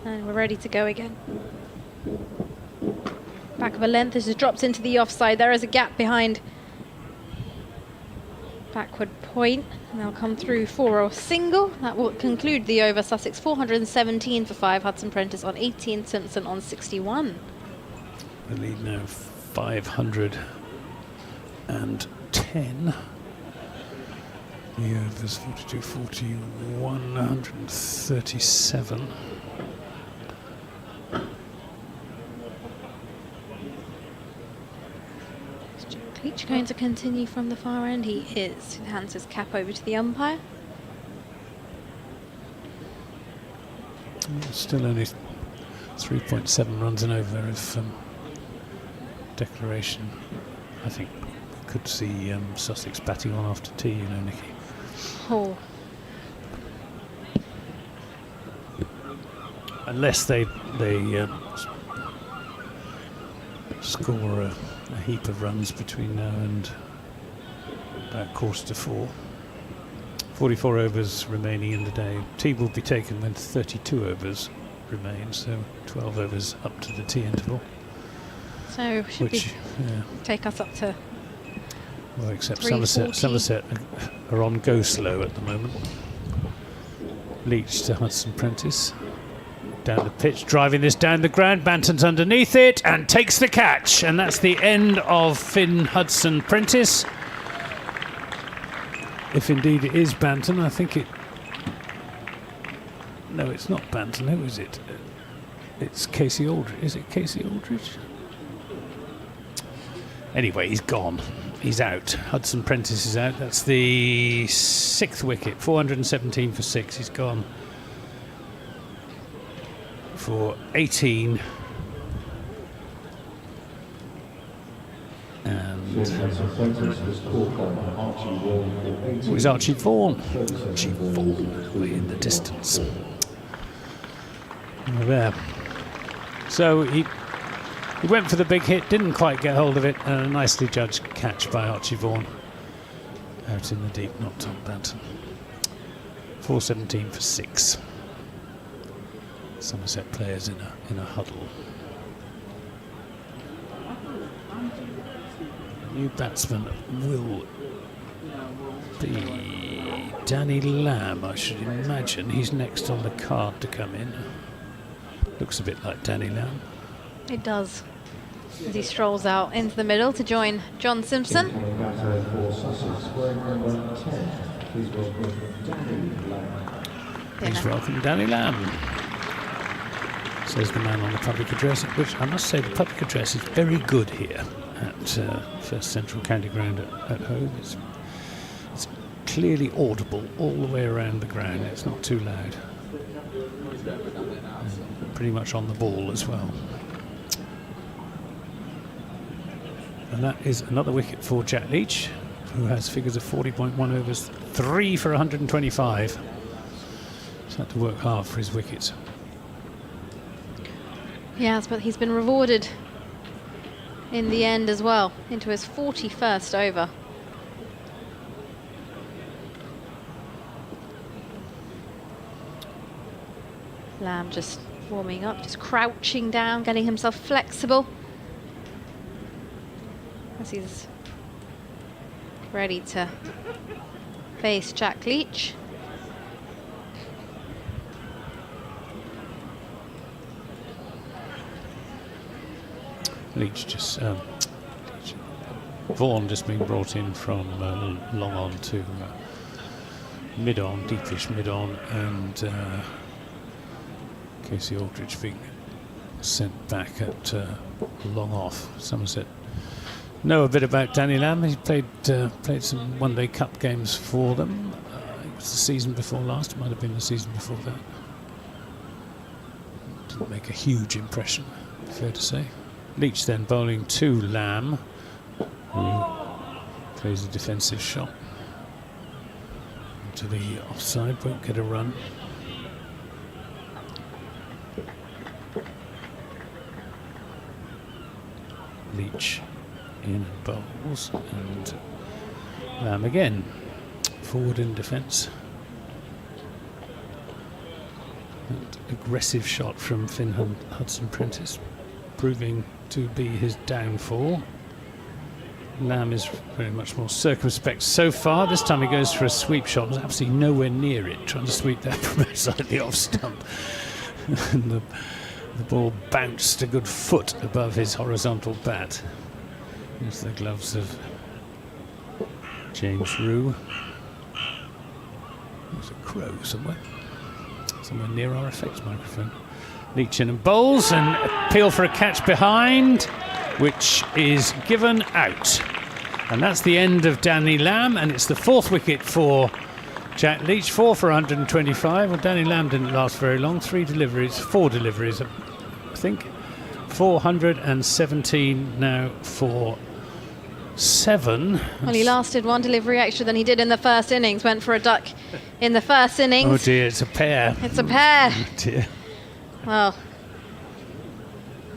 And we're ready to go again. Back of a length as it drops into the offside. There is a gap behind backward point, and they'll come through for a single. That will conclude the over. Sussex 417 for 5. Hudson Prentice on 18. Simpson on 61. The lead now 510. The overs 42, 41, 137. Leach going to continue from the far end. He is. He hands his cap over to the umpire. Still only 3.7 runs and over of declaration. I think we could see Sussex batting on after tea, you know, Nikki. Oh. Unless they score a heap of runs between now and about 3:45. 44 overs remaining in the day. Tea will be taken when 32 overs remain, so 12 overs up to the tea interval. So should take us up to. Well, except 3:40. Somerset are on go slow at the moment. Leach to Hudson Prentice. Down the pitch, driving this down the ground. Banton's underneath it and takes the catch. And that's the end of Finn Hudson Prentice. If indeed it is Banton, I think it... No, it's not Banton. Who is it? It's Casey Aldridge. Is it Casey Aldridge? Anyway, he's gone. He's out. Hudson Prentice is out. That's the 6th wicket. 417 for 6. He's gone for 18. And it was Archie Vaughan. Archie Vaughan way in the distance. There. So he went for the big hit, didn't quite get hold of it, and a nicely judged catch by Archie Vaughan. Out in the deep, not Tom Banton. 4:17 for 6. Somerset players in a huddle. New batsman will be Danny Lamb, I should imagine. He's next on the card to come in. Looks a bit like Danny Lamb. It does. As he strolls out into the middle to join John Simpson. Coming back for Sussex, wearing number 10. Please welcome Danny Lamb. Please welcome Danny Lamb, says the man on the public address, which I must say the public address is very good here at First Central County Ground at Hove. It's clearly audible all the way around the ground. It's not too loud. And pretty much on the ball as well. And that is another wicket for Jack Leach, who has figures of 40.1 overs, 3 for 125. He's had to work hard for his wickets. Yes, but he's been rewarded in the end as well, into his 41st over. Lamb just warming up, just crouching down, getting himself flexible as he's ready to face Jack Leach. Leach just Vaughan just being brought in from long on to mid on, deepish mid on, and Casey Aldridge being sent back at long off. Somerset know a bit about Danny Lamb. He played some one-day cup games for them. It was the season before last. It might have been the season before that. Didn't make a huge impression, fair to say. Leach then bowling to Lamb, who plays a defensive shot to the offside, won't get a run. Leach in and bowls, and Lamb again forward in defence. And aggressive shot from Finn Hudson-Prentice, proving to be his downfall. Lamb is very much more circumspect so far. This time he goes for a sweep shot, was absolutely nowhere near it, trying to sweep that from outside the off stump. And the ball bounced a good foot above his horizontal bat. Here's the gloves of James Rue. There's a crow somewhere near our effects microphone. Leach in and bowls, and appeal for a catch behind, which is given out. And that's the end of Danny Lamb, and it's the 4th wicket for Jack Leach, 4 for 125. Well, Danny Lamb didn't last very long, 4 deliveries, I think. 417 now for 7. Well, he lasted 1 delivery extra than he did in the first innings, went for a duck in the first innings. Oh dear, it's a pair. It's a pair. Oh dear. Well,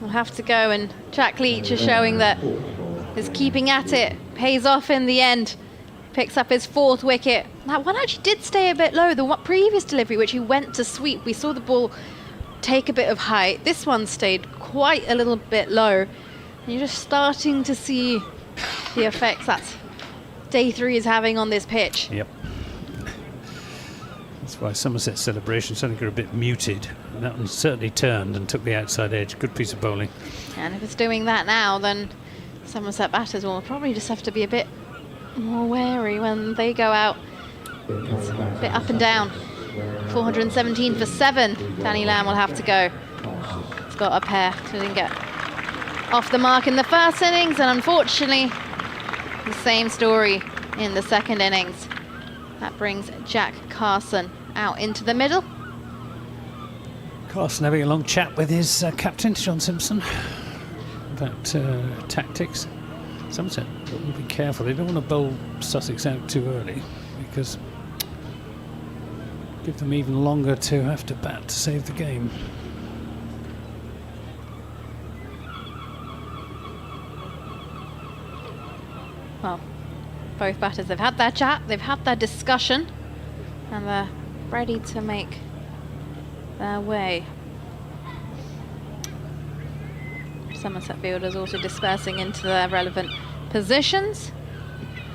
we'll have to go, and Jack Leach is showing that his keeping at it pays off in the end. Picks up his 4th wicket. That one actually did stay a bit low. The previous delivery, which he went to sweep, we saw the ball take a bit of height. This one stayed quite a little bit low. And you're just starting to see the effects that day 3 is having on this pitch. Yep. That's why Somerset's celebrations suddenly got a bit muted. And that one certainly turned and took the outside edge. Good piece of bowling. And if it's doing that now, then Somerset batters will probably just have to be a bit more wary when they go out. It's a bit up and down. 417 for 7. Danny Lamb will have to go. He's got a pair. So didn't get off the mark in the first innings, and unfortunately, the same story in the second innings. That brings Jack Carson out into the middle. Carson having a long chat with his captain, John Simpson, about tactics. Somerset will be careful. They don't want to bowl Sussex out too early, because give them even longer to have to bat to save the game. Well, both batters, they've had their chat, they've had their discussion, and they're ready to make their way. Somerset fielders also dispersing into their relevant positions.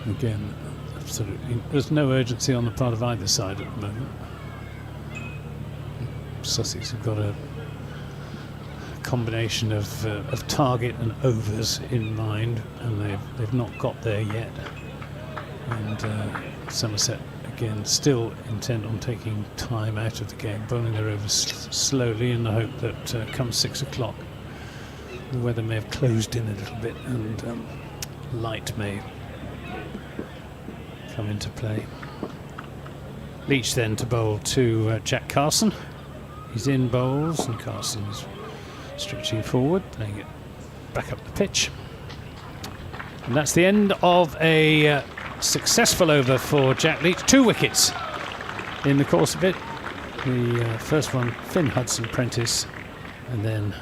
Again, absolutely. There's no urgency on the part of either side at the moment. Sussex have got a combination of target and overs in mind, and they've not got there yet. And Somerset again still intent on taking time out of the game, bowling their overs slowly in the hope that come 6 o'clock the weather may have closed in a little bit and light may come into play. Leach then to bowl to Jack Carson. He's in bowls and Carson is stretching forward, playing it back up the pitch. And that's the end of a successful over for Jack Leach. 2 wickets in the course of it. The first one, Finn Hudson-Prentice, and then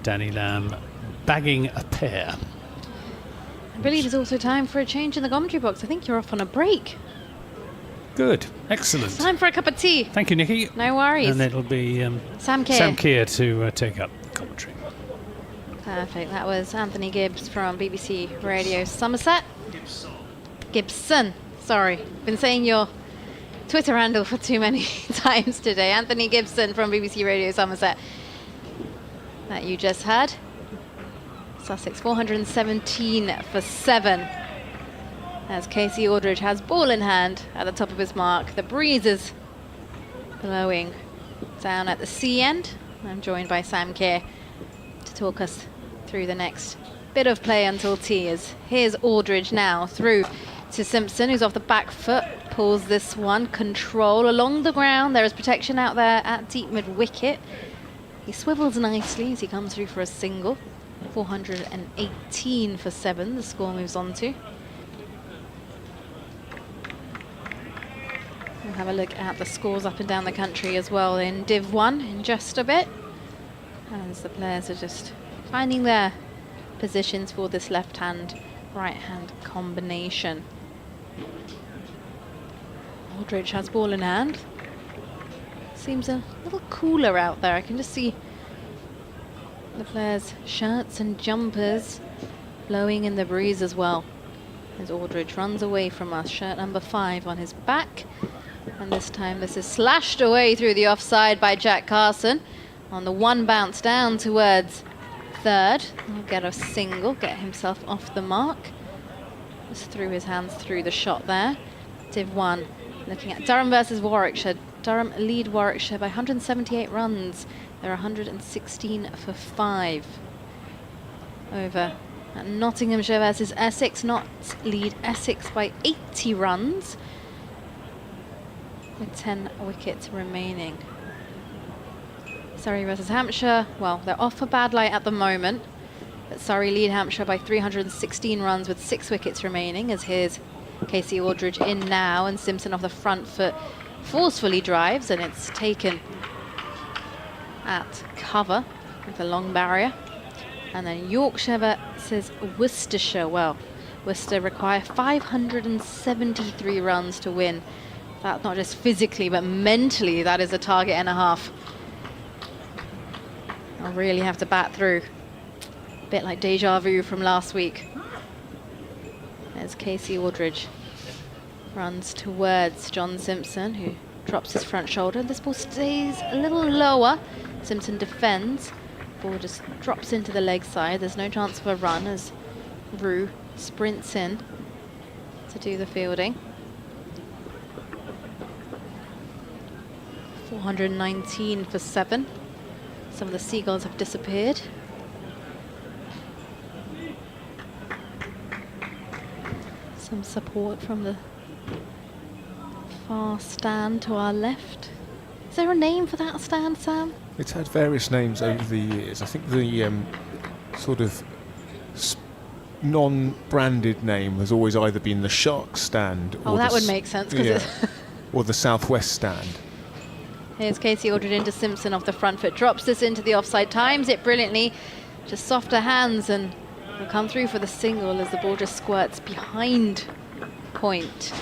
Danny Lamb bagging a pair. I believe it's also time for a change in the commentary box. I think you're off on a break. Good, excellent. Time for a cup of tea. Thank you, Nikki. No worries. And it'll be Sam Keir. Sam Keir to take up the commentary. Perfect. That was Anthony Gibbs from BBC Radio Somerset. Gibson. Sorry. Been saying your Twitter handle for too many times today. Anthony Gibson from BBC Radio Somerset. That you just heard. Sussex 417 for 7. As Casey Aldridge has ball in hand at the top of his mark. The breeze is blowing down at the sea end. I'm joined by Sam Keir to talk us through the next bit of play until tea. As here's Aldridge now through to Simpson, who's off the back foot, pulls this one, control along the ground. There is protection out there at deep mid wicket. He swivels nicely as he comes through for a single. 418 for 7, the score moves on to. We'll have a look at the scores up and down the country as well in Div 1 in just a bit, as the players are just finding their positions for this left-hand, right-hand combination. Aldridge has ball in hand. Seems a little cooler out there. I can just see the players' shirts and jumpers blowing in the breeze as well. As Aldridge runs away from us, shirt number 5 on his back. And this time this is slashed away through the offside by Jack Carson. On the one bounce down towards third. He'll get a single, get himself off the mark. Just threw his hands through the shot there. Div 1, looking at Durham versus Warwickshire. Durham lead Warwickshire by 178 runs. They're 116 for 5. Over at Nottinghamshire versus Essex. Notts lead Essex by 80 runs. With 10 wickets remaining. Surrey versus Hampshire, well, they're off a bad light at the moment, but Surrey lead Hampshire by 316 runs with 6 wickets remaining, as here's Casey Aldridge in now, and Simpson off the front foot forcefully drives, and it's taken at cover with a long barrier. And then Yorkshire versus Worcestershire, well, Worcester require 573 runs to win. That's not just physically, but mentally, that is a target and a half. I'll really have to bat through. A bit like deja vu from last week. There's Casey Aldridge. Runs towards John Simpson, who drops his front shoulder. This ball stays a little lower. Simpson defends. Ball just drops into the leg side. There's no chance of a run as Rue sprints in to do the fielding. 419 for 7. Some of the seagulls have disappeared. Some support from the far stand to our left. Is there a name for that stand, Sam? It's had various names over the years. I think the sort of non-branded name has always either been the Shark Stand or that would make sense, because or the Southwest Stand. Here's Casey Aldridge into Simpson off the front foot, drops this into the offside, times it brilliantly, just softer hands, and Will come through for the single as the ball just squirts behind point.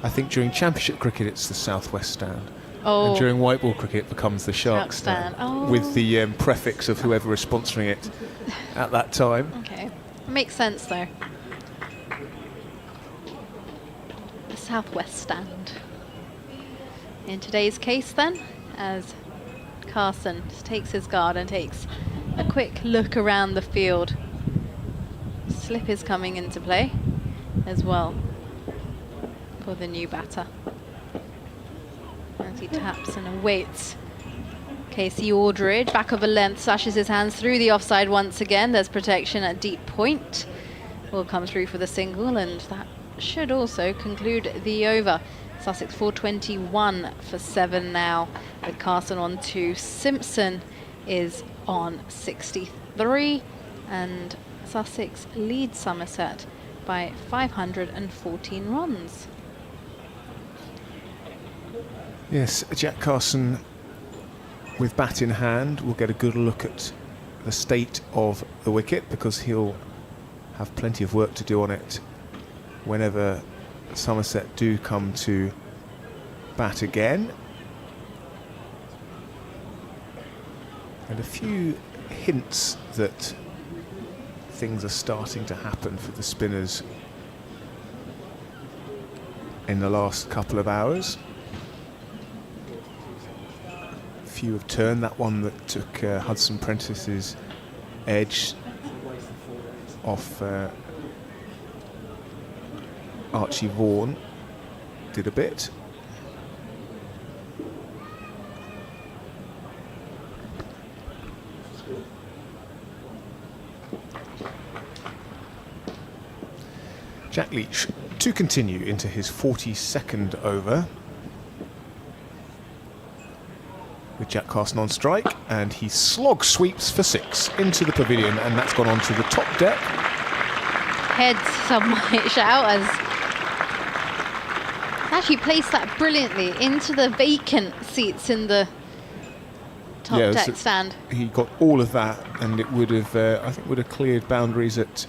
I think during Championship cricket it's the Southwest stand. Oh, And during white ball cricket it becomes the Shark Shark stand. stand. Oh. With the prefix of whoever is sponsoring it at that time. okay. Makes sense though. The Southwest stand. In today's case then, as Carson just takes his guard and takes a quick look around the field. Slip is coming into play as well for the new batter. As he taps and awaits. Casey Aldridge, back of a length, slashes his hands through the offside once again. There's protection at deep point. Will come through for the single, and that should also conclude the over. Sussex 421 for 7 now, with Carson on 2. Simpson is on 63, and Sussex leads Somerset by 514 runs. Yes, Jack Carson with bat in hand will get a good look at the state of the wicket, because he'll have plenty of work to do on it whenever Somerset do come to bat again. And a few hints that things are starting to happen for the spinners in the last couple of hours. Few have turned. That one that took Hudson Prentice's edge off Archie Vaughan did a bit. Jack Leach to continue into his 42nd over, with Jack Carson on strike, and he slog sweeps for 6 into the pavilion, and that's gone on to the top deck. Heads, some might shout, as actually placed that brilliantly into the vacant seats in the top Yeah, deck so stand. he got all of that, and it would have, I think, would have cleared boundaries at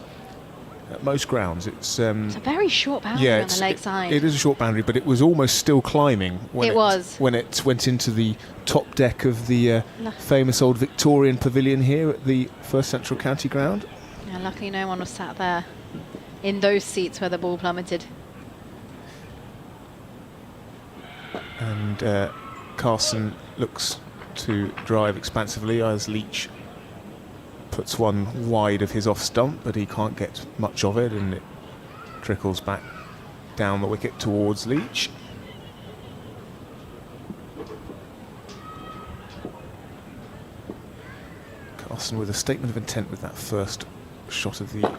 most grounds. It's It's a very short boundary on the leg side. it is a short boundary, but it was almost still climbing when It was. when it went into the top deck of the famous old Victorian pavilion here at the First Central County Ground. Yeah, luckily no one was sat there in those seats where the ball plummeted. And Carson looks to drive expansively as Leach puts one wide of his off stump, but he can't get much of it, and it trickles back down the wicket towards Leach. Carson with a statement of intent with that first shot of the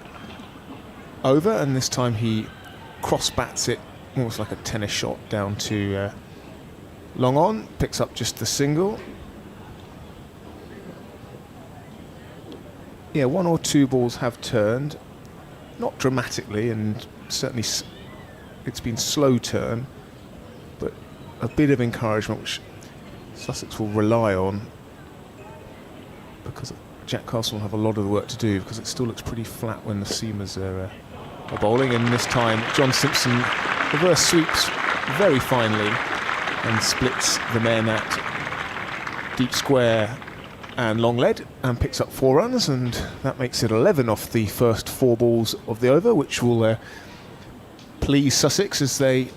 over, and this time he cross bats it almost like a tennis shot down to long on, picks up just the single. Yeah, 1 or 2 balls have turned, not dramatically, and certainly it's been slow turn, but a bit of encouragement which Sussex will rely on, because Jack Carson will have a lot of the work to do, because it still looks pretty flat when the seamers are bowling. And this time John Simpson reverse sweeps very finely and splits the men at deep square and long lead, and picks up 4 runs, and that makes it 11 off the first 4 balls of the over, which will please Sussex as they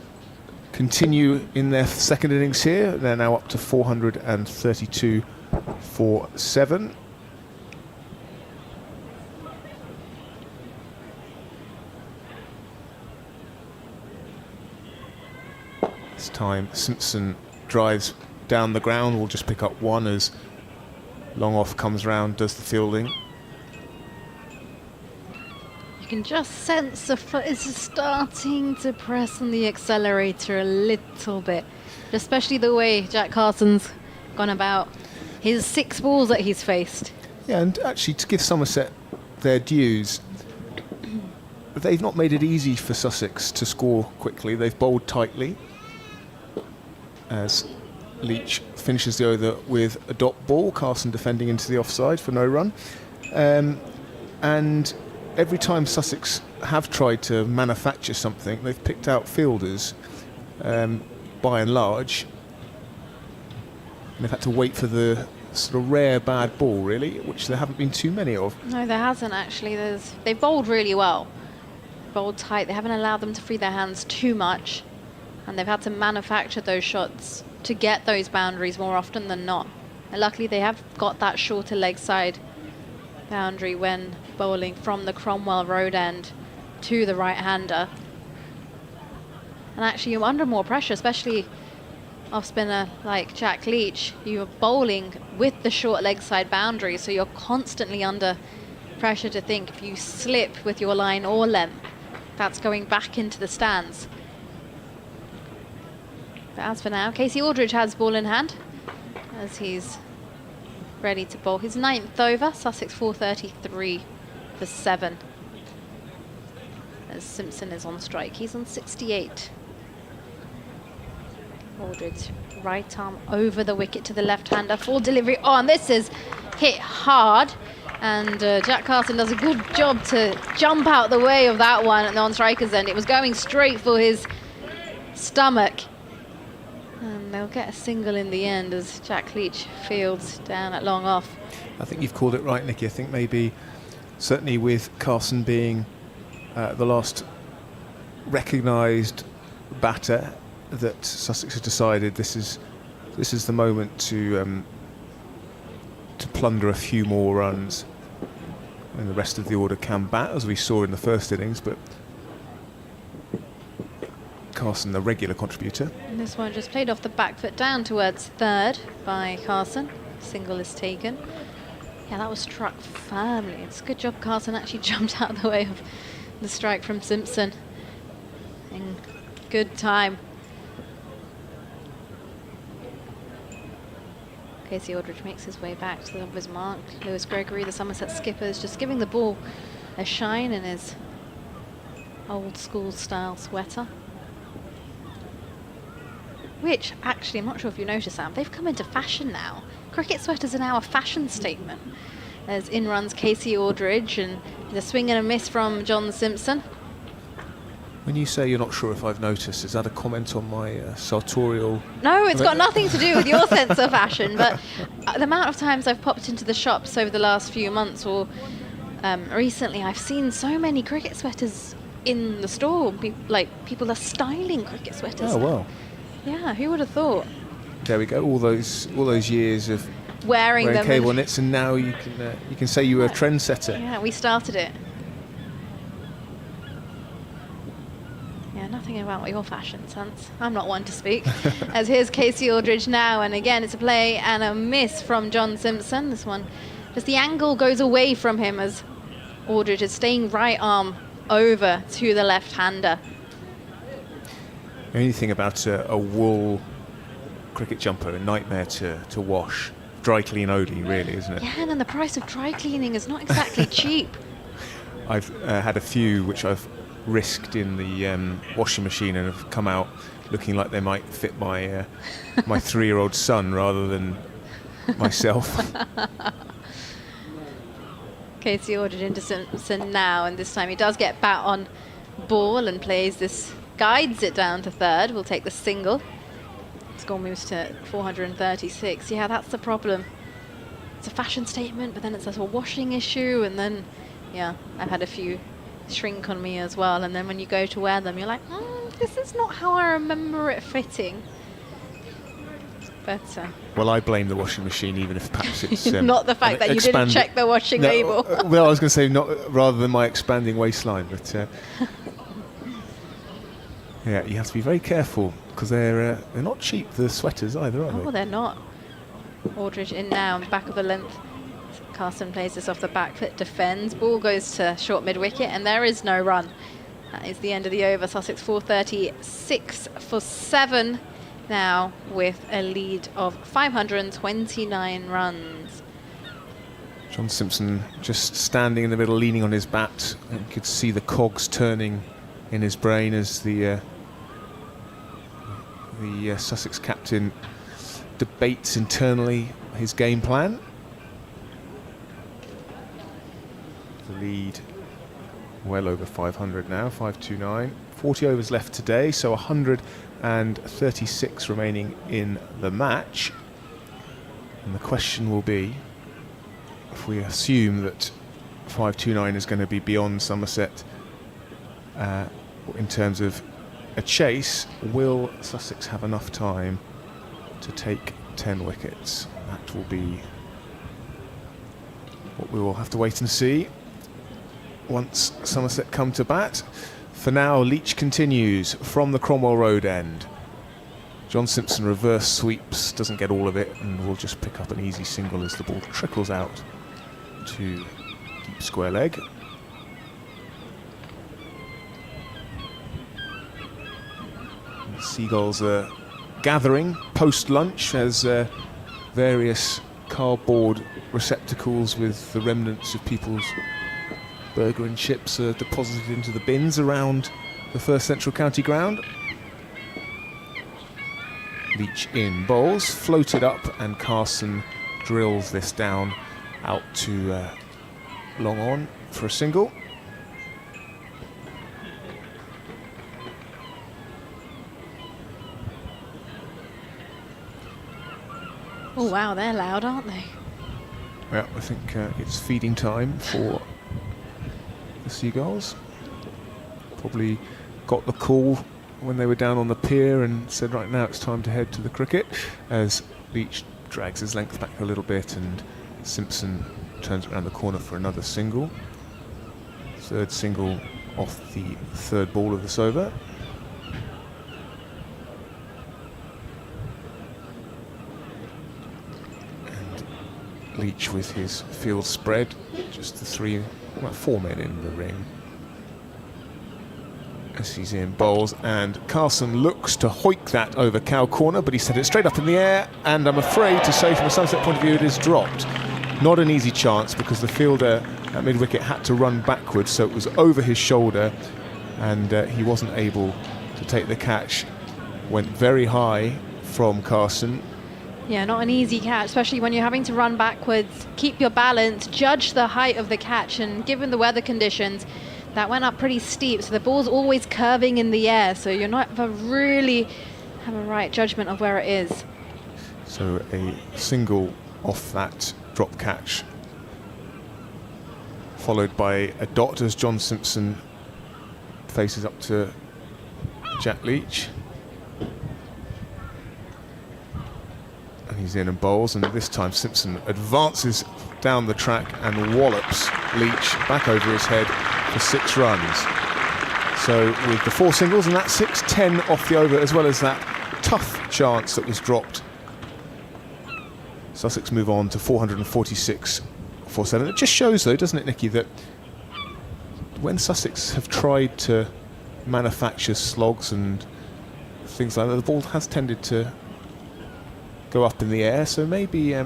continue in their second innings here. They're now up to 432 for 7. This time Simpson drives down the ground, will just pick up 1 as long off comes round, does the fielding. You can just sense the foot is starting to press on the accelerator a little bit, especially the way Jack Carson's gone about his 6 balls that he's faced. Yeah, and actually to give Somerset their dues, they've not made it easy for Sussex to score quickly. They've bowled tightly as Leach finishes the over with a dot ball, Carson defending into the offside for no run. And every time Sussex have tried to manufacture something, they've picked out fielders by and large, and they've had to wait for the sort of rare bad ball, really, which there haven't been too many of. No, there hasn't actually. They've bowled really well. Bowled tight. They haven't allowed them to free their hands too much, and they've had to manufacture those shots to get those boundaries more often than not. And luckily, they have got that shorter leg side boundary when bowling from the Cromwell Road end to the right-hander. And actually, you're under more pressure, especially off-spinner like Jack Leach. You're bowling with the short leg side boundary, so you're constantly under pressure to think if you slip with your line or length, that's going back into the stands. But as for now, Casey Aldridge has ball in hand as he's ready to bowl his 9th over. Sussex 433 for 7. As Simpson is on strike, he's on 68. Aldridge, right arm over the wicket to the left-hander, full delivery on. This is hit hard, and Jack Carson does a good job to jump out the way of that one at the on-striker's end. It was going straight for his stomach, and they'll get a single in the end as Jack Leach fields down at long off. I think you've called it right, Nicky. I think maybe, certainly with Carson being the last recognised batter, that Sussex has decided this is the moment to plunder a few more runs, and the rest of the order can bat, as we saw in the first innings. But Carson, the regular contributor. And this one just played off the back foot down towards third by Carson. Single is taken. Yeah, that was struck firmly. It's a good job Carson actually jumped out of the way of the strike from Simpson in good time. Casey Aldridge makes his way back to the obvious mark. Lewis Gregory, the Somerset skipper, is just giving the ball a shine in his old school style sweater. Which, actually, I'm not sure if you noticed, Sam, they've come into fashion now. Cricket sweaters are now a fashion statement. As in runs Casey Aldridge, and the swing and a miss from John Simpson. When you say you're not sure if I've noticed, is that a comment on my sartorial? No, it's got nothing to do with your sense of fashion, but the amount of times I've popped into the shops over the last few months or recently, I've seen so many cricket sweaters in the store. People are styling cricket sweaters. Oh, wow. Yeah, who would have thought? There we go. All those years of wearing them cable knits, and now you can say you were a trendsetter. Yeah, we started it. Yeah, nothing about your fashion sense. I'm not one to speak. As here's Casey Aldridge now, and again it's a play and a miss from John Simpson. This one, just the angle goes away from him as Aldridge is staying right arm over to the left-hander. The only thing about a wool cricket jumper, a nightmare to wash. Dry clean only, really, isn't it? Yeah, and then the price of dry cleaning is not exactly cheap. I've had a few which I've risked in the washing machine and have come out looking like they might fit my my 3-year-old son rather than myself. Casey Aldridge into Simpson now, and this time he does get bat on ball and guides it down to third. We'll take the single. Score moves to 436. Yeah, that's the problem. It's a fashion statement, but then it's a washing issue, and then, yeah, I've had a few shrink on me as well, and then when you go to wear them, you're like, this is not how I remember it fitting. But well, I blame the washing machine, even if perhaps it's not the fact that you didn't check the washing label. Well, I was going to say rather than my expanding waistline, but yeah, you have to be very careful because they're not cheap, the sweaters either, are they? Oh, they're not. Aldridge in now, back of the length. Carson plays this off the back foot, defends. Ball goes to short mid-wicket, and there is no run. That is the end of the over. Sussex 436 for 7 now with a lead of 529 runs. John Simpson just standing in the middle, leaning on his bat, and you could see the cogs turning in his brain as the Sussex captain debates internally his game plan. The lead well over 500 now, 529. 40 overs left today, so 136 remaining in the match. And the question will be, if we assume that 529 is going to be beyond Somerset in terms of a chase, will Sussex have enough time to take 10 wickets? That will be what we will have to wait and see once Somerset come to bat. For now, Leach continues from the Cromwell Road end. John Simpson reverse sweeps, doesn't get all of it, and will just pick up an easy single as the ball trickles out to deep square leg. And the Seagulls are gathering post-lunch as various cardboard receptacles with the remnants of people's burger and chips are deposited into the bins around the First Central County ground. Leach in bowls, floated up, and Carson drills this down out to long on for a single. Oh wow, they're loud, aren't they? Yeah, I think it's feeding time for the Seagulls. Probably got the call when they were down on the pier and said, right now it's time to head to the cricket, as Leach drags his length back a little bit and Simpson turns around the corner for another single. Third single off the third ball of this over. And Leach with his field spread, just the four men in the ring. As he's in bowls, and Carson looks to hoik that over cow corner, but he set it straight up in the air, and I'm afraid to say from a Somerset point of view it is dropped. Not an easy chance, because the fielder at mid-wicket had to run backwards, so it was over his shoulder, and he wasn't able to take the catch. Went very high from Carson. Yeah, not an easy catch, especially when you're having to run backwards, keep your balance, judge the height of the catch, and given the weather conditions, that went up pretty steep, so the ball's always curving in the air, so you're not really have a right judgment of where it is. So a single off that drop catch, followed by a dot as John Simpson faces up to Jack Leach. And he's in and bowls, and this time Simpson advances down the track and wallops Leach back over his head for 6 runs. So with the 4 singles and that 10 off the over, as well as that tough chance that was dropped, Sussex move on to 446 for 7. It just shows, though, doesn't it, Nicky, that when Sussex have tried to manufacture slogs and things like that, the ball has tended to go up in the air. So maybe, I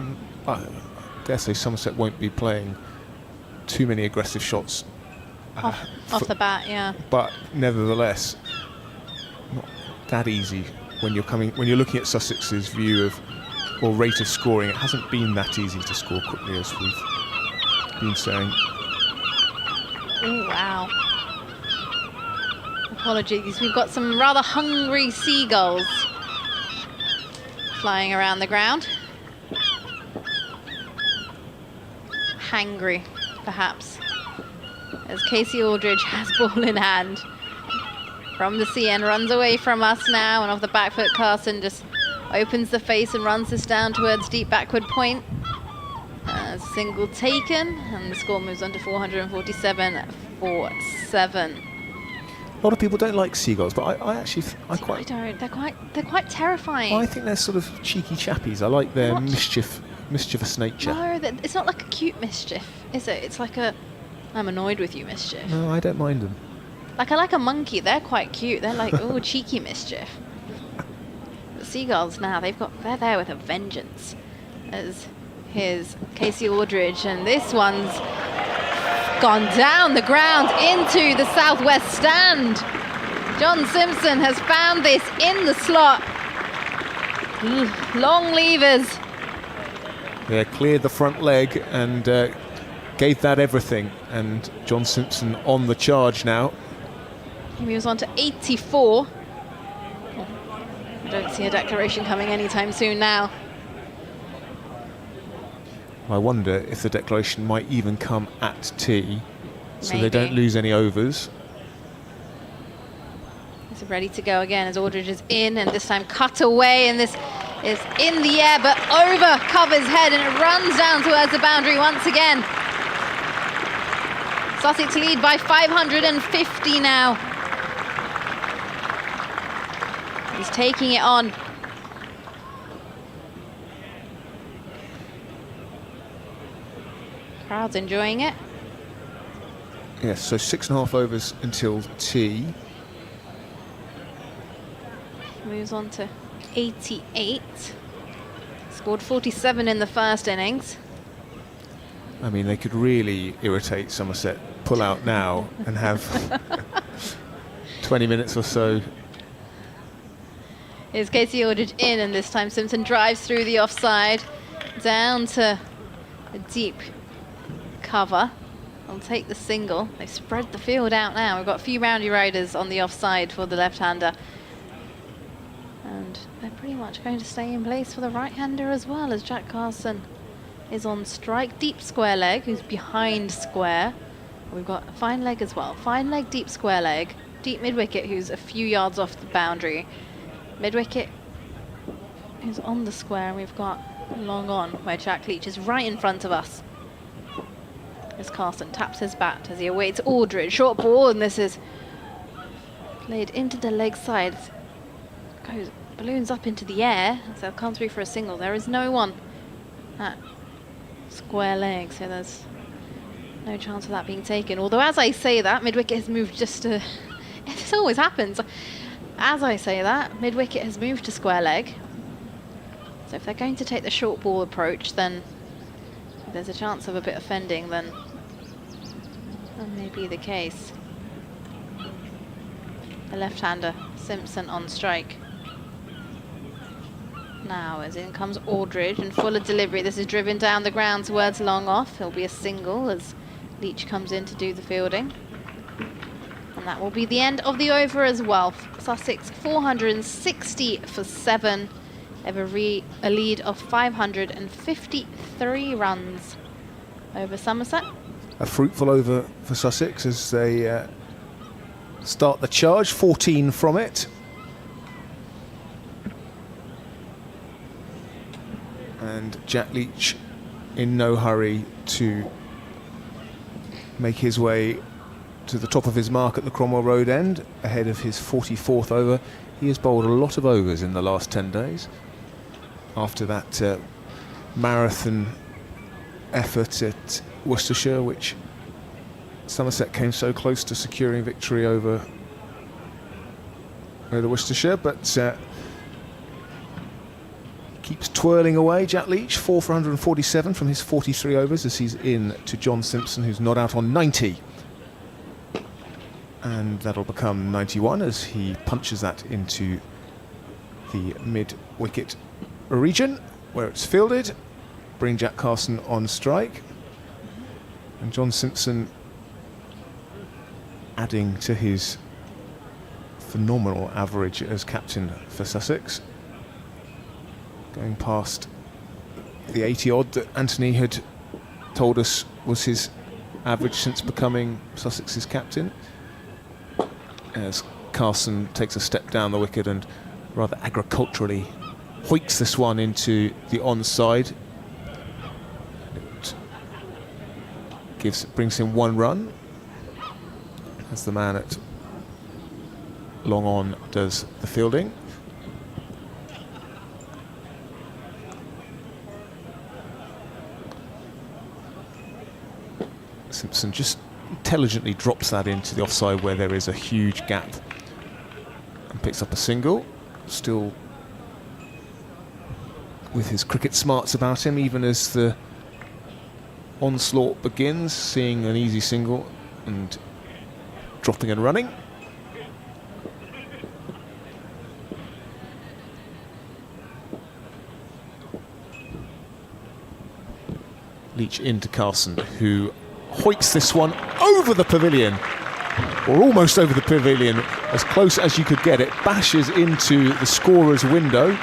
dare say, Somerset won't be playing too many aggressive shots off the bat, yeah. But nevertheless, not that easy when you're looking at Sussex's view of or rate of scoring. It hasn't been that easy to score quickly, as we've been saying. Oh wow! Apologies, we've got some rather hungry seagulls flying around the ground. Hangry, perhaps, as Casey Aldridge has ball in hand from the CN, runs away from us now, and off the back foot Carson just opens the face and runs this down towards deep backward point. Single taken, and the score moves on to 447 for 7. A lot of people don't like seagulls, but I actually I don't. They're quite terrifying. I think they're sort of cheeky chappies. I like their mischievous nature. No, it's not like a cute mischief, is it? It's like a I'm annoyed with you mischief. No, I don't mind them. Like I like a monkey. They're quite cute. They're like oh cheeky mischief. But seagulls now they're there with a vengeance. As here's Casey Aldridge, and this one's gone down the ground into the southwest stand. John Simpson has found this in the slot. Long levers. Yeah, cleared the front leg, and gave that everything, and John Simpson on the charge now. He moves on to 84. I don't see a declaration coming anytime soon now. I wonder if the declaration might even come at tee, so they Maybe. don't lose any overs. He's ready to go again as Aldridge is in, and this time cut away, and this is in the air but over Cover's head, and it runs down towards the boundary once again. Sussex lead by 550 now. He's taking it on. Crowd's enjoying it. Yes, so 6.5 overs until tee. Moves on to 88. Scored 47 in the first innings. I mean, they could really irritate Somerset. Pull out now and have 20 minutes or so. Here's Casey Aldridge in, and this time Simpson drives through the offside down to a deep cover. I'll take the single. They've spread the field out now. We've got a few boundary riders on the offside for the left-hander. And they're pretty much going to stay in place for the right-hander as well, as Jack Carson is on strike. Deep square leg, who's behind square. We've got a fine leg as well. Fine leg, deep square leg. Deep mid-wicket, who's a few yards off the boundary. Mid-wicket, who's on the square. And we've got long on, where Jack Leach is right in front of us. As Carson taps his bat as he awaits Aldridge. Short ball, and this is played into the leg side. Goes, balloons up into the air, so they'll come through for a single. There is no one at square leg, so there's no chance of that being taken. Although as I say that, mid-wicket has moved just to... This always happens. As I say that, mid-wicket has moved to square leg. So if they're going to take the short ball approach, then if there's a chance of a bit of fending, then that may be the case. The left-hander, Simpson on strike. Now as in comes Aldridge, and fuller delivery. This is driven down the ground towards long off. It'll be a single as Leach comes in to do the fielding. And that will be the end of the over as well. Sussex 460 for 7. They have a lead of 553 runs over Somerset. A fruitful over for Sussex as they start the charge, 14 from it. And Jack Leach in no hurry to make his way to the top of his mark at the Cromwell Road end, ahead of his 44th over. He has bowled a lot of overs in the last 10 days. After that marathon effort at Worcestershire, which Somerset came so close to securing victory over Worcestershire, but keeps twirling away. Jack Leach, 4 for 147 from his 43 overs as he's in to John Simpson, who's not out on 90. And that'll become 91 as he punches that into the mid-wicket region where it's fielded. Bring Jack Carson on strike. And John Simpson adding to his phenomenal average as captain for Sussex. Going past the 80-odd that Anthony had told us was his average since becoming Sussex's captain. As Carson takes a step down the wicket and rather agriculturally hoiks this one into the onside. It brings him 1 run as the man at long on does the fielding. Simpson just intelligently drops that into the offside where there is a huge gap and picks up a single. Still with his cricket smarts about him, even as the onslaught begins, seeing an easy single and dropping and running. Leach into Carson, who hoiks this one over the pavilion, or almost over the pavilion, as close as you could get it, bashes into the scorer's window.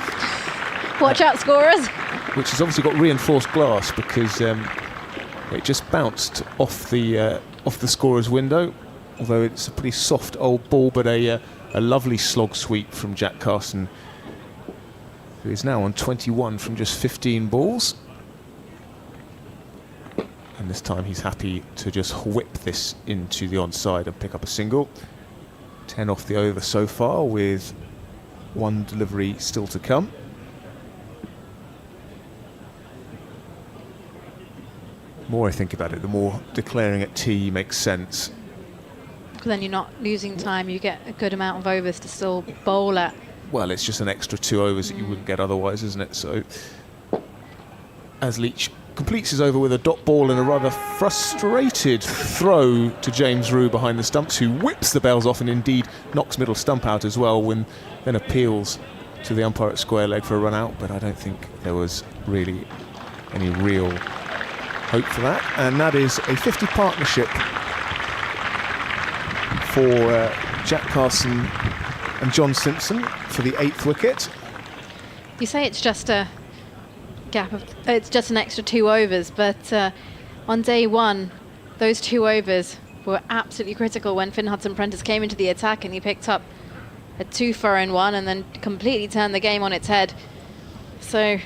Watch out, scorers. Which has obviously got reinforced glass because it just bounced off the scorer's window, although it's a pretty soft old ball, but a lovely slog sweep from Jack Carson, who is now on 21 from just 15 balls. And this time he's happy to just whip this into the onside and pick up a single. 10 off the over so far, with one delivery still to come. The more I think about it, the more declaring at tee makes sense. Because then you're not losing time, you get a good amount of overs to still bowl at. Well, it's just an extra 2 overs that you wouldn't get otherwise, isn't it? So, as Leach completes his over with a dot ball and a rather frustrated throw to James Rue behind the stumps, who whips the bells off and indeed knocks middle stump out as well, when then appeals to the umpire at square leg for a run out. But I don't think there was really any real hope for that. And that is a 50 partnership for Jack Carson and John Simpson for the 8th wicket. You say it's just a gap of, it's just an extra 2 overs, but on day one, those 2 overs were absolutely critical when Finn Hudson-Prentice came into the attack and he picked up a 2-for in 1 and then completely turned the game on its head. So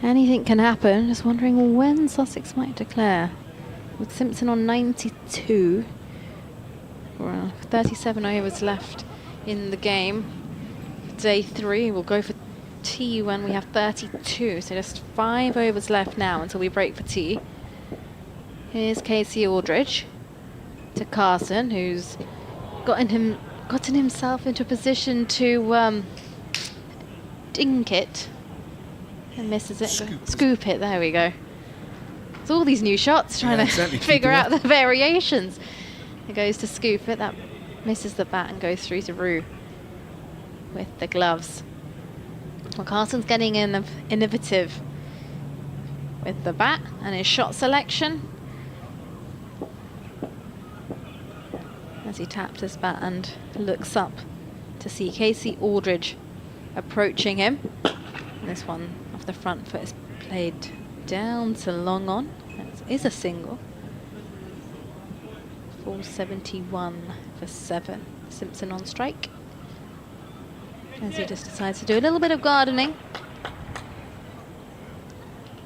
anything can happen. Just wondering when Sussex might declare. With Simpson on 92, 37 overs left in the game. Day 3, we'll go for tea when we have 32, so just 5 overs left now until we break for tea. Here's Casey Aldridge to Carson, who's gotten himself into a position to dink it and misses it. Scoop it, there we go. It's all these new shots, trying to figure out the variations. It goes to scoop it, that misses the bat and goes through to Rue with the gloves. Well, Carson's getting innovative with the bat and his shot selection as he taps his bat and looks up to see Casey Aldridge approaching him. And this one off the front foot is played down to long on. That is a single. 471 for 7. Simpson on strike, as he just decides to do a little bit of gardening.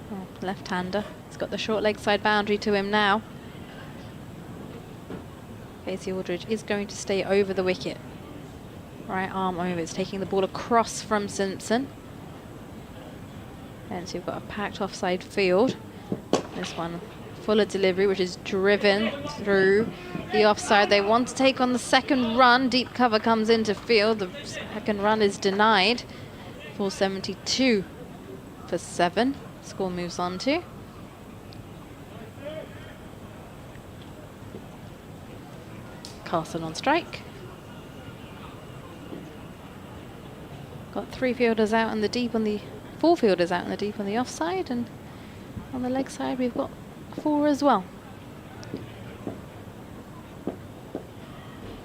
Oh, left-hander. He's got the short leg side boundary to him now. Casey Aldridge is going to stay over the wicket. Right arm over. It's taking the ball across from Simpson. And so you've got a packed offside field. This one fuller delivery, which is driven through the offside. They want to take on the second run. Deep cover comes into field. The second run is denied. 472 for 7. Score moves on to. Carson on strike. Got 3 fielders out in the deep on the 4 fielders out in the deep on the offside, and on the leg side we've got 4 as well.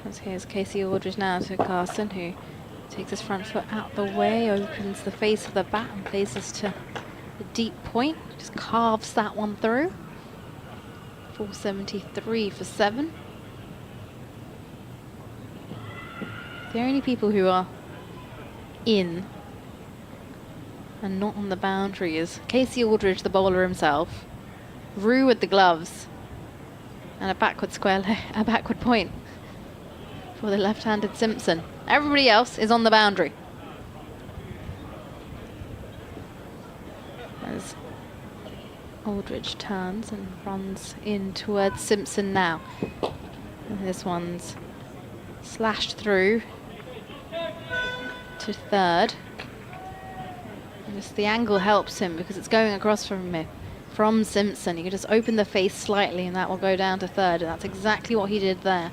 As here's Casey Aldridge now to Carson, who takes his front foot out the way, opens the face of the bat and plays this to the deep point. Just carves that one through. 473 for 7. The only people who are in and not on the boundary is Casey Aldridge, the bowler himself, Rue with the gloves, and a backward a backward point for the left-handed Simpson. Everybody else is on the boundary. As Aldridge turns and runs in towards Simpson now. And this one's slashed through to third. And just the angle helps him because it's going across from him. From Simpson, you can just open the face slightly and that will go down to third, and that's exactly what he did there.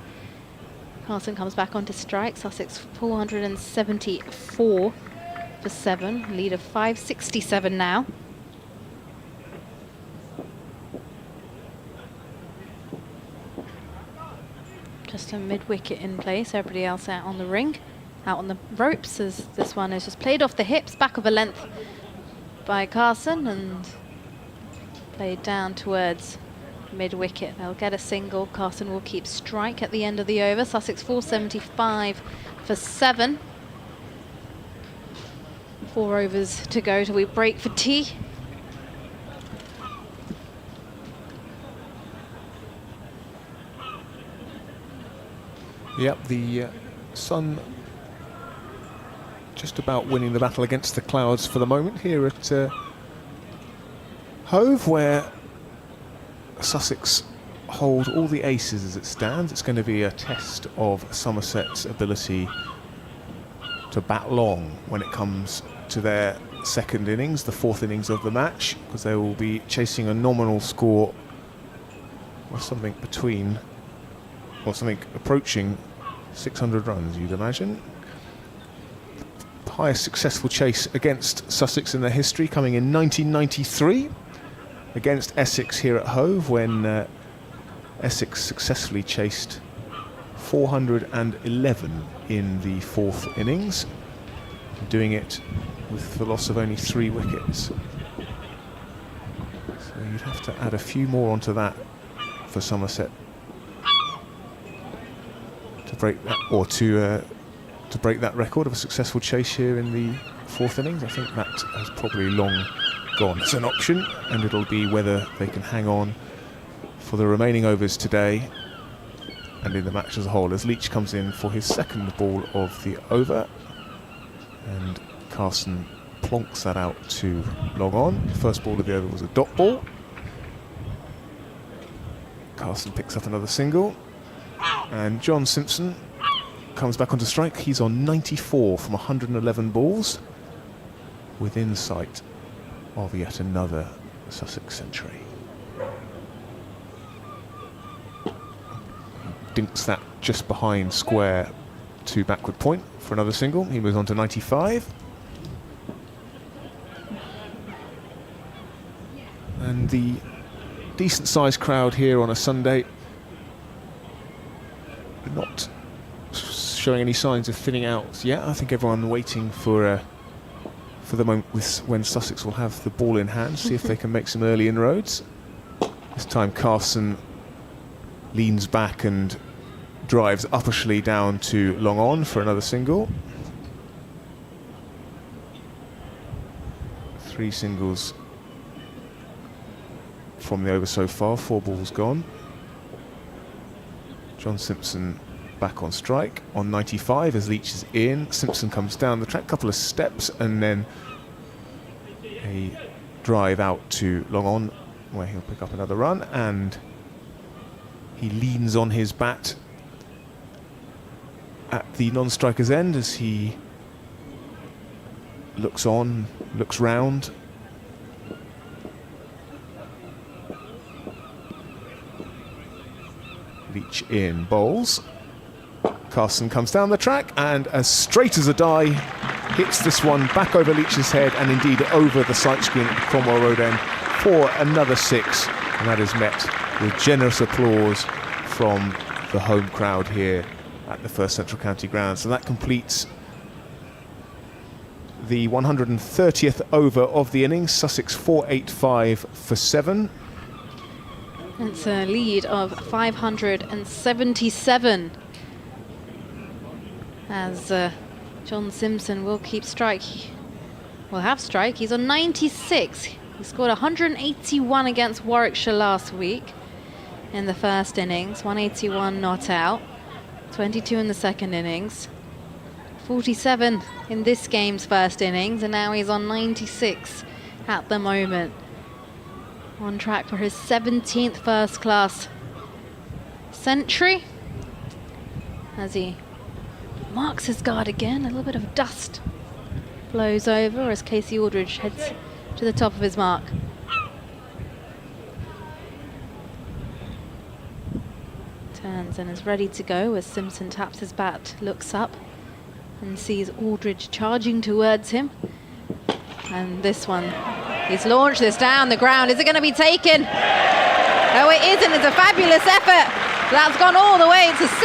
Carson comes back onto strike. Sussex 474 for 7, lead of 567 now. just a mid-wicket in place. Everybody else out on the ring, out on the ropes, as this one is just played off the hips, back of a length by Carson, and played down towards mid-wicket. They'll get a single. Carson will keep strike at the end of the over. Sussex 475 for 7. 4 overs to go till we break for tea. Yep, the sun just about winning the battle against the clouds for the moment here at Hove, where Sussex hold all the aces as it stands. It's going to be a test of Somerset's ability to bat long when it comes to their second innings, the 4th innings of the match, because they will be chasing a nominal score or something between, or something approaching 600 runs, you'd imagine. The highest successful chase against Sussex in their history coming in 1993 against Essex here at Hove, when Essex successfully chased 411 in the 4th innings, doing it with the loss of only 3 wickets. So you'd have to add a few more onto that for Somerset to break that, or to break that record of a successful chase here in the 4th innings. I think that has probably long gone as an option, and it'll be whether they can hang on for the remaining overs today and in the match as a whole, as Leach comes in for his 2nd ball of the over, and Carson plonks that out to long on. The first ball of the over was a dot ball. Carson picks up another single, and John Simpson comes back onto strike. He's on 94 from 111 balls, within sight of yet another Sussex century. Dinks that just behind square to backward point for another single. He moves on to 95. And the decent sized crowd here on a Sunday, not showing any signs of thinning out yet. I think everyone waiting for the moment when Sussex will have the ball in hand, see if they can make some early inroads. This time Carson leans back and drives uppishly down to long on for another single. 3 singles from the over so far, 4 balls gone. John Simpson back on strike on 95 as Leach is in. Simpson comes down the track, couple of steps, and then a drive out to long on where he'll pick up another run, and he leans on his bat at the non-striker's end as he looks on, looks round. Leach in, bowls. Carson comes down the track and as straight as a die hits this one back over Leach's head and indeed over the sight screen at Cromwell Road end for another 6, and that is met with generous applause from the home crowd here at the First Central County Ground. So that completes the 130th over of the innings. Sussex 485 for 7. It's a lead of 577 as John Simpson will keep strike. Will have strike. He's on 96. He scored 181 against Warwickshire last week in the first innings. 181 not out. 22 in the second innings. 47 in this game's first innings, and now he's on 96 at the moment. On track for his 17th first-class century as he marks his guard again. A little bit of dust blows over as Casey Aldridge heads to the top of his mark. Turns and is ready to go as Simpson taps his bat, looks up and sees Aldridge charging towards him. And this one, he's launched this down the ground. Is it going to be taken? Oh, it isn't. It's a fabulous effort That's gone all the way to 6,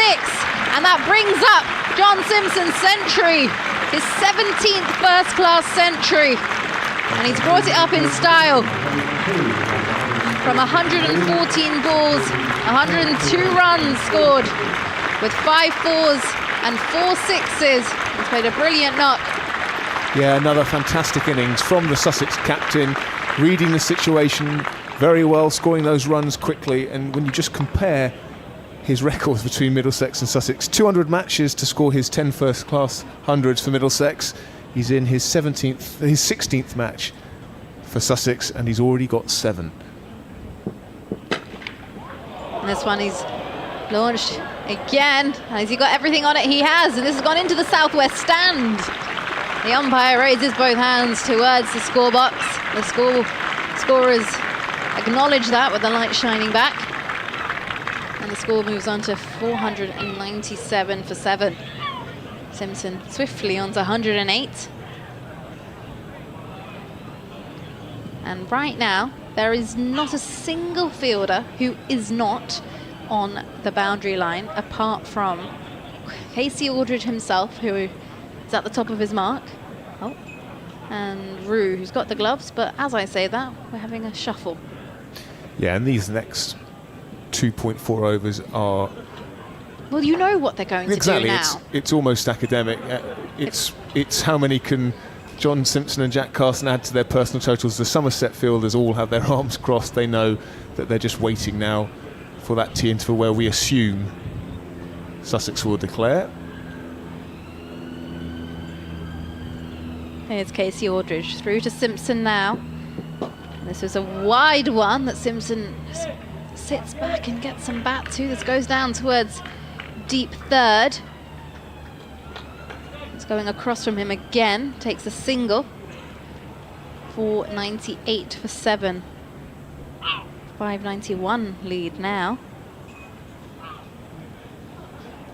and that brings up John Simpson's century, his 17th first-class century, and he's brought it up in style. From 114 balls, 102 runs scored, with 5 fours and 4 sixes. He's played a brilliant knock. Yeah, another fantastic innings from the Sussex captain, reading the situation very well, scoring those runs quickly. And when you just compare his records between Middlesex and Sussex, 200 matches to score his 10 first-class hundreds for Middlesex. He's in his 16th match for Sussex, and he's already got 7. And this one he's launched again. Has he got everything on it? He has, and this has gone into the southwest stand. The umpire raises both hands towards the score box. The scorers acknowledge that with the light shining back. And the score moves on to 497 for 7. Simpson swiftly on to 108. And right now, there is not a single fielder who is not on the boundary line, apart from Casey Aldridge himself, who is at the top of his mark. Oh, and Rue, who's got the gloves, but as I say that, we're having a shuffle. Yeah, and these next 2.4 overs are... Well, you know what they're going to do now. It's almost academic. It's how many can John Simpson and Jack Carson add to their personal totals. The Somerset fielders all have their arms crossed. They know that they're just waiting now for that tee interval where we assume Sussex will declare. Here's Casey Aldridge through to Simpson now. This was a wide one that Simpson sits back and gets some bat to. This goes down towards deep third. It's going across from him again. Takes a single. 498 for 7. 591 lead now.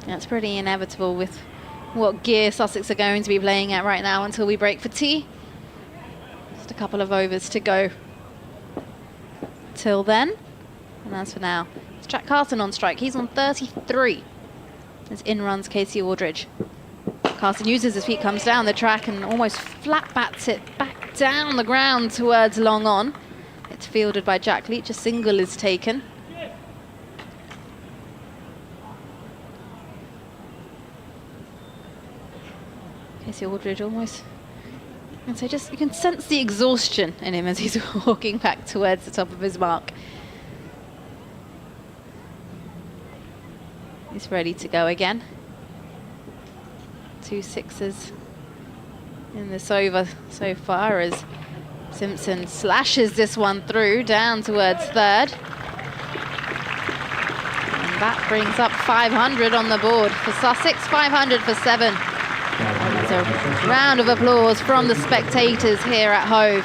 That's pretty inevitable with what gear Sussex are going to be playing at right now until we break for tea. Just a couple of overs to go till then. And as for now, it's Jack Carson on strike. He's on 33. As in runs Casey Aldridge. Carson uses his feet, comes down the track and almost flat bats it back down the ground towards long on. It's fielded by Jack Leach. A single is taken. Casey Aldridge almost, and so just you can sense the exhaustion in him as he's walking back towards the top of his mark. He's ready to go again. 2 sixes in this over so far as Simpson slashes this one through down towards third. And that brings up 500 on the board for Sussex, 500 for 7. And there's a round of applause from the spectators here at Hove.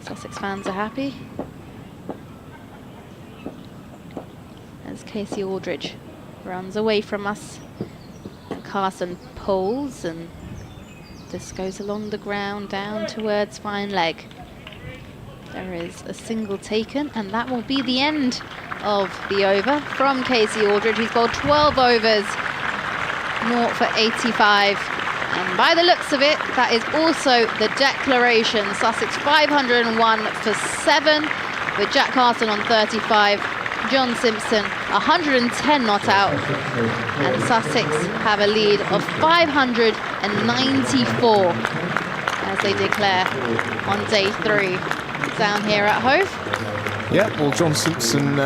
Sussex fans are happy. As Casey Aldridge runs away from us. And Carson pulls and just goes along the ground down towards fine leg. There is a single taken, and that will be the end of the over from Casey Aldridge. He's bowled 12 overs, 0 for 85. And by the looks of it, that is also the declaration. Sussex 501 for 7, with Jack Carson on 35, John Simpson 110 not out, and Sussex have a lead of 594 as they declare on day 3 down here at Hove. Yeah, well, John Simpson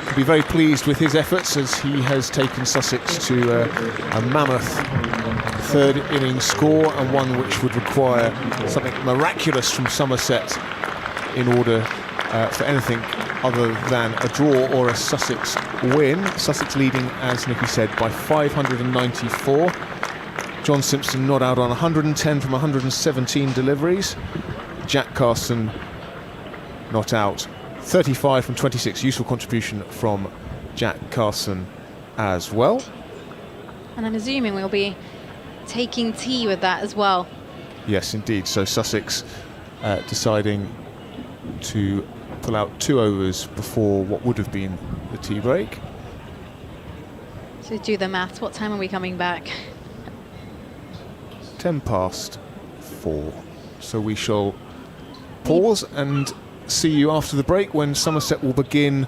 could be very pleased with his efforts as he has taken Sussex to a mammoth third innings score, and one which would require something miraculous from Somerset in order for anything other than a draw or a Sussex win. Sussex leading, as Nicky said, by 594. John Simpson not out on 110 from 117 deliveries. Jack Carson not out 35 from 26. Useful contribution from Jack Carson as well. And I'm assuming we'll be taking tea with that as well. Yes, indeed. So Sussex deciding to pull out 2 overs before what would have been the tea break. So do the maths. What time are we coming back? 4:10. So we shall pause and see you after the break when Somerset will begin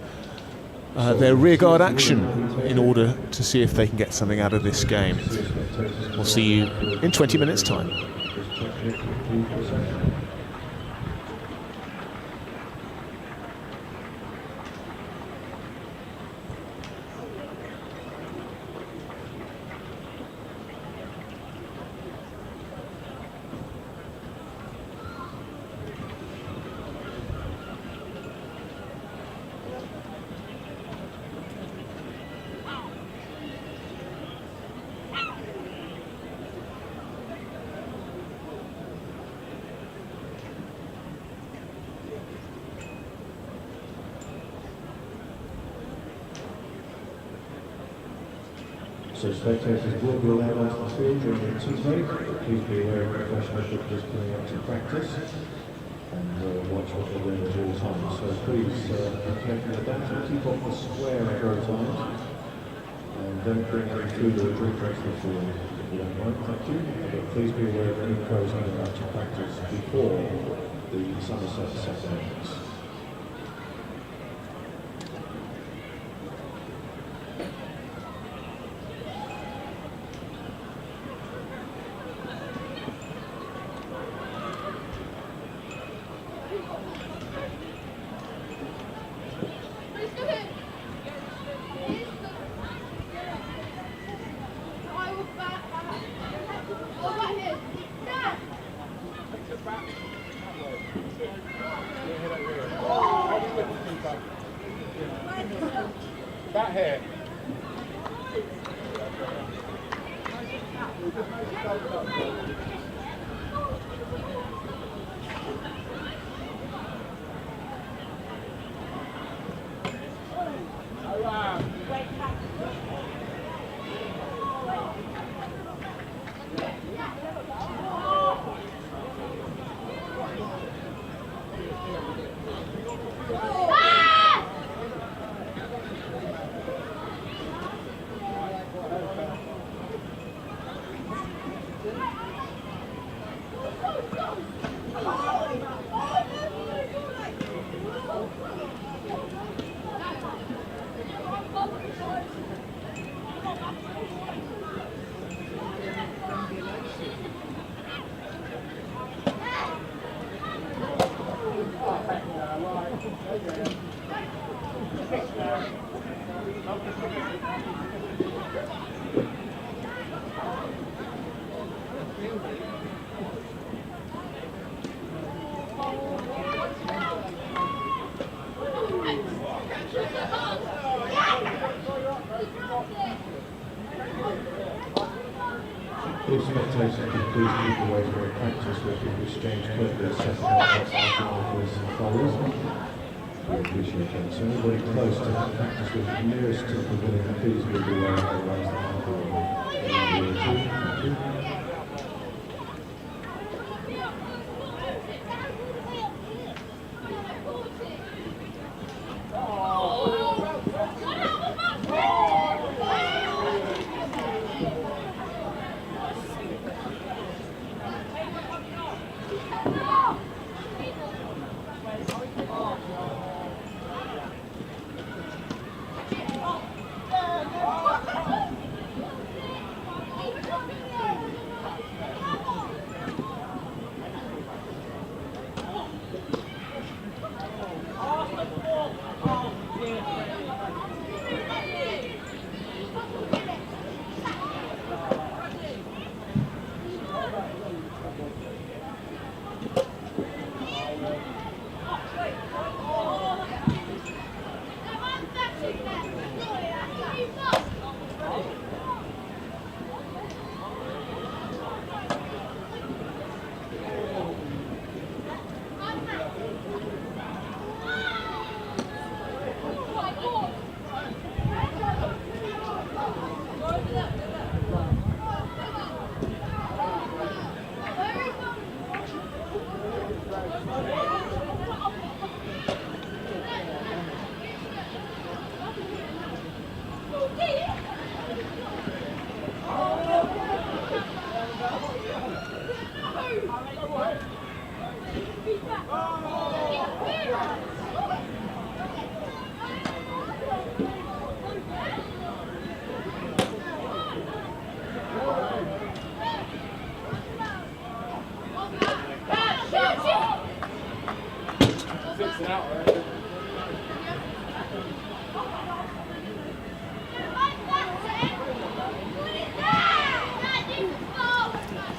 their rearguard action in order to see if they can get something out of this game. We'll see you in 20 minutes' time. So spectators will be allowed onto the field during the tea break. Please be aware of professional footballers coming up to practice and watch what they're doing at all times. So please be careful with that. Keep off the square at all times and don't bring any food or drink onto the field if you don't mind. Thank you. But please be aware of any pros coming up to practice before the Somerset second innings. Back here. Please spectators, please keep away from a practice where people exchange clippers, setting up outside markers and followers. We appreciate that. So anybody close to that practice with the nearest to the pavilion, please move away, otherwise the marker will be Thank you.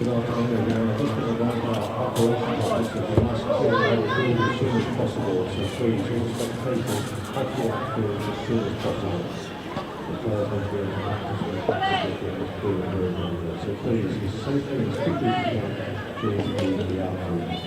Good afternoon. Just going to wind our operation like this with a nice clear field as soon as possible. So please, all spectators, off the outfield as soon as possible. The players want to be able to practice when practice is clear and very, very good. So please, as safely and as quickly as you can, please leave the outfield.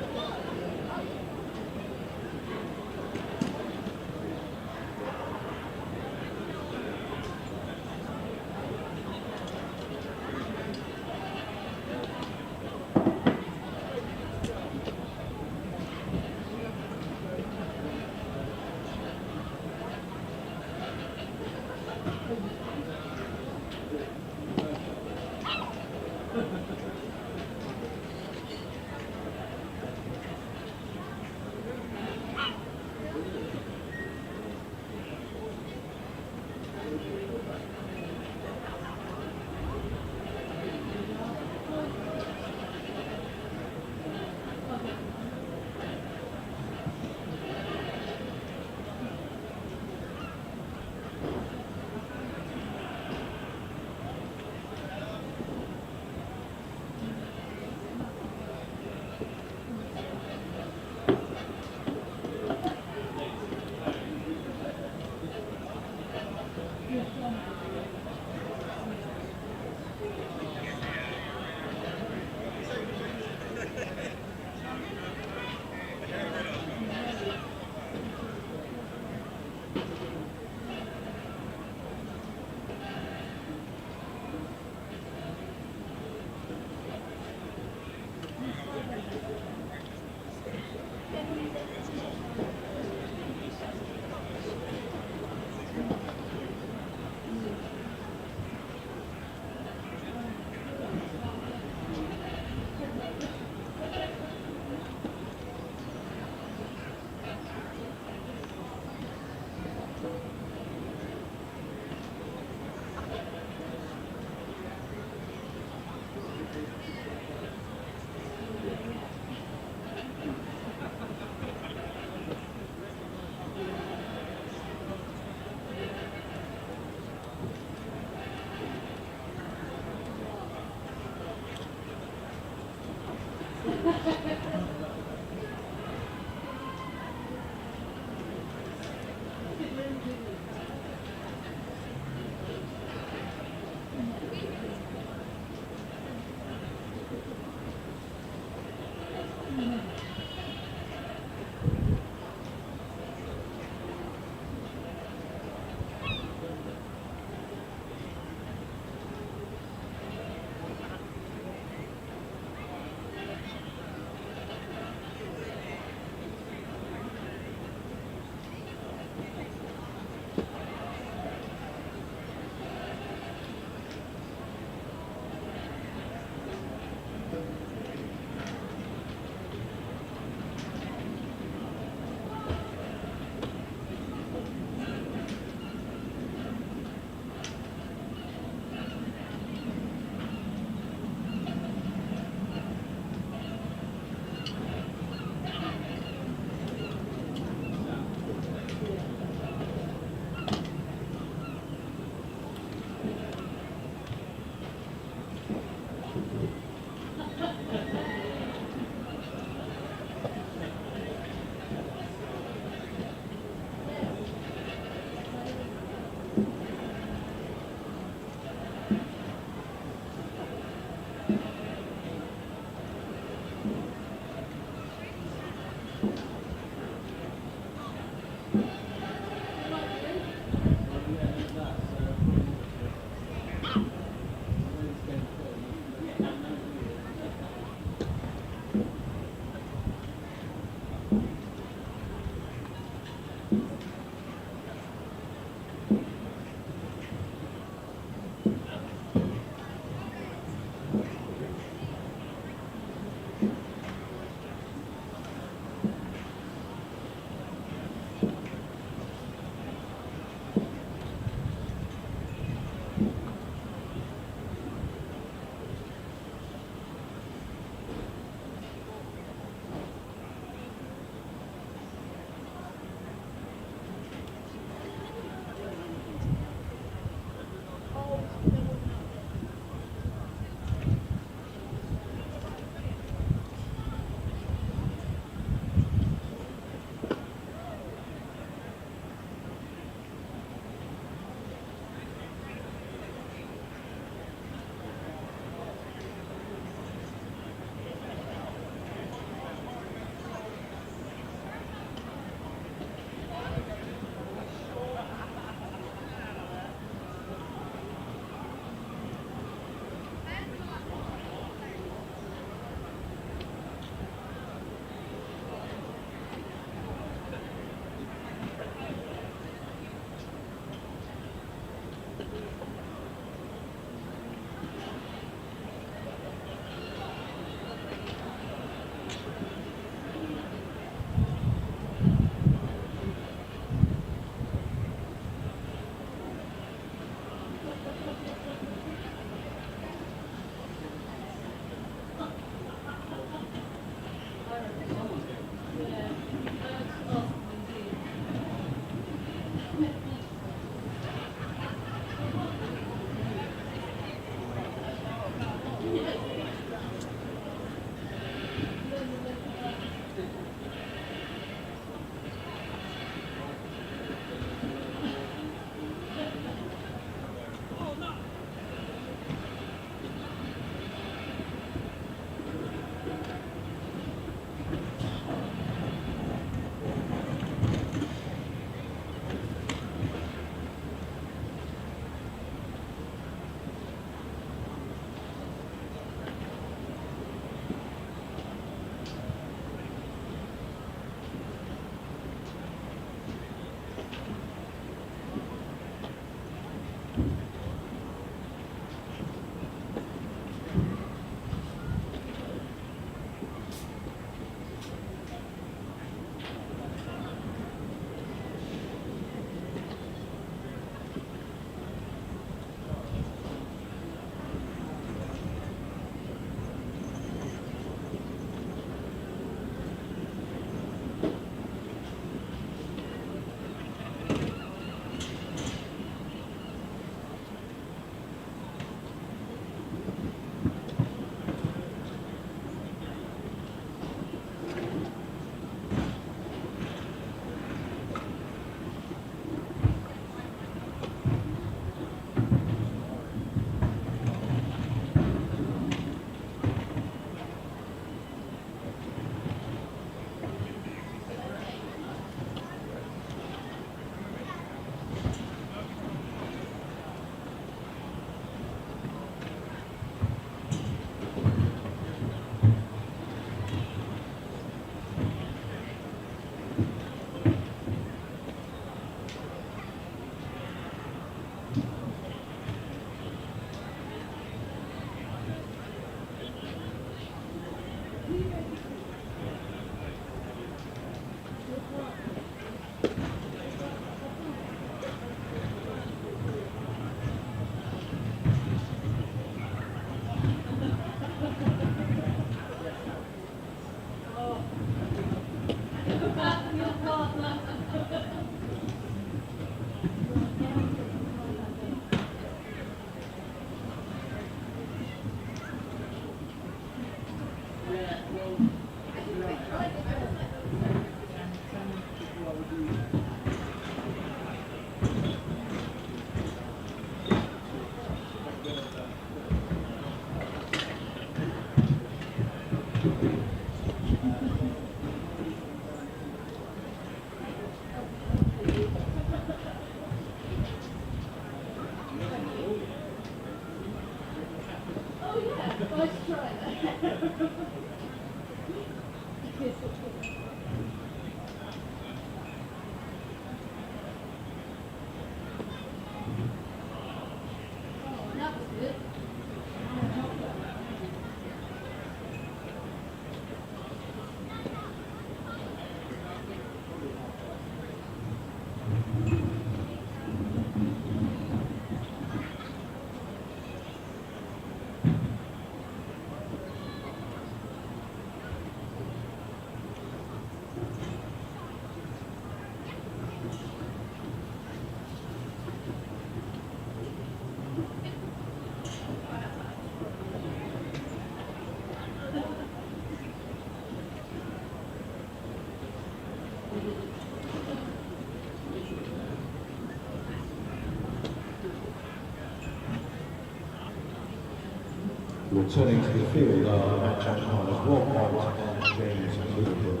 Returning to the field are match umpires Rob White and James Woodbrook.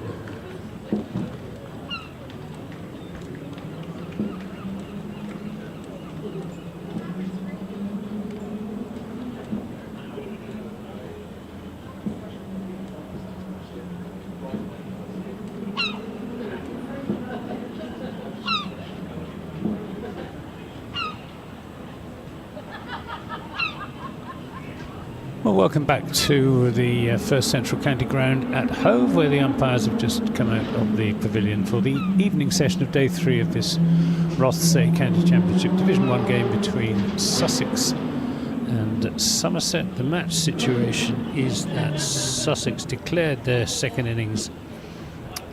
Well, welcome back to the First Central County Ground at Hove, where the umpires have just come out of the pavilion for the evening session of day 3 of this Rothesay County Championship Division 1 game between Sussex and Somerset. The match situation is that Sussex declared their second innings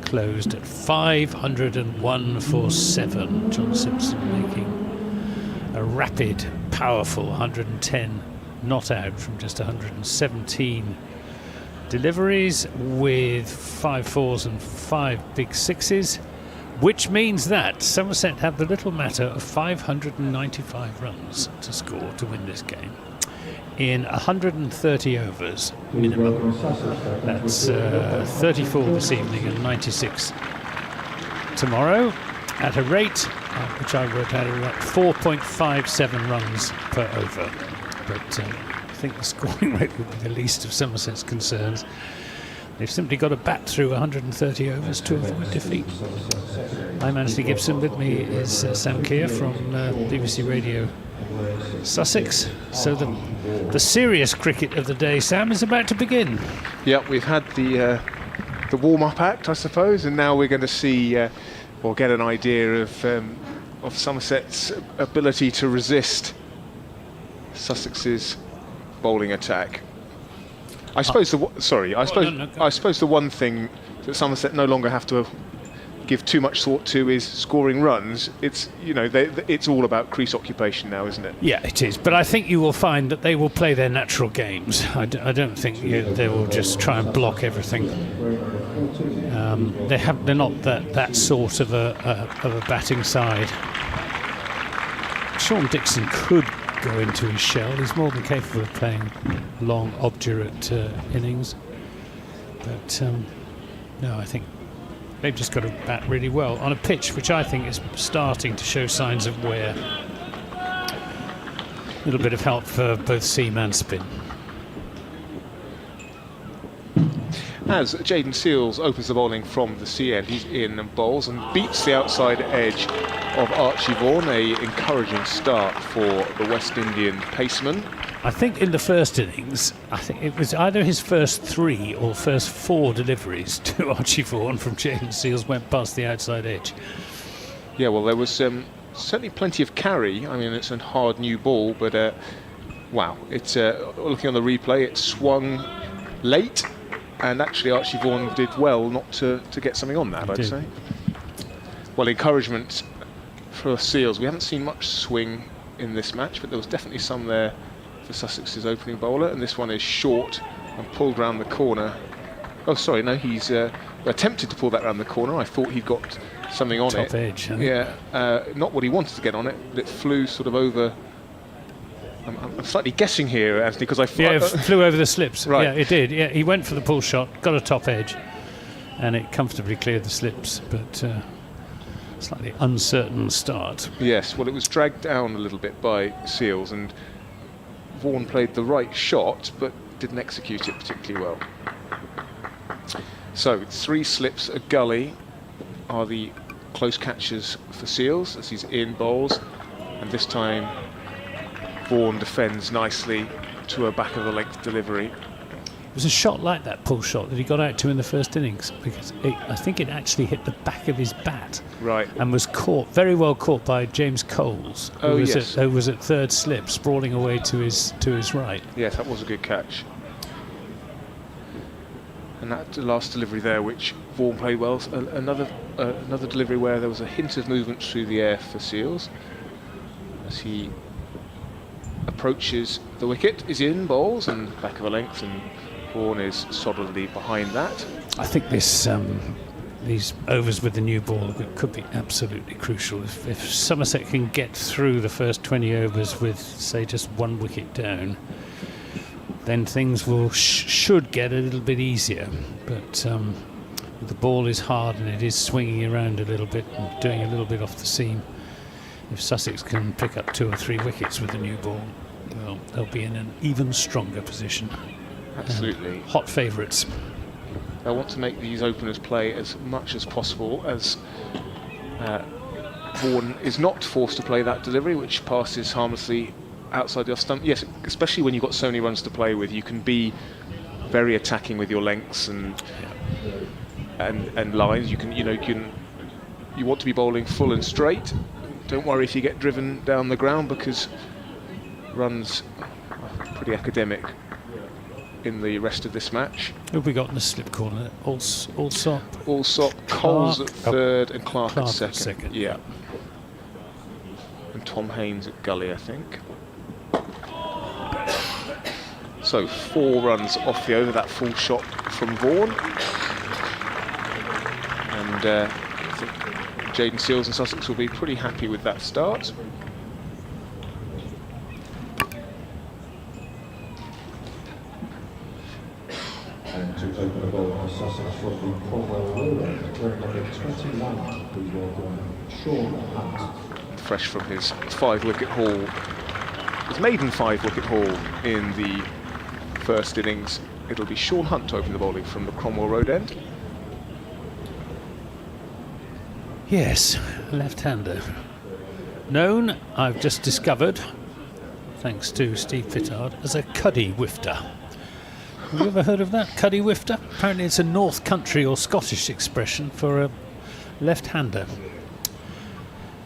closed at 501 for 7. John Simpson making a rapid, powerful 110 not out from just 117 deliveries, with 5 fours and 5 big sixes, which means that Somerset have the little matter of 595 runs to score to win this game in 130 overs minimum. That's 34 this evening and 96 tomorrow, at a rate which I worked out at 4.57 runs per over. But I think the scoring rate would be the least of Somerset's concerns. They've simply got to bat through 130 overs to avoid defeat. I'm Anthony Gibson. With me is Sam Keir from BBC Radio Sussex. So the serious cricket of the day, Sam, is about to begin. Yeah, we've had the warm-up act, I suppose, and now we're going to see or get an idea of Somerset's ability to resist Sussex's bowling attack. I suppose I suppose the one thing that Somerset no longer have to give too much thought to is scoring runs. It's it's all about crease occupation now, isn't it? Yeah, it is. But I think you will find that they will play their natural games. I don't think they will just try and block everything. They're not that sort of a batting side. Sean Dixon could go into his shell. He's more than capable of playing long, obdurate innings. But no, I think they've just got to bat really well on a pitch which I think is starting to show signs of wear. A little bit of help for both seam and spin. As Jaden Seals opens the bowling from the sea end, he's in and bowls and beats the outside edge of Archie Vaughan. A encouraging start for the West Indian paceman. I think in the first innings, I think it was either his first 3 or first 4 deliveries to Archie Vaughan from Jaden Seals went past the outside edge. Yeah, well, there was certainly plenty of carry. I mean, it's a hard new ball, but wow, it's looking on the replay, it swung late. And actually Archie Vaughan did well not to get something on that, I'd say. Well, encouragement for Seals. We haven't seen much swing in this match, but there was definitely some there for Sussex's opening bowler. And this one is short and pulled round the corner. Oh, sorry, no, he's attempted to pull that round the corner. I thought he'd got something on it. Top edge. Yeah, not what he wanted to get on it, but it flew sort of over. I'm slightly guessing here, Anthony, because it flew over the slips. Right. Yeah, it did. Yeah, he went for the pull shot, got a top edge, and it comfortably cleared the slips. But slightly uncertain start. Yes, well, it was dragged down a little bit by Seals, and Vaughan played the right shot, but didn't execute it particularly well. So 3 slips, a gully are the close catches for Seals as he's in bowls, and this time Vaughan defends nicely to a back of the length delivery. It was a shot like that pull shot that he got out to in the first innings, because I think it actually hit the back of his bat, right, and was caught, very well caught, by James Coles, who was at third slip, sprawling away to his right. Yes, that was a good catch. And that last delivery there, which Vaughan played well, another delivery where there was a hint of movement through the air for Seals as he approaches the wicket, is in bowls and back of the length, and Vaughan is solidly behind that. I think these overs with the new ball could be absolutely crucial. If Somerset can get through the first 20 overs with, say, just 1 wicket down, then things will should get a little bit easier. But the ball is hard and it is swinging around a little bit and doing a little bit off the seam. If Sussex can pick up 2 or 3 wickets with the new ball, well, they'll be in an even stronger position. Absolutely. Hot favourites. They'll want to make these openers play as much as possible, as Vaughan is not forced to play that delivery, which passes harmlessly outside the off stump. Yes, especially when you've got so many runs to play with, you can be very attacking with your lengths and lines. You want to be bowling full and straight. Don't worry if you get driven down the ground, because runs are pretty academic in the rest of this match. Who have we got in the slip corner? Allsop, Coles at third and Clark at Clark second. Yeah. And Tom Haynes at gully, I think. So 4 runs off the over, that full shot from Vaughan. And I think Jaden Seals and Sussex will be pretty happy with that start. And to open the ball for Sussex from the Cromwell Road, wearing number 21, we welcome Sean Hunt. Fresh from his 5-wicket haul, his maiden 5-wicket haul in the first innings. It'll be Sean Hunt to open the bowling from the Cromwell Road end. Yes, left-hander. Known, I've just discovered, thanks to Steve Fittard, as a cuddy wifter. Have you ever heard of that, cuddy wifter? Apparently it's a North Country or Scottish expression for a left-hander.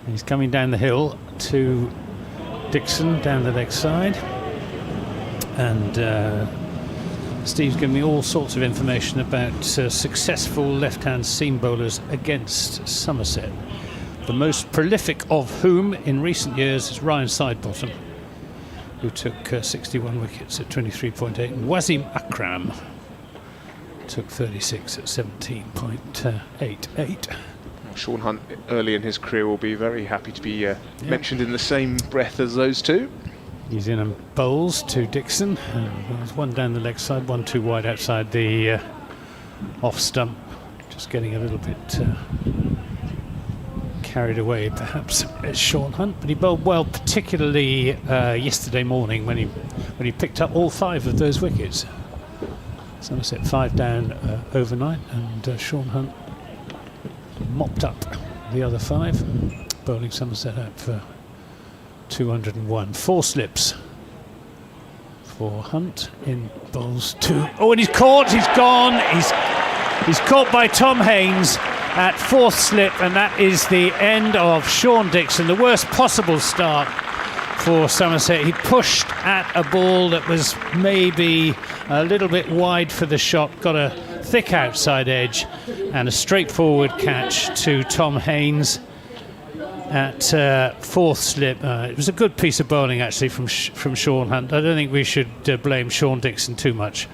He's coming down the hill to Dixon down the leg side, and Steve's given me all sorts of information about successful left-hand seam bowlers against Somerset, the most prolific of whom in recent years is Ryan Sidebottom, who took 61 wickets at 23.8, and Wasim Akram took 36 at 17.88. Sean Hunt early in his career will be very happy to be mentioned in the same breath as those two. He's in and bowls to Dixon. There's one down the leg side, 1 too wide outside the off stump. Just getting a little bit carried away, perhaps, as Sean Hunt. But he bowled well, particularly yesterday morning when he picked up all 5 of those wickets. Somerset 5 down overnight, and Sean Hunt mopped up the other 5, bowling Somerset out for 201. 4 slips for Hunt in bowls 2. Oh, and he's caught, he's gone, he's caught by Tom Haynes at 4th slip, and that is the end of Sean Dixon. The worst possible start for Somerset. He pushed at a ball that was maybe a little bit wide for the shot, got a thick outside edge, and a straightforward catch to Tom Haynes at 4th slip. It was a good piece of bowling actually from Sean Hunt. I don't think we should blame Sean Dixon too much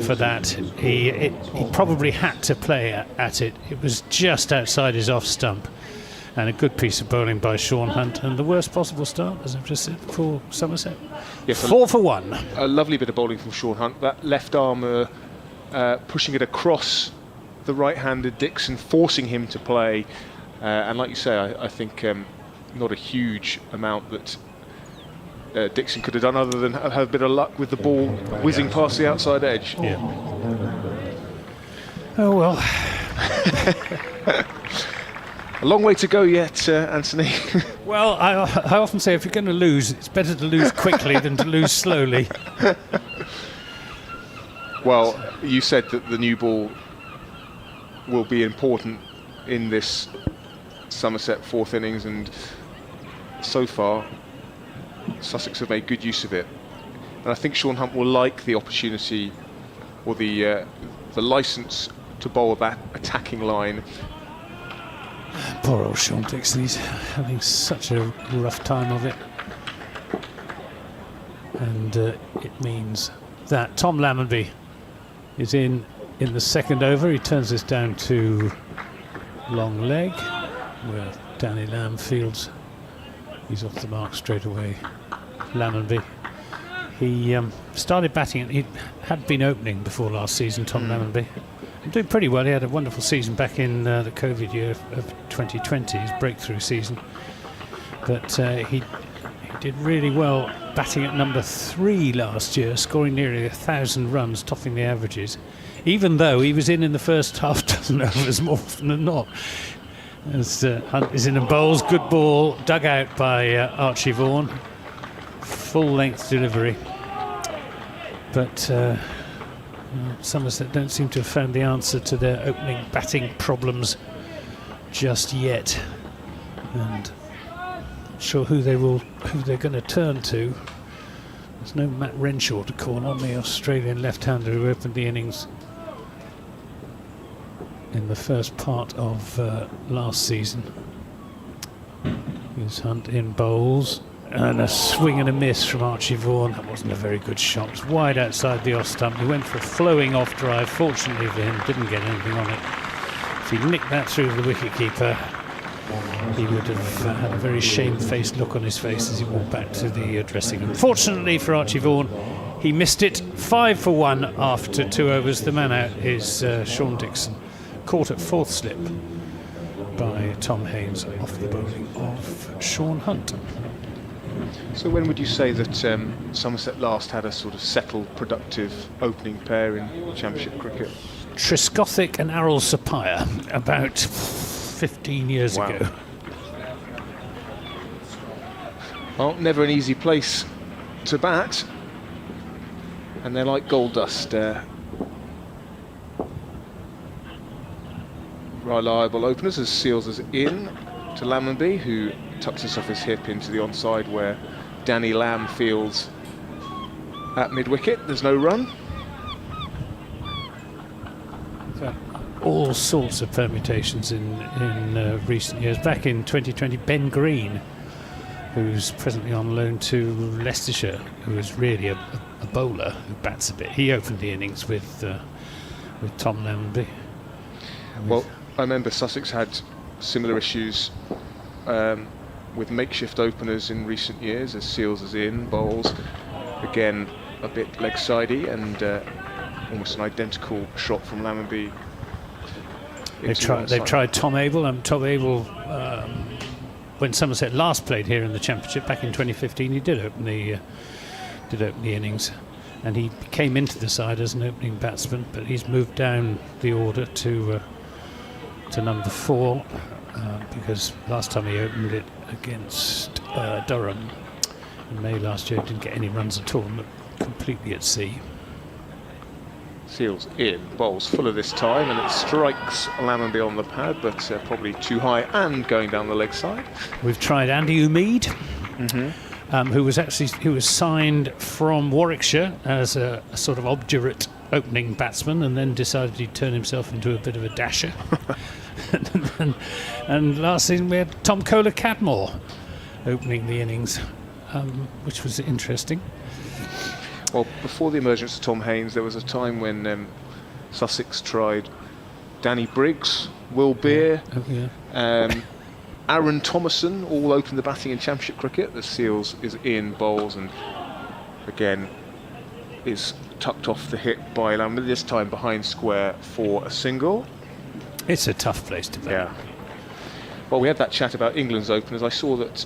for that. He probably had to play at it. It was just outside his off stump, and a good piece of bowling by Sean Hunt, and the worst possible start, as I've just said, for Somerset. Yes, 4 for 1. A lovely bit of bowling from Sean Hunt. That left arm pushing it across the right-handed Dixon, forcing him to play. And like you say, I think not a huge amount that Dixon could have done other than have a bit of luck with the ball whizzing past the outside edge. Yeah. Oh well. A long way to go yet, Anthony. Well, I often say if you're going to lose, it's better to lose quickly than to lose slowly. Well, you said that the new ball will be important in this Somerset 4th innings, and so far Sussex have made good use of it. And I think Sean Hunt will like the opportunity, or the licence to bowl that attacking line. Poor old Sean Dixon, he's having such a rough time of it. And it means that Tom Lammonby is in the 2nd over. He turns this down to long leg, where Danny Lamb fields. He's off the mark straight away. Lammonby He started batting. He had been opening before last season, Tom Lammonby. Doing pretty well. He had a wonderful season back in the COVID year of 2020, his breakthrough season. But he did really well batting at number 3 last year, scoring nearly 1,000 runs, topping the averages, even though he was in the first half dozen overs more often than not. As Hunt is in and bowls, good ball, dug out by Archie Vaughan. Full-length delivery. But Somerset don't seem to have found the answer to their opening batting problems just yet. And not sure who they're going to turn to. There's no Matt Renshaw to call on, the Australian left-hander who opened the innings in the first part of last season. Here's Hunt in bowls, and a swing and a miss from Archie Vaughan. That wasn't a very good shot. It was wide outside the off stump. He went for a flowing off drive. Fortunately for him, didn't get anything on it. If he nicked that through the wicketkeeper, he would have had a very shamefaced look on his face as he walked back to the dressing room. Fortunately for Archie Vaughan, he missed it. 5 for 1 after 2 overs. The man out is Sean Dixon, caught at 4th slip by Tom Haynes off the bowling of Sean Hunt. So when would you say that Somerset last had a sort of settled, productive opening pair in Championship cricket? Trescothick and Errol Sapire, about 15 years ago. Well, never an easy place to bat, and they're like gold dust. Reliable openers as Seals is in to Lammonby, who tucks this off his hip into the onside where Danny Lamb fields at mid-wicket. There's no run. All sorts of permutations in recent years. Back in 2020, Ben Green, who's presently on loan to Leicestershire, who is really a bowler who bats a bit. He opened the innings with Tom Lammonby. Well, I remember Sussex had similar issues with makeshift openers in recent years, as Seals is in, bowls, again a bit leg-sidey, and almost an identical shot from Lammonby. They've tried Tom Abel, and Tom Abel, when Somerset last played here in the Championship back in 2015, he did open the innings, and he came into the side as an opening batsman, but he's moved down the order to number 4 because last time he opened it against Durham in May last year, didn't get any runs at all, looked completely at sea. Seals in, bowls fuller this time, and it strikes Lammonby on the pad, but probably too high and going down the leg side. We've tried Andy Umeed, who was signed from Warwickshire as a sort of obdurate opening batsman, and then decided he'd turn himself into a bit of a dasher. and last season we had Tom Kohler-Cadmore opening the innings, which was interesting. Well, before the emergence of Tom Haynes, there was a time when Sussex tried Danny Briggs, Will Beer, Aaron Thomason, all opened the batting in Championship cricket. The Seals is in, bowls, and again is tucked off the hip by Lammonby, this time behind square for a single. It's a tough place to bat. Yeah. Well, we had that chat about England's openers. I saw that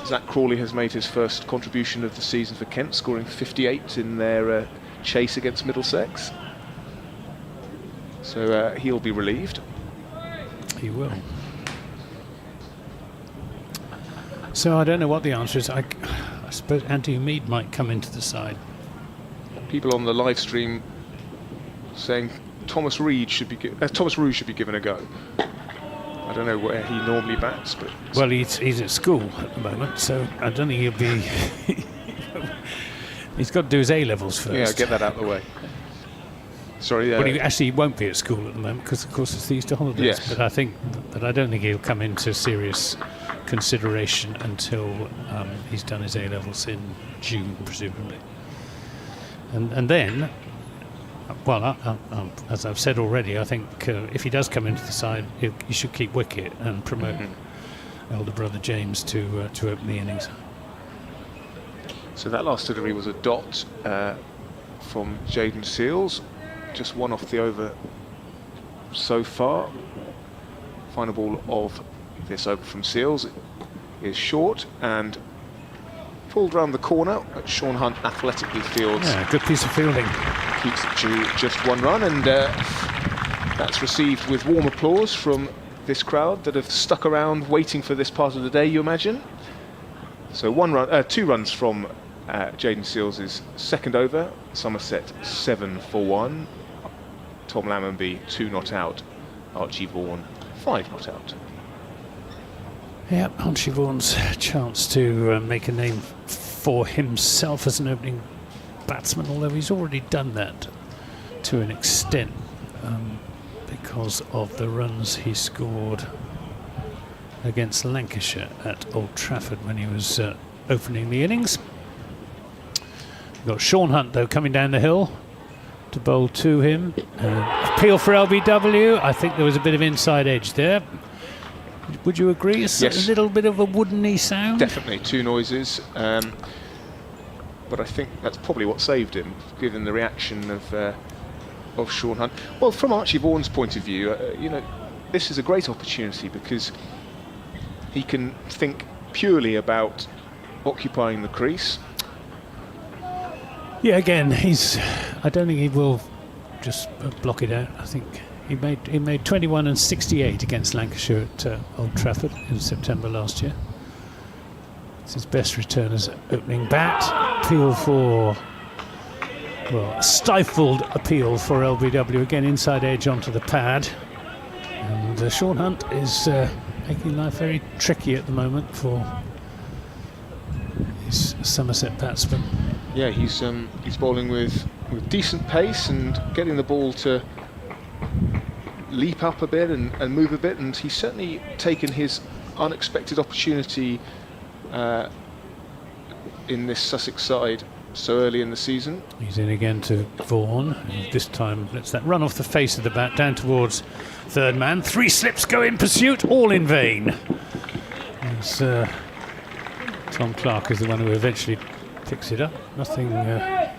Zach Crawley has made his first contribution of the season for Kent, scoring 58 in their chase against Middlesex. So he'll be relieved. He will. So I don't know what the answer is. I suppose Andy Mead might come into the side. People on the live stream saying Thomas Roos should be given a go. I don't know where he normally bats, but well, he's at school at the moment, so I don't think he'll be. He's got to do his A-levels first. Yeah, get that out of the way. Sorry. Well, he won't be at school at the moment because, of course, it's the Easter holidays. Yes. But I don't think he'll come into serious consideration until he's done his A-levels in June, presumably. And then, well, as I've said already, I think if he does come into the side, he should keep wicket and promote elder brother James to open the innings. So that last delivery was a dot from Jaden Seals, just one off the over so far. Final ball of this over from Seals is short and pulled round the corner, but Sean Hunt athletically fields. Yeah, good piece of fielding. Keeps it to just one run, and that's received with warm applause from this crowd that have stuck around waiting for this part of the day, you imagine. So 2 runs from Jaden Seals' second over. Somerset 7 for 1. Tom Lammonby 2 not out. Archie Vaughan 5 not out. Yeah, Archie Vaughan's chance to make a name for himself as an opening batsman, although he's already done that to an extent because of the runs he scored against Lancashire at Old Trafford when he was opening the innings. We've got Sean Hunt, though, coming down the hill to bowl to him. Appeal for LBW. I think there was a bit of inside edge there. Would you agree? It's yes. A little bit of a woodeny sound? Definitely 2 noises. But I think that's probably what saved him, given the reaction of Sean Hunt. Well, from Archie Vaughan's point of view, you know, this is a great opportunity because he can think purely about occupying the crease. Yeah, again, I don't think he will just block it out. I think he made 21 and 68 against Lancashire at Old Trafford in September last year. It's his best return as opening bat. Appeal for, well, stifled appeal for LBW. Again, inside edge onto the pad. And Sean Hunt is making life very tricky at the moment for his Somerset batsman. Yeah, he's bowling with decent pace and getting the ball to leap up a bit and move a bit, and he's certainly taken his unexpected opportunity in this Sussex side so early in the season. He's in again to Vaughan, and this time lets that run off the face of the bat down towards third man. 3 slips go in pursuit, all in vain. As Tom Clark is the one who eventually picks it up. Nothing to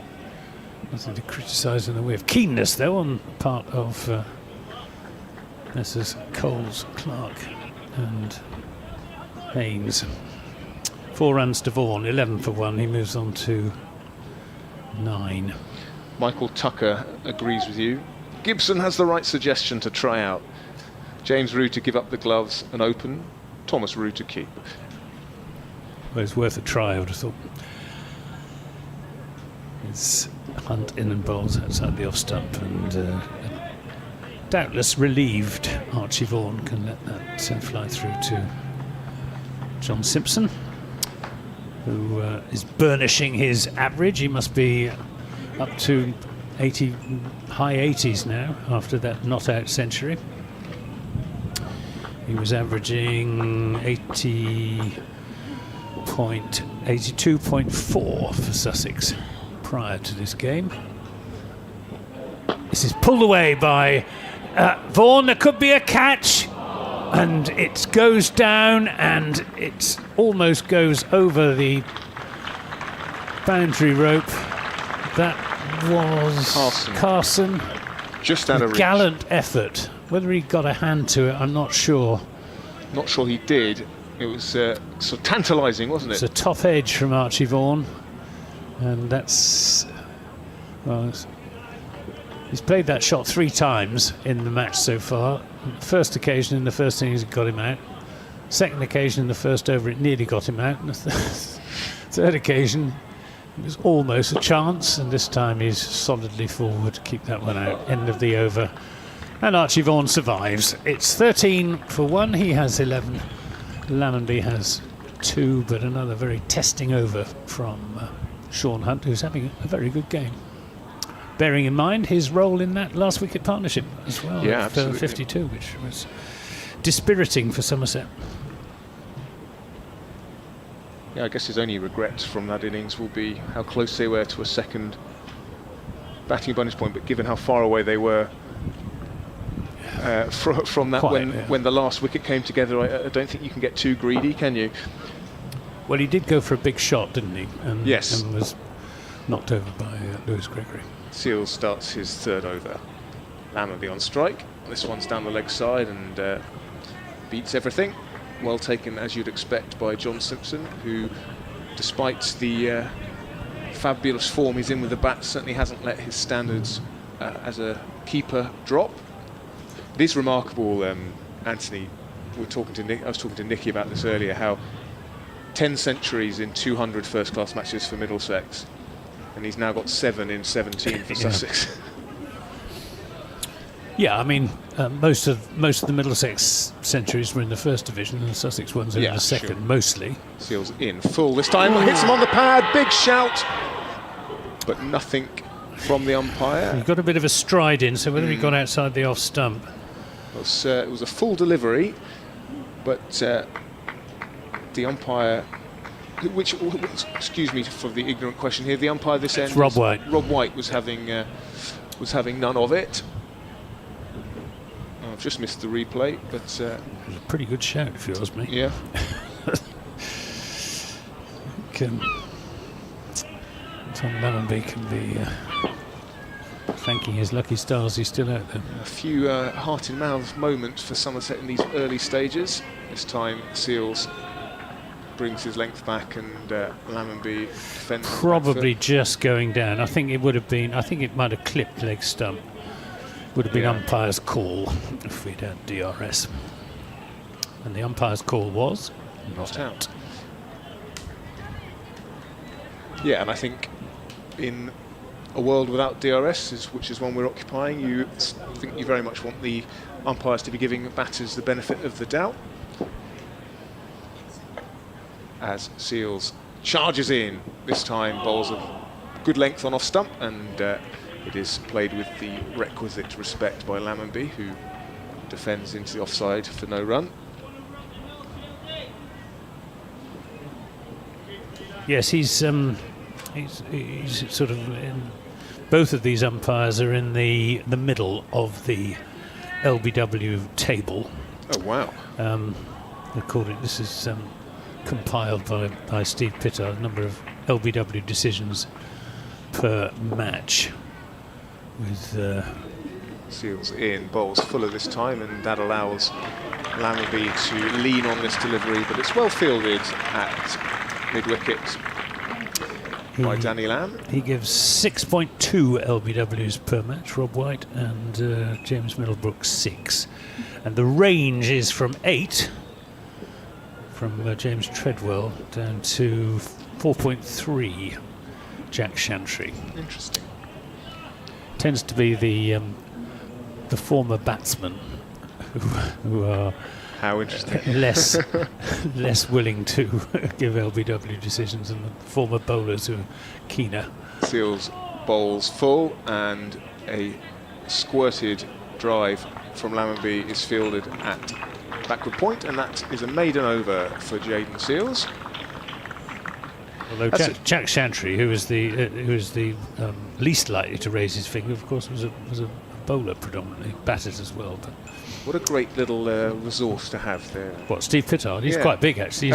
criticise in the way of keenness, though, on the part of Messrs. Coles, Clark and Haynes. 4 runs to Vaughan, 11 for 1. He moves on to 9. Michael Tucker agrees with you. Gibson has the right suggestion to try out. James Rew to give up the gloves and open. Thomas Rew to keep. Well, it's worth a try, I would have thought. It's Hunt in and bowls outside the off stump, and doubtless relieved Archie Vaughan can let that fly through to John Simpson, who is burnishing his average. He must be up to high 80s now after that not-out century. He was averaging 82.4 for Sussex prior to this game. This is pulled away by Vaughan. There could be a catch, and it goes down, and it almost goes over the boundary rope. That was Carson. Just out of reach. Gallant effort. Whether he got a hand to it, I'm not sure. Not sure he did. It was sort of tantalising, wasn't it? It's a top edge from Archie Vaughan, and that's, well, he's played that shot 3 times in the match so far. First occasion in the first innings it got him out. Second occasion in the first over it nearly got him out. And the third occasion it was almost a chance, and this time he's solidly forward to keep that one out. End of the over, and Archie Vaughan survives. It's 13 for 1. He has 11. Lammonby has 2, but another very testing over from Sean Hunt, who's having a very good game. Bearing in mind his role in that last wicket partnership as well, yeah, for 52, which was dispiriting for Somerset. Yeah, I guess his only regrets from that innings will be how close they were to a second batting bonus point, but given how far away they were from that when the last wicket came together, I don't think you can get too greedy, can you? Well, he did go for a big shot, didn't he? And, Yes. And was knocked over by Lewis Gregory. Seals starts his third over. Lammerby on strike. This one's down the leg side and beats everything. Well taken, as you'd expect, by John Simpson, who, despite the fabulous form he's in with the bat, certainly hasn't let his standards as a keeper drop. It is remarkable, Anthony. I was talking to Nicky about this earlier. How 10 centuries in 200 first-class matches for Middlesex, and he's now got 7 in 17 for Sussex. Yeah, I mean, most of the Middlesex centuries were in the first division, and the Sussex ones are in the second, mostly. Seals in full this time, hits him on the pad, big shout, but nothing from the umpire. He got a bit of a stride in, so whether he got outside the off stump. It was a full delivery, but the umpire, excuse me for the ignorant question here, the umpire this end, Rob White. Rob White was having none of it. I've just missed the replay, but It was a pretty good shout, if you ask me. yeah. Tom Lammonby can be thanking his lucky stars he's still out there. A few heart-in-mouth moments for Somerset in these early stages. This time Seals brings his length back and Lammonby defends. Probably just going down. I think it would have been. I think it might have clipped leg stump. Would have been umpire's call if we'd had DRS. And the umpire's call was not out. Yeah, and I think in a world without DRS, which is one we're occupying, you think you very much want the umpires to be giving batters the benefit of the doubt. As Seals charges in, this time bowls of good length on off stump, and it is played with the requisite respect by Lammonby, who defends into the offside for no run. Yes, he's sort of both of these umpires are in the middle of the LBW table. Oh wow! According, this is compiled by Steve Pittard, a number of LBW decisions per match. With Seals in, bowls fuller this time, and that allows Lammonby to lean on this delivery, but it's well fielded at mid-wicket by Danny Lamb. He gives 6.2 LBWs per match, Rob White, and James Middlebrook 6. And the range is from 8 from James Treadwell down to 4.3 Jack Chantry. Interesting. Tends to be the former batsmen who are How interesting. less willing to give LBW decisions than the former bowlers who are keener. Seals bowls full, and a squirted drive from Lammonby is fielded at backward point, and that is a maiden over for Jaden Seals. Although Jack Chantry, who was the least likely to raise his finger, of course, was a bowler predominantly, batters as well. But What a great little resource to have there. what, Steve Pittard? He's Yeah. quite big actually.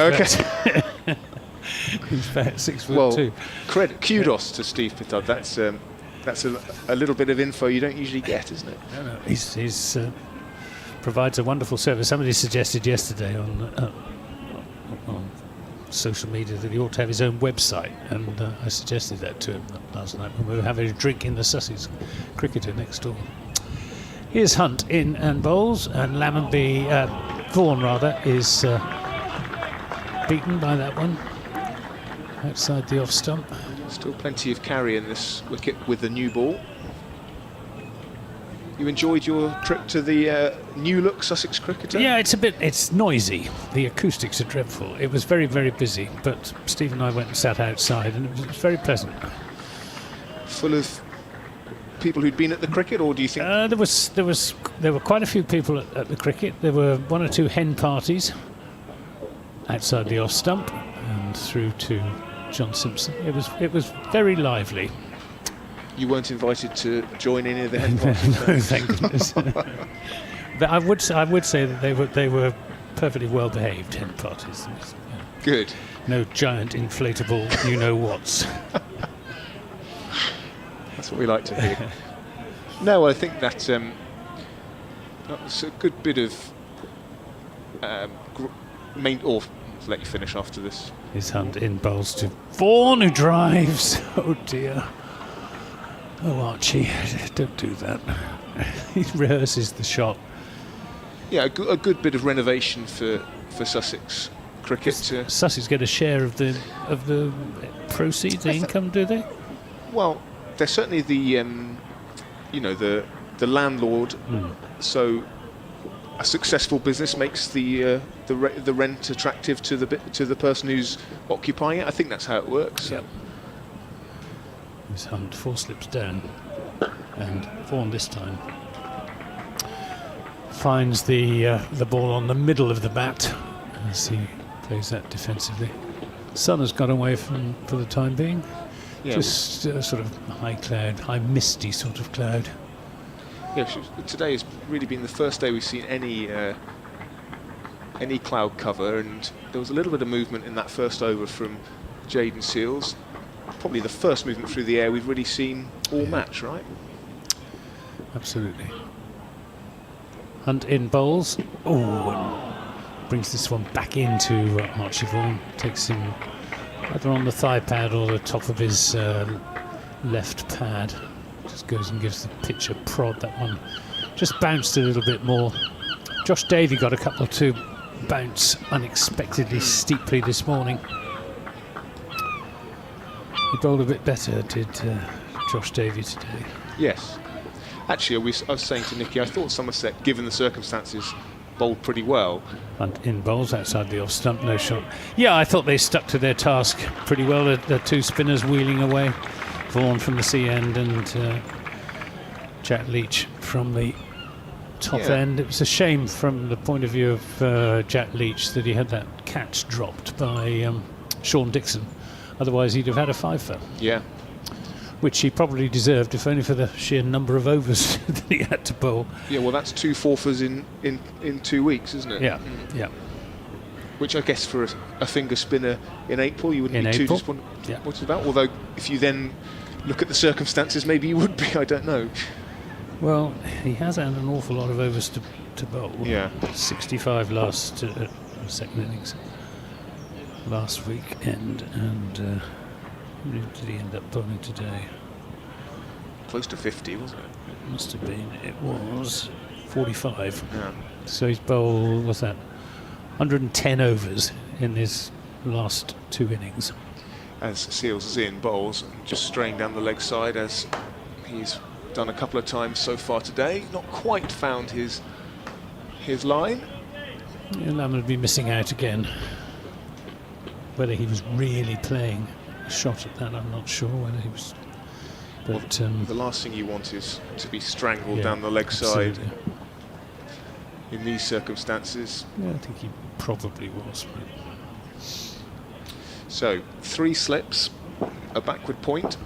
He's about 6'2". Well, kudos to Steve Pittard. That's a little bit of info you don't usually get, isn't it? No, he's provides a wonderful service. Somebody suggested yesterday on social media that he ought to have his own website, and I suggested that to him last night when we were having a drink in the Sussex cricketer next door. Here's Hunt in and bowls, and Vaughan is beaten by that one outside the off stump. Still plenty of carry in this wicket with the new ball. You enjoyed your trip to the new look Sussex cricketer? Yeah, it's noisy. The acoustics are dreadful. It was very, very busy, but Steve and I went and sat outside, and it was very pleasant. Full of people who'd been at the cricket, or do you think? There were quite a few people at the cricket. There were one or two hen parties outside the off stump and through to John Simpson. It was very lively. You weren't invited to join any of the hen parties? No, thank goodness. But I would say that they were perfectly well behaved hen parties. Good. No giant inflatable you-know-whats. That's what we like to hear. No, I think that's a good bit of or let you finish after this. His Hunt in bowls to Vaughan, who drives. Oh dear. Oh, Archie, don't do that. He rehearses the shot. Yeah, a good bit of renovation for Sussex cricket. Sussex get a share of the proceeds, the income, do they? Well, they're certainly the landlord. So a successful business makes the rent attractive to the person who's occupying it. I think that's how it works. Yep. Miss Hunt 4 slips down, and Vaughan this time finds the ball on the middle of the bat as he plays that defensively. Sun has got away for the time being. Yeah. Just sort of high misty sort of cloud. Yeah, today has really been the first day we've seen any cloud cover, and there was a little bit of movement in that first over from Jaden Seals. Probably the first movement through the air we've really seen all match, right? Absolutely. Hunt in bowls. Oh, and brings this one back into Archie Vaughan. Takes him either on the thigh pad or the top of his left pad. Just goes and gives the pitch a prod. That one just bounced a little bit more. Josh Davey got a couple to bounce unexpectedly steeply this morning. He bowled a bit better, did Josh Davey today. Yes. Actually, I was saying to Nicky, I thought Somerset, given the circumstances, bowled pretty well. Hunt in bowls outside the off stump, no shot. Yeah, I thought they stuck to their task pretty well. The two spinners wheeling away. Vaughan from the sea end and Jack Leach from the top end. It was a shame from the point of view of Jack Leach that he had that catch dropped by Sean Dixon. Otherwise he'd have had a fifer. Yeah. Which he probably deserved, if only for the sheer number of overs that he had to bowl. Yeah, well, that's 2 forfers in 2 weeks, isn't it? Yeah, yeah. Which I guess for a finger spinner in April, you wouldn't be too disappointed about. Although, if you then look at the circumstances, maybe you would be, I don't know. Well, he has had an awful lot of overs to bowl. Yeah. 65 last second innings last weekend, and how many did he end up bowling today? Close to 50, wasn't it? Must have been. It was 45. Yeah. So he's bowled, what's that, 110 overs in his last 2 innings. As Seals is in bowls, just straying down the leg side, as he's done a couple of times so far today. Not quite found his line. Yeah, Lam would be missing out again. Whether he was really playing a shot at that, I'm not sure. Whether he was, but the last thing you want is to be strangled down the leg side in these circumstances. Yeah, I think he probably was. So 3 slips, a backward point,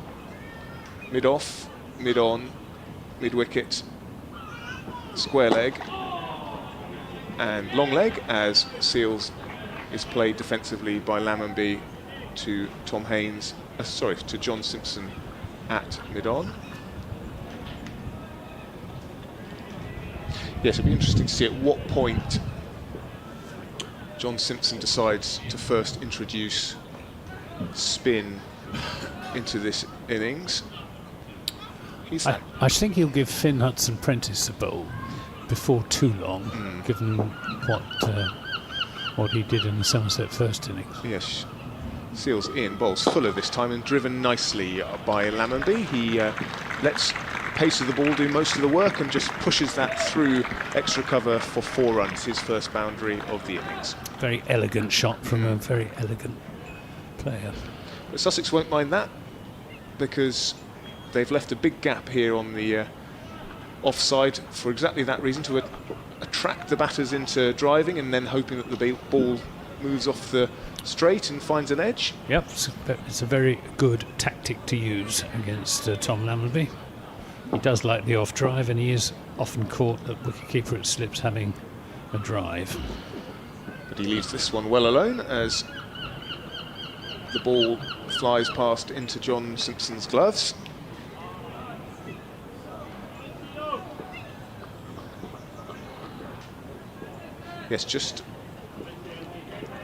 mid off, mid on, mid wicket, square leg, and long leg as Seals is played defensively by Lammonby to Tom Haynes, to John Simpson at mid on. Yes, it'll be interesting to see at what point John Simpson decides to first introduce spin into this innings. I think he'll give Finn Hudson-Prentice a bowl before too long, given what he did in the Somerset first innings. Yes, Seals in, bowls fuller this time and driven nicely by Lammonby. He lets pace of the ball do most of the work and just pushes that through extra cover for 4 runs, his first boundary of the innings. Very elegant shot from a very elegant player. But Sussex won't mind that because they've left a big gap here on the offside for exactly that reason, to attract the batters into driving and then hoping that the ball moves off the straight and finds an edge. Yep, it's a very good tactic to use against Tom Lammonby. He does like the off drive, and he is often caught at wicketkeeper at slips having a drive. But he leaves this one well alone as the ball flies past into John Simpson's gloves. Yes, just,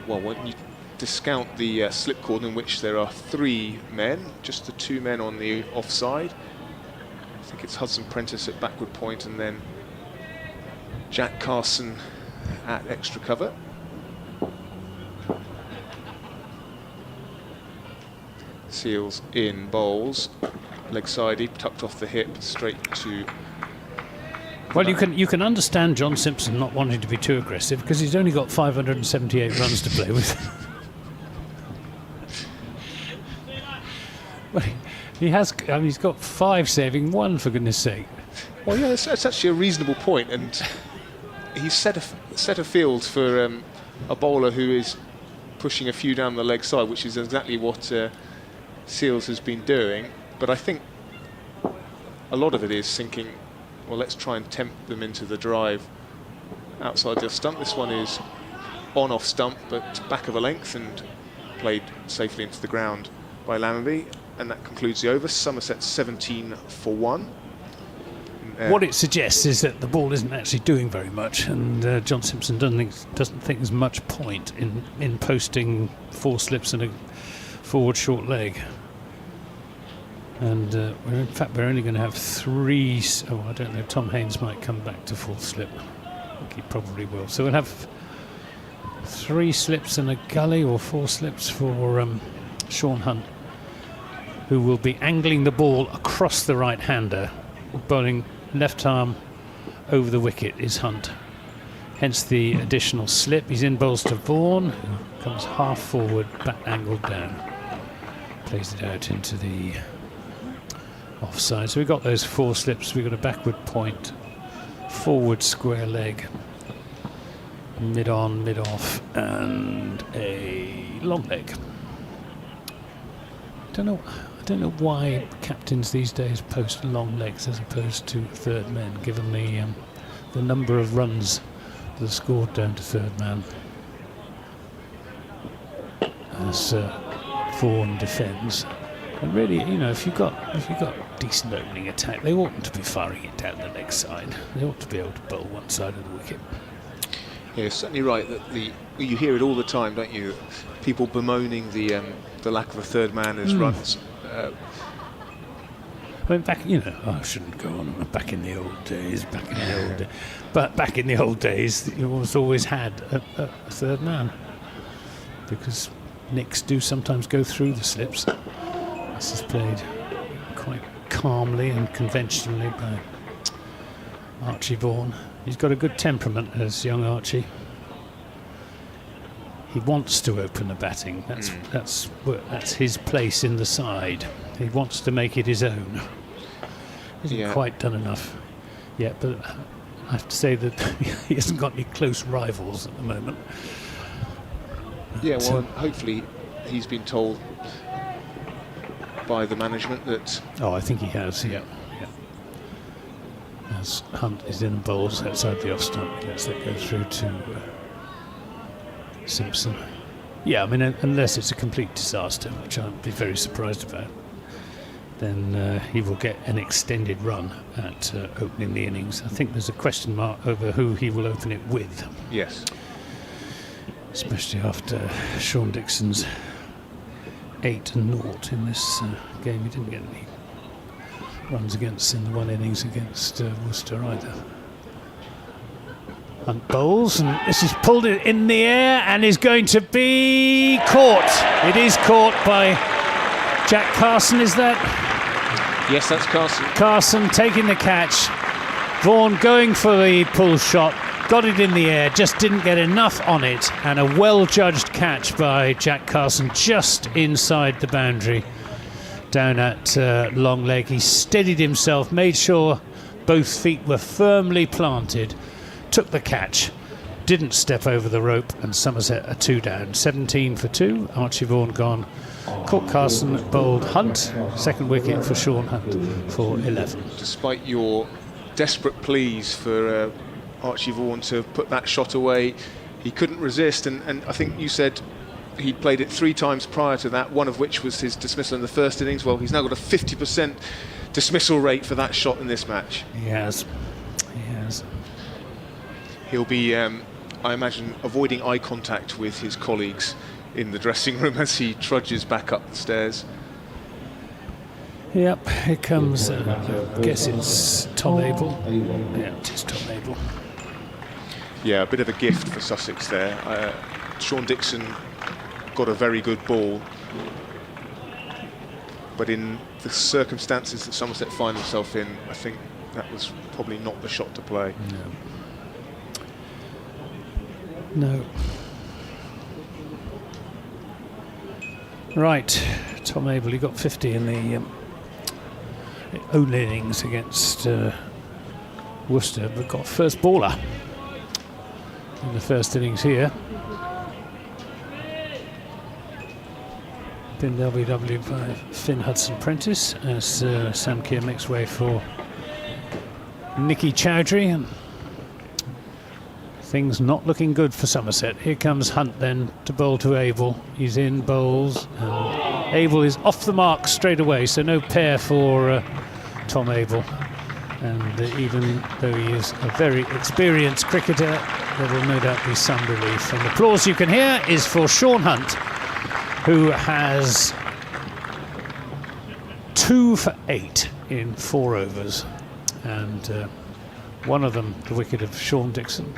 well, when you discount the slip cordon in which there are 3 men, just the 2 men on the offside. I think it's Hudson Prentice at backward point and then Jack Carson at extra cover. Seals in, bowls, leg sidey, tucked off the hip, straight to... Well, you can understand John Simpson not wanting to be too aggressive because he's only got 578 runs to play with. Well, he has. I mean, he's got 5 saving 1, for goodness sake. Well, yeah, that's actually a reasonable point, and he's set a field for a bowler who is pushing a few down the leg side, which is exactly what Seals has been doing. But I think a lot of it is thinking, well, let's try and tempt them into the drive outside the stump. This one is on-off stump, but back of a length and played safely into the ground by Lammerby. And that concludes the over. Somerset 17 for 1. What it suggests is that the ball isn't actually doing very much, and John Simpson doesn't think there's much point in posting 4 slips and a forward short leg. And in fact, we're only going to have 3. Oh, I don't know. Tom Haynes might come back to 4th slip. I think he probably will. So we'll have 3 slips and a gully, or 4 slips for Sean Hunt, who will be angling the ball across the right-hander, bowling left arm over the wicket is Hunt. Hence the additional slip. He's in bowls to Vaughan, who comes half forward, back angled down. Plays it out into the offside. So we've got those 4 slips. We've got a backward point, forward square leg, mid on, mid off, and a long leg. I don't know why captains these days post long legs as opposed to third men, given the number of runs that are scored down to third man. As Vaughan defends, and really, you know, if you've got decent opening attack, they oughtn't to be firing it down the leg side. They ought to be able to bowl one side of the wicket. Yeah, you're certainly right that you hear it all the time, don't you? People bemoaning the lack of a third man as runs. I mean, back, you know, I shouldn't go on. Back in the old days, but back in the old days, you always had a third man, because nicks do sometimes go through the slips. This is played quite calmly and conventionally by Archie Vaughan. He's got a good temperament, as young Archie. He wants to open the batting. That's his place in the side. He wants to make it his own. Hasn't quite done enough yet, but I have to say that he hasn't got any close rivals at the moment. Yeah, well, hopefully he's been told by the management that... Oh, I think he has, yeah. As Hunt is in bowls outside the off stump, he lets that go through to Simpson. Yeah, I mean, unless it's a complete disaster, which I'd be very surprised about, then he will get an extended run at opening the innings. I think there's a question mark over who he will open it with. Yes. Especially after Sean Dixon's 8-0 in this game. He didn't get any runs against in the one innings against Worcester either. Hunt bowls, and this is pulled in the air and is going to be caught. It is caught by Jack Carson, is that? Yes, that's Carson. Carson taking the catch. Vaughan going for the pull shot. Got it in the air, just didn't get enough on it, and a well-judged catch by Jack Carson just inside the boundary down at long leg. He steadied himself, made sure both feet were firmly planted, took the catch, didn't step over the rope, and Somerset are 2 down. 17 for 2, Archie Vaughan gone. Caught Carson, bowled Hunt, second wicket for Sean Hunt for 11. Despite your desperate pleas for Archie Vaughan to put that shot away, he couldn't resist, and I think you said He'd played it 3 times prior to that, one of which was his dismissal in the first innings. Well, he's now got a 50% dismissal rate for that shot in this match. He has. He has. He'll be, I imagine, avoiding eye contact with his colleagues in the dressing room as he trudges back up the stairs. Yep, here comes, I guess it's Tom Abel. Yeah, it is Tom Abel. Yeah, a bit of a gift for Sussex there. Sean Dixon got a very good ball, but in the circumstances that Somerset find themselves in, I think that was probably not the shot to play. No. Right, Tom Abel, he got 50 in the only innings against Worcester, but got first baller in the first innings here. Been WW by Finn Hudson-Prentice as Sam Keir makes way for Nicky Chowdhury. And things not looking good for Somerset. Here comes Hunt then to bowl to Abel. He's in, bowls, and Abel is off the mark straight away, so no pair for Tom Abel. And even though he is a very experienced cricketer, there will no doubt be some relief. And the applause you can hear is for Sean Hunt, who has 2 for 8 in 4 overs. And one of them, the wicket of Sean Dixon,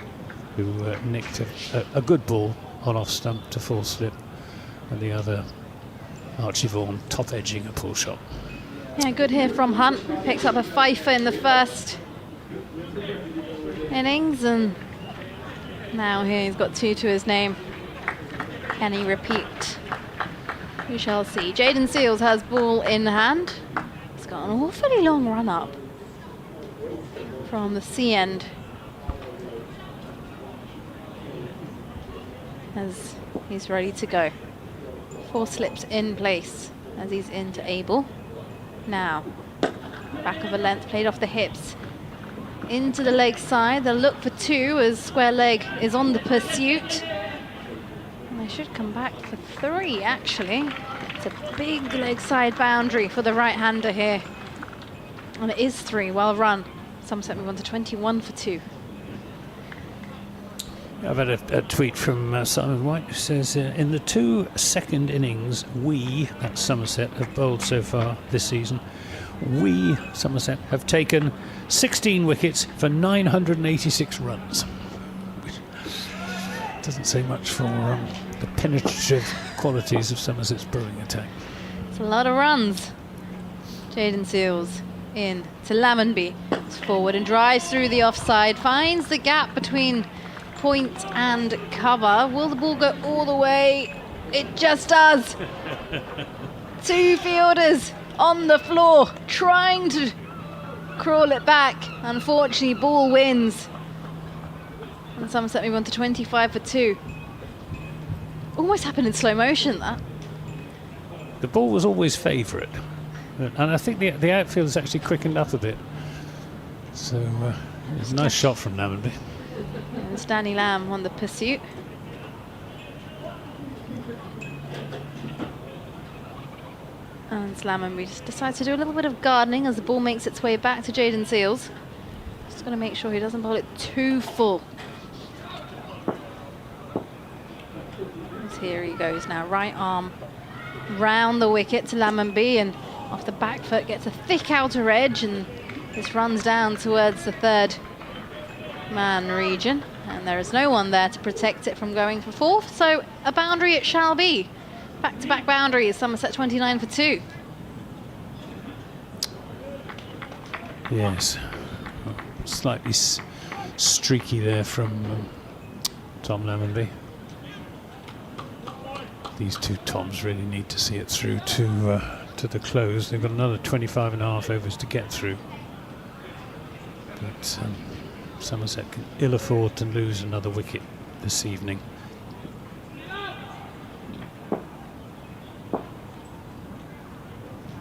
who nicked a good ball on off stump to full slip, and the other, Archie Vaughan, top edging a pull shot. Yeah, good here from Hunt. Picks up a fifer in the first innings, and now here he's got 2 to his name. Can he repeat? We shall see. Jayden Seales has ball in hand. He's got an awfully long run up from the C end, as he's ready to go. 4 slips in place as he's into Abel. Now, back of a length, played off the hips. Into the leg side, they'll look for 2 as square leg is on the pursuit. And they should come back for 3, actually. It's a big leg side boundary for the right-hander here. And it is 3, well run. Somerset move on to 21 for 2. I've had a tweet from Simon White who says, in the 2 second innings we at Somerset have bowled so far this season, we, Somerset, have taken 16 wickets for 986 runs. Which doesn't say much for the penetrative qualities of Somerset's bowling attack. It's a lot of runs. Jayden Seales in to Lammonby. It's forward and drives through the offside, finds the gap between point and cover. Will the ball go all the way? It just does. 2 fielders on the floor trying to crawl it back. Unfortunately, ball wins. And Somerset move on to 25 for 2. Almost happened in slow motion, that. The ball was always favourite, and I think the outfield has actually quickened up a bit. So it's a nice shot from Lammonby. And Stanley Lamb on the pursuit. And Lammonby just decides to do a little bit of gardening as the ball makes its way back to Jayden Seales. Just going to make sure he doesn't bowl it too full. As here he goes now, right arm round the wicket to Lammonby, and off the back foot gets a thick outer edge, and this runs down towards the 3rd man region, and there is no one there to protect it from going for 4th, so a boundary it shall be. Back-to-back boundaries, Somerset 29 for 2. Yes, slightly streaky there from Tom Lammonby. These 2 Toms really need to see it through to the close. They've got another 25 and a half overs to get through, but Somerset can ill afford to lose another wicket this evening.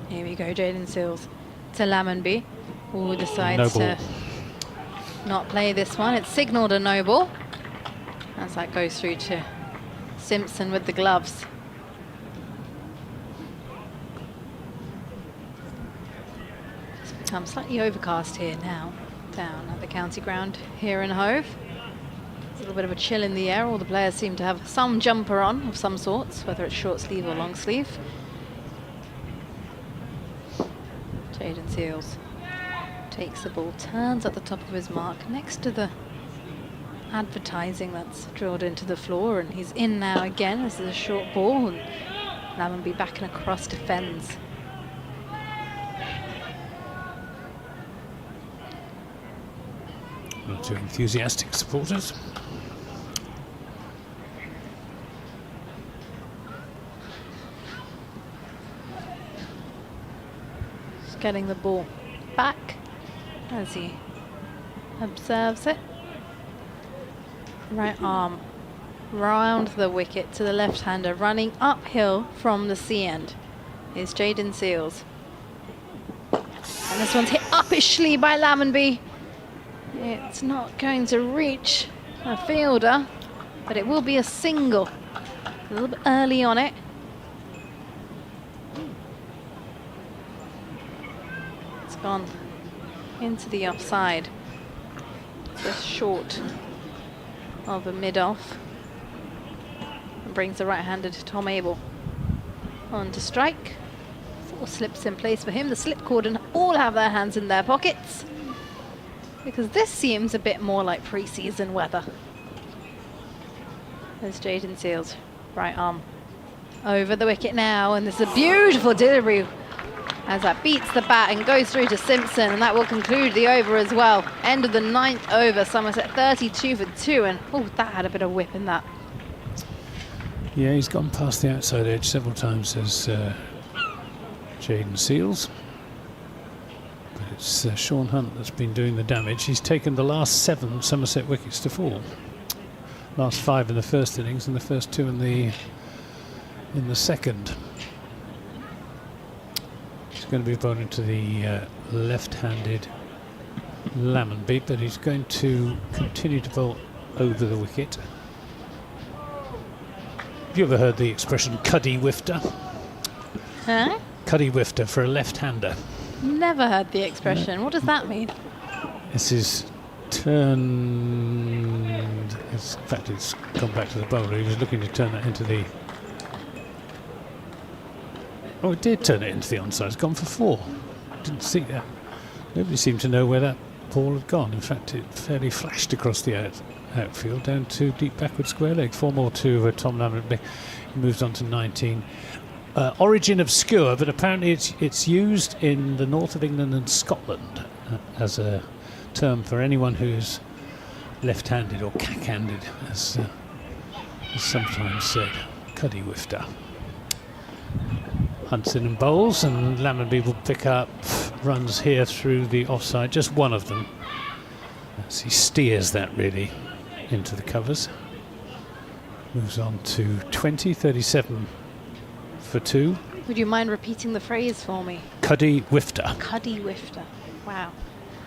Here we go, Jayden Seales to Lammonby, who decides to not play this one. It's signalled a no ball as that goes through to Simpson with the gloves. It's become slightly overcast here now, down at the county ground here in Hove. There's a little bit of a chill in the air. All the players seem to have some jumper on of some sorts, whether it's short sleeve or long sleeve. Jaden Seals takes the ball, turns at the top of his mark next to the advertising that's drilled into the floor, and he's in now again. This is a short ball, and Lammonby back and across defends. Two enthusiastic supporters. Just getting the ball back as he observes it. Right arm round the wicket to the left-hander, running uphill from the sea end is Jaden Seals. And this one's hit uppishly by Lammonby. It's not going to reach a fielder, but it will be a single. A little bit early on it. It's gone into the offside. Just short of a mid-off. And brings the right-handed Tom Abel on to strike. 4 slips in place for him. The slip cordon all have their hands in their pockets, because this seems a bit more like pre-season weather. There's Jaden Seals, right arm over the wicket now, and this is a beautiful delivery as that beats the bat and goes through to Simpson, and that will conclude the over as well. End of the 9th over, Somerset 32 for 2, and oh, that had a bit of whip in that. Yeah, he's gone past the outside edge several times as Jaden Seals. But it's Sean Hunt that's been doing the damage. He's taken the last 7 Somerset wickets to fall. Last 5 in the first innings and the first 2 in the second. He's going to be bowling to the left-handed Lammonby, but he's going to continue to bowl over the wicket. Have you ever heard the expression cuddy wifter? Huh? Cuddy wifter for a left-hander. Never heard the expression. No. What does that mean? This is turned. In fact, it's gone back to the bowler. He was looking to turn that into the. Oh, it did turn it into the onside. It's gone for 4. Didn't see that. Nobody seemed to know where that ball had gone. In fact, it fairly flashed across the outfield down to deep backward square leg. 4 more to Tom Lammonby. He moves on to 19. Origin obscure, but apparently it's used in the north of England and Scotland as a term for anyone who's left-handed or cack-handed, as sometimes said. Cuddy wifter. Hunts in and bowls, and Lammonby will pick up runs here through the offside, just one of them, as he steers that really into the covers. Moves on to 20, 37 for 2. Would you mind repeating the phrase for me? Cuddy wifter. Cuddy wifter. Wow.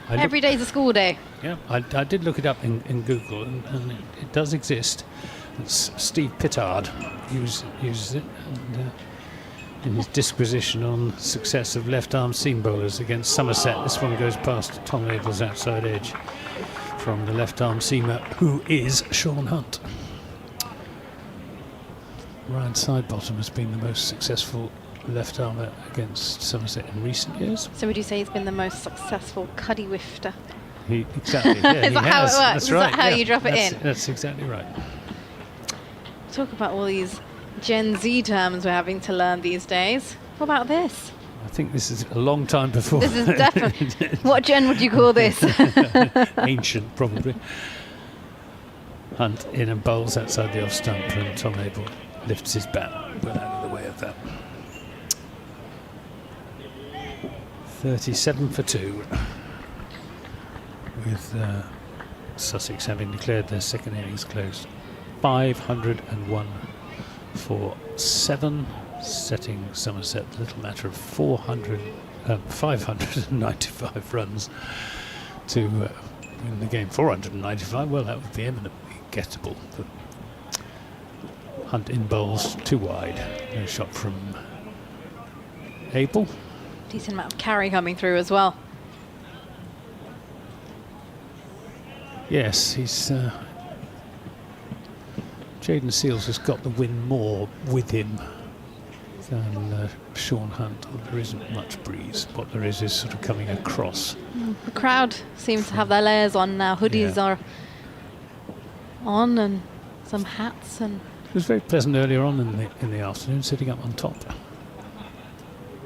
Every day's a school day. Yeah, I did look it up in Google, and it does exist. It's Steve Pittard uses it, and in his disquisition on success of left-arm seam bowlers against Somerset. This one goes past Tom Abel's outside edge from the left-arm seamer, who is Sean Hunt. Ryan Sidebottom has been the most successful left-armer against Somerset in recent years. So would you say he's been the most successful cuddy wifter? Exactly, yeah, Is that how it works? That's Is right, that how you drop it in? That's exactly right. Talk about all these Gen Z terms we're having to learn these days. What about this? I think this is a long time before. This is definitely. What gen would you call this? Ancient, probably. Hunt in and bowls outside the off stump, and Tom Abel lifts his bat well out of the way of that. 37 for 2, with Sussex having declared their second innings closed. 501 for 7, setting Somerset a little matter of 595 runs to win the game. 495, well, that would be eminently gettable. But Hunt in bowls, too wide. No shot from Abel. Decent amount of carry coming through as well. Yes, he's... Jaden Seals has got the wind more with him than Sean Hunt. There isn't much breeze. What there is sort of coming across. The crowd seems to have their layers on now. Hoodies are on and some hats. And it was very pleasant earlier on in the afternoon, sitting up on top.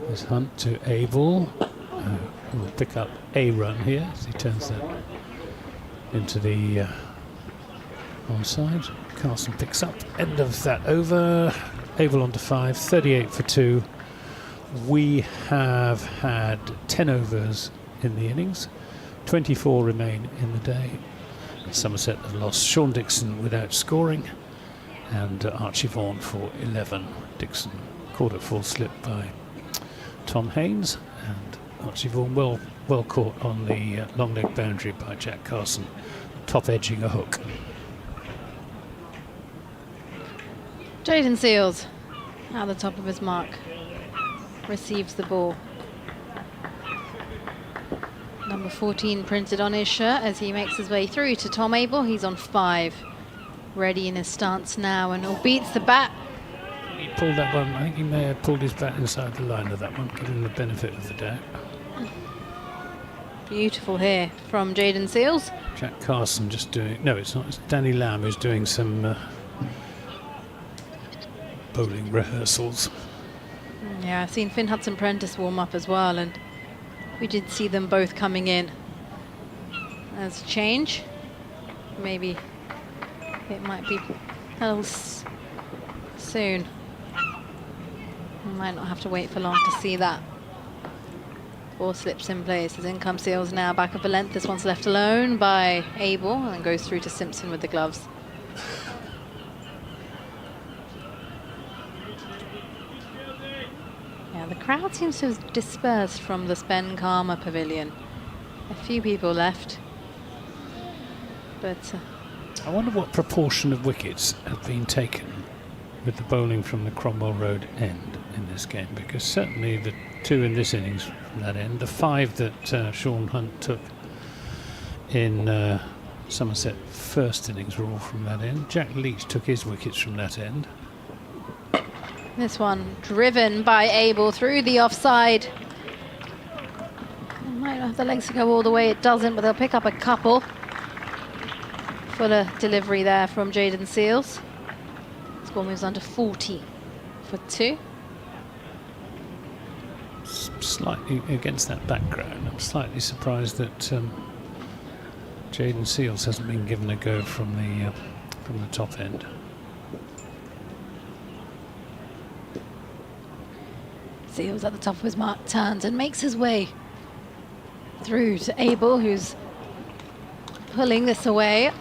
There's Hunt to Abel, who will pick up a run here as he turns that into the onside. Carson picks up end of that over. Abel on to 5, 38 for 2. We have had 10 overs in the innings, 24 remain in the day. Somerset have lost Sean Dixon without scoring, and Archie Vaughan for 11. Dixon caught at full slip by Tom Haynes, and Archie Vaughan well caught on the long leg boundary by Jack Carson, top edging a hook. Jaden Seals at the top of his mark receives the ball. Number 14 printed on his shirt as he makes his way through to Tom Abel. He's on 5, ready in his stance now, and beats the bat. He pulled that one. I think he may have pulled his bat inside the line of that one, giving the benefit of the doubt. Beautiful here from Jaden Seals. Jack Carson just doing... No, it's not. It's Danny Lamb who's doing some bowling rehearsals. Yeah, I've seen Finn Hudson-Prentice warm up as well, and we did see them both coming in as a change. Maybe it might be else soon. We might not have to wait for long to see that. 4 slips in place as in comes Seals now, back of the length. This one's left alone by Abel and goes through to Simpson with the gloves. Yeah, the crowd seems to have dispersed from the Spen Karma Pavilion. A few people left, but I wonder what proportion of wickets have been taken with the bowling from the Cromwell Road end in this game, because certainly the 2 in this innings from that end, the 5 that Sean Hunt took in Somerset first innings were all from that end. Jack Leach took his wickets from that end. this one driven by Abel through the offside. It might not have the legs to go all the way, it doesn't, but they'll pick up a couple. Fuller delivery there from Jaden Seals. Score moves on to 40 for 2. Slightly against that background, I'm slightly surprised that Jaden Seals hasn't been given a go from the top end. Seals at the top of his mark turns and makes his way through to Abel, who's pulling this away.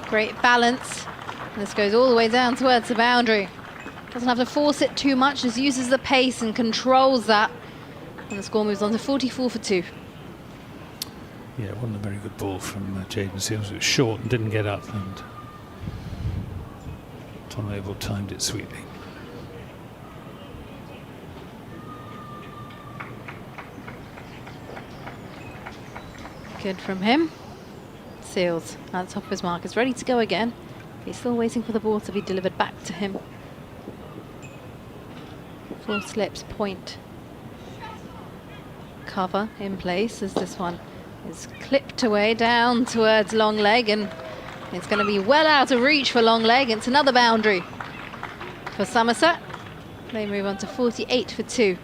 Great balance. This goes all the way down towards the boundary. Doesn't have to force it too much, just uses the pace and controls that. And the score moves on to 44 for 2. Yeah, it wasn't a very good ball from Jaden Seals. It was short and didn't get up, and Tom Abel timed it sweetly. Good from him. Seals at the top of his mark is ready to go again. He's still waiting for the ball to be delivered back to him. 4 slips, point. Cover in place as this one is clipped away down towards long leg, and it's going to be well out of reach for long leg. It's another boundary for Somerset. They move on to 48 for 2.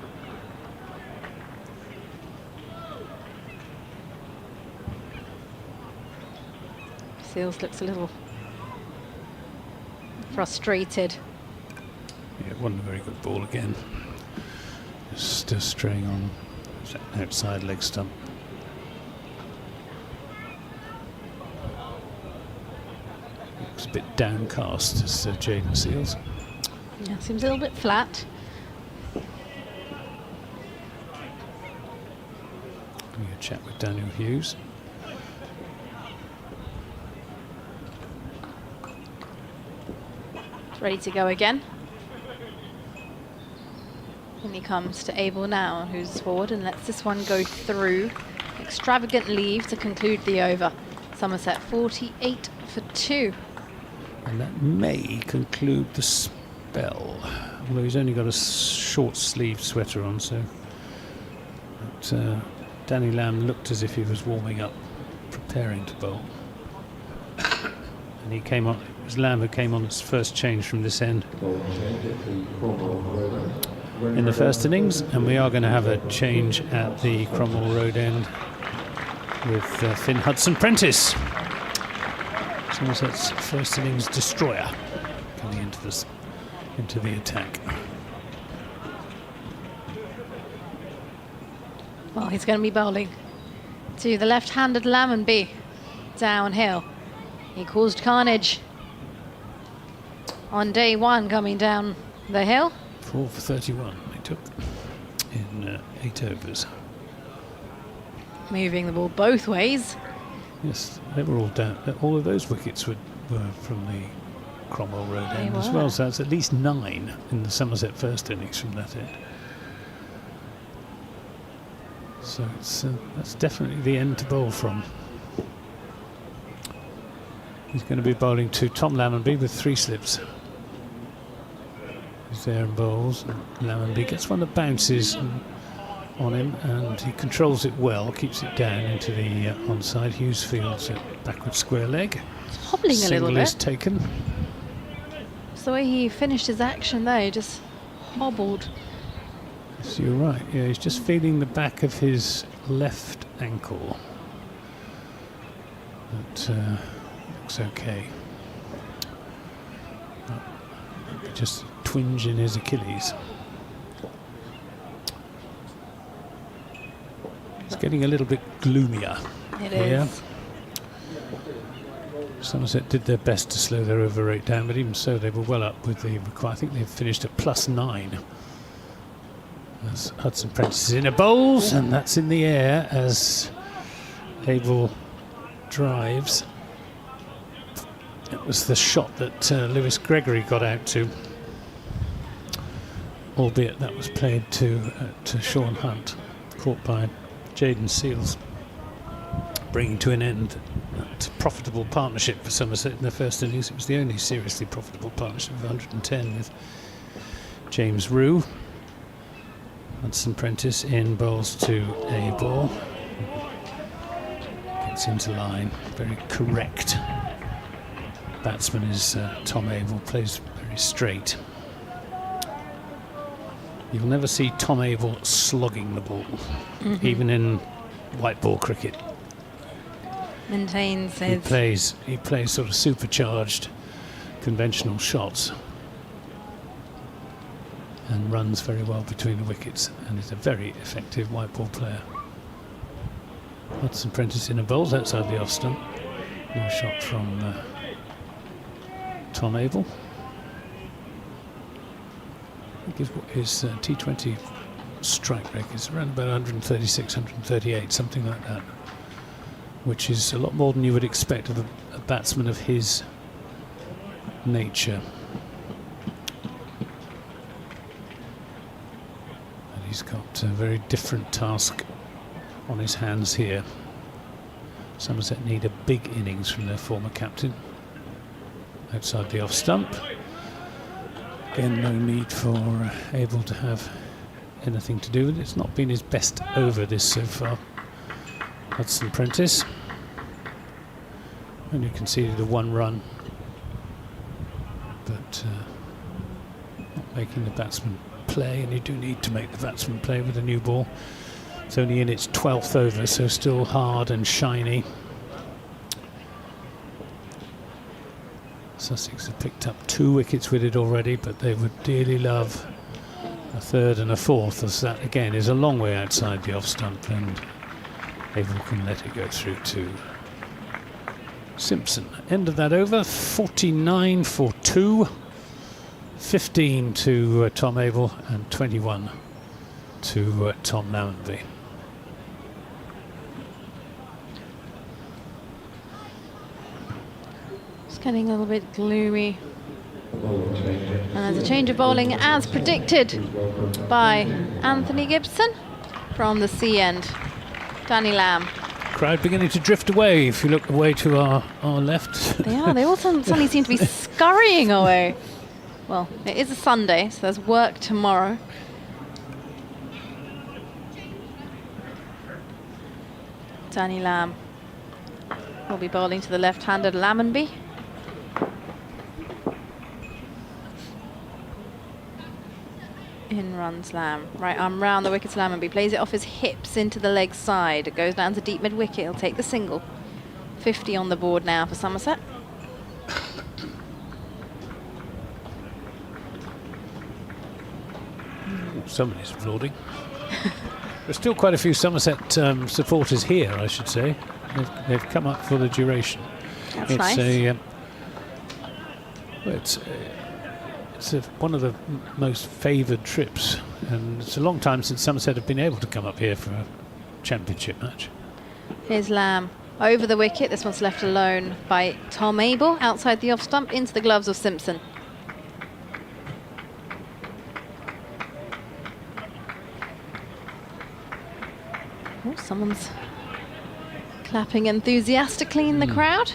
Seals looks a little frustrated. Yeah, it wasn't a very good ball again. Still straying on outside leg stump. Looks a bit downcast as Jaden Seals. Yeah, seems a little bit flat. Having a chat with Daniel Hughes. ready to go again. And he comes to Abel now, who's forward and lets this one go through. Extravagant leave to conclude the over. Somerset 48 for 2. And that may conclude the spell. Although he's only got a short sleeve sweater on, so. But, Danny Lamb looked as if he was warming up, preparing to bowl. And he came on, it was Lamb who came on its first change from this end in the first innings, and we are going to have a change at the Cromwell Road end with Finn Hudson-Prentice, Somerset's first innings destroyer, coming into the attack. Well, he's going to be bowling to the left-handed Lammonby downhill. He caused carnage on day one coming down the hill. 4 for 31 they took in 8 overs. Moving the ball both ways. Yes, they were all down. All of those wickets were from the Cromwell Road They end as were. well, so that's at least 9 in the Somerset first innings from that end. So that's definitely the end to bowl from. He's going to be bowling to Tom Lammonby with 3 slips. He's there and bowls. And Lammonby gets one that bounces on him, and he controls it well, keeps it down into the onside. Hughes fields it backward square leg. Hobbling a little Single is bit. taken. It's the way he finished his action there, he just hobbled. So you're right, yeah, he's just feeling the back of his left ankle. But looks okay. Just a twinge in his Achilles. It's getting a little bit gloomier. It here. is. Somerset did their best to slow their over rate down, but even so, they were well up with the. I think they finished at +9. As Hudson-Prentice is in a bowls, and that's in the air as Abel drives. It was the shot that Lewis Gregory got out to, albeit that was played to Sean Hunt, caught by Jaden Seals, bringing to an end that profitable partnership for Somerset in their first innings. It was the only seriously profitable partnership of 110 with James Rue. Hudson-Prentice in bowls to Abel. Gets into line, very correct. Batsman is Tom Abel, plays very straight. You'll never see Tom Abel slogging the ball, even in white ball cricket. Maintains He his. plays sort of supercharged conventional shots and runs very well between the wickets, and is a very effective white ball player. Hudson-Prentice in a bowls outside the off stump. No shot from Tom Abel. I think his T20 strike rate is around about 136, 138, something like that, which is a lot more than you would expect of a batsman of his nature. And he's got a very different task on his hands here. Somerset need a big innings from their former captain. Outside the off stump. Again, no need for Abel to have anything to do with it. It's not been his best over this so far. Hudson-Prentice only conceded a 1 run, but not making the batsman play, and you do need to make the batsman play with a new ball. It's only in its 12th over, so still hard and shiny. Sussex have picked up 2 wickets with it already, but they would dearly love a 3rd and a 4th, as that again is a long way outside the off stump, and Abel can let it go through to Simpson. End of that over, 49 for 2, 15 to Tom Abel and 21 to Tom Lammonby. It's getting a little bit gloomy. Bowling change And there's a change of bowling as predicted by Anthony Gibson from the C end. Danny Lamb. Crowd beginning to drift away if you look away to our left. They are. They all suddenly seem to be scurrying away. Well, it is a Sunday, so there's work tomorrow. Danny Lamb will be bowling to the left-handed Lammonby. In runs Lamb. Right arm round the wicket to Lammonby. Plays it off his hips into the leg side. It goes down to deep mid-wicket. He'll take the single. 50 on the board now for Somerset. Somebody's applauding. There's still quite a few Somerset supporters here, I should say. They've come up for the duration. That's It's nice. It's one of the most favoured trips, and it's a long time since Somerset have been able to come up here for a championship match. Here's Lamb over the wicket. This one's left alone by Tom Abel outside the off stump into the gloves of Simpson. Oh, someone's clapping enthusiastically in the crowd.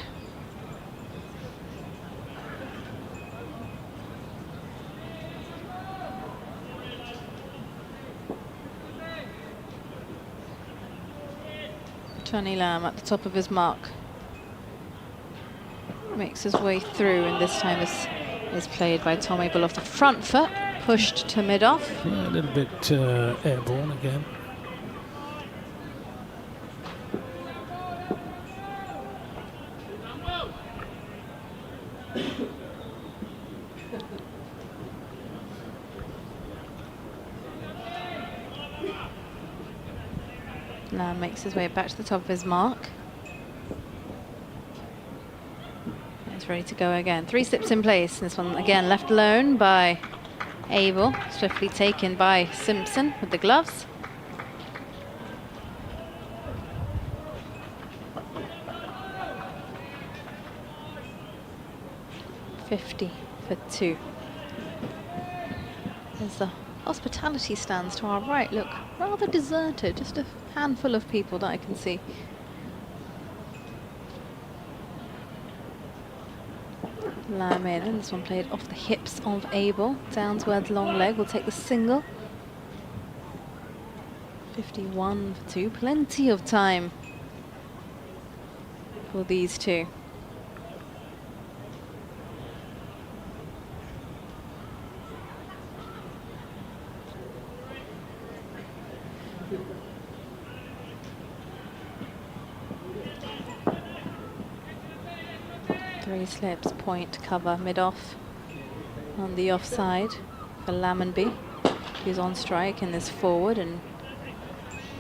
Johnny Lamb at the top of his mark. Makes his way through, and this time is played by Tom Abel off the front foot, pushed to mid-off. Yeah, a little bit airborne again. Lamb makes his way back to the top of his mark. He's ready to go again. 3 slips in place. This one again left alone by Abel. Swiftly taken by Simpson with the gloves. $50 for 2. There's the hospitality stands to our right. Look rather deserted. Just a handful of people that I can see. Lamb in, and this one played off the hips of Abel. Downsworth's long leg will take the single. 51 for 2. Plenty of time for these two. Three slips, point, cover, mid-off on the offside for Lammonby, who's on strike and is forward, and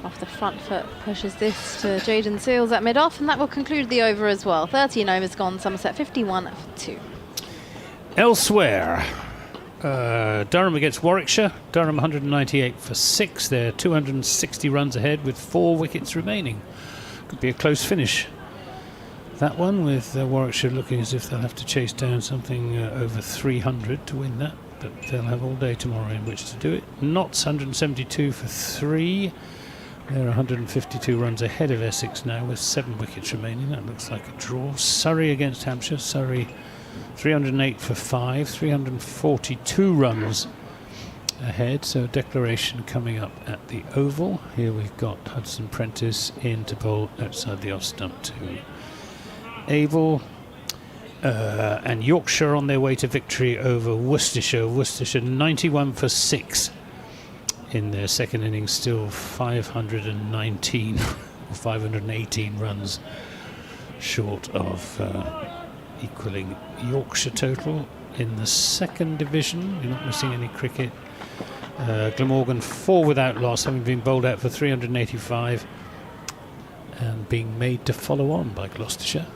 off the front foot pushes this to Jaden Seals at mid-off, and that will conclude the over as well. 13 overs gone, Somerset 51 for 2. Elsewhere, Durham against Warwickshire. Durham 198 for 6. They're 260 runs ahead with 4 wickets remaining. Could be a close finish. That one, with Warwickshire looking as if they'll have to chase down something over 300 to win that, but they'll have all day tomorrow in which to do it. Notts 172 for 3. They're 152 runs ahead of Essex now with 7 wickets remaining. That looks like a draw. Surrey against Hampshire. Surrey 308 for 5. 342 runs ahead, so a declaration coming up at the Oval. Here we've got Hudson Prentice in to bowl outside the off stump to Abel, and Yorkshire on their way to victory over Worcestershire. Worcestershire 91 for 6 in their second innings, still 519 or 518 runs short of equaling Yorkshire total in the second division. You're not missing any cricket. Glamorgan 4 without loss, having been bowled out for 385 and being made to follow on by Gloucestershire.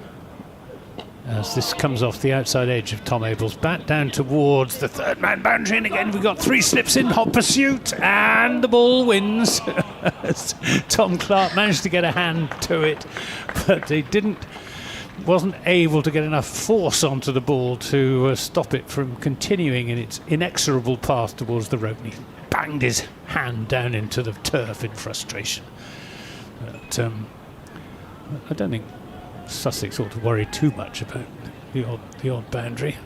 As this comes off the outside edge of Tom Abel's bat down towards the third man boundary, and again we've got 3 slips in hot pursuit, and the ball wins. Tom Clark managed to get a hand to it, but he didn't wasn't able to get enough force onto the ball to stop it from continuing in its inexorable path towards the rope. And he banged his hand down into the turf in frustration. But I don't think Sussex ought to worry too much about the odd boundary.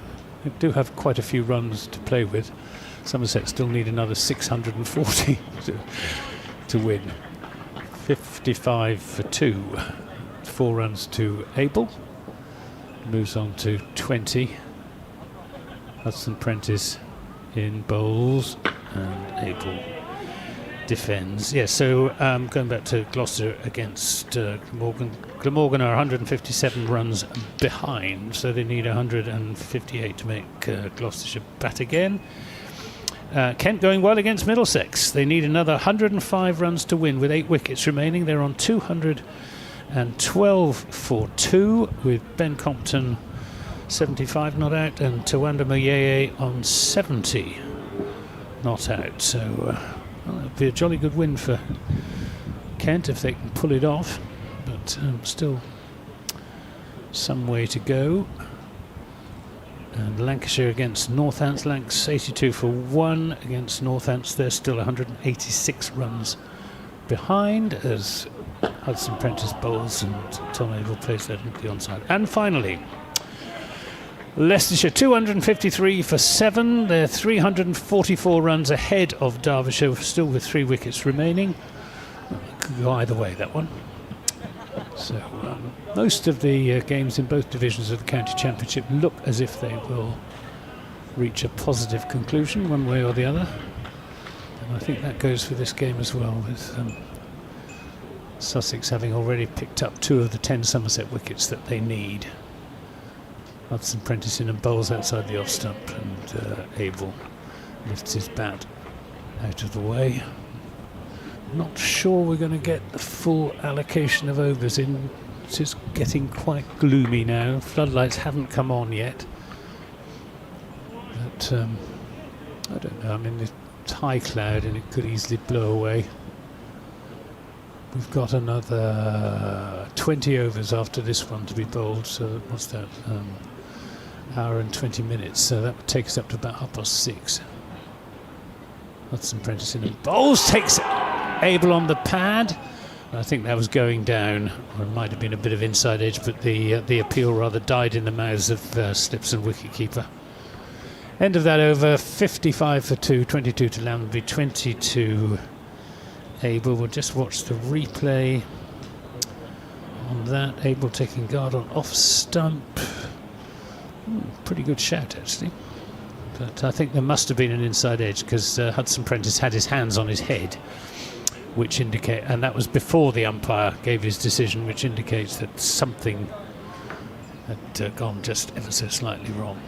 They do have quite a few runs to play with. Somerset still need another 640 to win. 55 for 2. 4 runs to Abel. Moves on to 20. Hudson Prentice in bowls, and Abel defends. Yeah, so going back to Gloucester against Glamorgan. Glamorgan are 157 runs behind, so they need 158 to make Gloucestershire bat again. Kent going well against Middlesex. They need another 105 runs to win with 8 wickets remaining. They're on 212 for 2 with Ben Compton 75 not out and Tawanda Moyeye on 70 not out. So it'll be a jolly good win for Kent if they can pull it off, but still some way to go. And Lancashire against Northants. Lancs 82 for 1 against Northants. They're still 186 runs behind as Hudson Prentice bowls and Tom Abel plays that into the onside. And finally, Leicestershire 253 for 7. They're 344 runs ahead of Derbyshire, still with 3 wickets remaining. Could go either way, that one. So most of the games in both divisions of the county championship look as if they will reach a positive conclusion one way or the other. And I think that goes for this game as well, with Sussex having already picked up 2 of the 10 Somerset wickets that they need. Hudson Prentice in and bowls outside the off stump, and Abel lifts his bat out of the way. Not sure we're going to get the full allocation of overs in. It is getting quite gloomy now. Floodlights haven't come on yet. But I don't know. I mean, it's high cloud and it could easily blow away. We've got another 20 overs after this one to be bowled. So what's that? Hour and 20 minutes. So that would take us up to about 6:30. Hudson Prentice in and bowls, takes Abel on the pad. I think that was going down, or it might have been a bit of inside edge, but the appeal rather died in the mouths of Slipson wicketkeeper. End of that over, 55 for 2, 22 to Lammonby, 22 Abel. We'll just watch the replay on that. Abel taking guard on off stump. Pretty good shout actually. But I think there must have been an inside edge because Hudson Prentice had his hands on his head, which indicate, and that was before the umpire gave his decision, which indicates that something had gone just ever so slightly wrong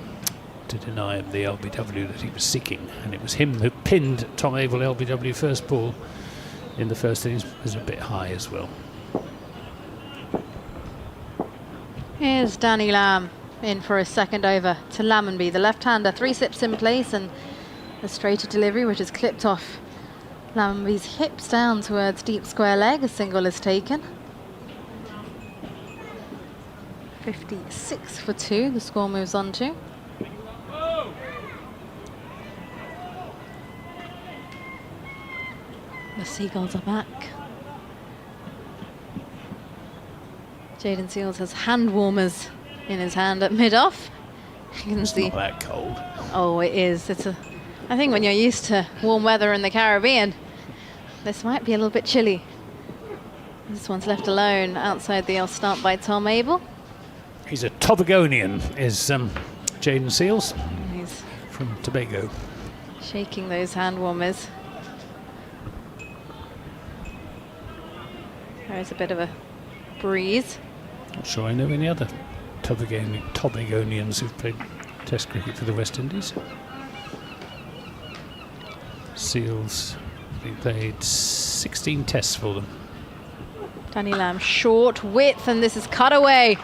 to deny him the LBW that he was seeking. And it was him who pinned Tom Abel. LBW first ball in the first innings was a bit high as well. Here's Danny Lamb in for a second over to Lammonby, the left-hander. 3 sips in place and a straighter delivery, which is clipped off Lammonby's hips down towards deep square leg. A single is taken. 56 for 2, the score moves on to. The Seagulls are back. Jaden Seals has hand warmers in his hand at mid-off. You can see. Not that cold. Oh, it is. I think when you're used to warm weather in the Caribbean, this might be a little bit chilly. This one's left alone outside the off stump by Tom Abel. He's a Tobagonian, is Jaden Seals. He's from Tobago. shaking those hand warmers. There is a bit of a breeze. Not sure I know any other Tobagonians who've played Test cricket for the West Indies. Seals, he played 16 tests for them. Danny Lamb, short width, and this is cut away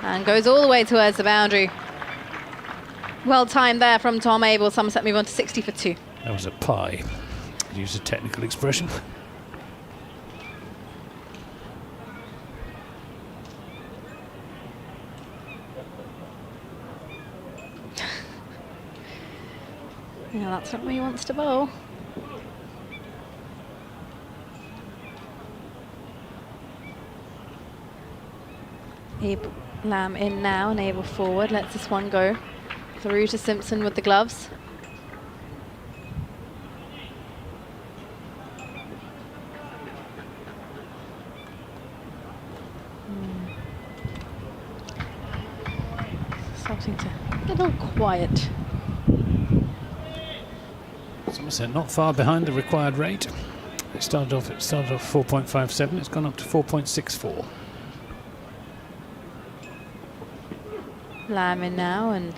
and goes all the way towards the boundary. Well timed there from Tom Abel. Somerset move on to 60 for 2. That was a pie, to use a technical expression. Yeah, that's not where he wants to bowl. Lamb in now and Abel forward. Lets this one go through to Simpson with the gloves. Starting to get a little quiet. Somerset not far behind the required rate. It started off 4.57. It's gone up to 4.64. Lamb in now and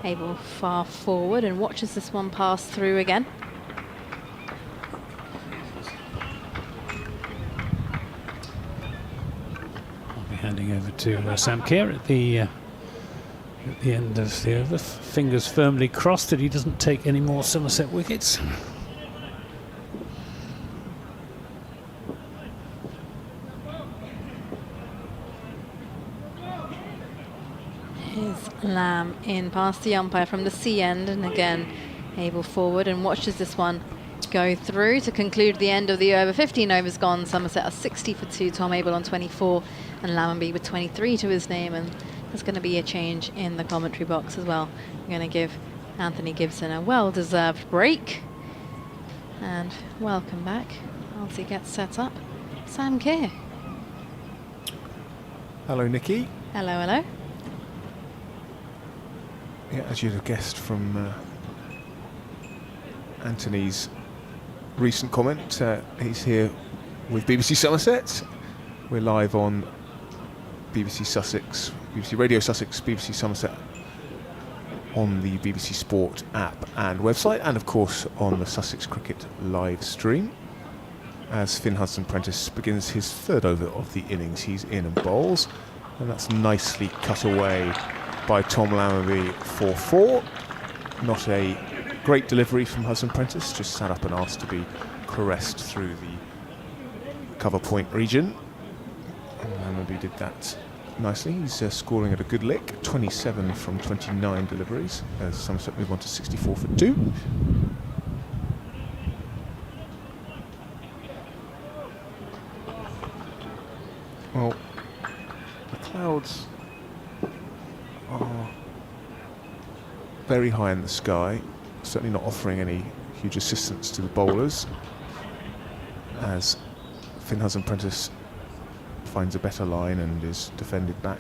Abel far forward and watches this one pass through again. I'll be handing over to Sam Kerr at the end of the over. Fingers firmly crossed that he doesn't take any more Somerset wickets. Here's Lamb in past the umpire from the C end, and again Abel forward and watches this one go through to conclude the end of the over. 15 overs gone. Somerset are 60 for 2. Tom Abel on 24 and Lammonby with 23 to his name, and there's going to be a change in the commentary box as well. I'm going to give Anthony Gibson a well-deserved break. And welcome back, as he gets set up, Sam Kerr. Hello, Nikki. Hello, hello. Yeah, as you'd have guessed from Anthony's recent comment, he's here with BBC Somerset. We're live on BBC Sussex, BBC Radio Sussex, BBC Somerset, on the BBC Sport app and website, and of course on the Sussex Cricket live stream. As Finn Hudson-Prentice begins his third over of the innings, he's in and bowls, and that's nicely cut away by Tom Lammonby for 4. Not a great delivery from Hudson-Prentice, just sat up and asked to be caressed through the cover point region. And Lammonby did that nicely. He's scoring at a good lick, 27 from 29 deliveries, as Somerset move on to 64 for 2. Well, the clouds are very high in the sky, certainly not offering any huge assistance to the bowlers, as Finn Hudson-Prentice finds a better line and is defended back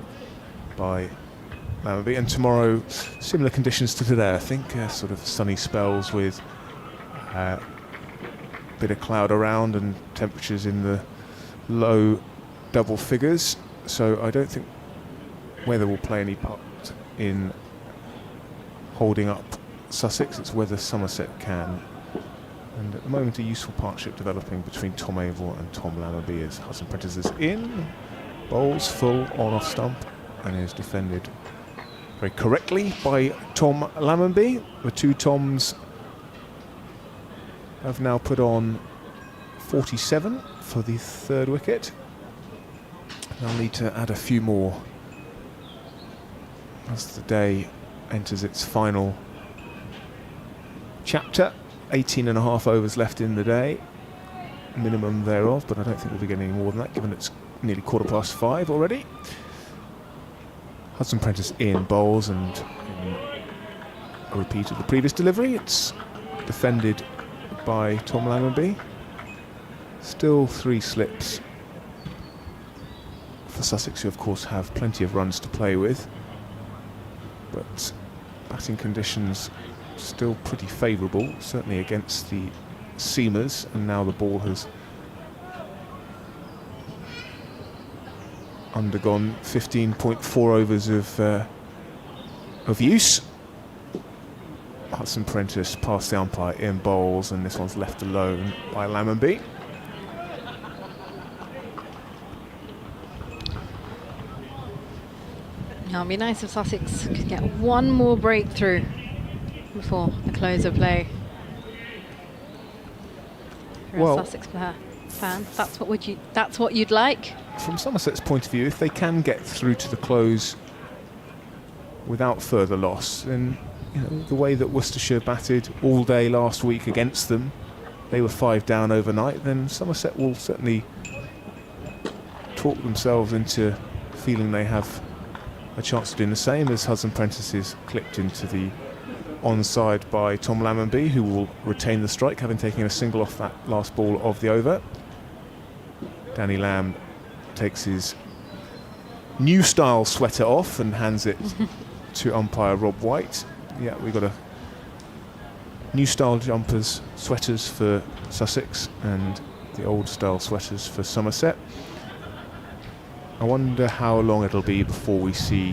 by Lammonby. And tomorrow, similar conditions to today, I think, sort of sunny spells with a bit of cloud around and temperatures in the low double figures. So I don't think weather will play any part in holding up Sussex. It's whether Somerset can. And at the moment, a useful partnership developing between Tom Abel and Tom Lammonby as Hudson-Prentice is in, bowls full on off stump, and is defended very correctly by Tom Lammonby. The two Toms have now put on 47 for the third wicket. They'll need to add a few more as the day enters its final chapter. 18 and a half overs left in the day, minimum thereof, but I don't think we'll be getting any more than that, given it's nearly 5:15 already. Hudson-Prentice in bowls, and in a repeat of the previous delivery, it's defended by Tom Lammonby. Still 3 slips for Sussex, who of course have plenty of runs to play with, but batting conditions still pretty favourable, certainly against the seamers, and now the ball has undergone 15.4 overs of use. Hudson-Prentice past the umpire in bowls, and this one's left alone by Lammonby. Now it'd be nice if Sussex could get one more breakthrough before the close of play. For Well, a Sussex fan, that's what you'd like. From Somerset's point of view, if they can get through to the close without further loss, then the way that Worcestershire batted all day last week against them, they were 5 down overnight, then Somerset will certainly talk themselves into feeling they have a chance of doing the same, as Hudson Prentice is clipped into the onside by Tom Lammonby, who will retain the strike, having taken a single off that last ball of the over. Danny Lamb takes his new style sweater off and hands it to umpire Rob White. Yeah, we've got a new style sweaters for Sussex and the old style sweaters for Somerset. I wonder how long it'll be before we see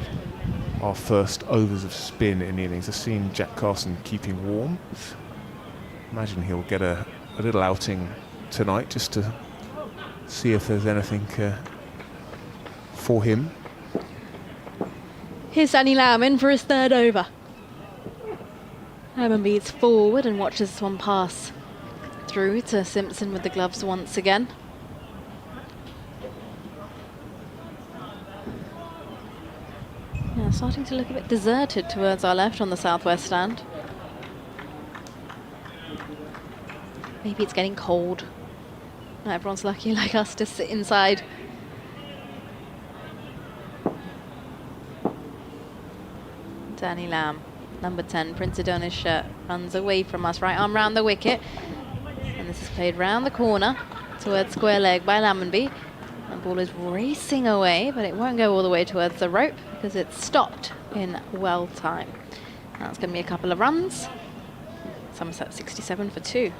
our first overs of spin in the innings. I've seen Jack Carson keeping warm. Imagine he'll get a little outing tonight just to see if there's anything for him. Here's Danny Lamb in for his third over. Lamb beats forward and watches this one pass through to Simpson with the gloves once again. Yeah, starting to look a bit deserted towards our left on the southwest stand. Maybe it's getting cold. Not everyone's lucky like us to sit inside. Danny Lamb, number 10, printed on his shirt, runs away from us, right arm round the wicket. And this is played round the corner towards square leg by Lammonby. The ball is racing away, but it won't go all the way towards the rope because it's stopped in well time. That's going to be a couple of runs. Somerset 67 for 2.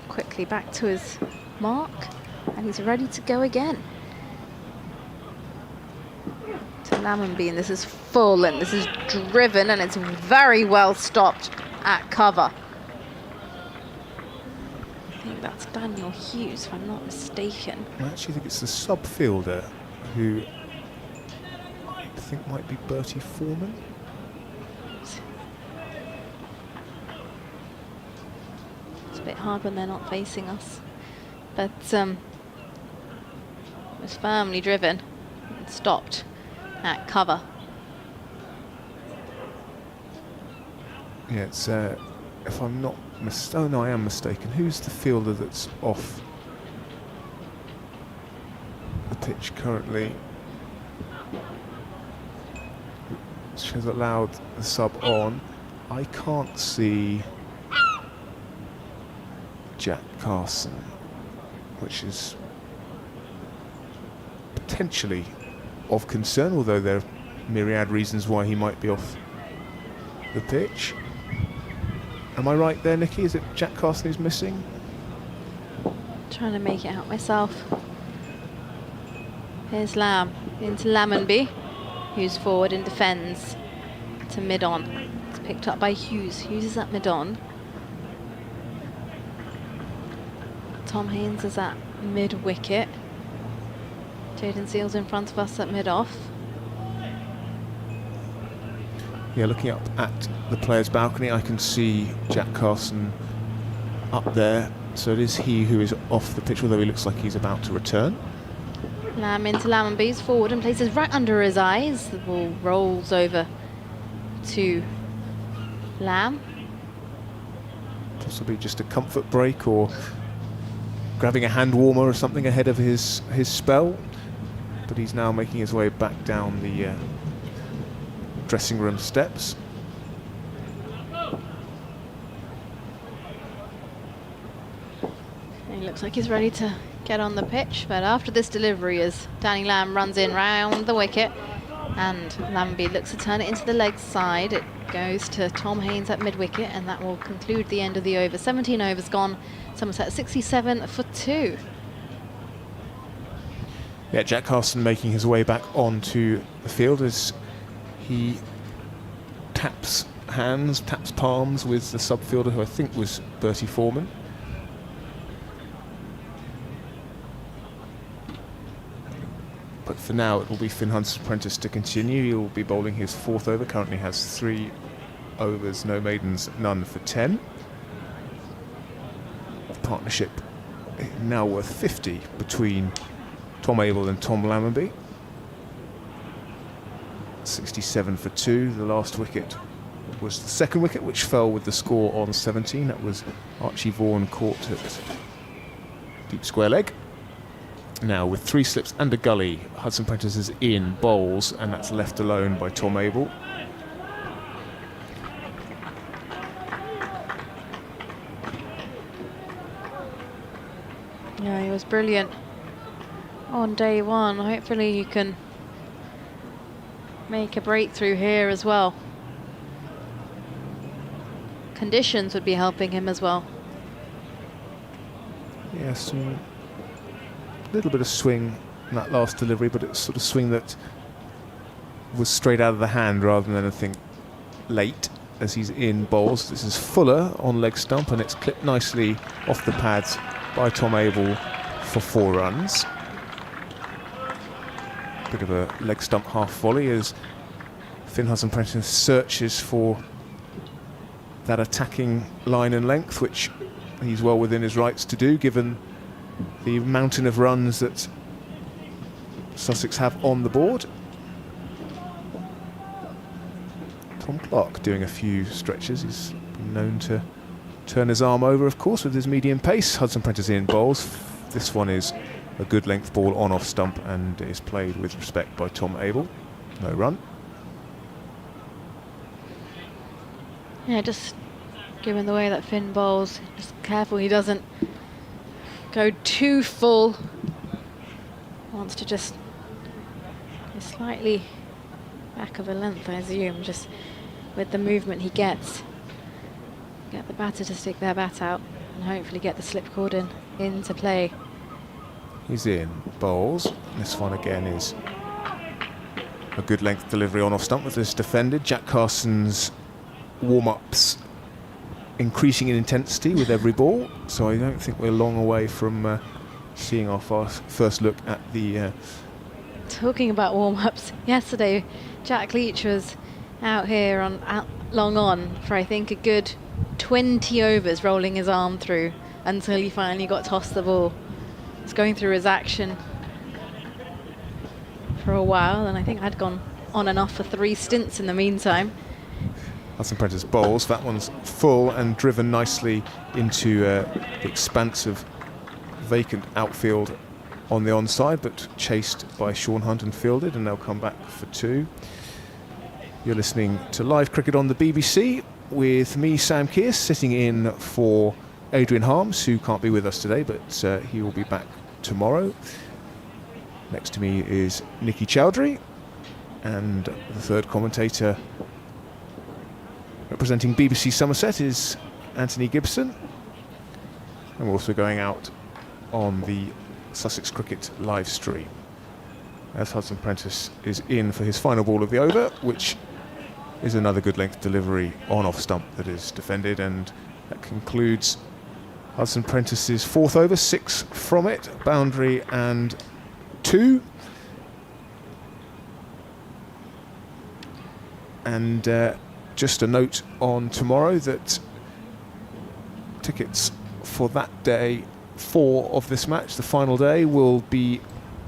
Quickly back to his mark, and he's ready to go again. To Lammonby, and this is full, and this is driven, and it's very well stopped at cover. I think that's Daniel Hughes, if I'm not mistaken. I actually think it's the sub fielder who I think might be Bertie Foreman. It's a bit hard when they're not facing us, but it was firmly driven and stopped at cover. Yeah, it's if I'm not oh no, I am mistaken. Who's the fielder that's off the pitch currently? Which has allowed the sub on. I can't see Jack Carson, which is potentially of concern, although there are myriad reasons why he might be off the pitch. Am I right there, Nikki? Is it Jack Carson who's missing? Trying to make it out myself. Here's Lamb into Lammonby, who's forward and defends to mid-on. It's picked up by Hughes. Hughes is at mid-on. Tom Haynes is at mid-wicket. Jaden Seals in front of us at mid-off. Yeah, looking up at the players' balcony, I can see Jack Carson up there. So it is he who is off the pitch, although he looks like he's about to return. Lamb into Lammonby's forward and places right under his eyes. The ball rolls over to Lamb. Possibly just a comfort break or grabbing a hand warmer or something ahead of his spell. But he's now making his way back down the dressing room steps. He looks like he's ready to get on the pitch, but after this delivery, as Danny Lamb runs in round the wicket, and Lammonby looks to turn it into the leg side, it goes to Tom Haynes at mid-wicket, and that will conclude the end of the over. 17 overs gone, Somerset 67 for 2. Yeah, Jack Carson making his way back onto the field as he taps hands, taps palms with the sub-fielder, who I think was Bertie Foreman. But for now, it will be Finn Hudson's Prentice to continue. He'll be bowling his 4th over. Currently has 3 overs, no maidens, none for 10. The partnership now worth 50 between Tom Abel and Tom Lammonby. 67 for 2. The last wicket was the second wicket, which fell with the score on 17. That was Archie Vaughan caught at deep square leg. Now with 3 slips and a gully, Hudson Prentice is in bowls, and that's left alone by Tom Abel. Yeah, he was brilliant on day one. Hopefully he can make a breakthrough here as well. Conditions would be helping him as well. Yes, a little bit of swing in that last delivery, but it's sort of swing that was straight out of the hand rather than anything late as he's in bowls. This is Fuller on leg stump, and it's clipped nicely off the pads by Tom Abel for 4 runs. Bit of a leg stump half volley as Finn Hudson Prentice searches for that attacking line and length, which he's well within his rights to do, given the mountain of runs that Sussex have on the board. Tom Clark doing a few stretches. He's been known to turn his arm over, of course, with his medium pace. Hudson Prentice in bowls. This one is a good length ball on off stump and is played with respect by Tom Abel. No run. Yeah, just given the way that Finn bowls, just careful he doesn't go too full. Wants to just go slightly back of a length, I assume, just with the movement he gets. Get the batter to stick their bat out and hopefully get the slip cord into play. He's in bowls. This one again is a good length delivery on off stump with this defended. Jack Carson's warm-ups increasing in intensity with every ball, so I don't think we're long away from seeing our first look at the... Talking about warm-ups, yesterday Jack Leach was out here long on for I think a good 20 overs, rolling his arm through until he finally got tossed the ball. He's going through his action for a while, and I think I'd gone on and off for 3 stints in the meantime. Hudson Prentice bowls. That one's full and driven nicely into the expansive vacant outfield on the onside, but chased by Sean Hunt and fielded, and they'll come back for 2. You're listening to live cricket on the BBC with me, Sam Kearse, sitting in for Adrian Harms, who can't be with us today, but he will be back tomorrow. Next to me is Nikki Chowdhury, and the third commentator representing BBC Somerset is Anthony Gibson. And we're also going out on the Sussex Cricket live stream as Hudson Prentice is in for his final ball of the over, which is another good length delivery on off stump that is defended, and that concludes Hudson Prentice's 4th over. 6 from it, boundary and 2. And just a note on tomorrow that tickets for that day 4 of this match, the final day, will be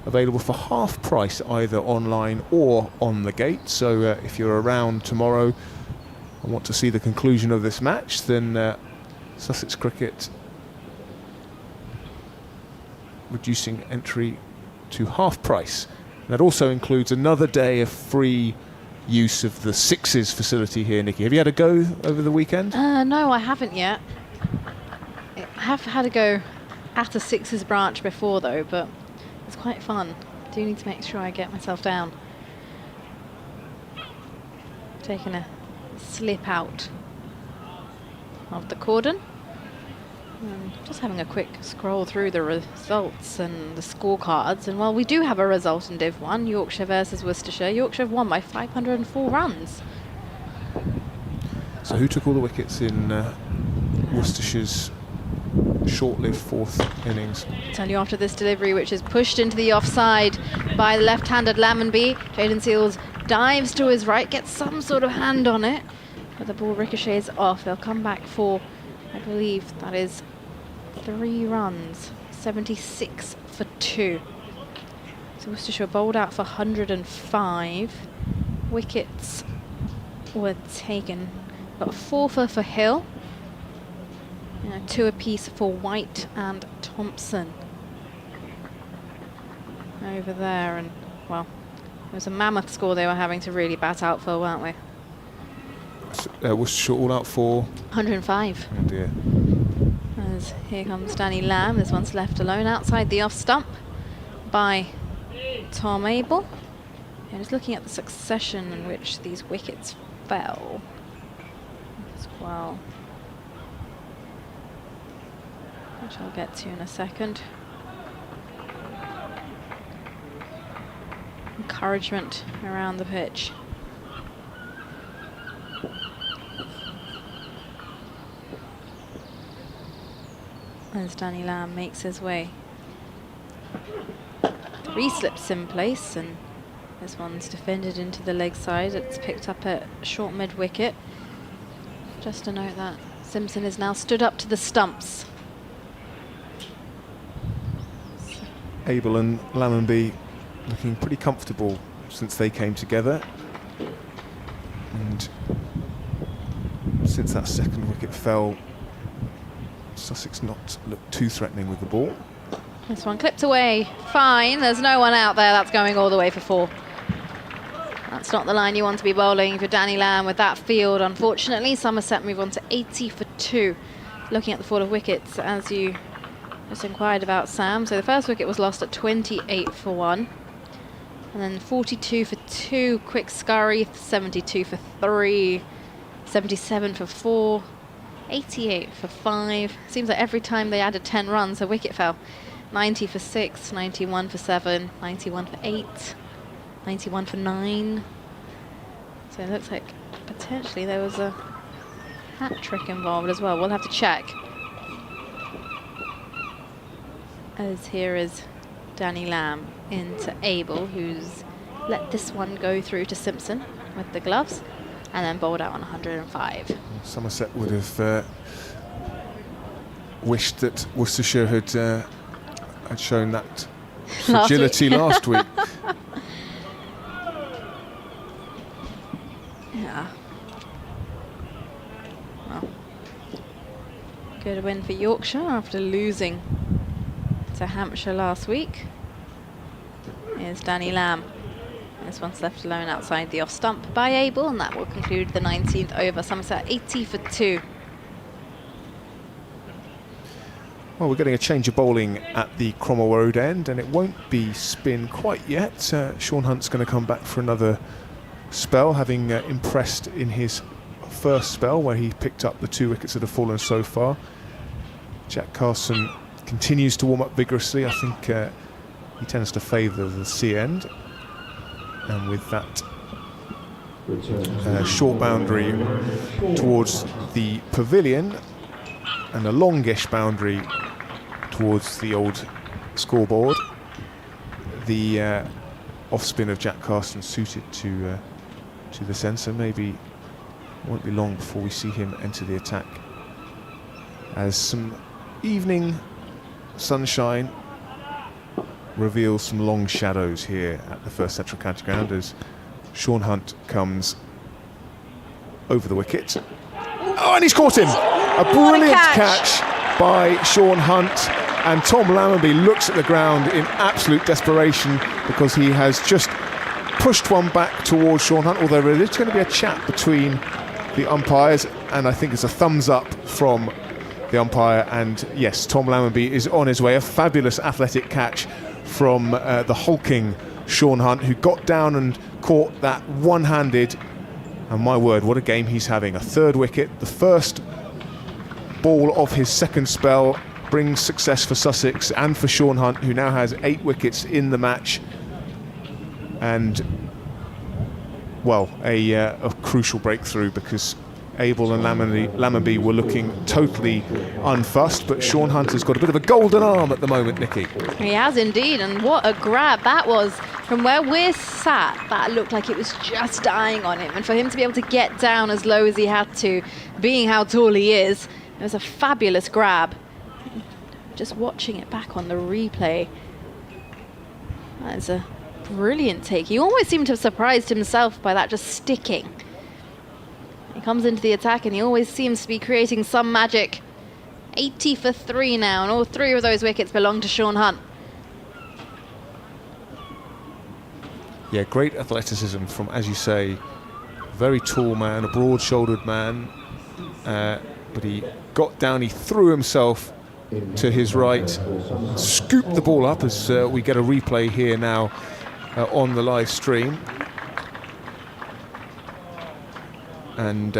available for half price either online or on the gate. So if you're around tomorrow and want to see the conclusion of this match, then Sussex Cricket reducing entry to half price. And that also includes another day of free use of the Sixes facility here. Nikki, have you had a go over the weekend? No, I haven't yet. I have had a go at a Sixes branch before though, but it's quite fun. I do need to make sure I get myself down. Taking a slip out of the cordon. Just having a quick scroll through the results and the scorecards, and while we do have a result in Div 1, Yorkshire versus Worcestershire, Yorkshire have won by 504 runs. So who took all the wickets in Worcestershire's short-lived 4th innings? Tell you after this delivery, which is pushed into the offside by the left-handed Lammonby. Jaden Seals dives to his right, gets some sort of hand on it, but the ball ricochets off. They'll come back for, I believe that is 3 runs. 76 for 2. So Worcestershire bowled out for 105. Wickets were taken. Got a 4 for Hill. 2 apiece for White and Thompson. Over there, and well, it was a mammoth score they were having to really bat out for, weren't we? Worcestershire all out for 105. Oh dear. As here comes Danny Lamb. This one's left alone outside the off stump by Tom Abel. And just looking at the succession in which these wickets fell as well, which I'll get to in a second. Encouragement around the pitch. As Danny Lamb makes his way. 3 slips in place, and this one's defended into the leg side. It's picked up at short mid wicket. Just to note that Simpson is now stood up to the stumps. Abel and Lammonby looking pretty comfortable since they came together, and since that second wicket fell, Sussex not looked too threatening with the ball. This one clipped away, fine, there's no one out there. That's going all the way for 4. That's not the line you want to be bowling for Danny Lamb with that field. Unfortunately, Somerset move on to 80 for 2. Looking at the fall of wickets, as you just inquired about, Sam, so the first wicket was lost at 28 for 1. And then 42 for 2, quick scurry, 72 for 3, 77 for 4, 88 for 5. Seems like every time they added 10 runs, a wicket fell. 90 for 6, 91 for 7, 91 for 8, 91 for 9. So it looks like potentially there was a hat trick involved as well. We'll have to check. As here is Danny Lamb into Abel, who's let this one go through to Simpson with the gloves, and then bowled out on 105. Somerset would have wished that Worcestershire had shown that fragility last week. Yeah. Well, good win for Yorkshire after losing to Hampshire last week. Here's Danny Lamb. This one's left alone outside the off stump by Abel, and that will conclude the 19th over. Somerset 80 for 2. Well, we're getting a change of bowling at the Cromwell Road end, and it won't be spin quite yet. Sean Hunt's going to come back for another spell, having impressed in his first spell where he picked up the 2 wickets that have fallen so far. Jack Carson continues to warm up vigorously. I think he tends to favour the C end, and with that short boundary towards the pavilion and a longish boundary towards the old scoreboard, the off spin of Jack Carson suited to the centre. Maybe it won't be long before we see him enter the attack, as some evening sunshine reveals some long shadows here at the First Central County Ground as Sean Hunt comes over the wicket. Oh, and he's caught him! A brilliant catch by Sean Hunt, and Tom Lammonby looks at the ground in absolute desperation because he has just pushed one back towards Sean Hunt, although there is going to be a chat between the umpires, and I think it's a thumbs up from the umpire, and yes, Tom Lammonby is on his way. A fabulous athletic catch from the hulking Sean Hunt, who got down and caught that one-handed, and my word, what a game he's having. A 3rd wicket, the first ball of his second spell, brings success for Sussex and for Sean Hunt, who now has 8 wickets in the match, and well, a crucial breakthrough, because Abel and Lammonby were looking totally unfussed, but Sean Hunt has got a bit of a golden arm at the moment, Nikki. He has indeed, and what a grab that was. From where we're sat, that looked like it was just dying on him, and for him to be able to get down as low as he had to, being how tall he is, it was a fabulous grab. Just watching it back on the replay, that is a brilliant take. He almost seemed to have surprised himself by that just sticking. He comes into the attack and he always seems to be creating some magic. 80 for 3 now, and all 3 of those wickets belong to Sean Hunt. Yeah, great athleticism from, as you say, a very tall man, a broad-shouldered man. But he got down, he threw himself to his right, scooped the ball up as we get a replay here now on the live stream. And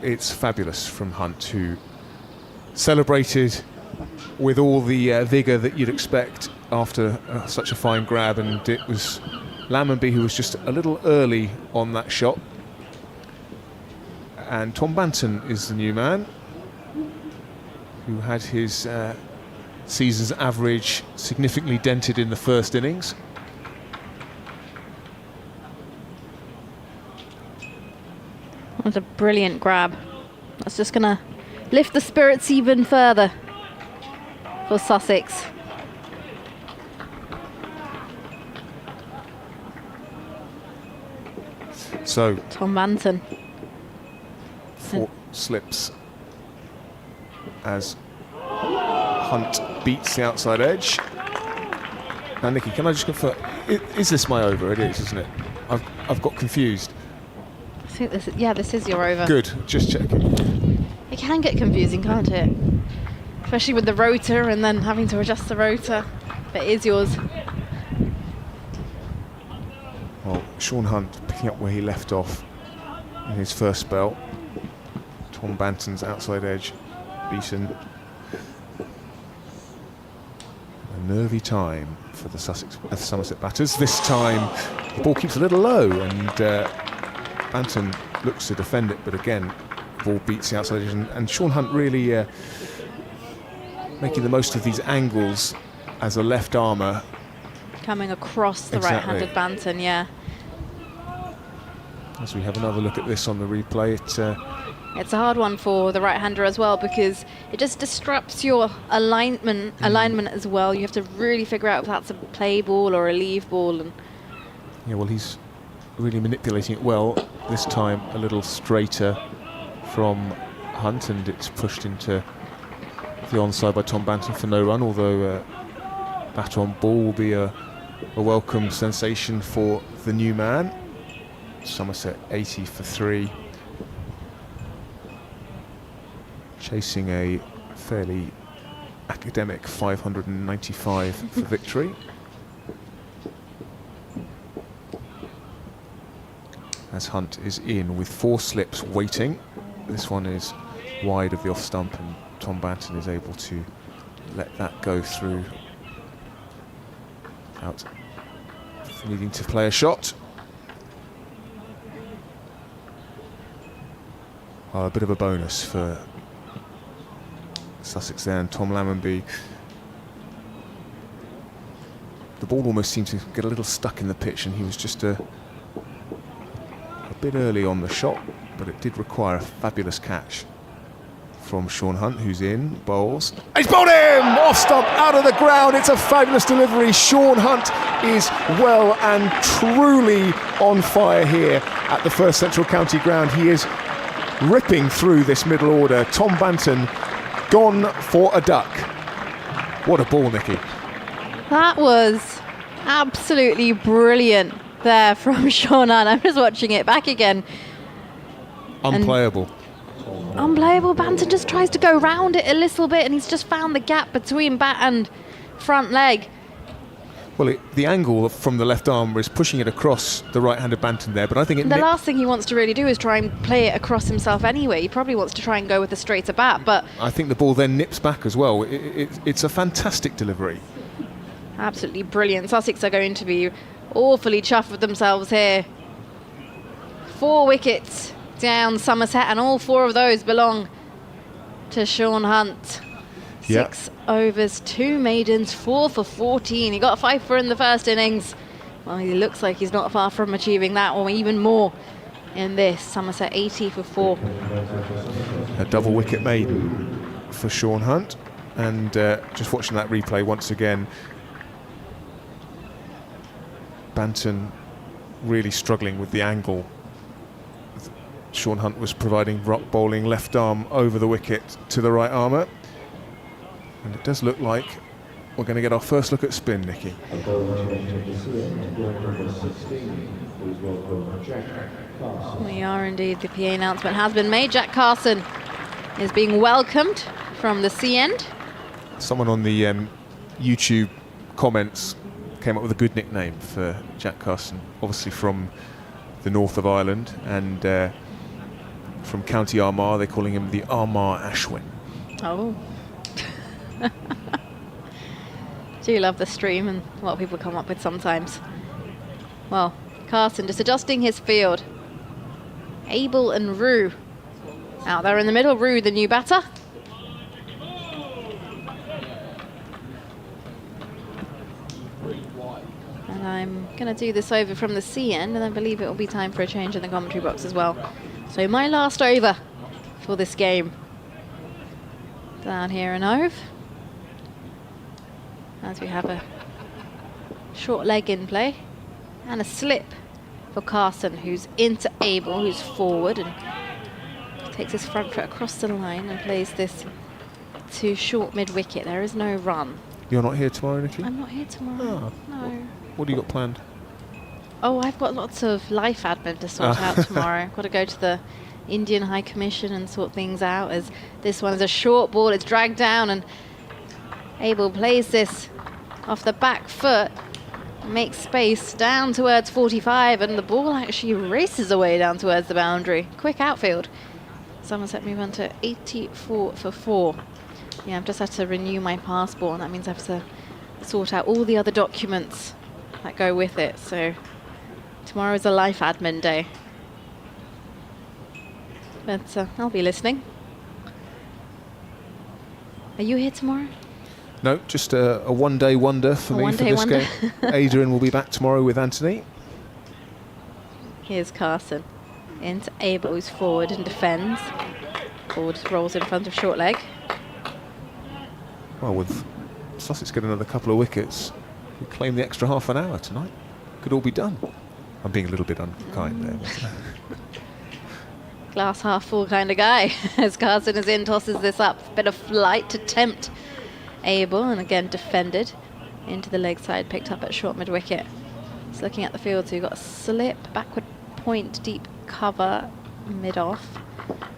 it's fabulous from Hunt, who celebrated with all the vigour that you'd expect after such a fine grab, and it was Lammonby who was just a little early on that shot. And Tom Banton is the new man, who had his season's average significantly dented in the first innings. What a brilliant grab. That's just going to lift the spirits even further for Sussex. So Tom Banton. 4 slips as Hunt beats the outside edge. Now, Nikki, can I just confirm, is this my over? It is, isn't it? I've got confused. I think this is, yeah, this is your over. Good, just checking. It can get confusing, can't it? Especially with the rotor and then having to adjust the rotor. But it is yours. Well, Sean Hunt picking up where he left off in his first spell. Tom Banton's outside edge beaten. A nervy time for the Somerset batters. This time the ball keeps a little low, and Banton looks to defend it, but again the ball beats the outside edge, and Sean Hunt really making the most of these angles as a left armour. Coming across the right-handed Banton, yeah. As we have another look at this on the replay, it's a hard one for the right-hander as well, because it just disrupts your alignment as well. You have to really figure out if that's a play ball or a leave ball. And yeah, well, he's really manipulating it well. This time a little straighter from Hunt, and it's pushed into the onside by Tom Banton for no run, although bat on ball will be a welcome sensation for the new man. Somerset 80 for 3. Chasing a fairly academic 595 for victory. As Hunt is in with 4 slips waiting. This one is wide of the off stump, and Tom Banton is able to let that go through without needing to play a shot. A bit of a bonus for Sussex there, and Tom Lammonby. The ball almost seemed to get a little stuck in the pitch, and he was just a bit early on the shot, but it did require a fabulous catch from Sean Hunt, who's in, bowls. He's bowled him! Off stump, out of the ground. It's a fabulous delivery. Sean Hunt is well and truly on fire here at the First Central County Ground. He is ripping through this middle order. Tom Banton gone for a duck. What a ball, Nikki. that was absolutely brilliant there from Sean Hunt. I'm just watching it back again. Unplayable. Unplayable. Banton just tries to go round it a little bit, and he's just found the gap between bat and front leg. Well, the angle from the left arm is pushing it across the right-handed Banton there, but I think the last thing he wants to really do is try and play it across himself anyway. He probably wants to try and go with a straighter bat, but I think the ball then nips back as well. It's a fantastic delivery. Absolutely brilliant. Sussex are going to be awfully chuffed with themselves here. 4 wickets down Somerset, and all 4 of those belong to Sean Hunt. 6 overs, 2 maidens, 4 for 14. He got a 5 for in the first innings. Well, he looks like he's not far from achieving that, or even more in this. Somerset 80 for 4. A double wicket maiden for Sean Hunt. And just watching that replay once again, Banton really struggling with the angle. Sean Hunt was providing rock bowling left arm over the wicket to the right armour. And it does look like we're going to get our first look at spin, Nikki. We are indeed. The PA announcement has been made. Jack Carson is being welcomed from the sea end. Someone on the YouTube comments came up with a good nickname for Jack Carson, obviously from the north of Ireland, and from County Armagh, they're calling him the Armagh Ashwin. Oh. Do you love the stream and what people come up with sometimes? Well, Carson just adjusting his field. Abel and Rue out there in the middle. Rue, the new batter. And I'm going to do this over from the sea end, and I believe it will be time for a change in the commentary box as well. So my last over for this game. Down here in Ove. As we have a short leg in play. And a slip for Carson, who's into Abel, who's forward and takes his front foot across the line and plays this to short mid-wicket. There is no run. You're not here tomorrow, Nikki? I'm not here tomorrow. Oh. No. What do you got planned? Oh, I've got lots of life admin to sort out tomorrow. I've got to go to the Indian High Commission and sort things out, as this one is a short ball. It's dragged down and Abel plays this off the back foot, makes space down towards 45, and the ball actually races away down towards the boundary. Quick outfield. Somerset move on to 84 for 4. Yeah, I've just had to renew my passport, and that means I have to sort out all the other documents that go with it. So tomorrow is a life admin day. But I'll be listening. Are you here tomorrow? No, just a one-day wonder for me for this game. Adrian will be back tomorrow with Anthony. Here's Carson into Abel, who's forward and defends. Ball just rolls in front of short leg. Well, with Sussex getting another couple of wickets, we claim the extra half an hour tonight. Could all be done. I'm being a little bit unkind there. Glass half full kind of guy. As Carson is in, tosses this up. Bit of flight to tempt Abel, and again defended into the leg side, picked up at short mid wicket. He's looking at the field, so you've got a slip, backward point, deep cover, mid off,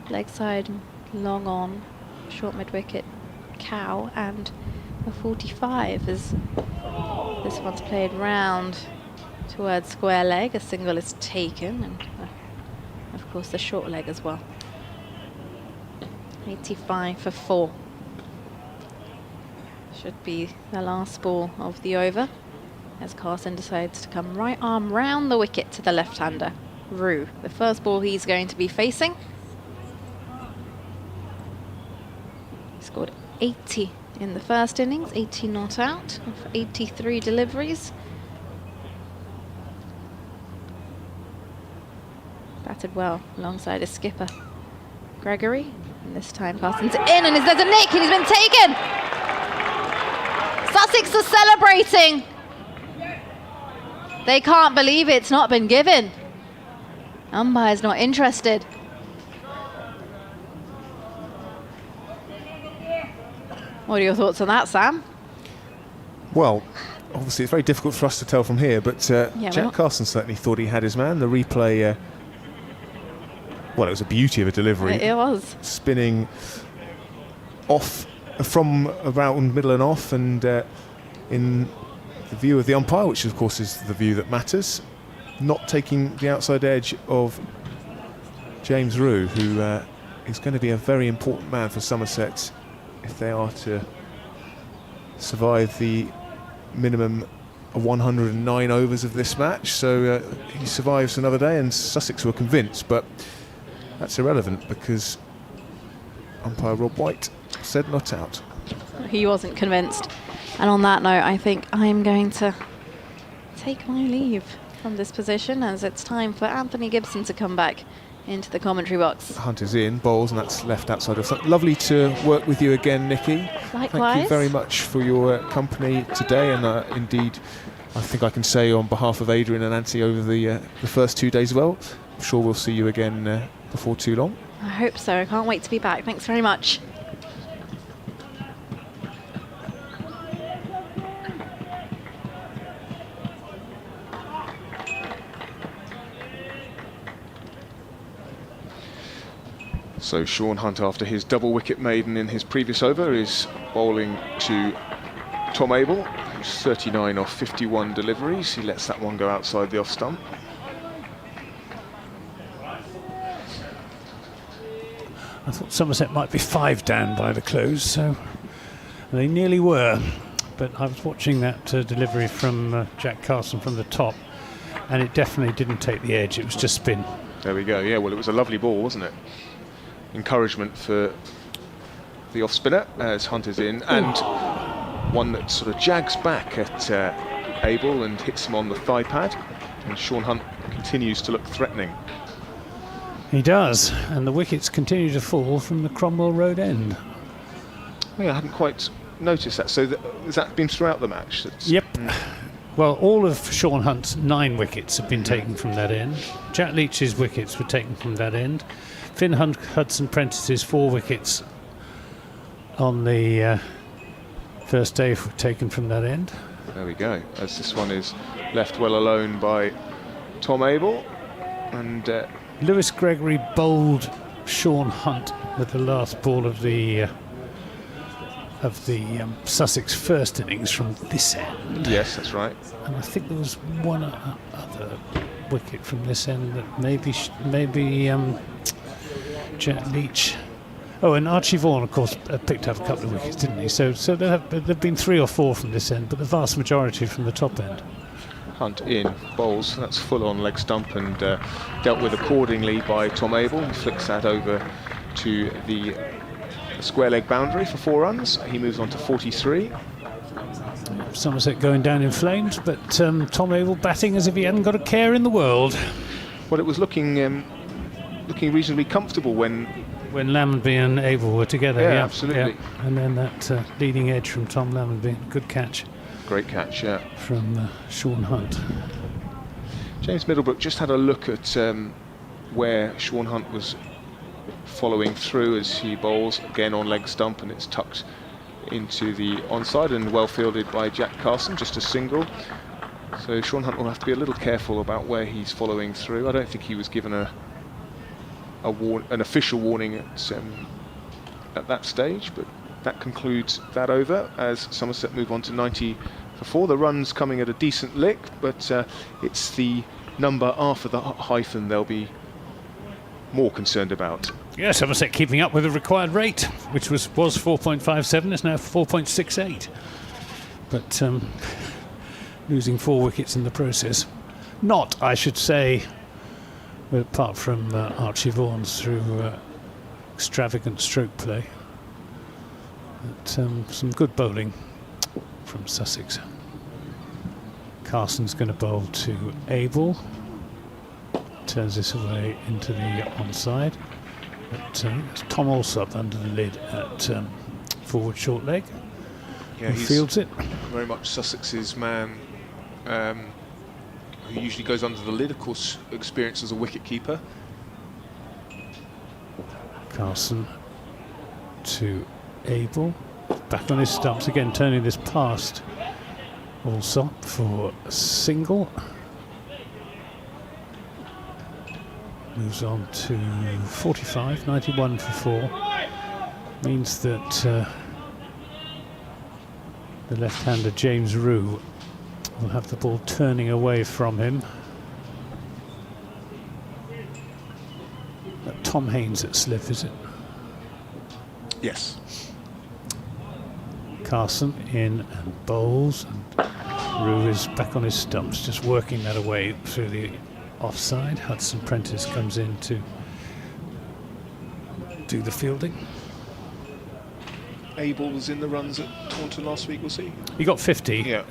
leg side, long on, short mid wicket, cow, and a 45 as this one's played round towards square leg. A single is taken, and of course the short leg as well. 85 for 4. Should be the last ball of the over, as Carson decides to come right arm round the wicket to the left-hander, Rue. The first ball he's going to be facing. He scored 80 in the first innings, 80 not out, for 83 deliveries. Batted well alongside his skipper, Gregory. And this time Carson's in, and there's a nick, and he's been taken! Sussex are celebrating. They can't believe it's not been given. Umpire's not interested. What are your thoughts on that, Sam? Well, obviously it's very difficult for us to tell from here, but Jack Carson certainly thought he had his man. The replay, well, it was a beauty of a delivery. It was. Spinning off from around middle and off, and in the view of the umpire, which of course is the view that matters, not taking the outside edge of James Rue, who is going to be a very important man for Somerset if they are to survive the minimum of 109 overs of this match. So he survives another day, and Sussex were convinced, but that's irrelevant because umpire Rob White said not out. He wasn't convinced. And on that note, I think I'm going to take my leave from this position, as it's time for Anthony Gibson to come back into the commentary box. Hunt is in, bowls, and that's left outside of. Lovely to work with you again, Nikki. Likewise. Thank you very much for your company today, and indeed, I think I can say on behalf of Adrian and Nancy over the first 2 days as well, I'm sure we'll see you again before too long. I hope so. I can't wait to be back. Thanks very much. So Sean Hunt, after his double wicket maiden in his previous over, is bowling to Tom Abel, who's 39 off 51 deliveries. He lets that one go outside the off stump. I thought Somerset might be 5 down by the close, so they nearly were. But I was watching that delivery from Jack Carson from the top, and it definitely didn't take the edge. It was just spin. There we go. Yeah, well, it was a lovely ball, wasn't it? Encouragement for the off spinner as Hunt is in, and one that sort of jags back at Abel and hits him on the thigh pad, and Sean Hunt continues to look threatening. He does, and the wickets continue to fall from the Cromwell Road end. Oh, yeah, I hadn't quite noticed that. So has that been throughout the match? Yep. Well, all of Sean Hunt's 9 wickets have been taken from that end. Jack Leach's wickets were taken from that end. Finn Hudson Prentice's 4 wickets on the first day were taken from that end. There we go, as this one is left well alone by Tom Abel. And Lewis Gregory bowled Sean Hunt with the last ball of the Sussex first innings from this end. yes, that's right. And I think there was one other wicket from this end that maybe Jack Leach. Oh, and Archie Vaughan, of course, picked up a couple of wickets, didn't he? So there have been 3 or 4 from this end, but the vast majority from the top end. Hunt in, bowls, that's full on leg stump and dealt with accordingly by Tom Abel. He flicks that over to the square leg boundary for 4 runs. He moves on to 43. Somerset going down in flames, but Tom Abel batting as if he hadn't got a care in the world. Well, it was looking reasonably comfortable when Lammonby and Abel were together. Yeah, absolutely. Yeah. And then that leading edge from Tom Lammonby, good catch. Great catch, yeah. From Sean Hunt. James Middlebrook just had a look at where Sean Hunt was following through as he bowls again on leg stump, and it's tucked into the onside and well fielded by Jack Carson, just a single. So Sean Hunt will have to be a little careful about where he's following through. I don't think he was given an official warning at that stage, but that concludes that over as Somerset move on to 90 for 4. The run's coming at a decent lick, but it's the number after the hyphen they'll be more concerned about. Yeah, Somerset keeping up with the required rate, which was 4.57, it's now 4.68. But losing 4 wickets in the process. Not, I should say, apart from Archie Vaughan's through extravagant stroke play. But, some good bowling from Sussex. Carson's going to bowl to Abel. Turns this away into the onside. But it's Tom Alsop under the lid at forward short leg. Yeah, he fields it. Very much Sussex's man, who usually goes under the lid, of course, experienced as a wicket keeper. Carson to Abel. Back on his stumps again, turning this past Alsop for a single. Moves on to 45, 91 for 4. Means that the left-hander James Rue will have the ball turning away from him. Tom Haynes at slip, is it? Yes. Carson in and bowls, and Rue is back on his stumps, just working that away through the offside. Hudson Prentice comes in to do the fielding. Abel was in the runs at Taunton last week, was he? He got 50, yeah.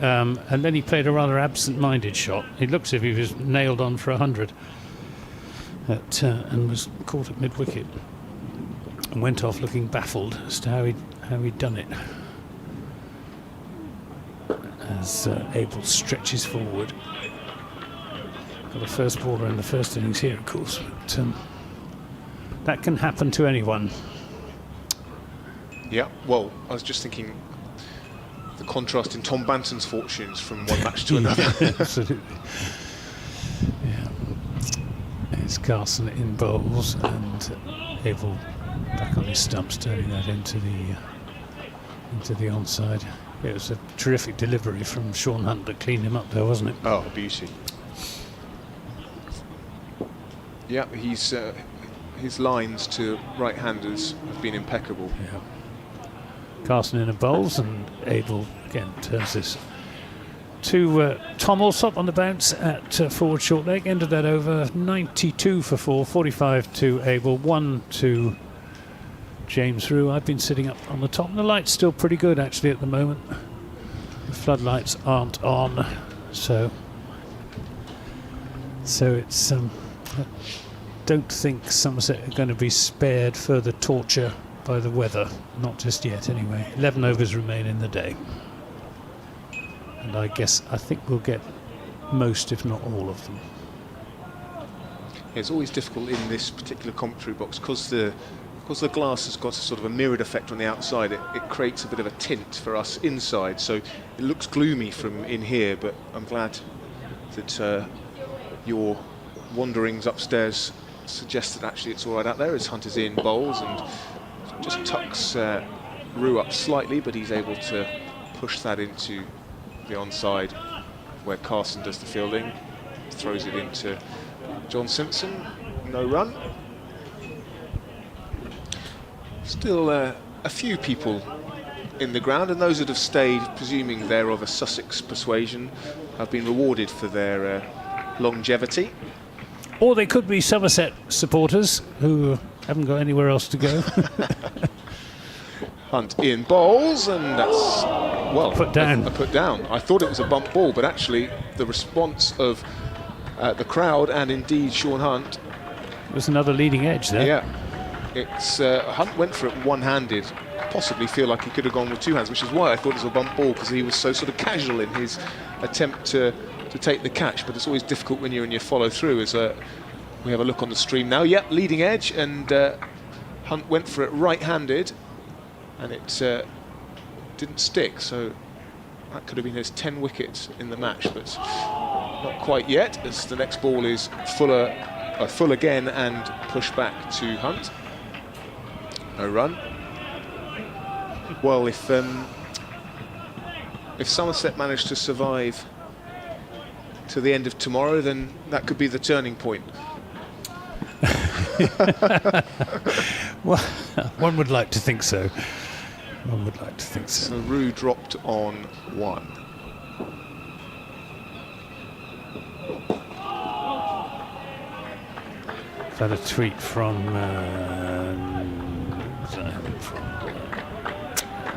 And then he played a rather absent-minded shot. He looks as if he was nailed on for 100. and was caught at mid-wicket and went off looking baffled as to how he'd done it. As Abel stretches forward. Got a first baller in the first innings here, of course, but that can happen to anyone. Yeah, well, I was just thinking the contrast in Tom Banton's fortunes from one match to another. Absolutely. Yeah. It's Carson in bowls and Abel back on his stumps, turning that into the onside. It was a terrific delivery from Sean Hunt that cleaned him up there, wasn't it? Oh, beauty. Yeah, his lines to right-handers have been impeccable. Yeah. Carson in the bowls, and Abel again turns this to Tom Alsop on the bounce at forward short leg. Ended that over 92 for 4, 45 to Abel, 1 to James Rue. I've been sitting up on the top, and the light's still pretty good actually at the moment. The floodlights aren't on, so it's I don't think Somerset are going to be spared further torture by the weather, not just yet anyway. 11 overs remain in the day, and I think we'll get most, if not all of them. It's always difficult in this particular commentary box because the glass has got a sort of a mirrored effect on the outside. It creates a bit of a tint for us inside, so it looks gloomy from in here, but I'm glad that your wanderings upstairs suggest that actually it's all right out there as Hunt is in bowls and just tucks Rue up slightly, but he's able to push that into the onside where Carson does the fielding, throws it into John Simpson, no run. Still a few people in the ground, and those that have stayed, presuming they're of a Sussex persuasion, have been rewarded for their longevity. Or they could be Somerset supporters who haven't got anywhere else to go. Hunt in bowls, and that's, well, put down. A put down. I thought it was a bump ball, but actually the response of the crowd and indeed Sean Hunt. It was another leading edge there. Yeah, it's Hunt went for it one-handed. Possibly feel like he could have gone with two hands, which is why I thought it was a bump ball, because he was so sort of casual in his attempt to take the catch. But it's always difficult when you're in your follow-through. As we have a look on the stream now. Yep, leading edge, and Hunt went for it right-handed, and it didn't stick. So that could have been his 10 wickets in the match, but not quite yet, as the next ball is full again and push back to Hunt. No run. Well, if Somerset managed to survive to the end of tomorrow, then that could be the turning point. Well, one would like to think so. One would like to think so. So Rue dropped on 1. I've had a tweet from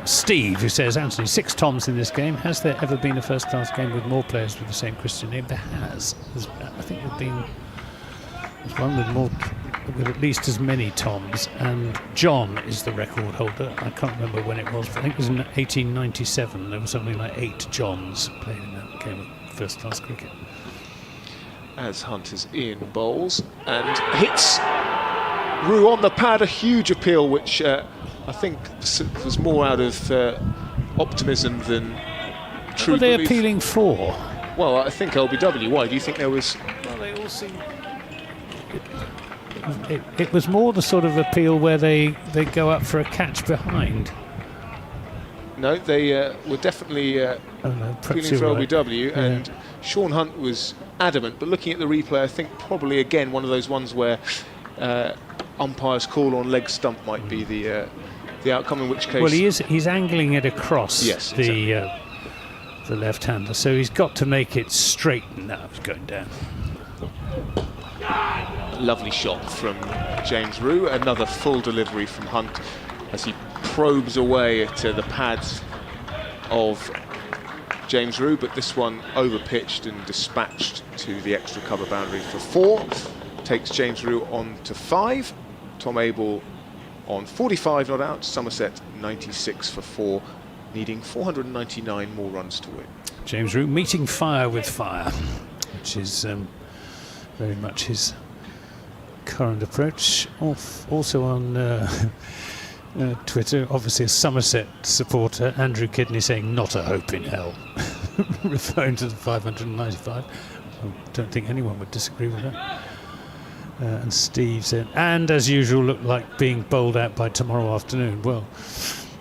Steve, who says, Anthony, 6 Toms in this game. Has there ever been a first-class game with more players with the same Christian name? There has. I think there's one with at least as many Toms, and John is the record holder. I can't remember when it was, but I think it was in 1897. There was something like 8 Johns played in that game of first-class cricket. As Hunt is in bowls and hits Rue on the pad, a huge appeal, which I think was more out of optimism than true What were they belief. appealing for? Well, I think LBW. Why do you think there was? Well, they all seem. It was more the sort of appeal where they go up for a catch behind. No, they were definitely appealing for LBW, and Sean Hunt was adamant. But looking at the replay, I think probably again one of those ones where umpire's call on leg stump might be the outcome. In which case, well, he's angling it across the left-hander, so he's got to make it straight. Now it's going down. Lovely shot from James Rue. Another full delivery from Hunt as he probes away to the pads of James Rue, but this one over-pitched and dispatched to the extra cover boundary for 4. takes James Roux on to 5. Tom Abel on 45 not out. Somerset 96 for 4, needing 499 more runs to win. James Roux meeting fire with fire, which is very much his current approach. Also on Twitter, obviously a Somerset supporter, Andrew Kidney, saying not a hope in hell, referring to the 595. I don't think anyone would disagree with that. And Steve said, and as usual, look like being bowled out by tomorrow afternoon. Well,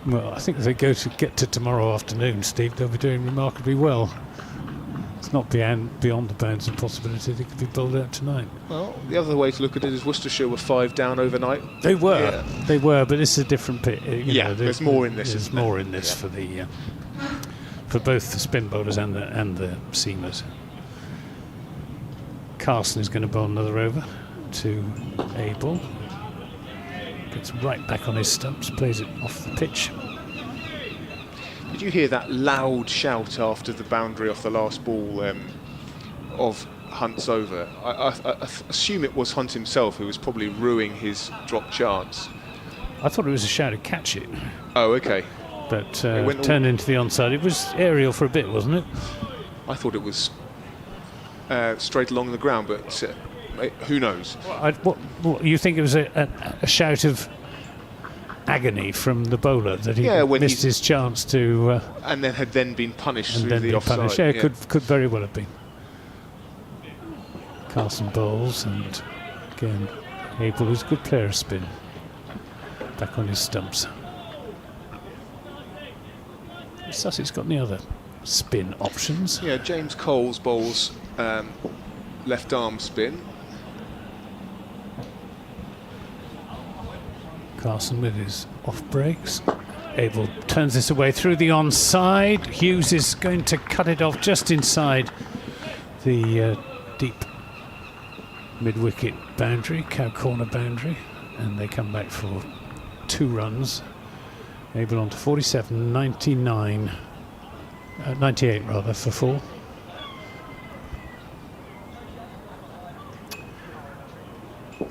I think if they get to tomorrow afternoon, Steve, they'll be doing remarkably well. It's not beyond the bounds of possibility they could be bowled out tonight. Well, the other way to look at it is Worcestershire were 5 down overnight. They were, but this is a different pit. There's more in this. There's more in this for both the spin bowlers and the seamers. Carson is going to bowl another over to Abel. Gets right back on his stumps, plays it off the pitch. Did you hear that loud shout after the boundary off the last ball of Hunt's over? I assume it was Hunt himself who was probably ruining his drop chance. I thought it was a shout to catch it. Oh, okay. But turned into the onside. It was aerial for a bit, wasn't it? I thought it was straight along the ground, but who knows? What you think it was a shout of agony from the bowler that he missed his chance to, and then had been punished through the offside. Yeah, could very well have been. Carson bowls, and again, Abel is a good player of spin. Back on his stumps. Has Sussex got any other spin options? Yeah, James Coles bowls left arm spin. Carson with his off breaks. Abel turns this away through the onside. Hughes is going to cut it off just inside the deep mid-wicket boundary, cow corner boundary, and they come back for 2 runs. Abel on to 47, 98 rather, for 4.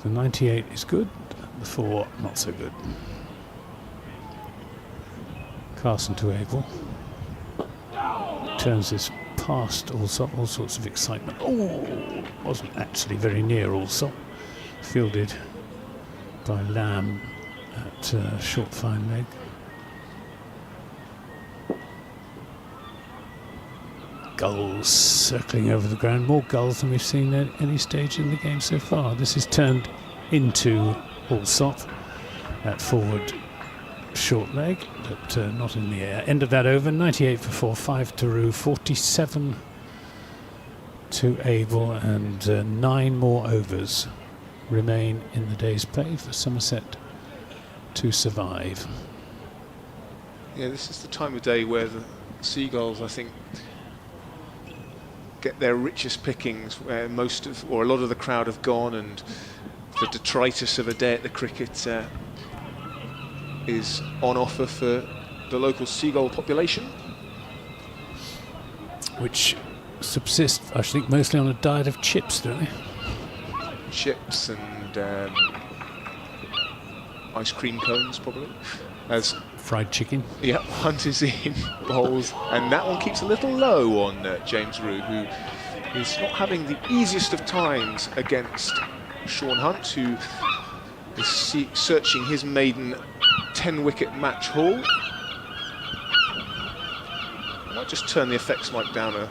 The 98 is good, the 4 not so good. Carson to Abel. Turns this past all sorts of excitement. Oh, wasn't actually very near also. Fielded by Lamb at short fine leg. Gulls circling over the ground, more gulls than we've seen at any stage in the game so far. This is turned into Allsop at forward short leg, but not in the air. End of that over, 98 for 4, 5 to Roux, 47 to Abel, and 9 more overs remain in the day's play for Somerset to survive. Yeah, this is the time of day where the Seagulls, I think, get their richest pickings, where most of, or a lot of the crowd have gone, and the detritus of a day at the cricket is on offer for the local seagull population, which subsist, I think, mostly on a diet of chips, don't they? Chips and ice cream cones, probably. As fried chicken. Yeah, Hunt is in bowls, and that one keeps a little low on James Roux, who is not having the easiest of times against Sean Hunt, who is searching his maiden 10-wicket match haul. I might just turn the effects mic down a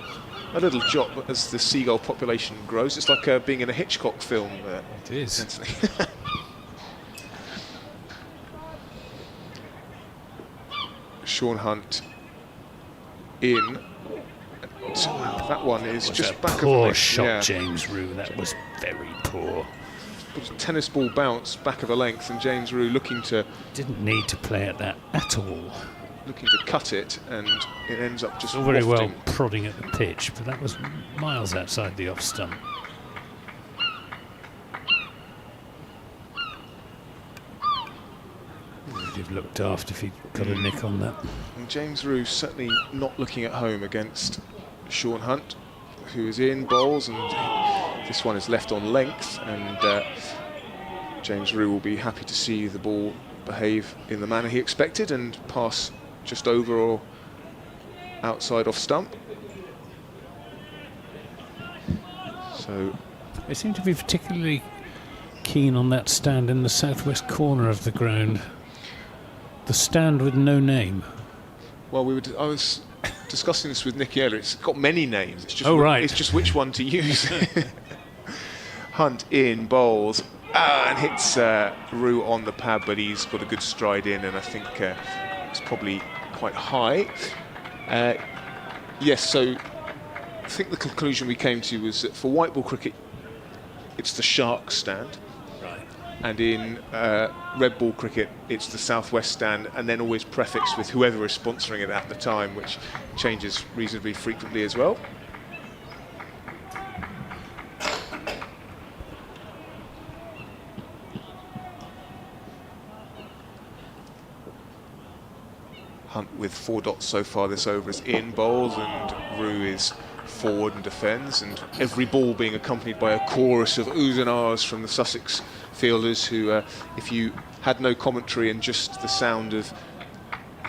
little jot as the seagull population grows. It's like being in a Hitchcock film. It is. Sean Hunt in. That one is just back of the leg. Poor shot, James Roux. That was very poor. It was a tennis ball bounce back of a length, and James Roux looking to... Didn't need to play at that at all. Looking to cut it, and it ends up just all very wafting. well prodding at the pitch, but that was miles outside the off stump. He'd have looked after if he'd got a nick on that. And James Roux certainly not looking at home against Sean Hunt, who is in bowls, and This one is left on length, and James Roux will be happy to see the ball behave in the manner he expected and pass just over or outside off stump. So They seem to be particularly keen on that stand in the southwest corner of the ground. The stand with no name. well, I was discussing this with Nicky earlier. It's got many names. It's just It's just which one to use. Hunt in, bowls, and hits Roux on the pad, but he's got a good stride in, and I think it's probably quite high. Yes, so I think the conclusion we came to was that for white ball cricket, it's the shark stand. And in red ball cricket, it's the southwest stand, and then always prefixed with whoever is sponsoring it at the time, which changes reasonably frequently as well. Hunt with 4 dots so far this over is in bowls, and Roux is forward and defends, and every ball being accompanied by a chorus of oohs and ahs from the Sussex fielders who, if you had no commentary and just the sound of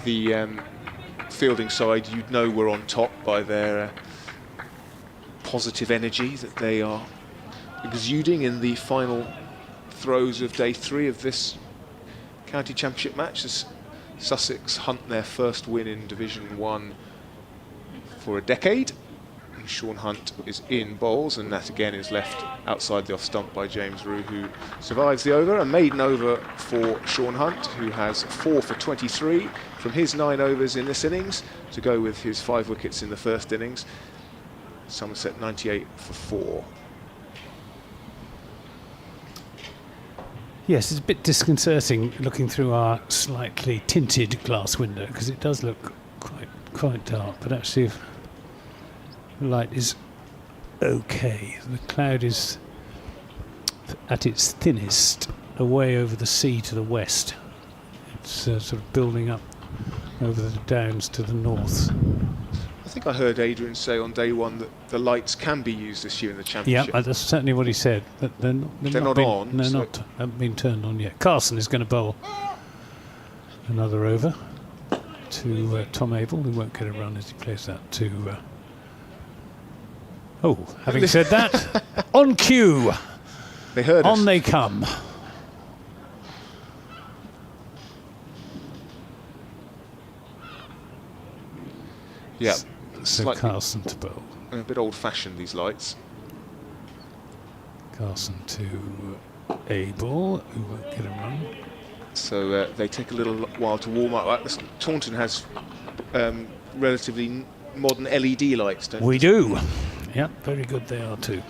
the fielding side, you'd know we're on top by their positive energy that they are exuding in the final throes of day 3 of this county championship match, as Sussex hunt their first win in Division 1 for a decade. And Sean Hunt is in bowls, and that again is left outside the off stump by James Roux, who survives the over. A maiden over for Sean Hunt, who has 4 for 23 from his 9 overs in this innings, to go with his 5 wickets in the first innings. Somerset 98 for 4. Yes, it's a bit disconcerting looking through our slightly tinted glass window, because it does look quite dark, but actually the light is okay. The cloud is at its thinnest away over the sea to the west. It's sort of building up over the downs to the north. I think I heard Adrian say on day 1 that the lights can be used this year in the championship. Yeah, that's certainly what he said. But they're not on. They're so haven't been turned on yet. Carson is going to bowl another over to Tom Abel, who won't get a run as he plays that to. Having said that, on cue. They heard us. On they come. Yeah. So Slightly Carson to bowl. a bit old-fashioned, these lights. Carson to Abel, who won't get a run. So they take a little while to warm up. Taunton has relatively modern LED lights, don't We they? do. Yeah, very good they are too.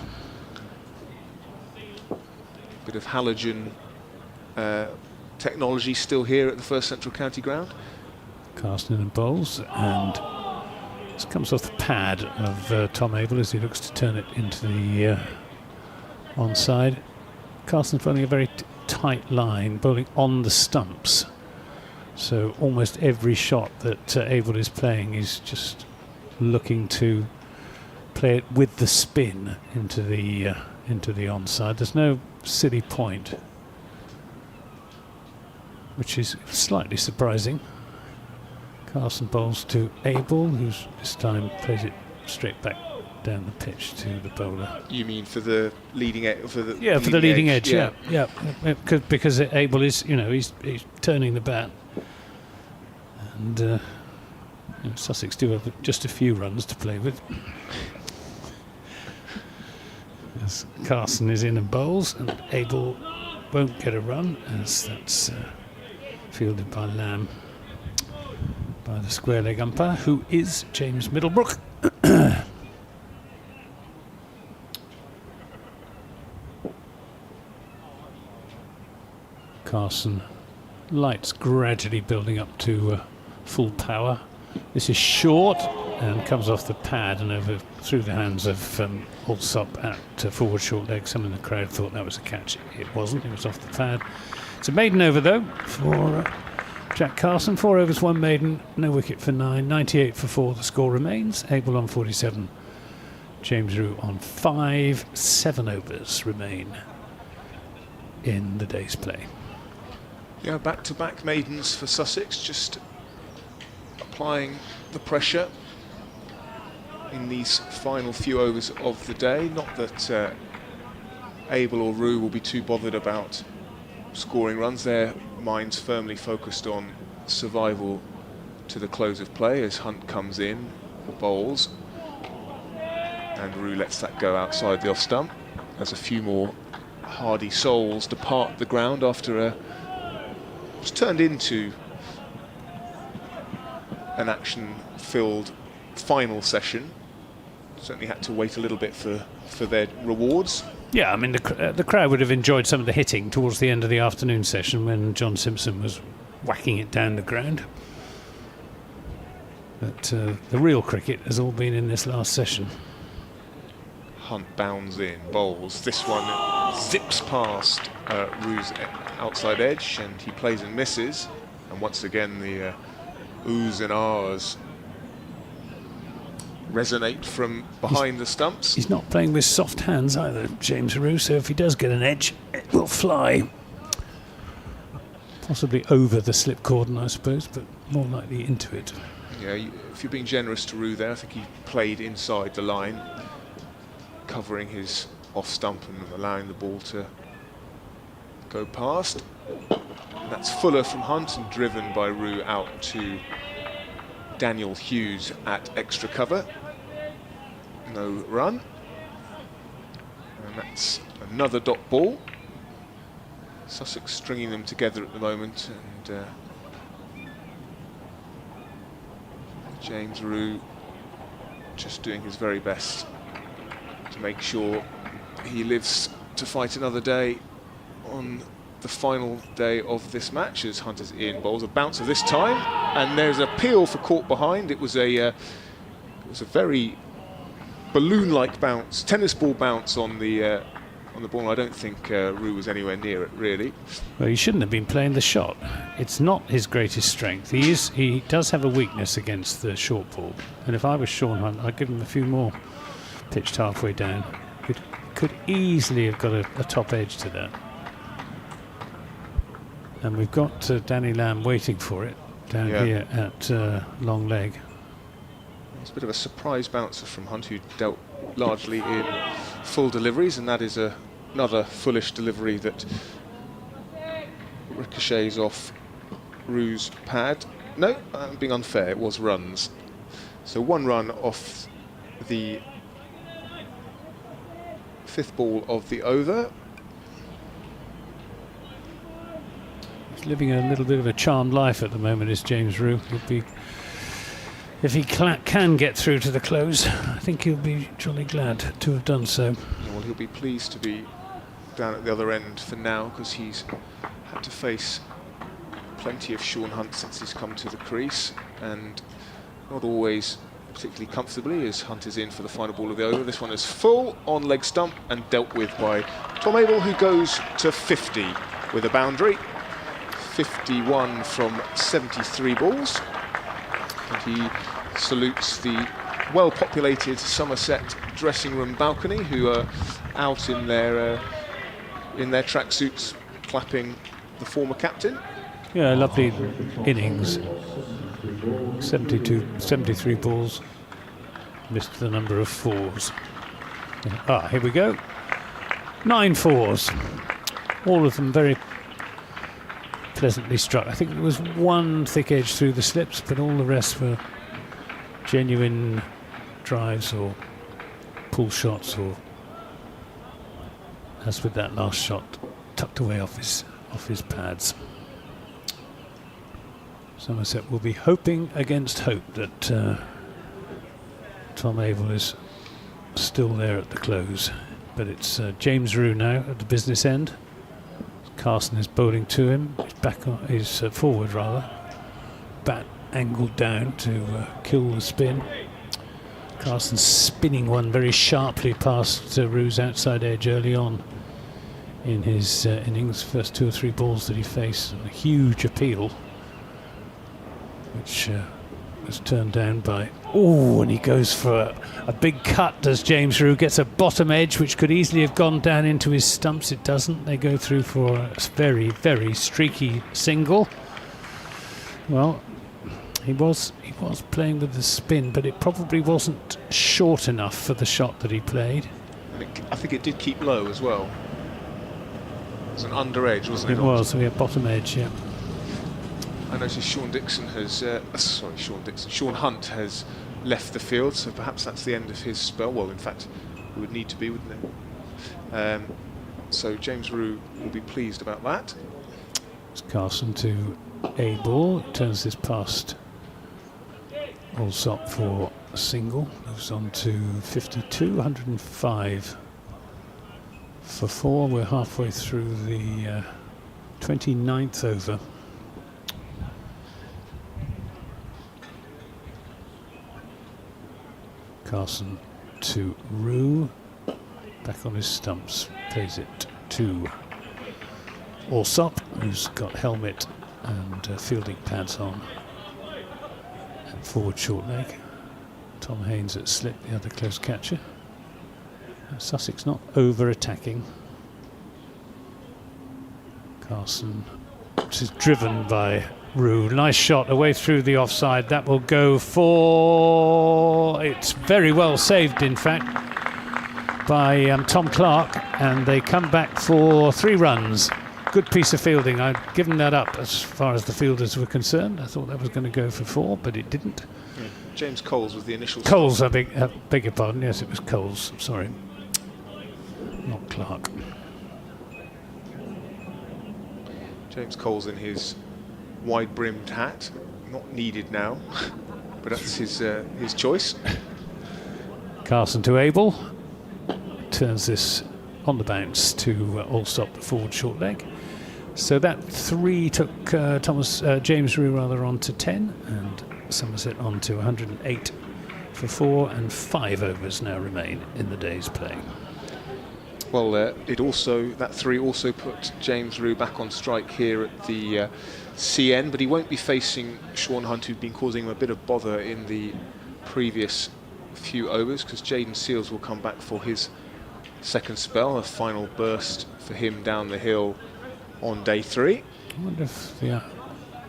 Bit of halogen technology still here at the First Central County Ground. Carson in bowls, and this comes off the pad of Tom Abel as he looks to turn it into the onside. Carson's running a very tight line, bowling on the stumps. So almost every shot that Abel is playing is just looking to play it with the spin into the onside. There's no silly point, which is slightly surprising. Carson bowls to Abel, who this time plays it straight back down the pitch to the bowler. You mean for the leading edge? For the leading edge, yeah. Because Abel is, he's turning the bat, and Sussex do have just a few runs to play with. As Carson is in and bowls, and Abel won't get a run, as that's fielded by Lamb, by the square leg umpire, who is James Middlebrook. Carson, lights gradually building up to full power. This is short and comes off the pad and over through the hands of Allsop at forward short leg. Some in the crowd thought that was a catch. It wasn't. It was off the pad. It's a maiden over though for Jack Carson. 4 overs, 1 maiden, no wicket for 9. 98 for 4. The score remains. Abel on 47, James Roux on 5. 7 overs remain in the day's play. Yeah, back-to-back maidens for Sussex, just applying the pressure in these final few overs of the day. Not that Abel or Roux will be too bothered about scoring runs. Their minds firmly focused on survival to the close of play as Hunt comes in, bowls, and Roux lets that go outside the off stump as a few more hardy souls depart the ground after was turned into an action-filled final session. Certainly had to wait a little bit for their rewards. Yeah, I mean, the crowd would have enjoyed some of the hitting towards the end of the afternoon session when John Simpson was whacking it down the ground. But the real cricket has all been in this last session. Hunt bounds in, bowls. This one zips past Roux's outside edge, and he plays and misses. And once again, the oohs and ahs resonate from behind the stumps. He's not playing with soft hands either, James Roux, so if he does get an edge, it will fly. Possibly over the slip cordon, I suppose, but more likely into it. Yeah, if you're being generous to Roux there, I think he played inside the line, covering his off stump and allowing the ball to go past. And that's Fuller from Hunt and driven by Roux out to Daniel Hughes at extra cover. No run. And that's another dot ball. Sussex stringing them together at the moment, and James Roux just doing his very best to make sure he lives to fight another day on the final day of this match as Hunt is in, bowls a bouncer this time, and there's an appeal for caught behind. It was a very balloon-like bounce, tennis ball bounce on the ball. I don't think Roux was anywhere near it really. Well, he shouldn't have been playing the shot. It's not his greatest strength. He does have a weakness against the short ball, and if I was Sean Hunt, I'd give him a few more pitched halfway down. Could easily have got a top edge to that. And we've got Danny Lamb waiting for it down here at long leg. It's a bit of a surprise bouncer from Hunt, who dealt largely in full deliveries, and that is another foolish delivery that ricochets off Roux's pad. No, I'm being unfair, it was runs. So 1 run off the 5th ball of the over. He's living a little bit of a charmed life at the moment, is James Roux. He'll be, if he can get through to the close, I think he'll be jolly glad to have done so. Yeah, well, he'll be pleased to be down at the other end for now, because he's had to face plenty of Sean Hunt since he's come to the crease, and not always particularly comfortably, as Hunt is in for the final ball of the over. This one is full on leg stump and dealt with by Tom Abel, who goes to 50 with a boundary. 51 from 73 balls. And he salutes the well-populated Somerset dressing room balcony, who are out in their tracksuits clapping the former captain. Yeah, lovely innings. 73 balls. Missed the number of 4s. Here we go. 9 4s. All of them very pleasantly struck. I think there was one thick edge through the slips, but all the rest were genuine drives or pull shots, or, as with that last shot, tucked away off his pads. Somerset will be hoping against hope that Tom Abel is still there at the close, but it's James Roux now at the business end. Carson is bowling to him. He's forward rather. Bat angled down to kill the spin. Carson spinning one very sharply past Roux's outside edge early on in his innings. First 2 or 3 balls that he faced, a huge appeal, which was turned down by... Oh, and he goes for a big cut, does James Roux. Gets a bottom edge, which could easily have gone down into his stumps. It doesn't. They go through for a very, very streaky single. Well, he was playing with the spin, but it probably wasn't short enough for the shot that he played. I think it did keep low as well. It was an under edge, wasn't it? It was, we had bottom edge, yeah. I noticed Sean Hunt has left the field, so perhaps that's the end of his spell. Well, in fact, it would need to be, wouldn't it? So James Roux will be pleased about that. It's Carson to Abel, turns this past Allsop for a single, moves on to 52, 105 for 4. We're halfway through the 29th over. Carson to Roux, back on his stumps, plays it to Allsop, who's got helmet and fielding pads on, and forward short leg. Tom Haynes at slip, the other close catcher. And Sussex not over-attacking. Carson, which is driven by Roux. Nice shot away through the offside. That will go for... It's very well saved, in fact, by Tom Clark, and they come back for 3 runs. Good piece of fielding. I'd given that up as far as the fielders were concerned. I thought that was going to go for 4, but it didn't. Yeah. James Coles was the initial... Coles, I beg your pardon. Yes, it was Coles. Sorry. Not Clark. James Coles in his wide-brimmed hat. Not needed now, but that's his choice. Carson to Abel. Turns this on the bounce to Allsop, the forward short leg. So that 3 took James Roux on to 10, and Somerset on to 108 for 4, and 5 overs now remain in the day's play. Well, that 3 also put James Roux back on strike here at the CN, but he won't be facing Sean Hunt, who'd been causing him a bit of bother in the previous few overs, because Jaden Seals will come back for his second spell, a final burst for him down the hill on day 3. I wonder if the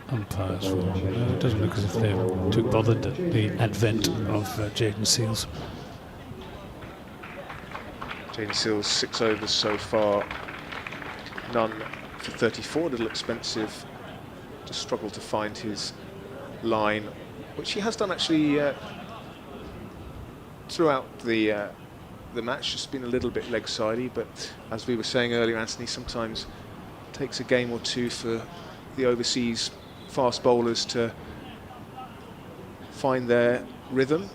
umpires will... it doesn't look as if they're too bothered at the advent of Jaden Seals. Jaden Seals 6 overs so far, none for 34, a little expensive. Just struggled to find his line, which he has done actually throughout the match. Just been a little bit leg-sidey, but as we were saying earlier, Anthony, sometimes takes a game or two for the overseas fast bowlers to find their rhythm.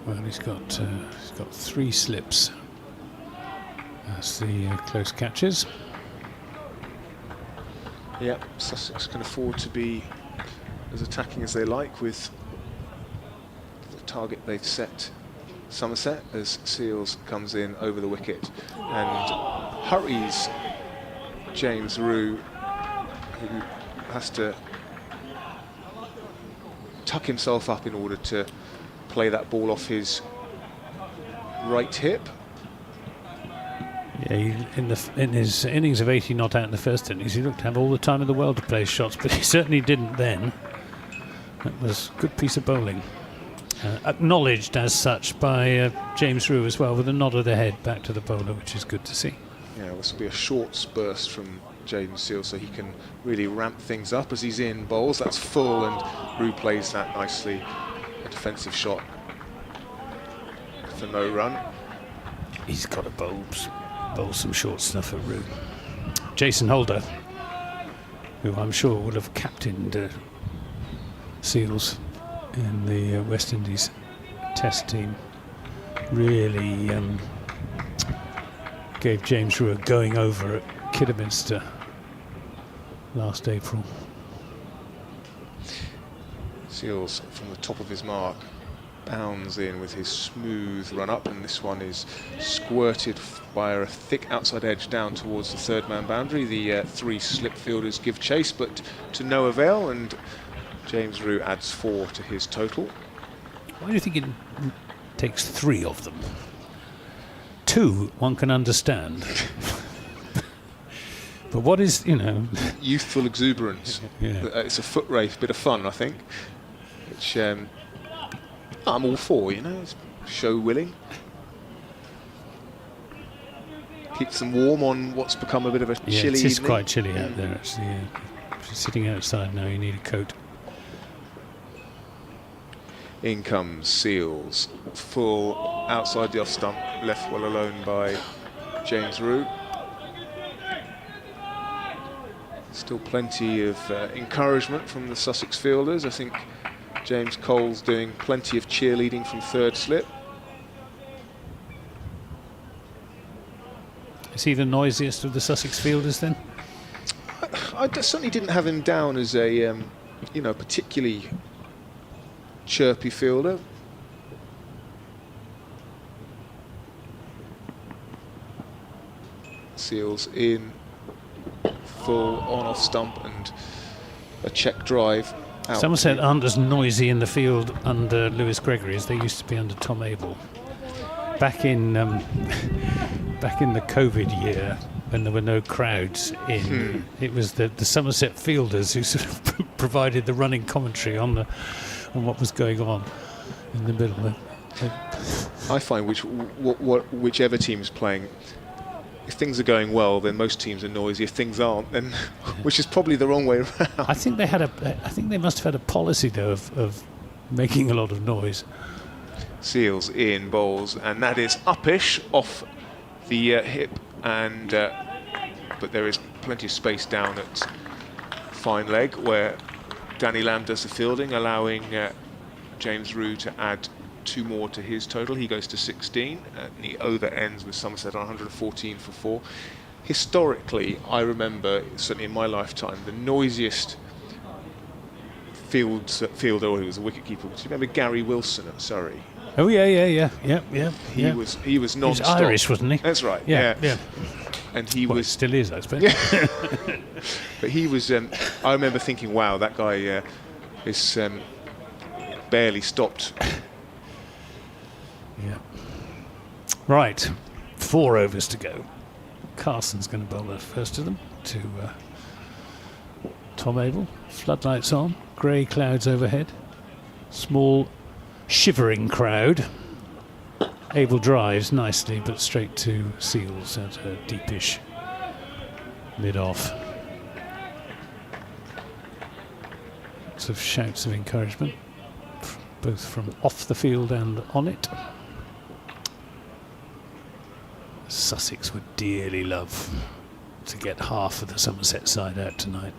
Well, he's got 3 slips as the close catches. Yep, Sussex can afford to be as attacking as they like with the target they've set Somerset, as Seals comes in over the wicket and hurries James Roux, who has to tuck himself up in order to play that ball off his right hip. Yeah, in his innings of 80 not out in the first innings, he looked to have all the time in the world to play shots, but he certainly didn't then. That was a good piece of bowling. Acknowledged as such by James Roux as well, with a nod of the head back to the bowler, which is good to see. Yeah, this will be a short burst from Jaden Seals, so he can really ramp things up as he's in bowls. That's full, and Roux plays that nicely. A defensive shot for no run. He's got to bowl some short stuff at Roux. Jason Holder, who I'm sure would have captained Seals in the West Indies Test team, really gave James Roux a going over at Kidderminster last April. Seals from the top of his mark, bounds in with his smooth run up, and this one is squirted by a thick outside edge down towards the third man boundary. The 3 slip fielders give chase, but to no avail, and James Roux adds 4 to his total. Why do you think it takes 3 of them? 2 one can understand. But what is, Youthful exuberance. Yeah. It's a foot race, bit of fun, I think, which I'm all for, it's show willing. Keeps them warm on what's become a bit of a chilly it is evening. quite chilly out there, actually. Yeah. If you're sitting outside now, you need a coat. In comes Seals, full outside the off stump, left well alone by James Roux. Still plenty of encouragement from the Sussex fielders. I think James Cole's doing plenty of cheerleading from third slip. Is he the noisiest of the Sussex fielders then? I certainly didn't have him down as a, particularly chirpy fielder. Seals in, full on off stump and a check drive out. Somerset aren't as noisy in the field under Lewis Gregory as they used to be under Tom Abel. Back in the COVID year, when there were no crowds in, it was the Somerset fielders who sort of provided the running commentary on what was going on in the middle. I find whichever team is playing, if things are going well, then most teams are noisy. If things aren't, then which is probably the wrong way around. I think they must have had a policy though of making a lot of noise. Seals in, bowls, and that is uppish off the hip, and but there is plenty of space down at fine leg where Danny Lamb does the fielding, allowing James Roux to add 2 more to his total. He goes to 16, and he over ends with Somerset on 114 for 4. Historically, I remember, certainly in my lifetime, the noisiest fielder, or he was a wicketkeeper. Do you remember Gary Wilson at Surrey? Oh yeah. He was non-stop. He was Irish, wasn't he? That's right. Yeah. And he Well, was he still is, I suppose. But he was. I remember thinking, wow, that guy is barely stopped. Yeah. Right, 4 overs to go. Carson's going to bowl the first of them to Tom Abel. Floodlights on, grey clouds overhead, small shivering crowd. Abel drives nicely, but straight to Seals at a deepish mid-off. Lots of shouts of encouragement, both from off the field and on it. Sussex would dearly love to get half of the Somerset side out tonight.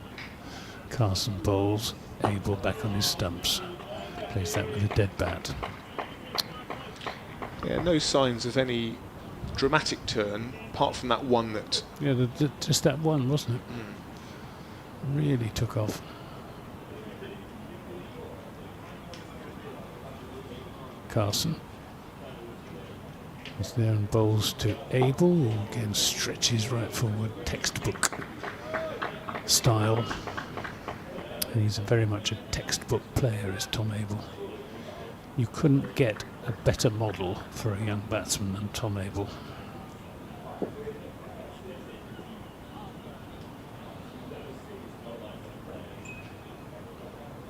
Carson bowls, Abel back on his stumps. Plays that with a dead bat. Yeah, no signs of any dramatic turn, apart from that one that... Yeah, just that one, wasn't it? Really took off. Carson is there and bowls to Abel, who again stretches right forward, textbook style. And he's very much a textbook player, is Tom Abel. You couldn't get a better model for a young batsman than Tom Abel.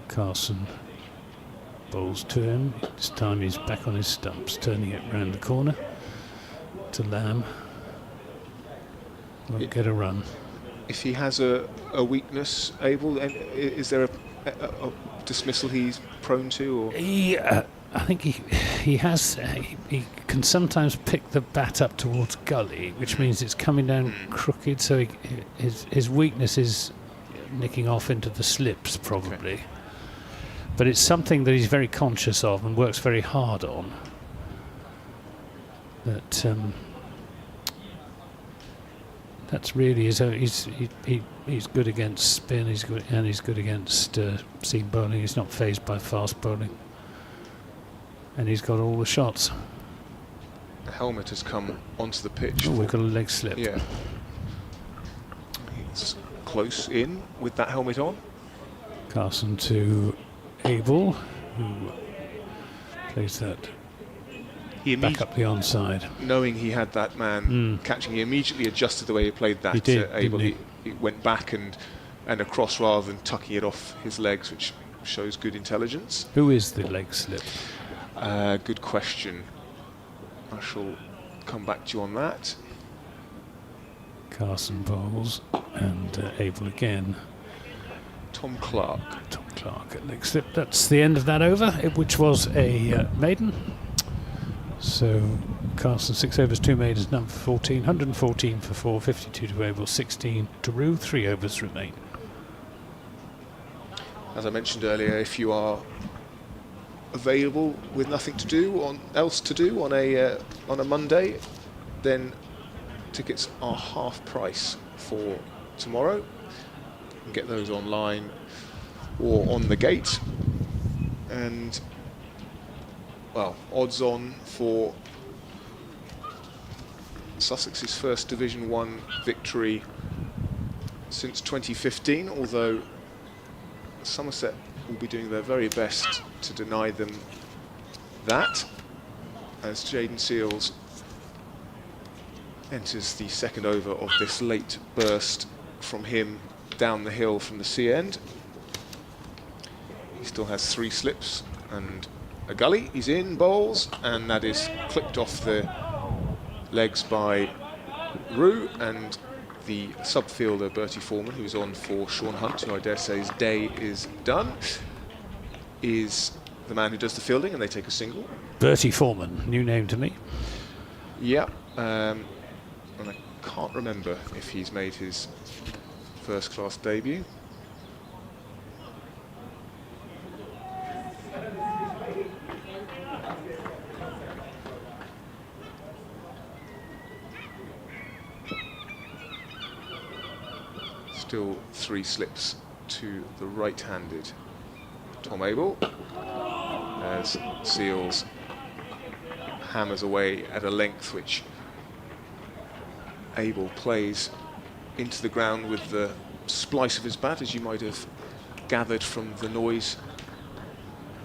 Carson bowls to him. This time he's back on his stumps, turning it round the corner to Lamb. Won't get a run. If he has a weakness, Abel, is there a dismissal he's prone to? Or? I think he can sometimes pick the bat up towards gully, which means it's coming down crooked. So his weakness is nicking off into the slips, probably. Okay. But it's something that he's very conscious of and works very hard on. That's really his own. He's good against spin. He's good against seam bowling. He's not fazed by fast bowling. And he's got all the shots. The helmet has come onto the pitch. Oh, we've got a leg slip. Yeah. He's close in with that helmet on. Carson to Abel, who plays that He back up the onside. knowing he had that man catching, he immediately adjusted the way he played that. He did, Abel. didn't He went back and across rather than tucking it off his legs, which shows good intelligence. Who is the leg slip? Good question. I shall come back to you on that. Carson Bowles and Abel again. Tom Clark. Tom Clark at leg slip. That's the end of that over, which was a maiden. So Carson 6 overs, 2 maidens, number 14, 114 for 4, 52 to Abel, 16 to Rue, 3 overs remain. As I mentioned earlier, if you are available with nothing to do else to do on a Monday, then tickets are half price for tomorrow. You can get those online or on the gate. And well, odds on for Sussex's first Division 1 victory since 2015, although Somerset will be doing their very best to deny them that, as Jaden Seals enters the second over of this late burst from him down the hill from the sea end. He still has 3 slips and a gully. He's in bowls, and that is clipped off the legs by Rue, and the subfielder Bertie Foreman, who's on for Sean Hunt, who I dare say his day is done, is the man who does the fielding, and they take a single. Bertie Foreman, new name to me. Yeah, and I can't remember if he's made his first-class debut. Still 3 slips to the right-handed Tom Abel, as Seals hammers away at a length which Abel plays into the ground with the splice of his bat, as you might have gathered from the noise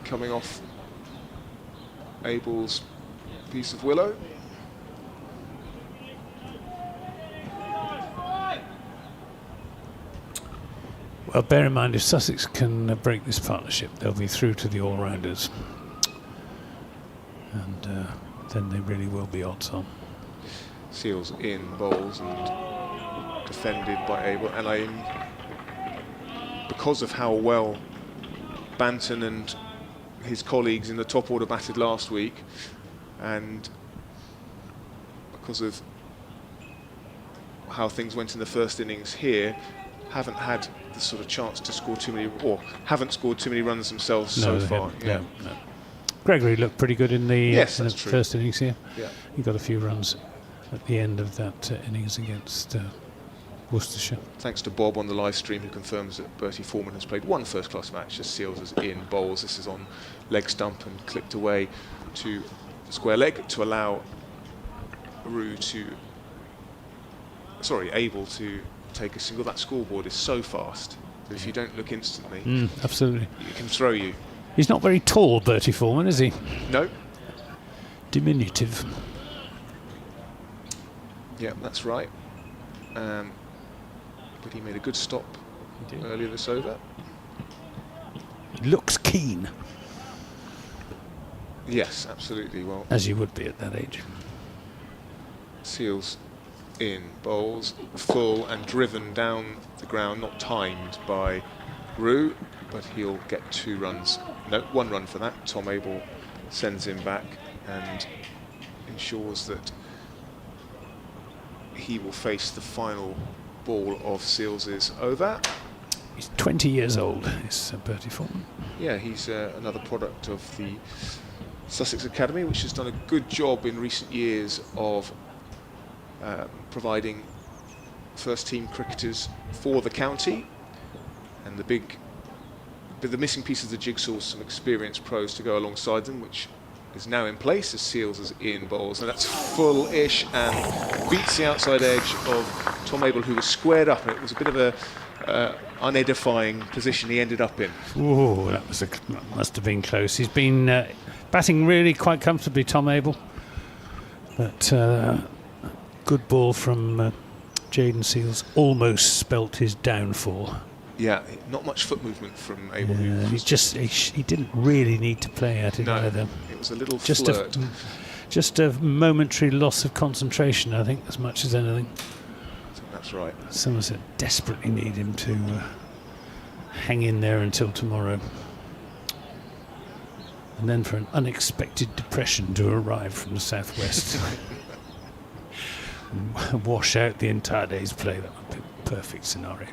coming off Abel's piece of willow. Well, bear in mind, if Sussex can break this partnership, they'll be through to the all-rounders. And then they really will be odds on. Seals in bowls and defended by Abel, and because of how well Banton and his colleagues in the top order batted last week, and because of how things went in the first innings here, haven't had the sort of chance to score too many, or haven't scored too many runs themselves so far. Yeah. No. Gregory looked pretty good in the, true. First innings here. Yeah. He got a few runs at the end of that innings against Worcestershire. Thanks to Bob on the live stream, who confirms that Bertie Foreman has played 1 first-class match as Seals is in bowls. This is on leg stump and clipped away to square leg to allow Abel to take a single. That scoreboard is so fast that if you don't look instantly, Absolutely. it can throw you. He's not very tall, Bertie Foreman, is he? No. Diminutive. Yeah, that's right. But he made a good stop earlier this over. He looks keen. Yes, absolutely. Well, As you would be at that age. Seals in bowls, full and driven down the ground, not timed by Rue, but he'll get 2 runs. No, 1 run for that. Tom Abel sends him back and ensures that he will face the final ball of Seals's over. He's 20 years old, is Bertie Foreman. Yeah, he's another product of the Sussex Academy, which has done a good job in recent years of providing first-team cricketers for the county, and the missing piece of the jigsaw is some experienced pros to go alongside them, which is now in place as Seals is in bowls, and that's full-ish and beats the outside edge of Tom Abel, who was squared up, and it was a bit of a unedifying position he ended up in. Oh, that must have been close. He's been batting really quite comfortably, Tom Abel, but good ball from Jayden Seals almost spelt his downfall. Yeah, not much foot movement from Abel. He didn't really need to play at it either. It was a little Just flirt. Just a momentary loss of concentration, I think, as much as anything. I think that's right. Somerset desperately need him to hang in there until tomorrow. And then for an unexpected depression to arrive from the southwest. And wash out the entire day's play. That would be a perfect scenario.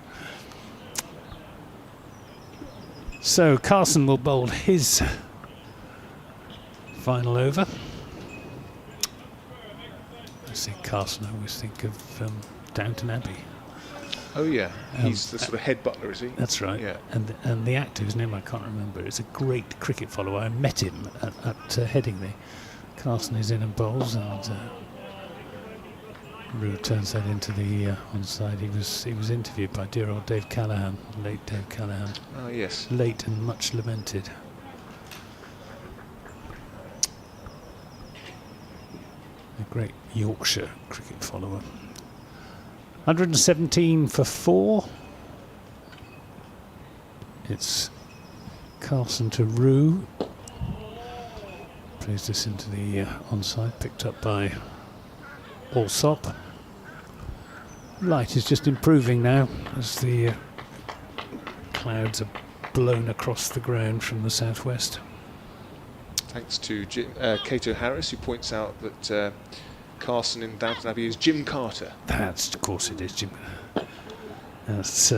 So Carson will bowl his final over. I see Carson, I always think of Downton Abbey. Oh yeah, he's the sort of head butler, is he? That's right. Yeah. And the actor, whose name I can't remember, is a great cricket follower. I met him at Headingley. Carson is in and bowls, and Rue turns that into the onside. He was interviewed by dear old Dave Callaghan, late Dave Callaghan. Oh yes. Late and much lamented. A great Yorkshire cricket follower. 117 for 4. It's Carson to Rue. Plays this into the onside, picked up by Allsop. Light is just improving now as the clouds are blown across the ground from the southwest. Thanks to Cato Harris, who points out that Carson in Downton Abbey is Jim Carter. That's, of course it is, Jim. That's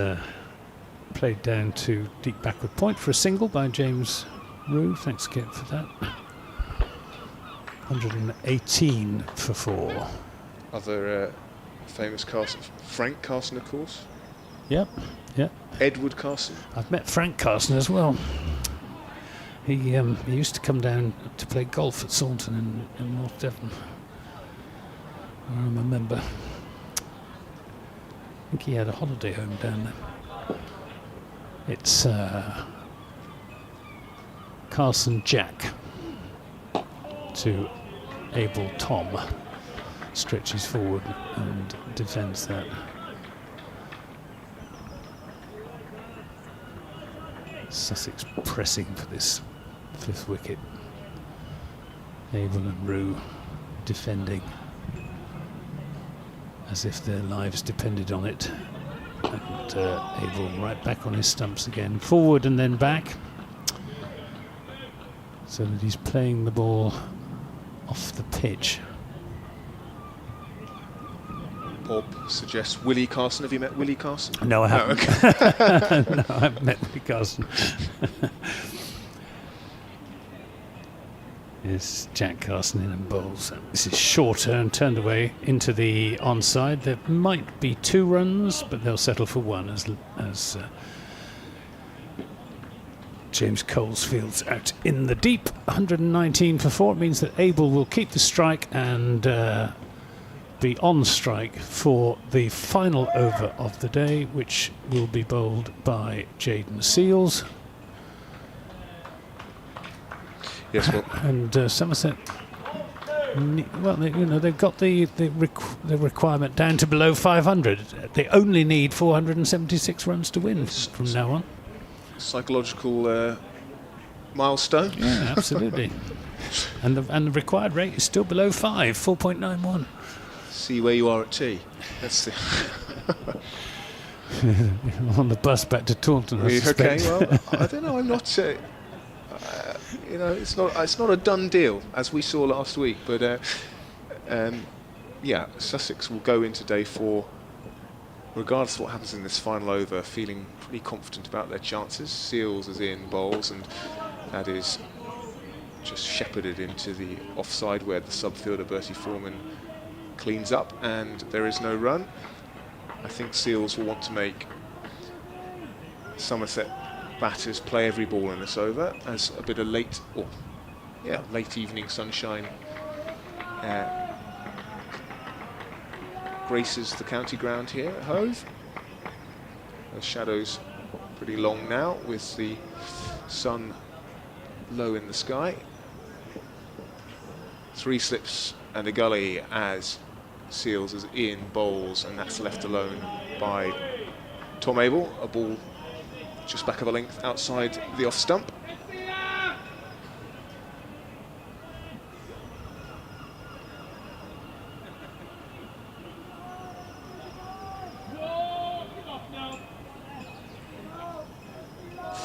played down to deep backward point for a single by James Rue. Thanks again for that. 118 for 4. Other famous Carson, Frank Carson, of course. Yep, yep. Edward Carson. I've met Frank Carson as well. He used to come down to play golf at Saunton in North Devon. I'm a member. I think he had a holiday home down there. It's Carson Jack to Abel Tom. Stretches forward and defends that. Sussex pressing for this 5th wicket. Abel and Rue defending as if their lives depended on it. And Abel right back on his stumps again. Forward and then back. So that he's playing the ball off the pitch. Bob suggests Willie Carson. Have you met Willie Carson? No, I haven't. Okay. No, I haven't met Willie Carson. Here's Jack Carson in and bowls. This is shorter and turned away into the onside. There might be 2 runs, but they'll settle for 1 as James Colesfield's out in the deep. 119 for 4. It means that Abel will keep the strike and be on strike for the final over of the day, which will be bowled by Jayden Seals. Yes, well, And Somerset, they've got the requirement down to below 500. They only need 476 runs to win from now on. psychological milestone. Yeah, absolutely. and the required rate is still below 5, 4.91. See where you are at tea. That's the On the bus back to Taunton, I okay, suspect. well, I don't know. I'm not. It's not a done deal as we saw last week. But yeah, Sussex will go into day 4, regardless of what happens in this final over, feeling pretty confident about their chances. Seals is in bowls, and that is just shepherded into the offside where the subfielder Bertie Foreman cleans up, and there is no run. I think Seals will want to make Somerset batters play every ball in this over as a bit of late, or late evening sunshine graces the county ground here at Hove. The shadows pretty long now with the sun low in the sky. 3 slips and a gully as Seals is in bowls, and that's left alone by Tom Abel. A ball just back of a length outside the off stump.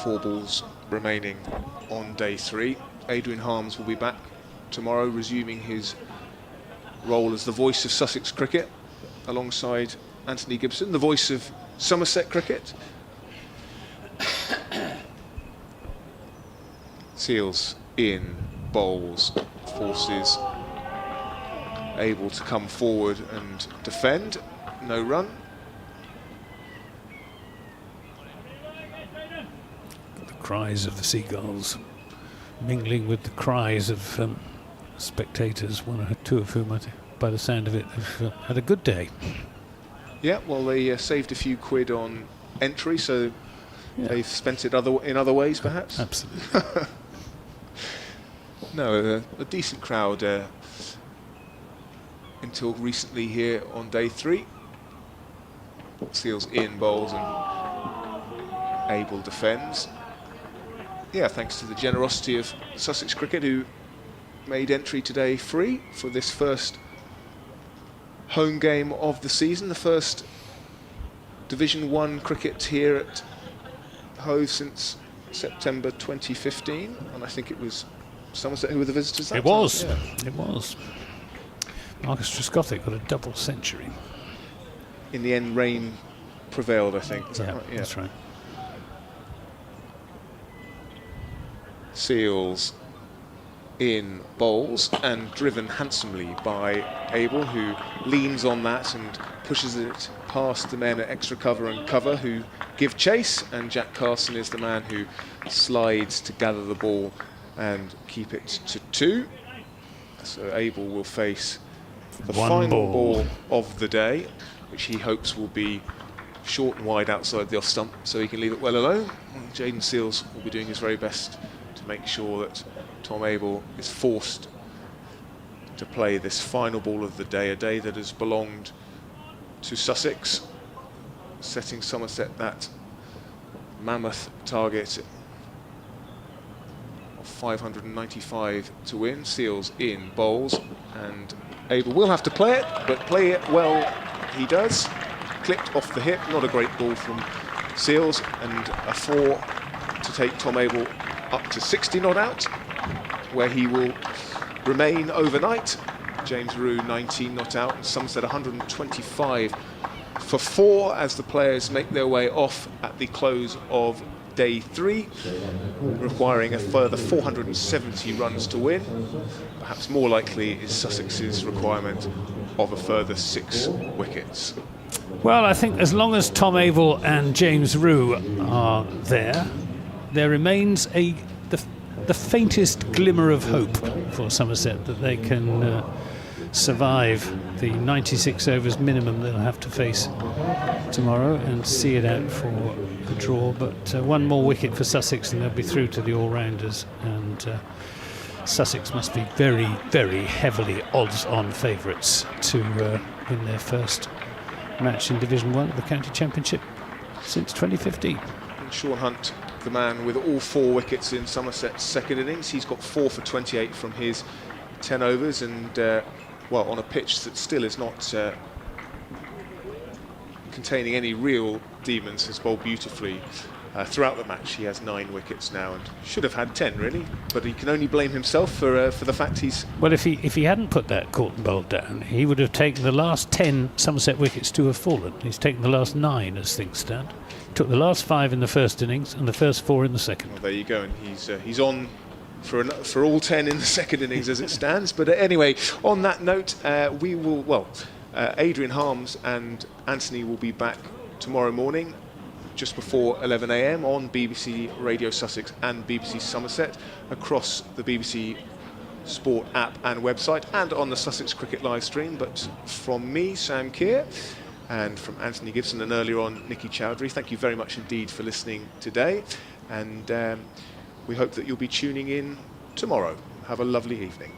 Four balls remaining on day 3. Adrian Harms will be back tomorrow, resuming his role as the voice of Sussex cricket alongside Anthony Gibson, the voice of Somerset cricket. Seals in bowls, forces able to come forward and defend. No run. The cries of the seagulls mingling with the cries of spectators, one or two of whom, I think, by the sound of it, have had a good day. Yeah, well, they saved a few quid on entry, so they've spent it in other ways, perhaps. Absolutely. No, a decent crowd until recently here on day 3. Seals in bowls and Abel defends. Yeah, thanks to the generosity of Sussex Cricket, who made entry today free for this first home game of the season, the first Division 1 cricket here at Hove since September 2015, and I think it was Somerset who were the visitors that It was. time. Yeah. It was. Marcus Trescothick got a double century. In the end, rain prevailed, I think. Is that Yeah, right? that's right. Seals in bowls and driven handsomely by Abel, who leans on that and pushes it past the men at extra cover and cover, who give chase, and Jack Carson is the man who slides to gather the ball and keep it to 2. So Abel will face the One final ball. ball of the day, which he hopes will be short and wide outside the off stump, so he can leave it well alone. And Jaden Seals will be doing his very best to make sure that Tom Abel is forced to play this final ball of the day, a day that has belonged to Sussex, setting Somerset that mammoth target of 595 to win. Seals in bowls, and Abel will have to play it, but play it well he does. Clipped off the hip, not a great ball from Seals, and a 4 to take Tom Abel up to 60 not out, where he will remain overnight. James Rue 19 not out, and Somerset 125 for 4 as the players make their way off at the close of day 3, requiring a further 470 runs to win. Perhaps more likely is Sussex's requirement of a further 6 wickets. Well, I think as long as Tom Abel and James Rue are there, there remains the faintest glimmer of hope for Somerset that they can survive the 96 overs minimum they'll have to face tomorrow and see it out for a draw. But one more wicket for Sussex and they'll be through to the all-rounders, and Sussex must be very, very heavily odds-on favourites to win their first match in Division 1 of the County Championship since 2015. And Sean Hunt, the man with all 4 wickets in Somerset's second innings, he's got 4 for 28 from his 10 overs, and well, on a pitch that still is not containing any real demons, has bowled beautifully throughout the match. He has 9 wickets now and should have had 10 really, but he can only blame himself for the fact he's... Well, if he hadn't put that Corton bowl down, he would have taken the last 10 Somerset wickets to have fallen. He's taken the last 9 as things stand. Took the last 5 in the first innings and the first 4 in the second. Well, there you go, and he's on for all 10 in the second innings as it stands. But anyway, on that note, we will, well, Adrian Harms and Anthony will be back tomorrow morning just before 11 AM on BBC Radio Sussex and BBC Somerset, across the BBC Sport app and website, and on the Sussex Cricket live stream. But from me, Sam Keir, and from Anthony Gibson, and earlier on Nikki Chowdhury, thank you very much indeed for listening today, and we hope that you'll be tuning in tomorrow. Have a lovely evening.